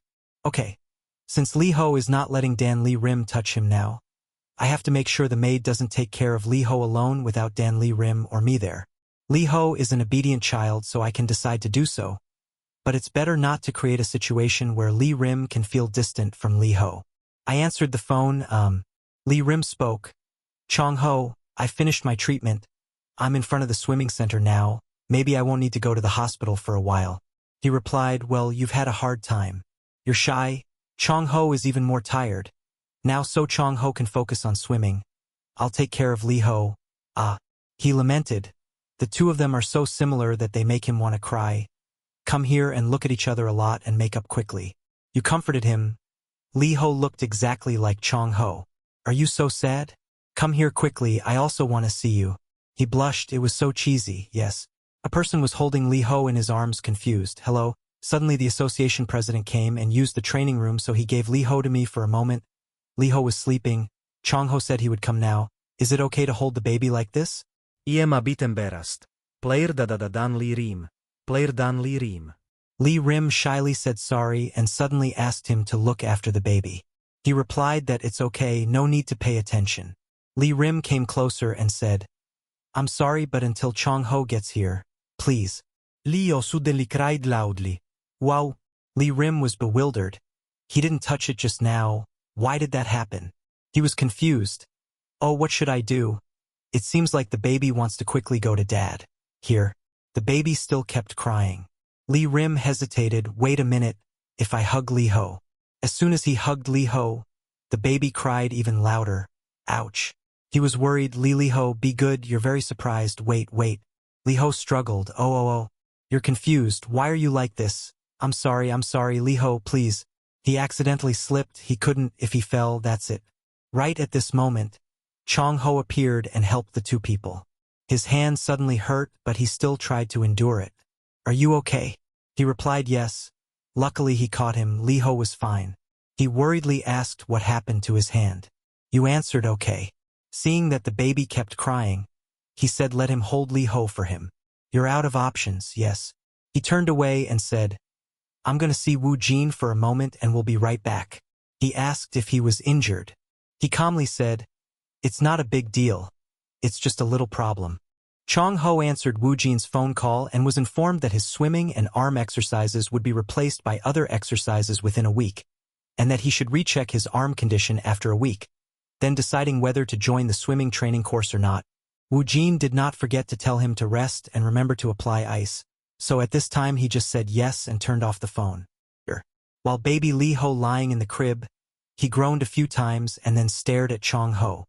Okay. Since Lee Ho is not letting Dan Lee Rim touch him now, I have to make sure the maid doesn't take care of Lee Ho alone without Dan Lee Rim or me there. Lee Ho is an obedient child, so I can decide to do so. But it's better not to create a situation where Lee Rim can feel distant from Lee Ho. I answered the phone. Lee Rim spoke. Chong Ho, I finished my treatment. I'm in front of the swimming center now. Maybe I won't need to go to the hospital for a while. He replied, well, you've had a hard time. You're shy. Chong Ho is even more tired. Now so Chong Ho can focus on swimming. I'll take care of Lee Ho. He lamented. The two of them are so similar that they make him want to cry. Come here and look at each other a lot and make up quickly. You comforted him. Lee Ho looked exactly like Chong Ho. Are you so sad? Come here quickly, I also want to see you. He blushed, it was so cheesy, yes. A person was holding Lee Ho in his arms, confused. Hello. Suddenly the association president came and used the training room, so he gave Lee Ho to me for a moment. Lee Ho was sleeping. Chong Ho said he would come now. Is it okay to hold the baby like this?
Iem abitem berast. Player dan Lee Rim. Player dan Lee Rim.
Lee Rim shyly said sorry and suddenly asked him to look after the baby. He replied that it's okay, no need to pay attention. Lee Rim came closer and said, I'm sorry, but until Chong Ho gets here, please.
Lee Ho suddenly cried loudly.
Wow. Lee Rim was bewildered. He didn't touch it just now. Why did that happen? He was confused. Oh, what should I do? It seems like the baby wants to quickly go to dad. Here. The baby still kept crying. Lee Rim hesitated. Wait a minute. If I hug Lee Ho. As soon as he hugged Lee Ho, the baby cried even louder. Ouch. He was worried. Lee Ho, be good. You're very surprised. Wait. Lee Ho struggled. Oh. You're confused. Why are you like this? I'm sorry. Lee Ho, please. He accidentally slipped. He couldn't. If he fell, that's it. Right at this moment, Chong Ho appeared and helped the two people. His hand suddenly hurt, but he still tried to endure it. Are you okay? He replied yes. Luckily he caught him. Lee Ho was fine. He worriedly asked what happened to his hand. You answered okay. Seeing that the baby kept crying, he said let him hold Lee Ho for him. You're out of options, yes. He turned away and said, I'm gonna see Wu Jin for a moment and we'll be right back. He asked if he was injured. He calmly said, it's not a big deal. It's just a little problem. Chong Ho answered Wu Jin's phone call and was informed that his swimming and arm exercises would be replaced by other exercises within a week, and that he should recheck his arm condition after a week. Then deciding whether to join the swimming training course or not, Wu Jin did not forget to tell him to rest and remember to apply ice. So at this time he just said yes and turned off the phone. While baby Lee Ho lying in the crib, He groaned a few times and then stared at Chong-ho.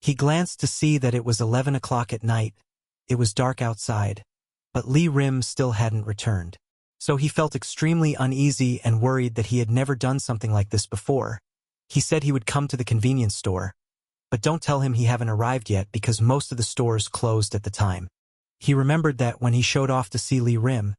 He glanced to see that it was 11 o'clock at night. It was dark outside, but Lee Rim still hadn't returned. So he felt extremely uneasy and worried that he had never done something like this before. He said he would come to the convenience store, but don't tell him he haven't arrived yet because most of the stores closed at the time. He remembered that when he showed off to see Lee Rim,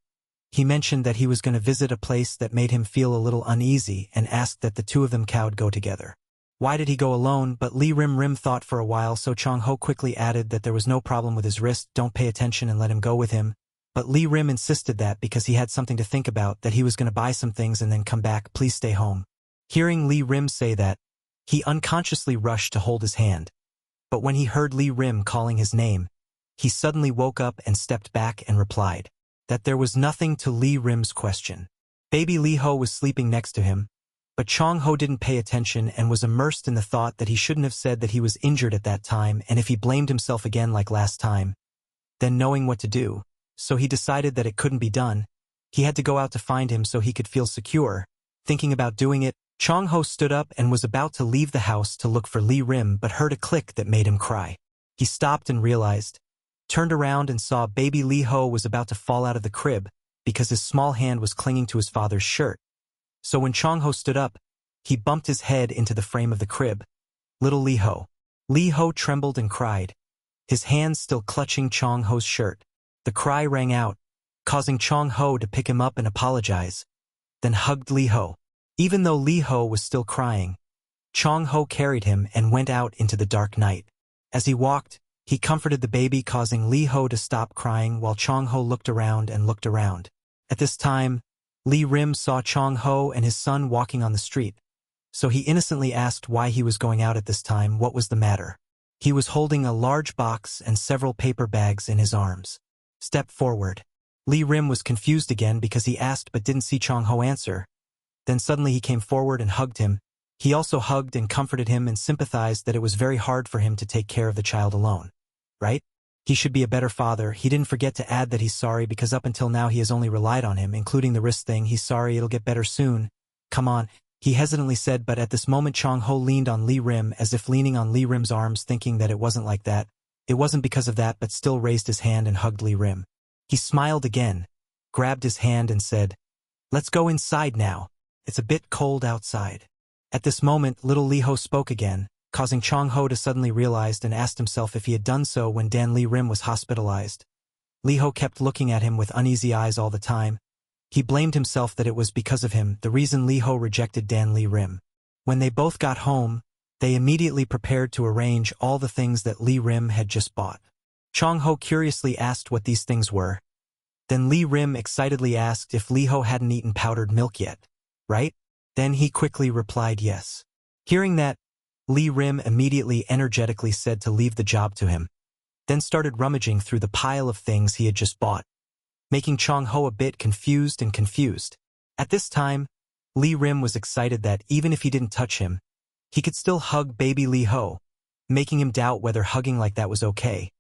he mentioned that he was going to visit a place that made him feel a little uneasy and asked that the two of them could go together. Why did he go alone? But Lee Rim thought for a while, so Chong-ho quickly added that there was no problem with his wrist, don't pay attention and let him go with him. But Lee Rim insisted that because he had something to think about, that he was going to buy some things and then come back, please stay home. Hearing Lee Rim say that, he unconsciously rushed to hold his hand. But when he heard Lee Rim calling his name, he suddenly woke up and stepped back and replied that there was nothing to Lee Rim's question. Baby Lee Ho was sleeping next to him, but Chong-ho didn't pay attention and was immersed in the thought that he shouldn't have said that he was injured at that time, and if he blamed himself again like last time, then knowing what to do. So he decided that it couldn't be done. He had to go out to find him so he could feel secure. Thinking about doing it, Chong-ho stood up and was about to leave the house to look for Lee Rim but heard a click that made him cry. He stopped and realized, turned around and saw baby Lee Ho was about to fall out of the crib because his small hand was clinging to his father's shirt. So when Chong-ho stood up, he bumped his head into the frame of the crib. Little Lee Ho. Lee Ho trembled and cried, his hands still clutching Chong-ho's shirt. The cry rang out, causing Chong-ho to pick him up and apologize, then hugged Lee Ho. Even though Lee Ho was still crying, Chong-ho carried him and went out into the dark night. As he walked, he comforted the baby, causing Lee Ho to stop crying while Chong-ho looked around and looked around. At this time, Lee Rim saw Chong-ho and his son walking on the street, so he innocently asked why he was going out at this time, what was the matter. He was holding a large box and several paper bags in his arms. Step forward. Lee Rim was confused again because he asked but didn't see Chong-ho answer. Then suddenly he came forward and hugged him. He also hugged and comforted him and sympathized that it was very hard for him to take care of the child alone. Right? He should be a better father. He didn't forget to add that he's sorry because up until now he has only relied on him, including the wrist thing. He's sorry, it'll get better soon. Come on, he hesitantly said, but at this moment Chong-ho leaned on Lee Rim as if leaning on Lee Rim's arms, thinking that it wasn't like that. It wasn't because of that, but still raised his hand and hugged Lee Rim. He smiled again, grabbed his hand and said, let's go inside now. It's a bit cold outside. At this moment, little Lee Ho spoke again, causing Chong-ho to suddenly realize and asked himself if he had done so when Dan Lee Rim was hospitalized. Lee Ho kept looking at him with uneasy eyes all the time. He blamed himself that it was because of him, the reason Lee Ho rejected Dan Lee Rim. When they both got home, they immediately prepared to arrange all the things that Lee Rim had just bought. Chong-ho curiously asked what these things were. Then Lee Rim excitedly asked if Lee Ho hadn't eaten powdered milk yet. Right? Then he quickly replied yes. Hearing that, Lee Rim immediately energetically said to leave the job to him, then started rummaging through the pile of things he had just bought, making Chong-ho a bit confused. At this time, Lee Rim was excited that even if he didn't touch him, he could still hug baby Lee Ho, making him doubt whether hugging like that was okay,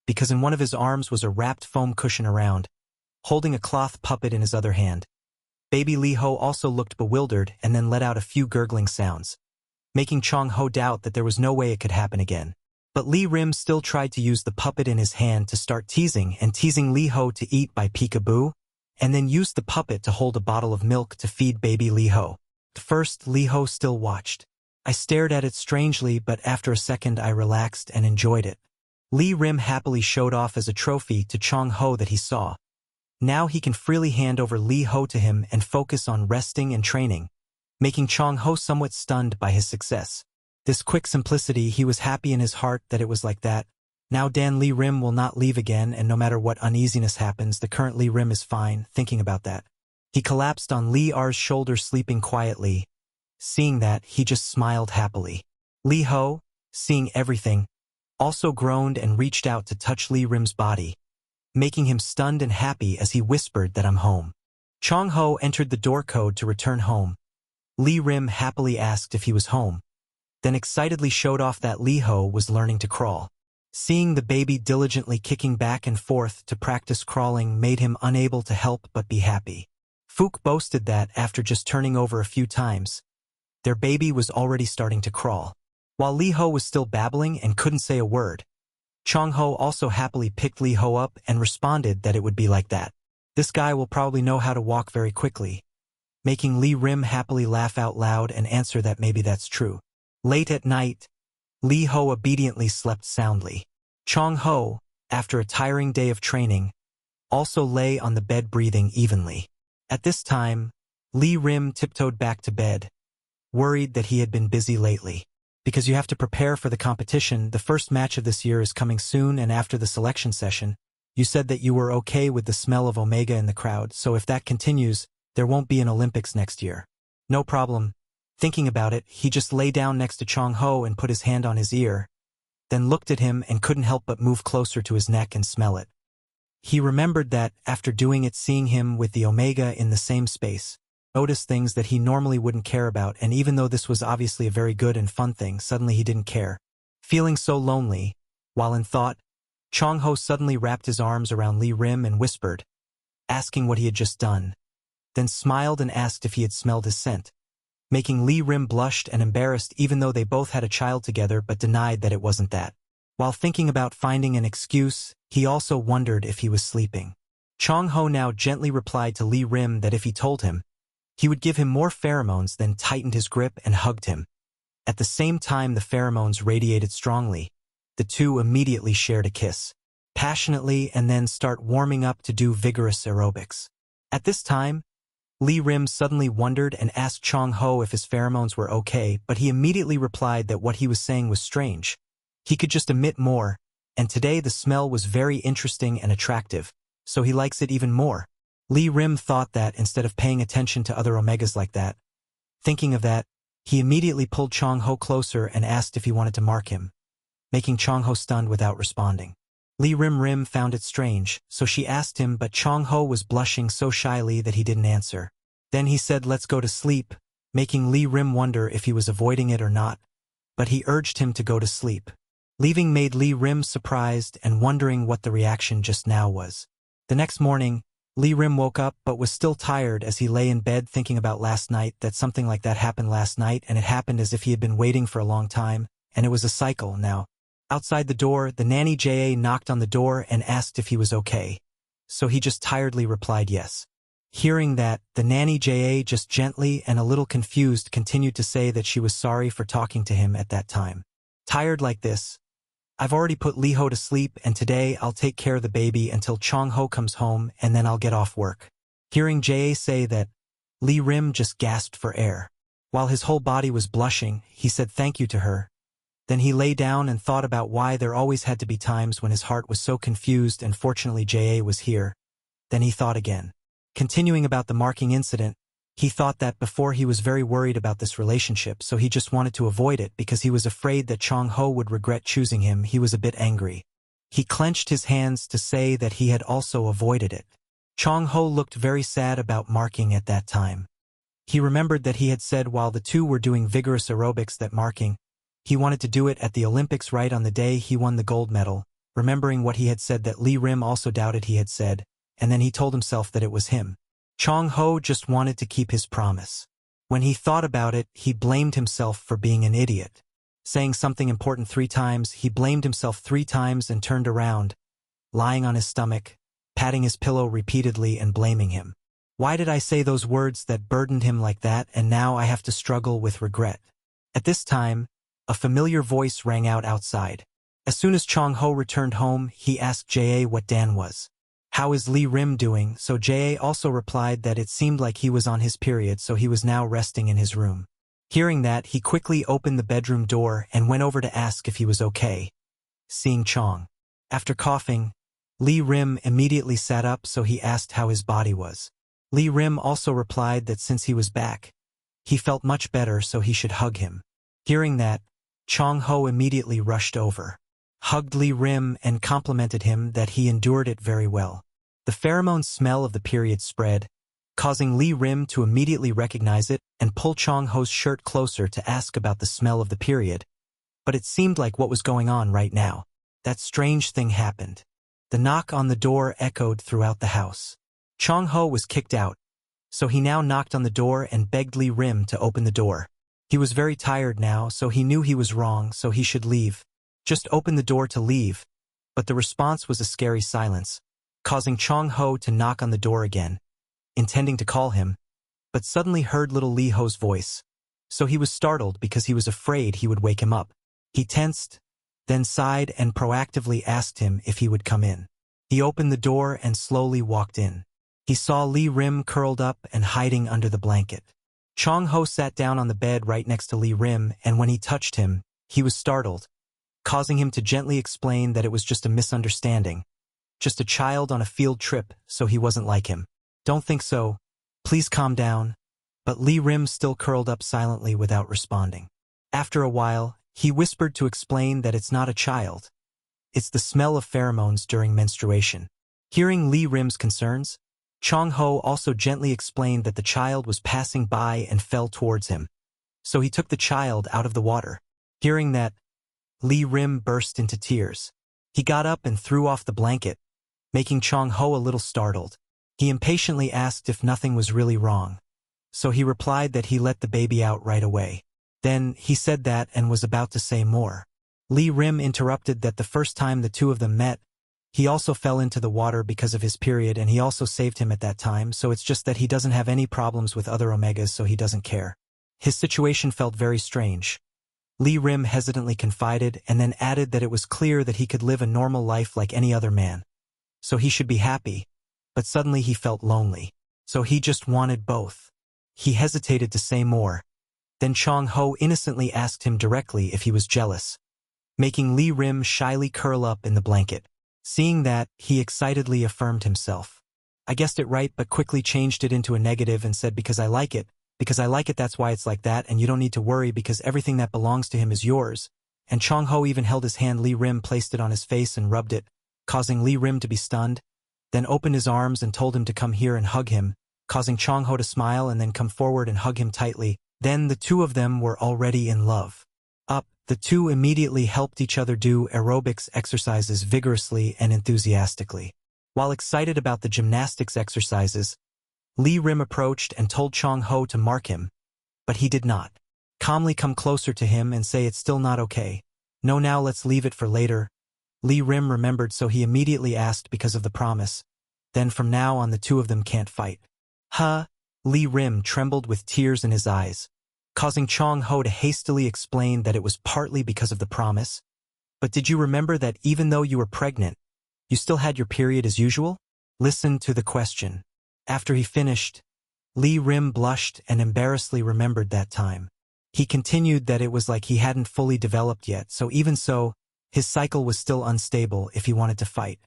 because in one of his arms was a wrapped foam cushion around, holding a cloth puppet in his other hand. Baby Lee Ho also looked bewildered and then let out a few gurgling sounds, making Chong-ho doubt that there was no way it could happen again. But Lee Rim still tried to use the puppet in his hand to start teasing Lee Ho to eat by peekaboo, and then used the puppet to hold a bottle of milk to feed baby Lee Ho. At first, Lee Ho still watched. I stared at it strangely, but after a second I relaxed and enjoyed it. Lee Rim happily showed off as a trophy to Chong-ho that he saw. Now he can freely hand over Lee Ho to him and focus on resting and training, making Chong-ho somewhat stunned by his success. This quick simplicity, he was happy in his heart that it was like that. Now Dan Lee Rim will not leave again, and no matter what uneasiness happens, the current Lee Rim is fine. Thinking about that, he collapsed on Lee R's shoulder, sleeping quietly. Seeing that, he just smiled happily. Lee Ho, seeing everything, also groaned and reached out to touch Lee Rim's body, making him stunned and happy as he whispered that I'm home. Chong-ho entered the door code to return home. Lee Rim happily asked if he was home, then excitedly showed off that Lee Ho was learning to crawl. Seeing the baby diligently kicking back and forth to practice crawling made him unable to help but be happy. Fook boasted that after just turning over a few times, Their baby was already starting to crawl. While Lee Ho was still babbling and couldn't say a word, Chong Ho also happily picked Lee Ho up and responded that it would be like that. This guy will probably know how to walk very quickly, making Lee Rim happily laugh out loud and answer that maybe that's true. Late at night, Lee Ho obediently slept soundly. Chong Ho, after a tiring day of training, also lay on the bed breathing evenly. At this time, Lee Rim tiptoed back to bed, worried that he had been busy lately. Because you have to prepare for the competition, the first match of this year is coming soon, and after the selection session, you said that you were okay with the smell of Omega in the crowd, so if that continues, there won't be an Olympics next year. No problem. Thinking about it, he just lay down next to Chong Ho and put his hand on his ear, then looked at him and couldn't help but move closer to his neck and smell it. He remembered that, after doing it, seeing him with the Omega in the same space, noticed things that he normally wouldn't care about, and even though this was obviously a very good and fun thing, suddenly he didn't care. Feeling so lonely, while in thought, Chong Ho suddenly wrapped his arms around Lee Rim and whispered, asking what he had just done, then smiled and asked if he had smelled his scent, making Lee Rim blushed and embarrassed even though they both had a child together, but denied that it wasn't that. While thinking about finding an excuse, he also wondered if he was sleeping. Chong Ho now gently replied to Lee Rim that if he told him, he would give him more pheromones, then tightened his grip and hugged him. At the same time the pheromones radiated strongly. The two immediately shared a kiss, passionately, and then start warming up to do vigorous aerobics. At this time, Lee Rim suddenly wondered and asked Chong Ho if his pheromones were okay, but he immediately replied that what he was saying was strange. He could just emit more, and today the smell was very interesting and attractive, so he likes it even more. Lee Rim thought that instead of paying attention to other Omegas like that. Thinking of that, he immediately pulled Chong Ho closer and asked if he wanted to mark him, making Chong Ho stunned without responding. Lee Rim found it strange, so she asked him, but Chong Ho was blushing so shyly that he didn't answer. Then he said, "Let's go to sleep," making Lee Rim wonder if he was avoiding it or not, but he urged him to go to sleep. Leaving made Lee Rim surprised and wondering what the reaction just now was. The next morning, Lee Rim woke up but was still tired as he lay in bed thinking about last night, that something like that happened last night, and it happened as if he had been waiting for a long time, and it was a cycle now. Outside the door, the nanny Ja knocked on the door and asked if he was okay, so he just tiredly replied yes. Hearing that, the nanny Ja just gently and a little confused continued to say that she was sorry for talking to him at that time. Tired like this, I've already put Lee Ho to sleep, and today I'll take care of the baby until Chong Ho comes home, and then I'll get off work. Hearing Ja say that, Lee Rim just gasped for air. While his whole body was blushing, he said thank you to her. Then he lay down and thought about why there always had to be times when his heart was so confused, and fortunately Ja was here. Then he thought again. Continuing about the marking incident, he thought that before he was very worried about this relationship, so he just wanted to avoid it because he was afraid that Chong Ho would regret choosing him. He was a bit angry. He clenched his hands to say that he had also avoided it. Chong Ho looked very sad about marking at that time. He remembered that he had said while the two were doing vigorous aerobics that marking, he wanted to do it at the Olympics right on the day he won the gold medal, remembering what he had said that Lee Rim also doubted he had said, and then he told himself that it was him. Chong Ho just wanted to keep his promise. When he thought about it, he blamed himself for being an idiot. Saying something important 3 times, he blamed himself 3 times and turned around, lying on his stomach, patting his pillow repeatedly and blaming him. Why did I say those words that burdened him like that, and now I have to struggle with regret? At this time, a familiar voice rang out outside. As soon as Chong Ho returned home, he asked Ja what Dan was. How is Lee Rim doing? So Ja also replied that it seemed like he was on his period, so he was now resting in his room. Hearing that, he quickly opened the bedroom door and went over to ask if he was okay. Seeing Chong. After coughing, Lee Rim immediately sat up, so he asked how his body was. Lee Rim also replied that since he was back, he felt much better, so he should hug him. Hearing that, Chong Ho immediately rushed over, hugged Lee Rim and complimented him that he endured it very well. The pheromone smell of the period spread, causing Lee Rim to immediately recognize it and pull Chong Ho's shirt closer to ask about the smell of the period. But it seemed like what was going on right now. That strange thing happened. The knock on the door echoed throughout the house. Chong Ho was kicked out, so he now knocked on the door and begged Lee Rim to open the door. He was very tired now, so he knew he was wrong, so he should leave. Just open the door to leave. But the response was a scary silence, causing Chong Ho to knock on the door again, intending to call him, but suddenly heard little Lee Ho's voice. So he was startled because he was afraid he would wake him up. He tensed, then sighed and proactively asked him if he would come in. He opened the door and slowly walked in. He saw Lee Rim curled up and hiding under the blanket. Chong Ho sat down on the bed right next to Lee Rim, and when he touched him, he was startled, causing him to gently explain that it was just a misunderstanding. Just a child on a field trip, so he wasn't like him. Don't think so. Please calm down. But Lee Rim still curled up silently without responding. After a while, he whispered to explain that it's not a child. It's the smell of pheromones during menstruation. Hearing Lee Rim's concerns, Chong Ho also gently explained that the child was passing by and fell towards him. So he took the child out of the water. Hearing that, Lee Rim burst into tears. He got up and threw off the blanket, making Chong Ho a little startled. He impatiently asked if nothing was really wrong. So he replied that he let the baby out right away. Then he said that and was about to say more. Lee Rim interrupted that the first time the two of them met, he also fell into the water because of his period, and he also saved him at that time, so it's just that he doesn't have any problems with other omegas, so he doesn't care. His situation felt very strange. Lee Rim hesitantly confided and then added that it was clear that he could live a normal life like any other man. So he should be happy, but suddenly he felt lonely. So he just wanted both. He hesitated to say more. Then Chong Ho innocently asked him directly if he was jealous, making Lee Rim shyly curl up in the blanket. Seeing that, he excitedly affirmed himself. I guessed it right but quickly changed it into a negative and said because I like it, that's why it's like that, and you don't need to worry because everything that belongs to him is yours. And Chong Ho even held his hand. Lee Rim placed it on his face and rubbed it, causing Lee Rim to be stunned, then opened his arms and told him to come here and hug him, causing Chong Ho to smile and then come forward and hug him tightly. Then the two of them were already in love. The two immediately helped each other do aerobics exercises vigorously and enthusiastically. While excited about the gymnastics exercises, Lee Rim approached and told Chong Ho to mark him, but he did not. Calmly come closer to him and say it's still not okay. No, now let's leave it for later. Lee Rim remembered, so he immediately asked because of the promise. Then from now on the two of them can't fight. Lee Rim trembled with tears in his eyes, causing Chong Ho to hastily explain that it was partly because of the promise. But did you remember that even though you were pregnant, you still had your period as usual? Listen to the question. After he finished, Lee Rim blushed and embarrassedly remembered that time. He continued that it was like he hadn't fully developed yet, so even so, his cycle was still unstable if he wanted to fight.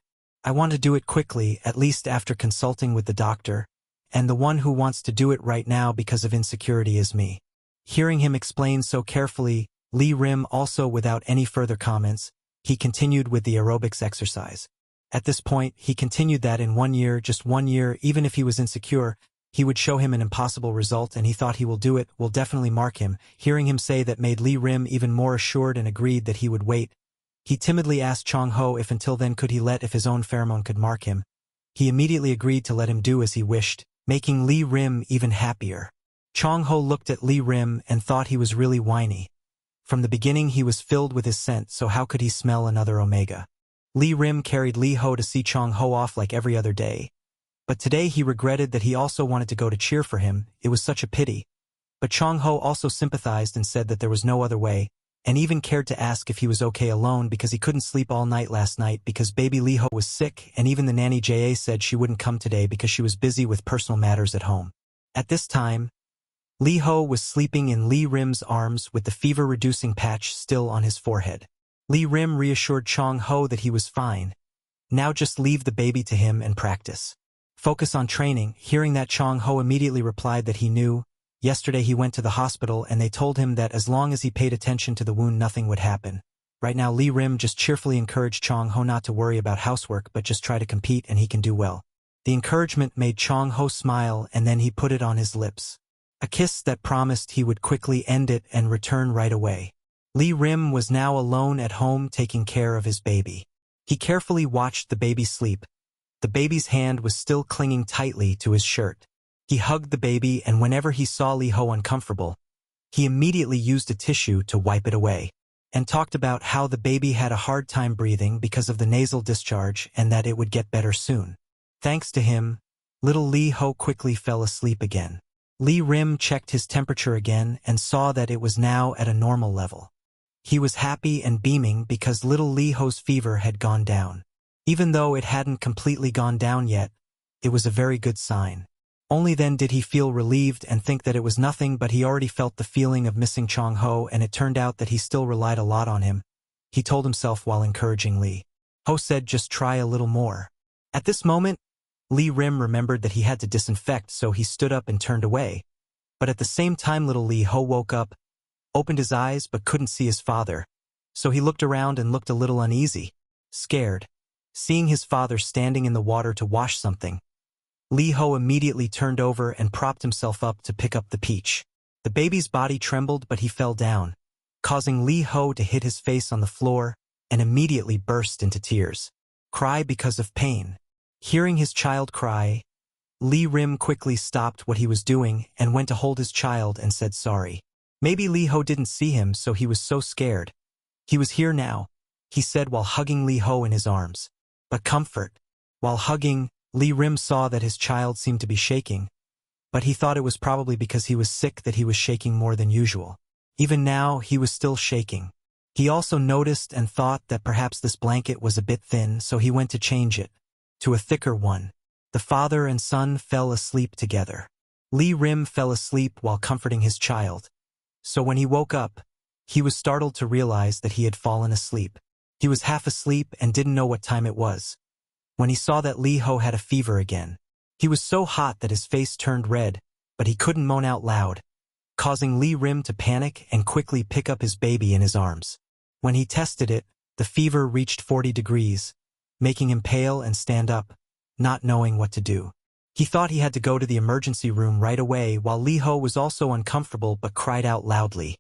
I want to do it quickly, at least after consulting with the doctor, and the one who wants to do it right now because of insecurity is me. Hearing him explain so carefully, Lee Rim also without any further comments, he continued with the aerobics exercise. At this point, he continued that in 1 year, just 1 year, even if he was insecure, he would show him an impossible result and he thought he will do it, will definitely mark him. Hearing him say that made Lee Rim even more assured and agreed that he would wait. He timidly asked Chong Ho if until then could he let if his own pheromone could mark him. He immediately agreed to let him do as he wished, making Lee Rim even happier. Chong Ho looked at Lee Rim and thought he was really whiny. From the beginning he was filled with his scent, so how could he smell another omega? Lee Rim carried Lee Ho to see Chong Ho off like every other day. But today he regretted that he also wanted to go to cheer for him, it was such a pity. But Chong Ho also sympathized and said that there was no other way, and even cared to ask if he was okay alone because he couldn't sleep all night last night because baby Lee Ho was sick, and even the nanny Ja said she wouldn't come today because she was busy with personal matters at home. At this time, Lee Ho was sleeping in Lee Rim's arms with the fever-reducing patch still on his forehead. Lee Rim reassured Chong Ho that he was fine. Now just leave the baby to him and practice. Focus on training. Hearing that, Chong Ho immediately replied that he knew. Yesterday he went to the hospital and they told him that as long as he paid attention to the wound nothing would happen. Right now Lee Rim just cheerfully encouraged Chong Ho not to worry about housework but just try to compete and he can do well. The encouragement made Chong Ho smile and then he put it on his lips. A kiss that promised he would quickly end it and return right away. Lee Rim was now alone at home taking care of his baby. He carefully watched the baby sleep. The baby's hand was still clinging tightly to his shirt. He hugged the baby and whenever he saw Lee Ho uncomfortable, He immediately used a tissue to wipe it away, and talked about how the baby had a hard time breathing because of the nasal discharge and that it would get better soon. Thanks to him, little Lee Ho quickly fell asleep again. Lee Rim checked his temperature again and saw that it was now at a normal level. He was happy and beaming because little Lee Ho's fever had gone down. Even though it hadn't completely gone down yet, it was a very good sign. Only then did he feel relieved and think that it was nothing, but he already felt the feeling of missing Chong Ho, and it turned out that he still relied a lot on him, he told himself while encouraging Lee. Ho said just try a little more. At this moment, Lee Rim remembered that he had to disinfect, so he stood up and turned away. But at the same time little Lee Ho woke up, opened his eyes but couldn't see his father, so he looked around and looked a little uneasy, scared, seeing his father standing in the water to wash something. Lee Ho immediately turned over and propped himself up to pick up the peach. The baby's body trembled, but he fell down, causing Lee Ho to hit his face on the floor and immediately burst into tears. Cry because of pain. Hearing his child cry, Lee Rim quickly stopped what he was doing and went to hold his child and said sorry. Maybe Lee Ho didn't see him, so he was so scared. He was here now, he said while hugging Lee Ho in his arms. But comfort. While hugging, Lee Rim saw that his child seemed to be shaking, but he thought it was probably because he was sick that he was shaking more than usual. Even now, he was still shaking. He also noticed and thought that perhaps this blanket was a bit thin, so he went to change it to a thicker one. The father and son fell asleep together. Lee Rim fell asleep while comforting his child. So when he woke up, he was startled to realize that he had fallen asleep. He was half asleep and didn't know what time it was. When he saw that Lee Ho had a fever again, he was so hot that his face turned red, but he couldn't moan out loud, causing Lee Rim to panic and quickly pick up his baby in his arms. When he tested it, the fever reached 40 degrees, making him pale and stand up, not knowing what to do. He thought he had to go to the emergency room right away, while Lee Ho was also uncomfortable but cried out loudly,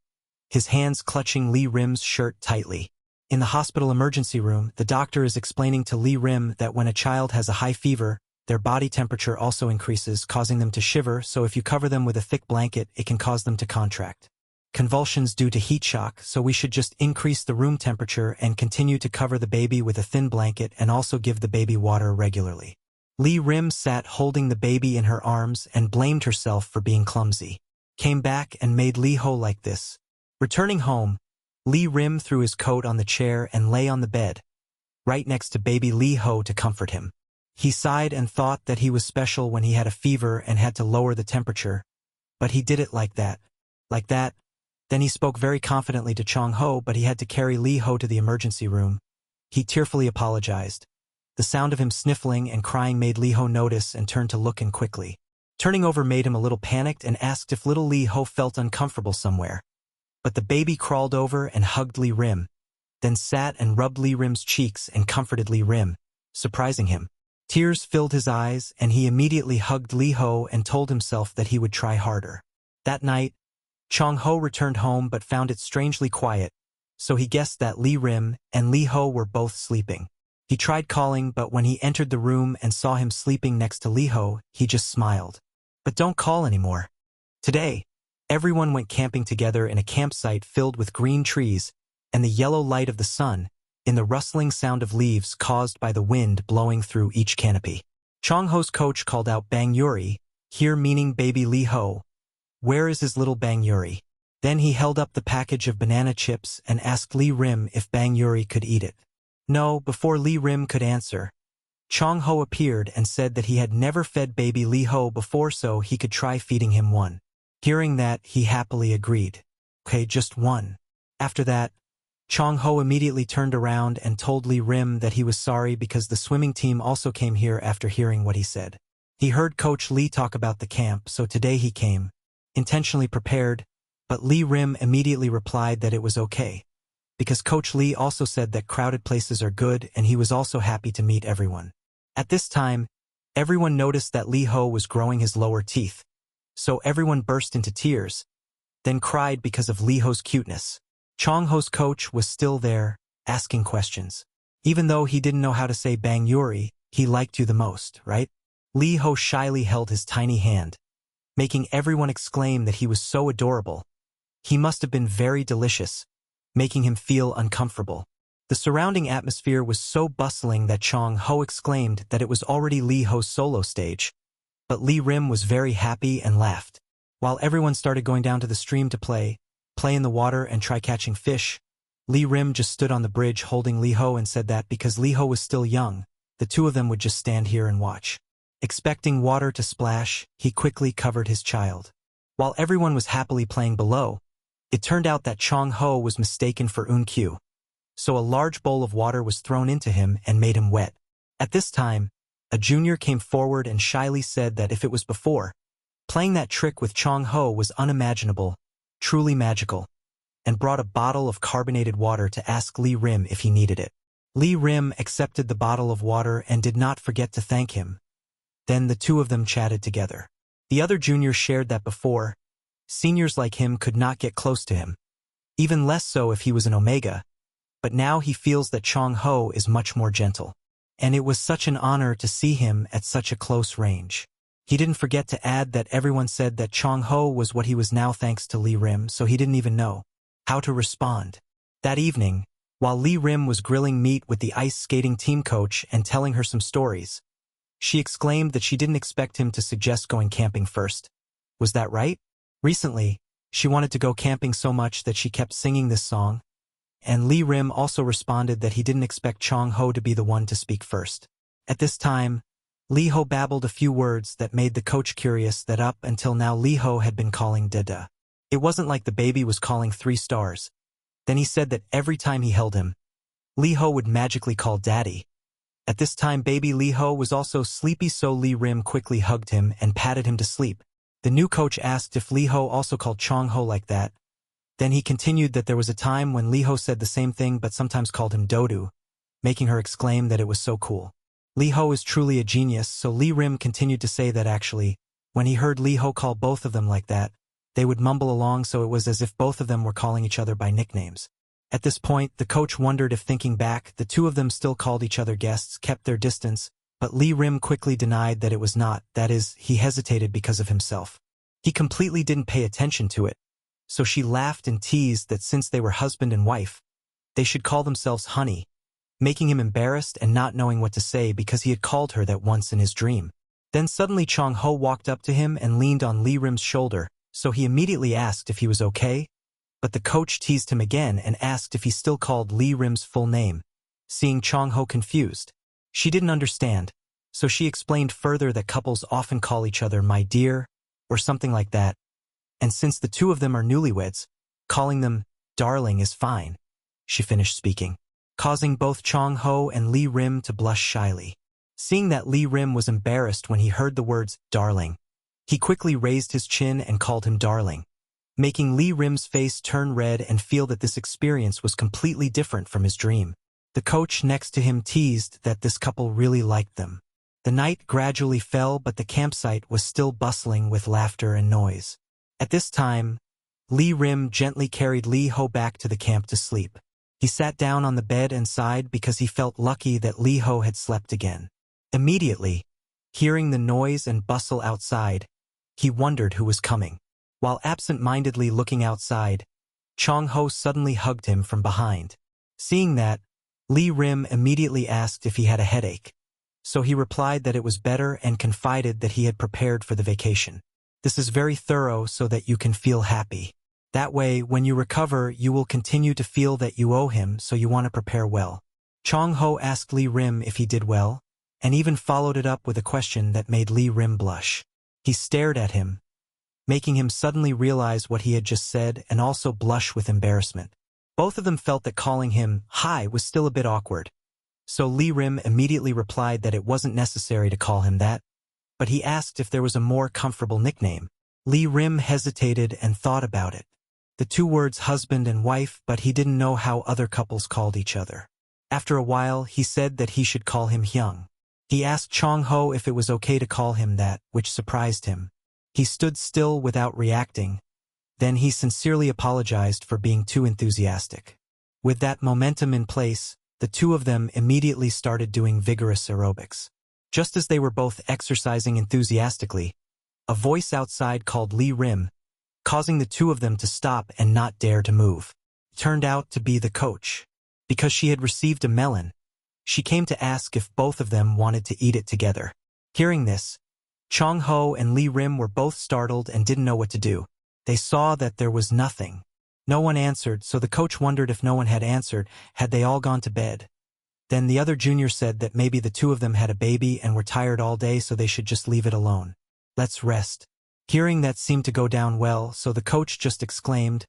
his hands clutching Lee Rim's shirt tightly. In the hospital emergency room, the doctor is explaining to Lee Rim that when a child has a high fever, their body temperature also increases, causing them to shiver, so if you cover them with a thick blanket, it can cause them to contract convulsions due to heat shock, so we should just increase the room temperature and continue to cover the baby with a thin blanket and also give the baby water regularly. Lee Rim sat holding the baby in her arms and blamed herself for being clumsy. Came back and made Lee Ho like this. Returning home, Lee Rim threw his coat on the chair and lay on the bed, right next to baby Lee Ho to comfort him. He sighed and thought that he was special when he had a fever and had to lower the temperature, but he did it like that. Then he spoke very confidently to Chong Ho, but he had to carry Lee Ho to the emergency room. He tearfully apologized. The sound of him sniffling and crying made Lee Ho notice and turn to look in quickly. Turning over made him a little panicked and asked if little Lee Ho felt uncomfortable somewhere. But the baby crawled over and hugged Lee Rim, then sat and rubbed Lee Rim's cheeks and comforted Lee Rim, surprising him. Tears filled his eyes, and he immediately hugged Lee Ho and told himself that he would try harder. That night, Chong Ho returned home but found it strangely quiet, so he guessed that Lee Rim and Lee Ho were both sleeping. He tried calling, but when he entered the room and saw him sleeping next to Lee Ho, he just smiled. But don't call anymore. Today, everyone went camping together in a campsite filled with green trees and the yellow light of the sun, in the rustling sound of leaves caused by the wind blowing through each canopy. Chong Ho's coach called out Bang Yuri, here meaning baby Lee Ho. Where is his little Bang Yuri? Then he held up the package of banana chips and asked Lee Rim if Bang Yuri could eat it. No, before Lee Rim could answer, Chong Ho appeared and said that he had never fed baby Lee Ho before, so he could try feeding him one. Hearing that, he happily agreed. Okay, just one. After that, Chong Ho immediately turned around and told Lee Rim that he was sorry because the swimming team also came here after hearing what he said. He heard Coach Lee talk about the camp, so today he came, intentionally prepared, but Lee Rim immediately replied that it was okay, because Coach Lee also said that crowded places are good and he was also happy to meet everyone. At this time, everyone noticed that Lee Ho was growing his lower teeth, so everyone burst into tears, then cried because of Lee Ho's cuteness. Chong Ho's coach was still there, asking questions. Even though he didn't know how to say Bang Yuri, he liked you the most, right? Lee Ho shyly held his tiny hand, making everyone exclaim that he was so adorable. He must have been very delicious, making him feel uncomfortable. The surrounding atmosphere was so bustling that Chong Ho exclaimed that it was already Lee Ho's solo stage. But Lee Rim was very happy and laughed. While everyone started going down to the stream to play in the water and try catching fish, Lee Rim just stood on the bridge holding Lee Ho and said that because Lee Ho was still young, the two of them would just stand here and watch. Expecting water to splash, he quickly covered his child. While everyone was happily playing below, it turned out that Chong Ho was mistaken for Eun Kyu. So a large bowl of water was thrown into him and made him wet. At this time, a junior came forward and shyly said that if it was before, playing that trick with Chong Ho was unimaginable, truly magical, and brought a bottle of carbonated water to ask Lee Rim if he needed it. Lee Rim accepted the bottle of water and did not forget to thank him. Then the two of them chatted together. The other junior shared that before, seniors like him could not get close to him, even less so if he was an Omega, but now he feels that Chong Ho is much more gentle. And it was such an honor to see him at such a close range. He didn't forget to add that everyone said that Chong Ho was what he was now thanks to Lee Rim, so he didn't even know how to respond. That evening, while Lee Rim was grilling meat with the ice skating team coach and telling her some stories, she exclaimed that she didn't expect him to suggest going camping first. Was that right? Recently, she wanted to go camping so much that she kept singing this song, and Lee Rim also responded that he didn't expect Chong Ho to be the one to speak first. At this time, Lee Ho babbled a few words that made the coach curious that up until now Lee Ho had been calling Dada. It wasn't like the baby was calling 3 stars. Then he said that every time he held him, Lee Ho would magically call Daddy. At this time baby Lee Ho was also sleepy, so Lee Rim quickly hugged him and patted him to sleep. The new coach asked if Lee Ho also called Chong Ho like that. Then he continued that there was a time when Lee Ho said the same thing but sometimes called him Dodu, making her exclaim that it was so cool. Lee Ho is truly a genius, so Lee Rim continued to say that actually, when he heard Lee Ho call both of them like that, they would mumble along, so it was as if both of them were calling each other by nicknames. At this point, the coach wondered if, thinking back, the two of them still called each other guests, kept their distance, but Lee Rim quickly denied that it was not, that is, he hesitated because of himself. He completely didn't pay attention to it. So she laughed and teased that since they were husband and wife, they should call themselves honey, making him embarrassed and not knowing what to say because he had called her that once in his dream. Then suddenly Chong Ho walked up to him and leaned on Lee Rim's shoulder, so he immediately asked if he was okay, but the coach teased him again and asked if he still called Lee Rim's full name. Seeing Chong Ho confused, she didn't understand, so she explained further that couples often call each other my dear, or something like that. And since the two of them are newlyweds, calling them darling is fine. She finished speaking, causing both Chong Ho and Lee Rim to blush shyly. Seeing that Lee Rim was embarrassed when he heard the words darling, he quickly raised his chin and called him darling, making Lee Rim's face turn red and feel that this experience was completely different from his dream. The coach next to him teased that this couple really liked them. The night gradually fell, but the campsite was still bustling with laughter and noise. At this time, Lee Rim gently carried Lee Ho back to the camp to sleep. He sat down on the bed and sighed because he felt lucky that Lee Ho had slept again. Immediately, hearing the noise and bustle outside, he wondered who was coming. While absent-mindedly looking outside, Chong Ho suddenly hugged him from behind. Seeing that, Lee Rim immediately asked if he had a headache. So he replied that it was better and confided that he had prepared for the vacation. This is very thorough so that you can feel happy. That way, when you recover, you will continue to feel that you owe him, so you want to prepare well. Chong Ho asked Lee Rim if he did well, and even followed it up with a question that made Lee Rim blush. He stared at him, making him suddenly realize what he had just said and also blush with embarrassment. Both of them felt that calling him hi was still a bit awkward. So Lee Rim immediately replied that it wasn't necessary to call him that, but he asked if there was a more comfortable nickname. Lee Rim hesitated and thought about it. The two words husband and wife, but he didn't know how other couples called each other. After a while, he said that he should call him Hyung. He asked Chong Ho if it was okay to call him that, which surprised him. He stood still without reacting. Then he sincerely apologized for being too enthusiastic. With that momentum in place, the two of them immediately started doing vigorous aerobics. Just as they were both exercising enthusiastically, a voice outside called Lee Rim, causing the two of them to stop and not dare to move. It turned out to be the coach. Because she had received a melon, she came to ask if both of them wanted to eat it together. Hearing this, Chong Ho and Lee Rim were both startled and didn't know what to do. They saw that there was nothing. No one answered, so the coach wondered if no one had answered, had they all gone to bed. Then the other junior said that maybe the two of them had a baby and were tired all day, so they should just leave it alone. Let's rest. Hearing that seemed to go down well, so the coach just exclaimed,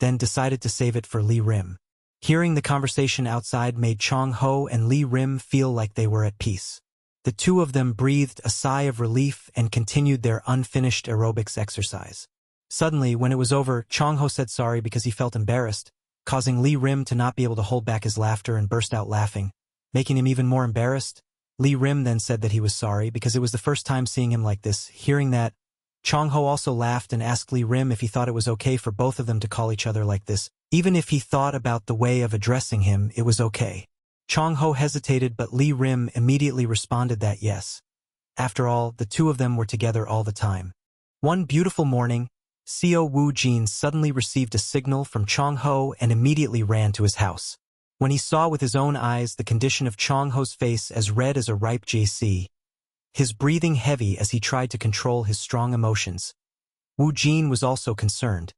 then decided to save it for Lee Rim. Hearing the conversation outside made Chong Ho and Lee Rim feel like they were at peace. The two of them breathed a sigh of relief and continued their unfinished aerobics exercise. Suddenly, when it was over, Chong Ho said sorry because he felt embarrassed, causing Lee Rim to not be able to hold back his laughter and burst out laughing, making him even more embarrassed. Lee Rim then said that he was sorry because it was the first time seeing him like this. Hearing that, Chong Ho also laughed and asked Lee Rim if he thought it was okay for both of them to call each other like this. Even if he thought about the way of addressing him, it was okay. Chong Ho hesitated, but Lee Rim immediately responded that yes. After all, the two of them were together all the time. One beautiful morning, Seo Woo Jin suddenly received a signal from Chong Ho and immediately ran to his house. When he saw with his own eyes the condition of Chong Ho's face as red as a ripe JC, his breathing heavy as he tried to control his strong emotions, Woo Jin was also concerned.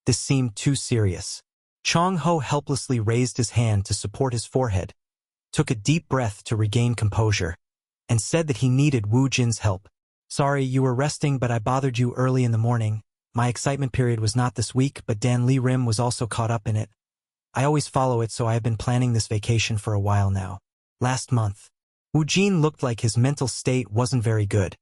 This seemed too serious. Chong Ho helplessly raised his hand to support his forehead, took a deep breath to regain composure, and said that he needed Woo Jin's help. Sorry, you were resting, but I bothered you early in the morning. My excitement period was not this week, but Dan Lee Rim was also caught up in it. I always follow it, so I have been planning this vacation for a while now. Last month. Woo Jin looked like his mental state wasn't very good,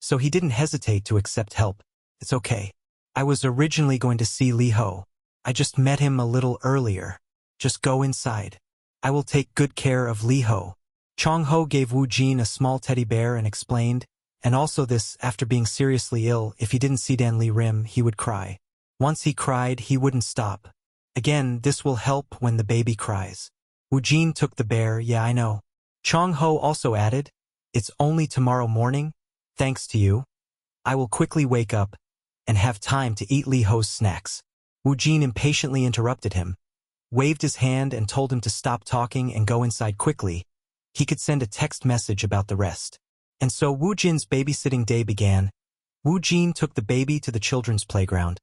so he didn't hesitate to accept help. It's okay. I was originally going to see Lee Ho. I just met him a little earlier. Just go inside. I will take good care of Lee Ho. Chong Ho gave Woo Jin a small teddy bear and explained, and also this, after being seriously ill, if he didn't see Dan Lee Rim, he would cry. Once he cried, he wouldn't stop. Again, this will help when the baby cries. Woo Jin took the bear. Yeah, I know. Chong Ho also added, it's only tomorrow morning, thanks to you. I will quickly wake up and have time to eat Lee Ho's snacks. Woo Jin impatiently interrupted him, waved his hand and told him to stop talking and go inside quickly. He could send a text message about the rest. And so Woo Jin's babysitting day began. Woo Jin took the baby to the children's playground,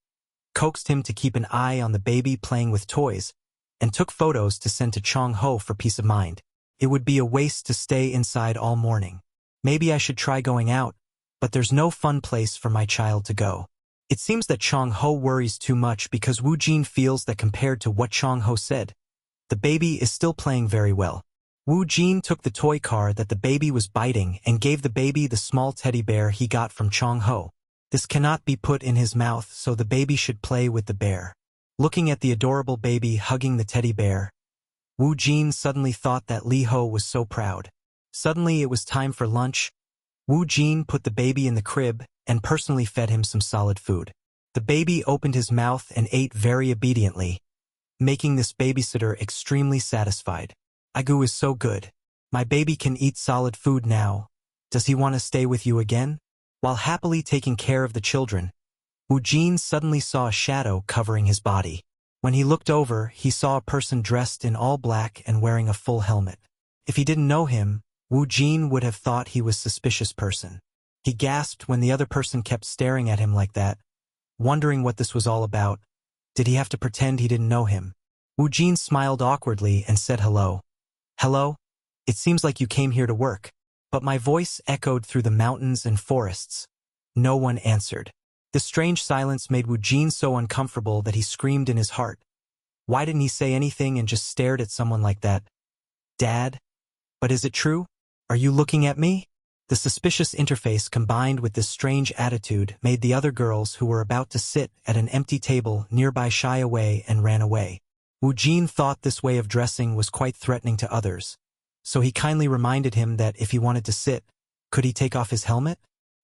coaxed him to keep an eye on the baby playing with toys, and took photos to send to Chong Ho for peace of mind. It would be a waste to stay inside all morning. Maybe I should try going out, but there's no fun place for my child to go. It seems that Chong Ho worries too much because Woo Jin feels that compared to what Chong Ho said, the baby is still playing very well. Woo Jin took the toy car that the baby was biting and gave the baby the small teddy bear he got from Chong Ho. This cannot be put in his mouth, so the baby should play with the bear. Looking at the adorable baby hugging the teddy bear, Woo Jin suddenly thought that Lee Ho was so proud. Suddenly it was time for lunch. Woo Jin put the baby in the crib and personally fed him some solid food. The baby opened his mouth and ate very obediently, making this babysitter extremely satisfied. Agu is so good. My baby can eat solid food now. Does he want to stay with you again? While happily taking care of the children, Woo Jin suddenly saw a shadow covering his body. When he looked over, he saw a person dressed in all black and wearing a full helmet. If he didn't know him, Woo Jin would have thought he was a suspicious person. He gasped when the other person kept staring at him like that, wondering what this was all about. Did he have to pretend he didn't know him? Woo Jin smiled awkwardly and said hello. Hello? It seems like you came here to work. But my voice echoed through the mountains and forests. No one answered. The strange silence made Woo Jin so uncomfortable that he screamed in his heart. Why didn't he say anything and just stared at someone like that? Dad? But is it true? Are you looking at me? The suspicious interface combined with this strange attitude made the other girls who were about to sit at an empty table nearby shy away and ran away. Woo Jin thought this way of dressing was quite threatening to others, so he kindly reminded him that if he wanted to sit, could he take off his helmet?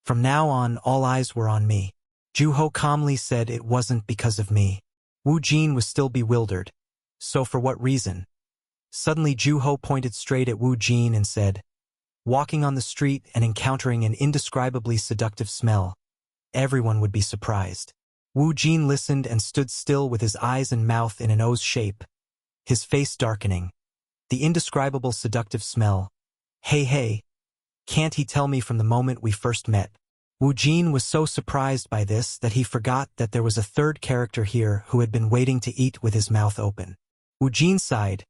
From now on, all eyes were on me. Ju-ho calmly said it wasn't because of me. Woo Jin was still bewildered. So for what reason? Suddenly Ju-ho pointed straight at Woo Jin and said, walking on the street and encountering an indescribably seductive smell, everyone would be surprised. Wu Jin listened and stood still with his eyes and mouth in an O's shape, his face darkening. The indescribable seductive smell. Hey, can't he tell me from the moment we first met? Wu Jin was so surprised by this that he forgot that there was a third character here who had been waiting to eat with his mouth open. Wu Jin sighed.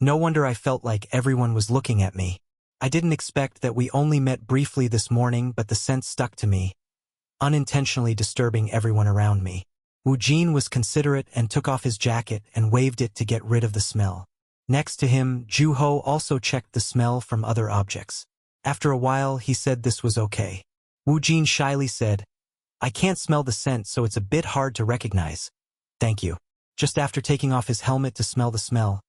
No wonder I felt like everyone was looking at me. I didn't expect that we only met briefly this morning, but the scent stuck to me, unintentionally disturbing everyone around me. Wu Jin was considerate and took off his jacket and waved it to get rid of the smell. Next to him, Juho also checked the smell from other objects. After a while, he said this was okay. Wu Jin shyly said, I can't smell the scent, so it's a bit hard to recognize. Thank you. Just after taking off his helmet to smell the smell,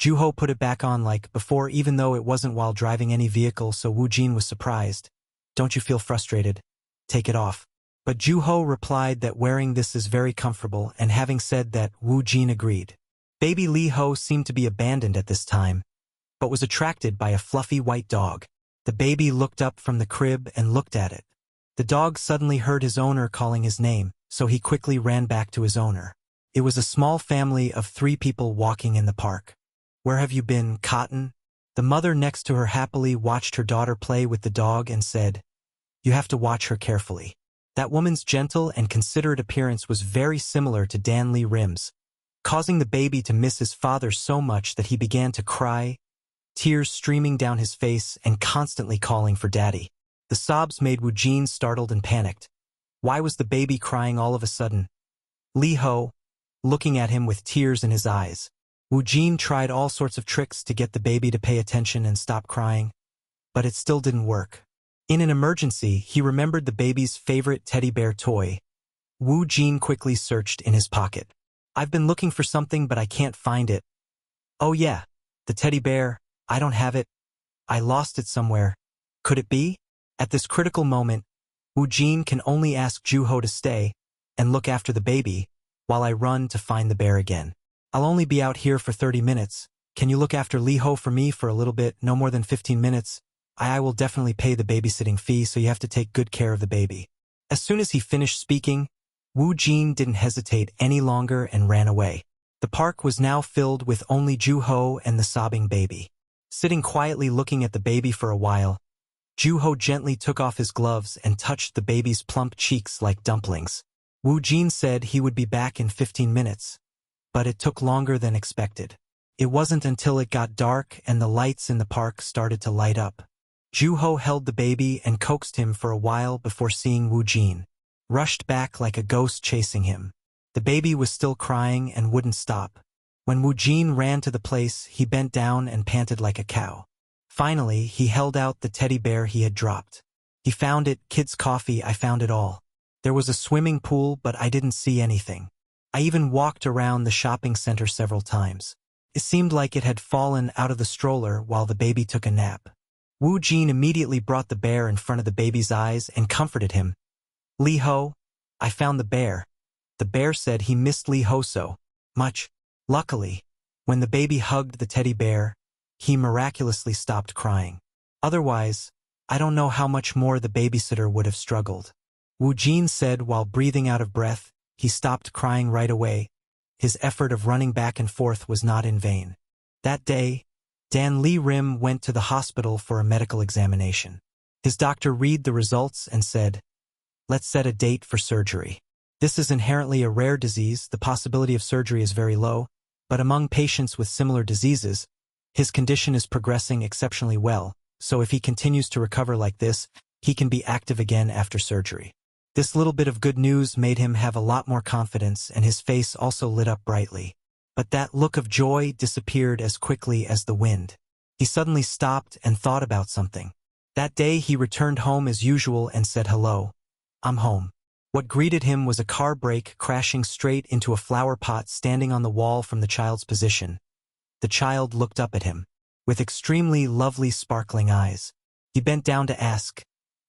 Juho put it back on like before, even though it wasn't while driving any vehicle, so Wu Jin was surprised. Don't you feel frustrated? Take it off. But Juho replied that wearing this is very comfortable, and having said that, Wu Jin agreed. Baby Li Ho seemed to be abandoned at this time, but was attracted by a fluffy white dog. The baby looked up from the crib and looked at it. The dog suddenly heard his owner calling his name, so he quickly ran back to his owner. It was a small family of 3 people walking in the park. Where have you been, Cotton? The mother next to her happily watched her daughter play with the dog and said, You have to watch her carefully. That woman's gentle and considerate appearance was very similar to Dan Lee Rim's, causing the baby to miss his father so much that he began to cry, tears streaming down his face and constantly calling for daddy. The sobs made Wu Jin startled and panicked. Why was the baby crying all of a sudden? Li Ho, looking at him with tears in his eyes. Wu Jin tried all sorts of tricks to get the baby to pay attention and stop crying, but it still didn't work. In an emergency, he remembered the baby's favorite teddy bear toy. Wu Jin quickly searched in his pocket. I've been looking for something, but I can't find it. Oh yeah, the teddy bear. I don't have it. I lost it somewhere. Could it be? At this critical moment, Wu Jin can only ask Juho to stay and look after the baby while I run to find the bear again. I'll only be out here for 30 minutes. Can you look after Li Ho for me for a little bit, no more than 15 minutes? I will definitely pay the babysitting fee, so you have to take good care of the baby. As soon as he finished speaking, Wu Jin didn't hesitate any longer and ran away. The park was now filled with only Juho and the sobbing baby. Sitting quietly looking at the baby for a while, Juho gently took off his gloves and touched the baby's plump cheeks like dumplings. Wu Jin said he would be back in 15 minutes, but it took longer than expected. It wasn't until it got dark and the lights in the park started to light up. Juho held the baby and coaxed him for a while before seeing Wu Jin, rushed back like a ghost chasing him. The baby was still crying and wouldn't stop. When Wu Jin ran to the place, he bent down and panted like a cow. Finally, he held out the teddy bear he had dropped. He found it, kids' coffee, I found it all. There was a swimming pool, but I didn't see anything. I even walked around the shopping center several times. It seemed like it had fallen out of the stroller while the baby took a nap. Wu Jin immediately brought the bear in front of the baby's eyes and comforted him. Li Ho, I found the bear. The bear said he missed Li Ho so much. Luckily, when the baby hugged the teddy bear, he miraculously stopped crying. Otherwise, I don't know how much more the babysitter would have struggled. Wu Jin said while breathing out of breath. He stopped crying right away. His effort of running back and forth was not in vain. That day, Dan Lee Rim went to the hospital for a medical examination. His doctor read the results and said, Let's set a date for surgery. This is inherently a rare disease. The possibility of surgery is very low, but among patients with similar diseases, his condition is progressing exceptionally well, so if he continues to recover like this, he can be active again after surgery. This little bit of good news made him have a lot more confidence, and his face also lit up brightly. But that look of joy disappeared as quickly as the wind. He suddenly stopped and thought about something. That day he returned home as usual and said hello. I'm home. What greeted him was a car brake crashing straight into a flower pot standing on the wall from the child's position. The child looked up at him, with extremely lovely sparkling eyes. He bent down to ask,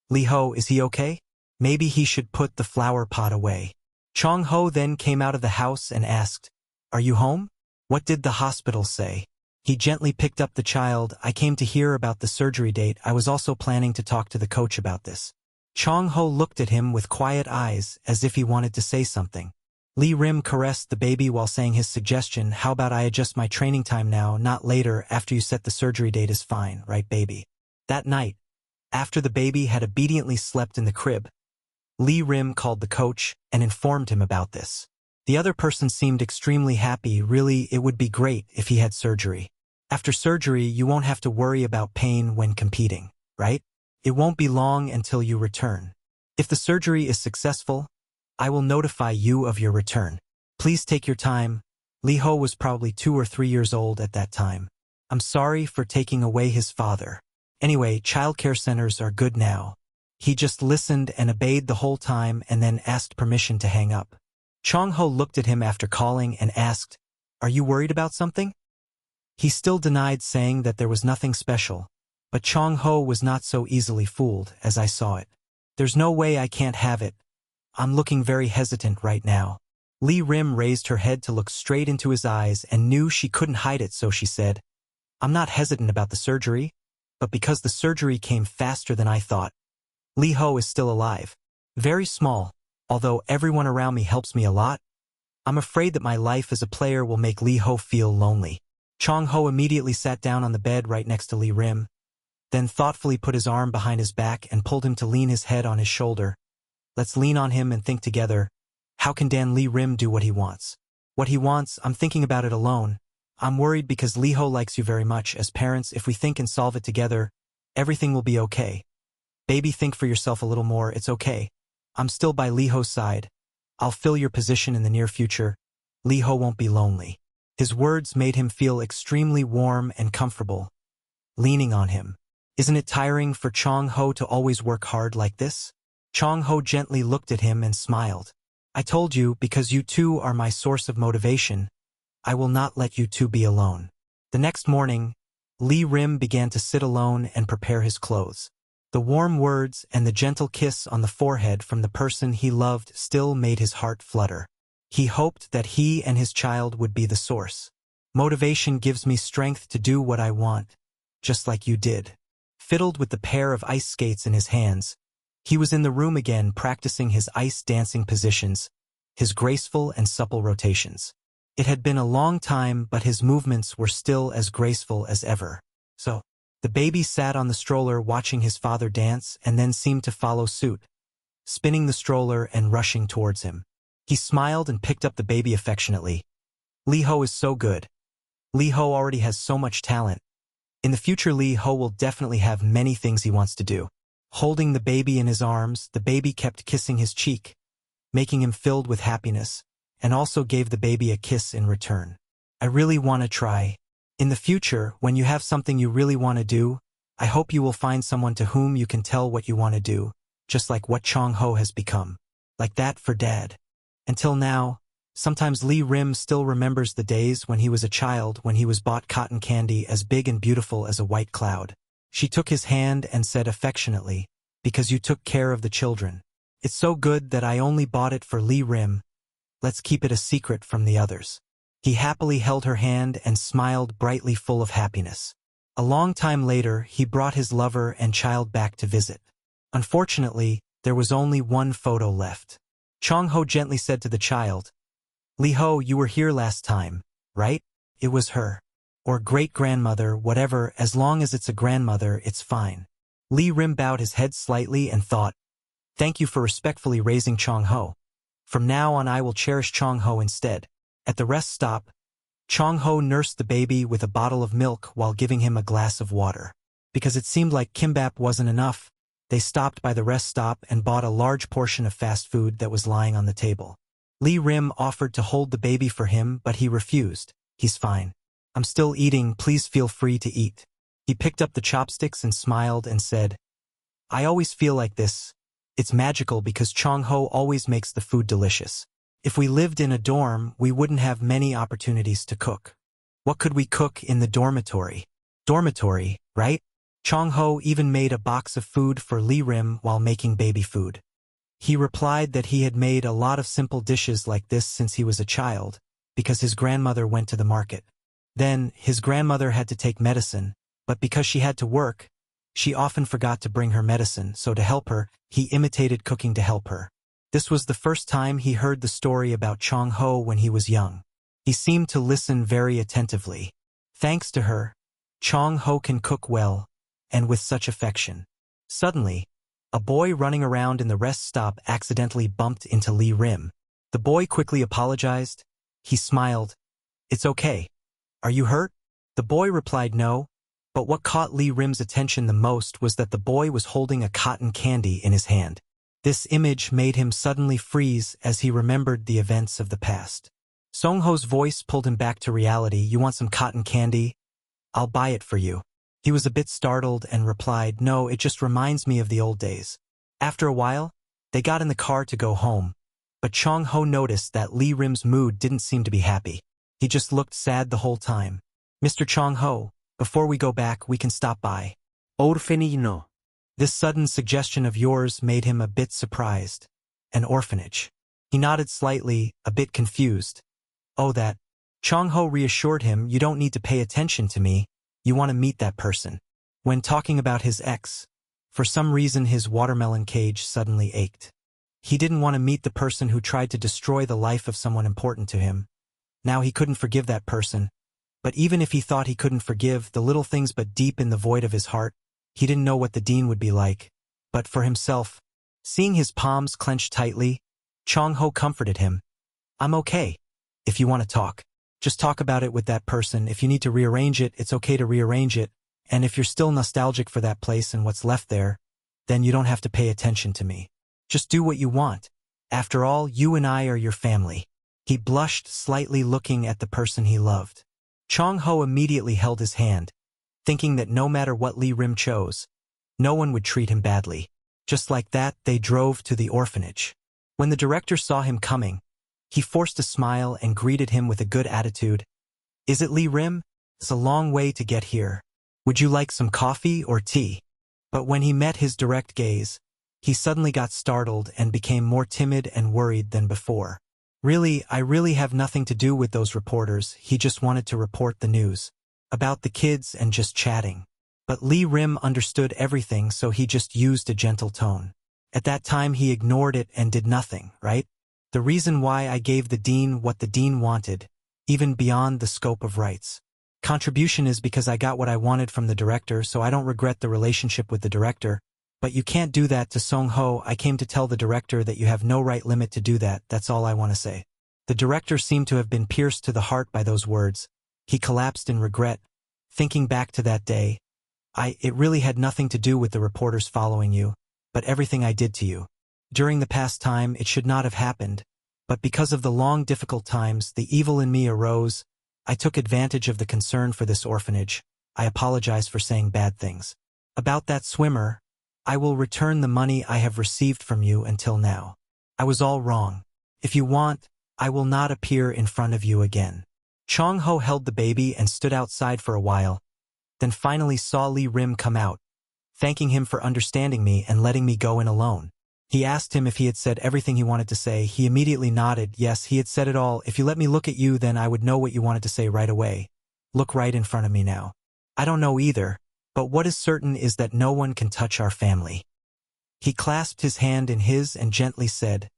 Li Ho, is he okay? Maybe he should put the flower pot away. Chong Ho then came out of the house and asked, Are you home? What did the hospital say? He gently picked up the child. I came to hear about the surgery date. I was also planning to talk to the coach about this. Chong-ho looked at him with quiet eyes as if he wanted to say something. Lee Rim caressed the baby while saying his suggestion, "How about I adjust my training time now, not later, after you set the surgery date is fine, right baby?" That night, after the baby had obediently slept in the crib, Lee Rim called the coach and informed him about this. The other person seemed extremely happy. "Really, it would be great if he had surgery. After surgery, you won't have to worry about pain when competing, right? It won't be long until you return. If the surgery is successful, I will notify you of your return. Please take your time." Lee Ho was probably 2 or 3 years old at that time. "I'm sorry for taking away his father. Anyway, childcare centers are good now." He just listened and obeyed the whole time and then asked permission to hang up. Chong-ho looked at him after calling and asked, "Are you worried about something?" He still denied, saying that there was nothing special, but Chong-ho was not so easily fooled, as I saw it. "There's no way I can't have it. I'm looking very hesitant right now." Lee Rim raised her head to look straight into his eyes and knew she couldn't hide it, so she said, "I'm not hesitant about the surgery, but because the surgery came faster than I thought. Lee Ho is still alive. Very small, although everyone around me helps me a lot. I'm afraid that my life as a player will make Lee Ho feel lonely." Chong-ho immediately sat down on the bed right next to Lee Rim, then thoughtfully put his arm behind his back and pulled him to lean his head on his shoulder. "Let's lean on him and think together. How can Dan Lee Rim do what he wants? What he wants, I'm thinking about it alone. I'm worried because Lee Ho likes you very much. As parents, if we think and solve it together, everything will be okay. Baby, think for yourself a little more. It's okay. I'm still by Lee Ho's side. I'll fill your position in the near future. Lee Ho won't be lonely." His words made him feel extremely warm and comfortable, leaning on him. Isn't it tiring for Chong-ho to always work hard like this? Chong-ho gently looked at him and smiled. "I told you, because you two are my source of motivation, I will not let you two be alone." The next morning, Lee Rim began to sit alone and prepare his clothes. The warm words and the gentle kiss on the forehead from the person he loved still made his heart flutter. He hoped that he and his child would be the source. "Motivation gives me strength to do what I want, just like you did." Fiddled with the pair of ice skates in his hands, he was in the room again practicing his ice dancing positions, his graceful and supple rotations. It had been a long time, but his movements were still as graceful as ever. So, the baby sat on the stroller watching his father dance and then seemed to follow suit, spinning the stroller and rushing towards him. He smiled and picked up the baby affectionately. "Lee Ho is so good. Lee Ho already has so much talent. In the future, Lee Ho will definitely have many things he wants to do." Holding the baby in his arms, the baby kept kissing his cheek, making him filled with happiness, and also gave the baby a kiss in return. "I really want to try. In the future, when you have something you really want to do, I hope you will find someone to whom you can tell what you want to do, just like what Chong-ho has become. Like that for Dad." Until now, sometimes Lee Rim still remembers the days when he was a child, when he was bought cotton candy as big and beautiful as a white cloud. She took his hand and said affectionately, "Because you took care of the children. It's so good that I only bought it for Lee Rim. Let's keep it a secret from the others." He happily held her hand and smiled brightly, full of happiness. A long time later, he brought his lover and child back to visit. Unfortunately, there was only one photo left. Chong-ho gently said to the child, "Lee Ho, you were here last time, right?" "It was her. Or great-grandmother, whatever, as long as it's a grandmother, it's fine." Lee Rim bowed his head slightly and thought, "Thank you for respectfully raising Chong-ho. From now on I will cherish Chong-ho instead." At the rest stop, Chong-ho nursed the baby with a bottle of milk while giving him a glass of water. Because it seemed like kimbap wasn't enough, they stopped by the rest stop and bought a large portion of fast food that was lying on the table. Lee Rim offered to hold the baby for him, but he refused. "He's fine. I'm still eating, please feel free to eat." He picked up the chopsticks and smiled and said, "I always feel like this. It's magical because Chong-ho always makes the food delicious. If we lived in a dorm, we wouldn't have many opportunities to cook. What could we cook in the dormitory?" Dormitory, right? Chong-ho even made a box of food for Lee Rim while making baby food. He replied that he had made a lot of simple dishes like this since he was a child, because his grandmother went to the market. Then, his grandmother had to take medicine, but because she had to work, She often forgot to bring her medicine, so to help her, he imitated cooking to help her. This was the first time he heard the story about Chong-ho when he was young. He seemed to listen very attentively. Thanks to her, Chong-ho can cook well, and with such affection. Suddenly, a boy running around in the rest stop accidentally bumped into Lee Rim. The boy quickly apologized. He smiled. "It's okay. Are you hurt?" The boy replied no, but what caught Lee Rim's attention the most was that the boy was holding a cotton candy in his hand. This image made him suddenly freeze as he remembered the events of the past. Song-ho's voice pulled him back to reality. "You want some cotton candy? I'll buy it for you." He was a bit startled and replied, "No, it just reminds me of the old days." After a while, they got in the car to go home, but Chong-ho noticed that Lee Rim's mood didn't seem to be happy. He just looked sad the whole time. "Mr. Chong-ho, before we go back, we can stop by."
Orfenino.
This sudden suggestion of yours made him a bit surprised. "An orphanage." He nodded slightly, a bit confused. "Oh, that." Chong-ho reassured him, "You don't need to pay attention to me. You want to meet that person." When talking about his ex, for some reason his watermelon cage suddenly ached. He didn't want to meet the person who tried to destroy the life of someone important to him. Now he couldn't forgive that person. But even if he thought he couldn't forgive the little things but deep in the void of his heart, he didn't know what the dean would be like. But for himself, seeing his palms clenched tightly, Chong-ho comforted him. "I'm okay. If you want to talk, just talk about it with that person. If you need to rearrange it, it's okay to rearrange it. And if you're still nostalgic for that place and what's left there, then you don't have to pay attention to me. Just do what you want. After all, you and I are your family." He blushed slightly, looking at the person he loved. Chong-ho immediately held his hand, thinking that no matter what Lee Rim chose, no one would treat him badly. Just like that, they drove to the orphanage. When the director saw him coming, he forced a smile and greeted him with a good attitude. "Is it Lee Rim? It's a long way to get here. Would you like some coffee or tea?" But when he met his direct gaze, he suddenly got startled and became more timid and worried than before. I really have nothing to do with those reporters. He just wanted to report the news about the kids and just chatting." But Lee Rim understood everything, so he just used a gentle tone. "At that time he ignored it and did nothing, right? The reason why I gave the dean what the dean wanted, even beyond the scope of rights. Contribution is because I got what I wanted from the director, so I don't regret the relationship with the director. But you can't do that to Song-ho. I came to tell the director that you have no right limit to do that. That's all I want to say." The director seemed to have been pierced to the heart by those words. He collapsed in regret, thinking back to that day. It really had nothing to do with the reporters following you, but everything I did to you. During the past time, it should not have happened, but because of the long difficult times, the evil in me arose. I took advantage of the concern for this orphanage. I apologize for saying bad things. About that swimmer, I will return the money I have received from you until now. I was all wrong. If you want, I will not appear in front of you again." Chong-ho held the baby and stood outside for a while, then finally saw Lee Rim come out, thanking him for understanding me and letting me go in alone. He asked him if he had said everything he wanted to say. He immediately nodded. "Yes, he had said it all. If you let me look at you, then I would know what you wanted to say right away. Look right in front of me now." "I don't know either. But what is certain is that no one can touch our family." He clasped his hand in his and gently said,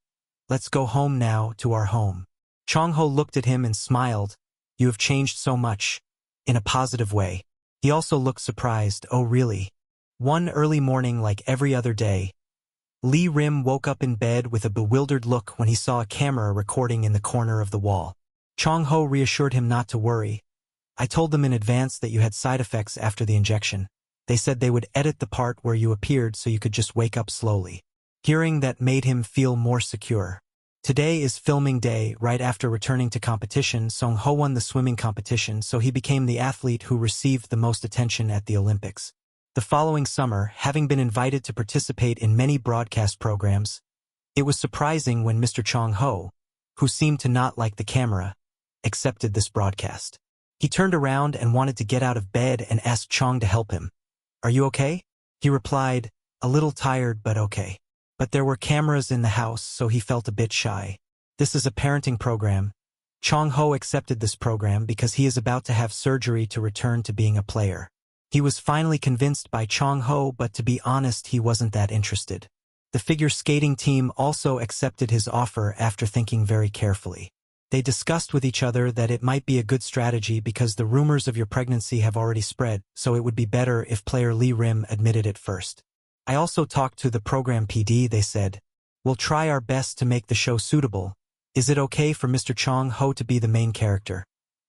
"Let's go home now, to our home." Chong-ho looked at him and smiled. "You have changed so much," in a positive way. He also looked surprised. "Oh, really?" One early morning, like every other day, Lee Rim woke up in bed with a bewildered look when he saw a camera recording in the corner of the wall. Chong-ho reassured him not to worry. "I told them in advance that you had side effects after the injection. They said they would edit the part where you appeared so you could just wake up slowly." Hearing that made him feel more secure. Today is filming day. Right after returning to competition, Song-ho won the swimming competition, so he became the athlete who received the most attention at the Olympics. The following summer, having been invited to participate in many broadcast programs, it was surprising when Mr. Chong-ho, who seemed to not like the camera, accepted this broadcast. He turned around and wanted to get out of bed and asked Chong to help him. "Are you okay?" He replied, "A little tired, but okay." But there were cameras in the house, so he felt a bit shy. This is a parenting program. Chong-ho accepted this program because he is about to have surgery to return to being a player. He was finally convinced by Chong Ho, but to be honest, he wasn't that interested. The figure skating team also accepted his offer after thinking very carefully. They discussed with each other that it might be a good strategy because the rumors of your pregnancy have already spread, so it would be better if player Lee Rim admitted it first. I also talked to the program PD. They said, "We'll try our best to make the show suitable. Is it okay for Mr. Chong Ho to be the main character?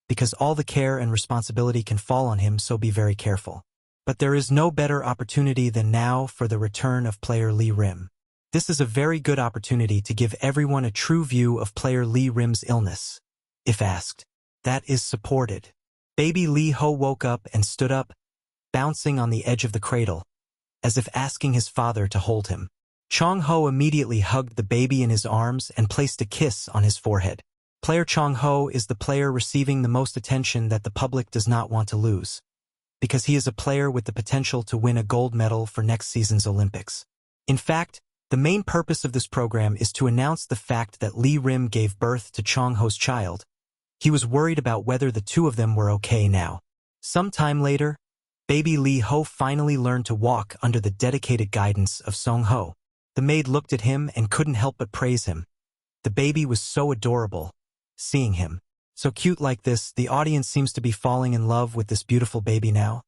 Because all the care and responsibility can fall on him, so be very careful. But there is no better opportunity than now for the return of player Lee Rim. This is a very good opportunity to give everyone a true view of player Lee Rim's illness. If asked, that is supported." Baby Lee Ho woke up and stood up, bouncing on the edge of the cradle, as if asking his father to hold him. Chong Ho immediately hugged the baby in his arms and placed a kiss on his forehead. Player Chong Ho is the player receiving the most attention that the public does not want to lose, because he is a player with the potential to win a gold medal for next season's Olympics. In fact, the main purpose of this program is to announce the fact that Lee Rim gave birth to Chong Ho's child. He was worried about whether the two of them were okay now. Some time later, baby Lee Ho finally learned to walk under the dedicated guidance of Song Ho. The maid looked at him and couldn't help but praise him. The baby was so adorable. Seeing him so cute like this, the audience seems to be falling in love with this beautiful baby now.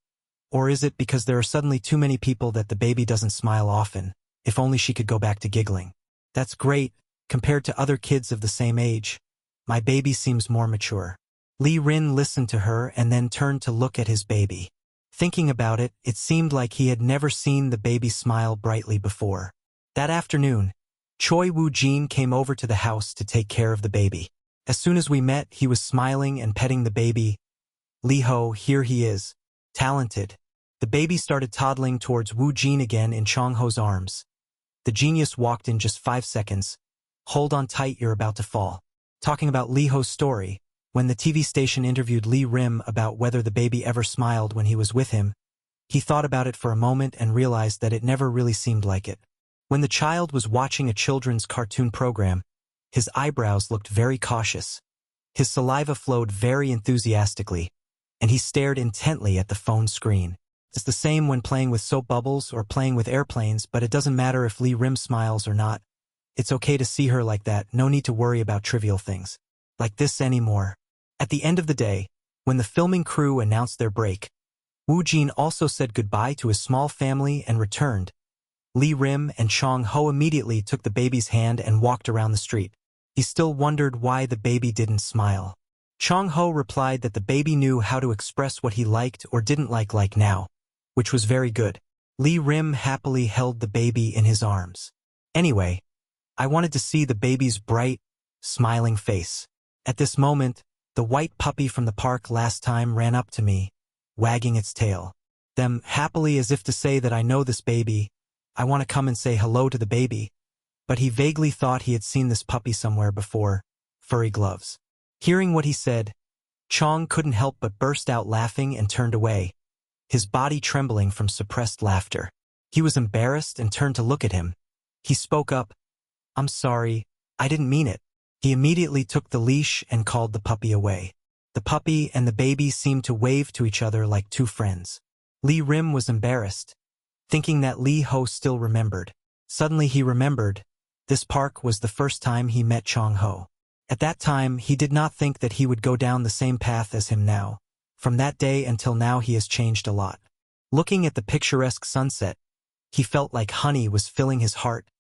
Or is it because there are suddenly too many people that the baby doesn't smile often? If only she could go back to giggling. That's great. Compared to other kids of the same age, my baby seems more mature. Lee Rin listened to her and then turned to look at his baby. Thinking about it, it seemed like he had never seen the baby smile brightly before. That afternoon, Choi Woo-jin came over to the house to take care of the baby. As soon as we met, he was smiling and petting the baby. "Lee Ho, here he is. Talented." The baby started toddling towards Woo-jin again in Chong Ho's arms. The genius walked in just 5 seconds. "Hold on tight, you're about to fall." Talking about Lee Ho's story, when the TV station interviewed Lee Rim about whether the baby ever smiled when he was with him, he thought about it for a moment and realized that it never really seemed like it. When the child was watching a children's cartoon program, his eyebrows looked very cautious. His saliva flowed very enthusiastically, and he stared intently at the phone screen. It's the same when playing with soap bubbles or playing with airplanes, but it doesn't matter if Lee Rim smiles or not. It's okay to see her like that, no need to worry about trivial things like this anymore. At the end of the day, when the filming crew announced their break, Woo-jin also said goodbye to his small family and returned. Lee Rim and Chong Ho immediately took the baby's hand and walked around the street. He still wondered why the baby didn't smile. Chong Ho replied that the baby knew how to express what he liked or didn't like now, which was very good. Lee Rim happily held the baby in his arms. Anyway, I wanted to see the baby's bright, smiling face. At this moment, the white puppy from the park last time ran up to me, wagging its tail. Them happily as if to say that I know this baby. I want to come and say hello to the baby. But he vaguely thought he had seen this puppy somewhere before. Furry gloves. Hearing what he said, Chong couldn't help but burst out laughing and turned away, his body trembling from suppressed laughter. He was embarrassed and turned to look at him. He spoke up, "I'm sorry, I didn't mean it." He immediately took the leash and called the puppy away. The puppy and the baby seemed to wave to each other like two friends. Lee Rim was embarrassed, thinking that Lee Ho still remembered. Suddenly he remembered, this park was the first time he met Chong Ho. At that time, he did not think that he would go down the same path as him now. From that day until now he has changed a lot. Looking at the picturesque sunset, he felt like honey was filling his heart,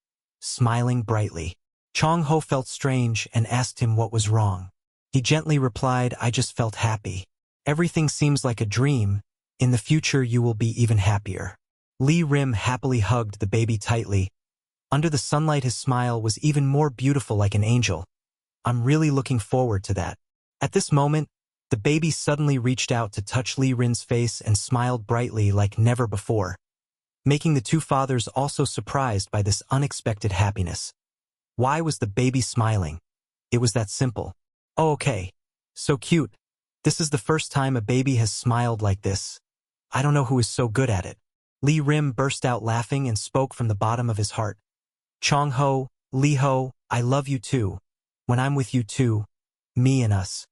smiling brightly. Chong Ho felt strange and asked him what was wrong. He gently replied, "I just felt happy. Everything seems like a dream. In the future you will be even happier." Lee Rim happily hugged the baby tightly. Under the sunlight his smile was even more beautiful, like an angel. "I'm really looking forward to that." At this moment, the baby suddenly reached out to touch Lee Rin's face and smiled brightly like never before, making the two fathers also surprised by this unexpected happiness. Why was the baby smiling? It was that simple. Oh, okay. So cute. This is the first time a baby has smiled like this. I don't know who is so good at it. Lee Rim burst out laughing and spoke from the bottom of his heart. "Chong Ho, Lee Ho, I love you too. When I'm with you too, me and us."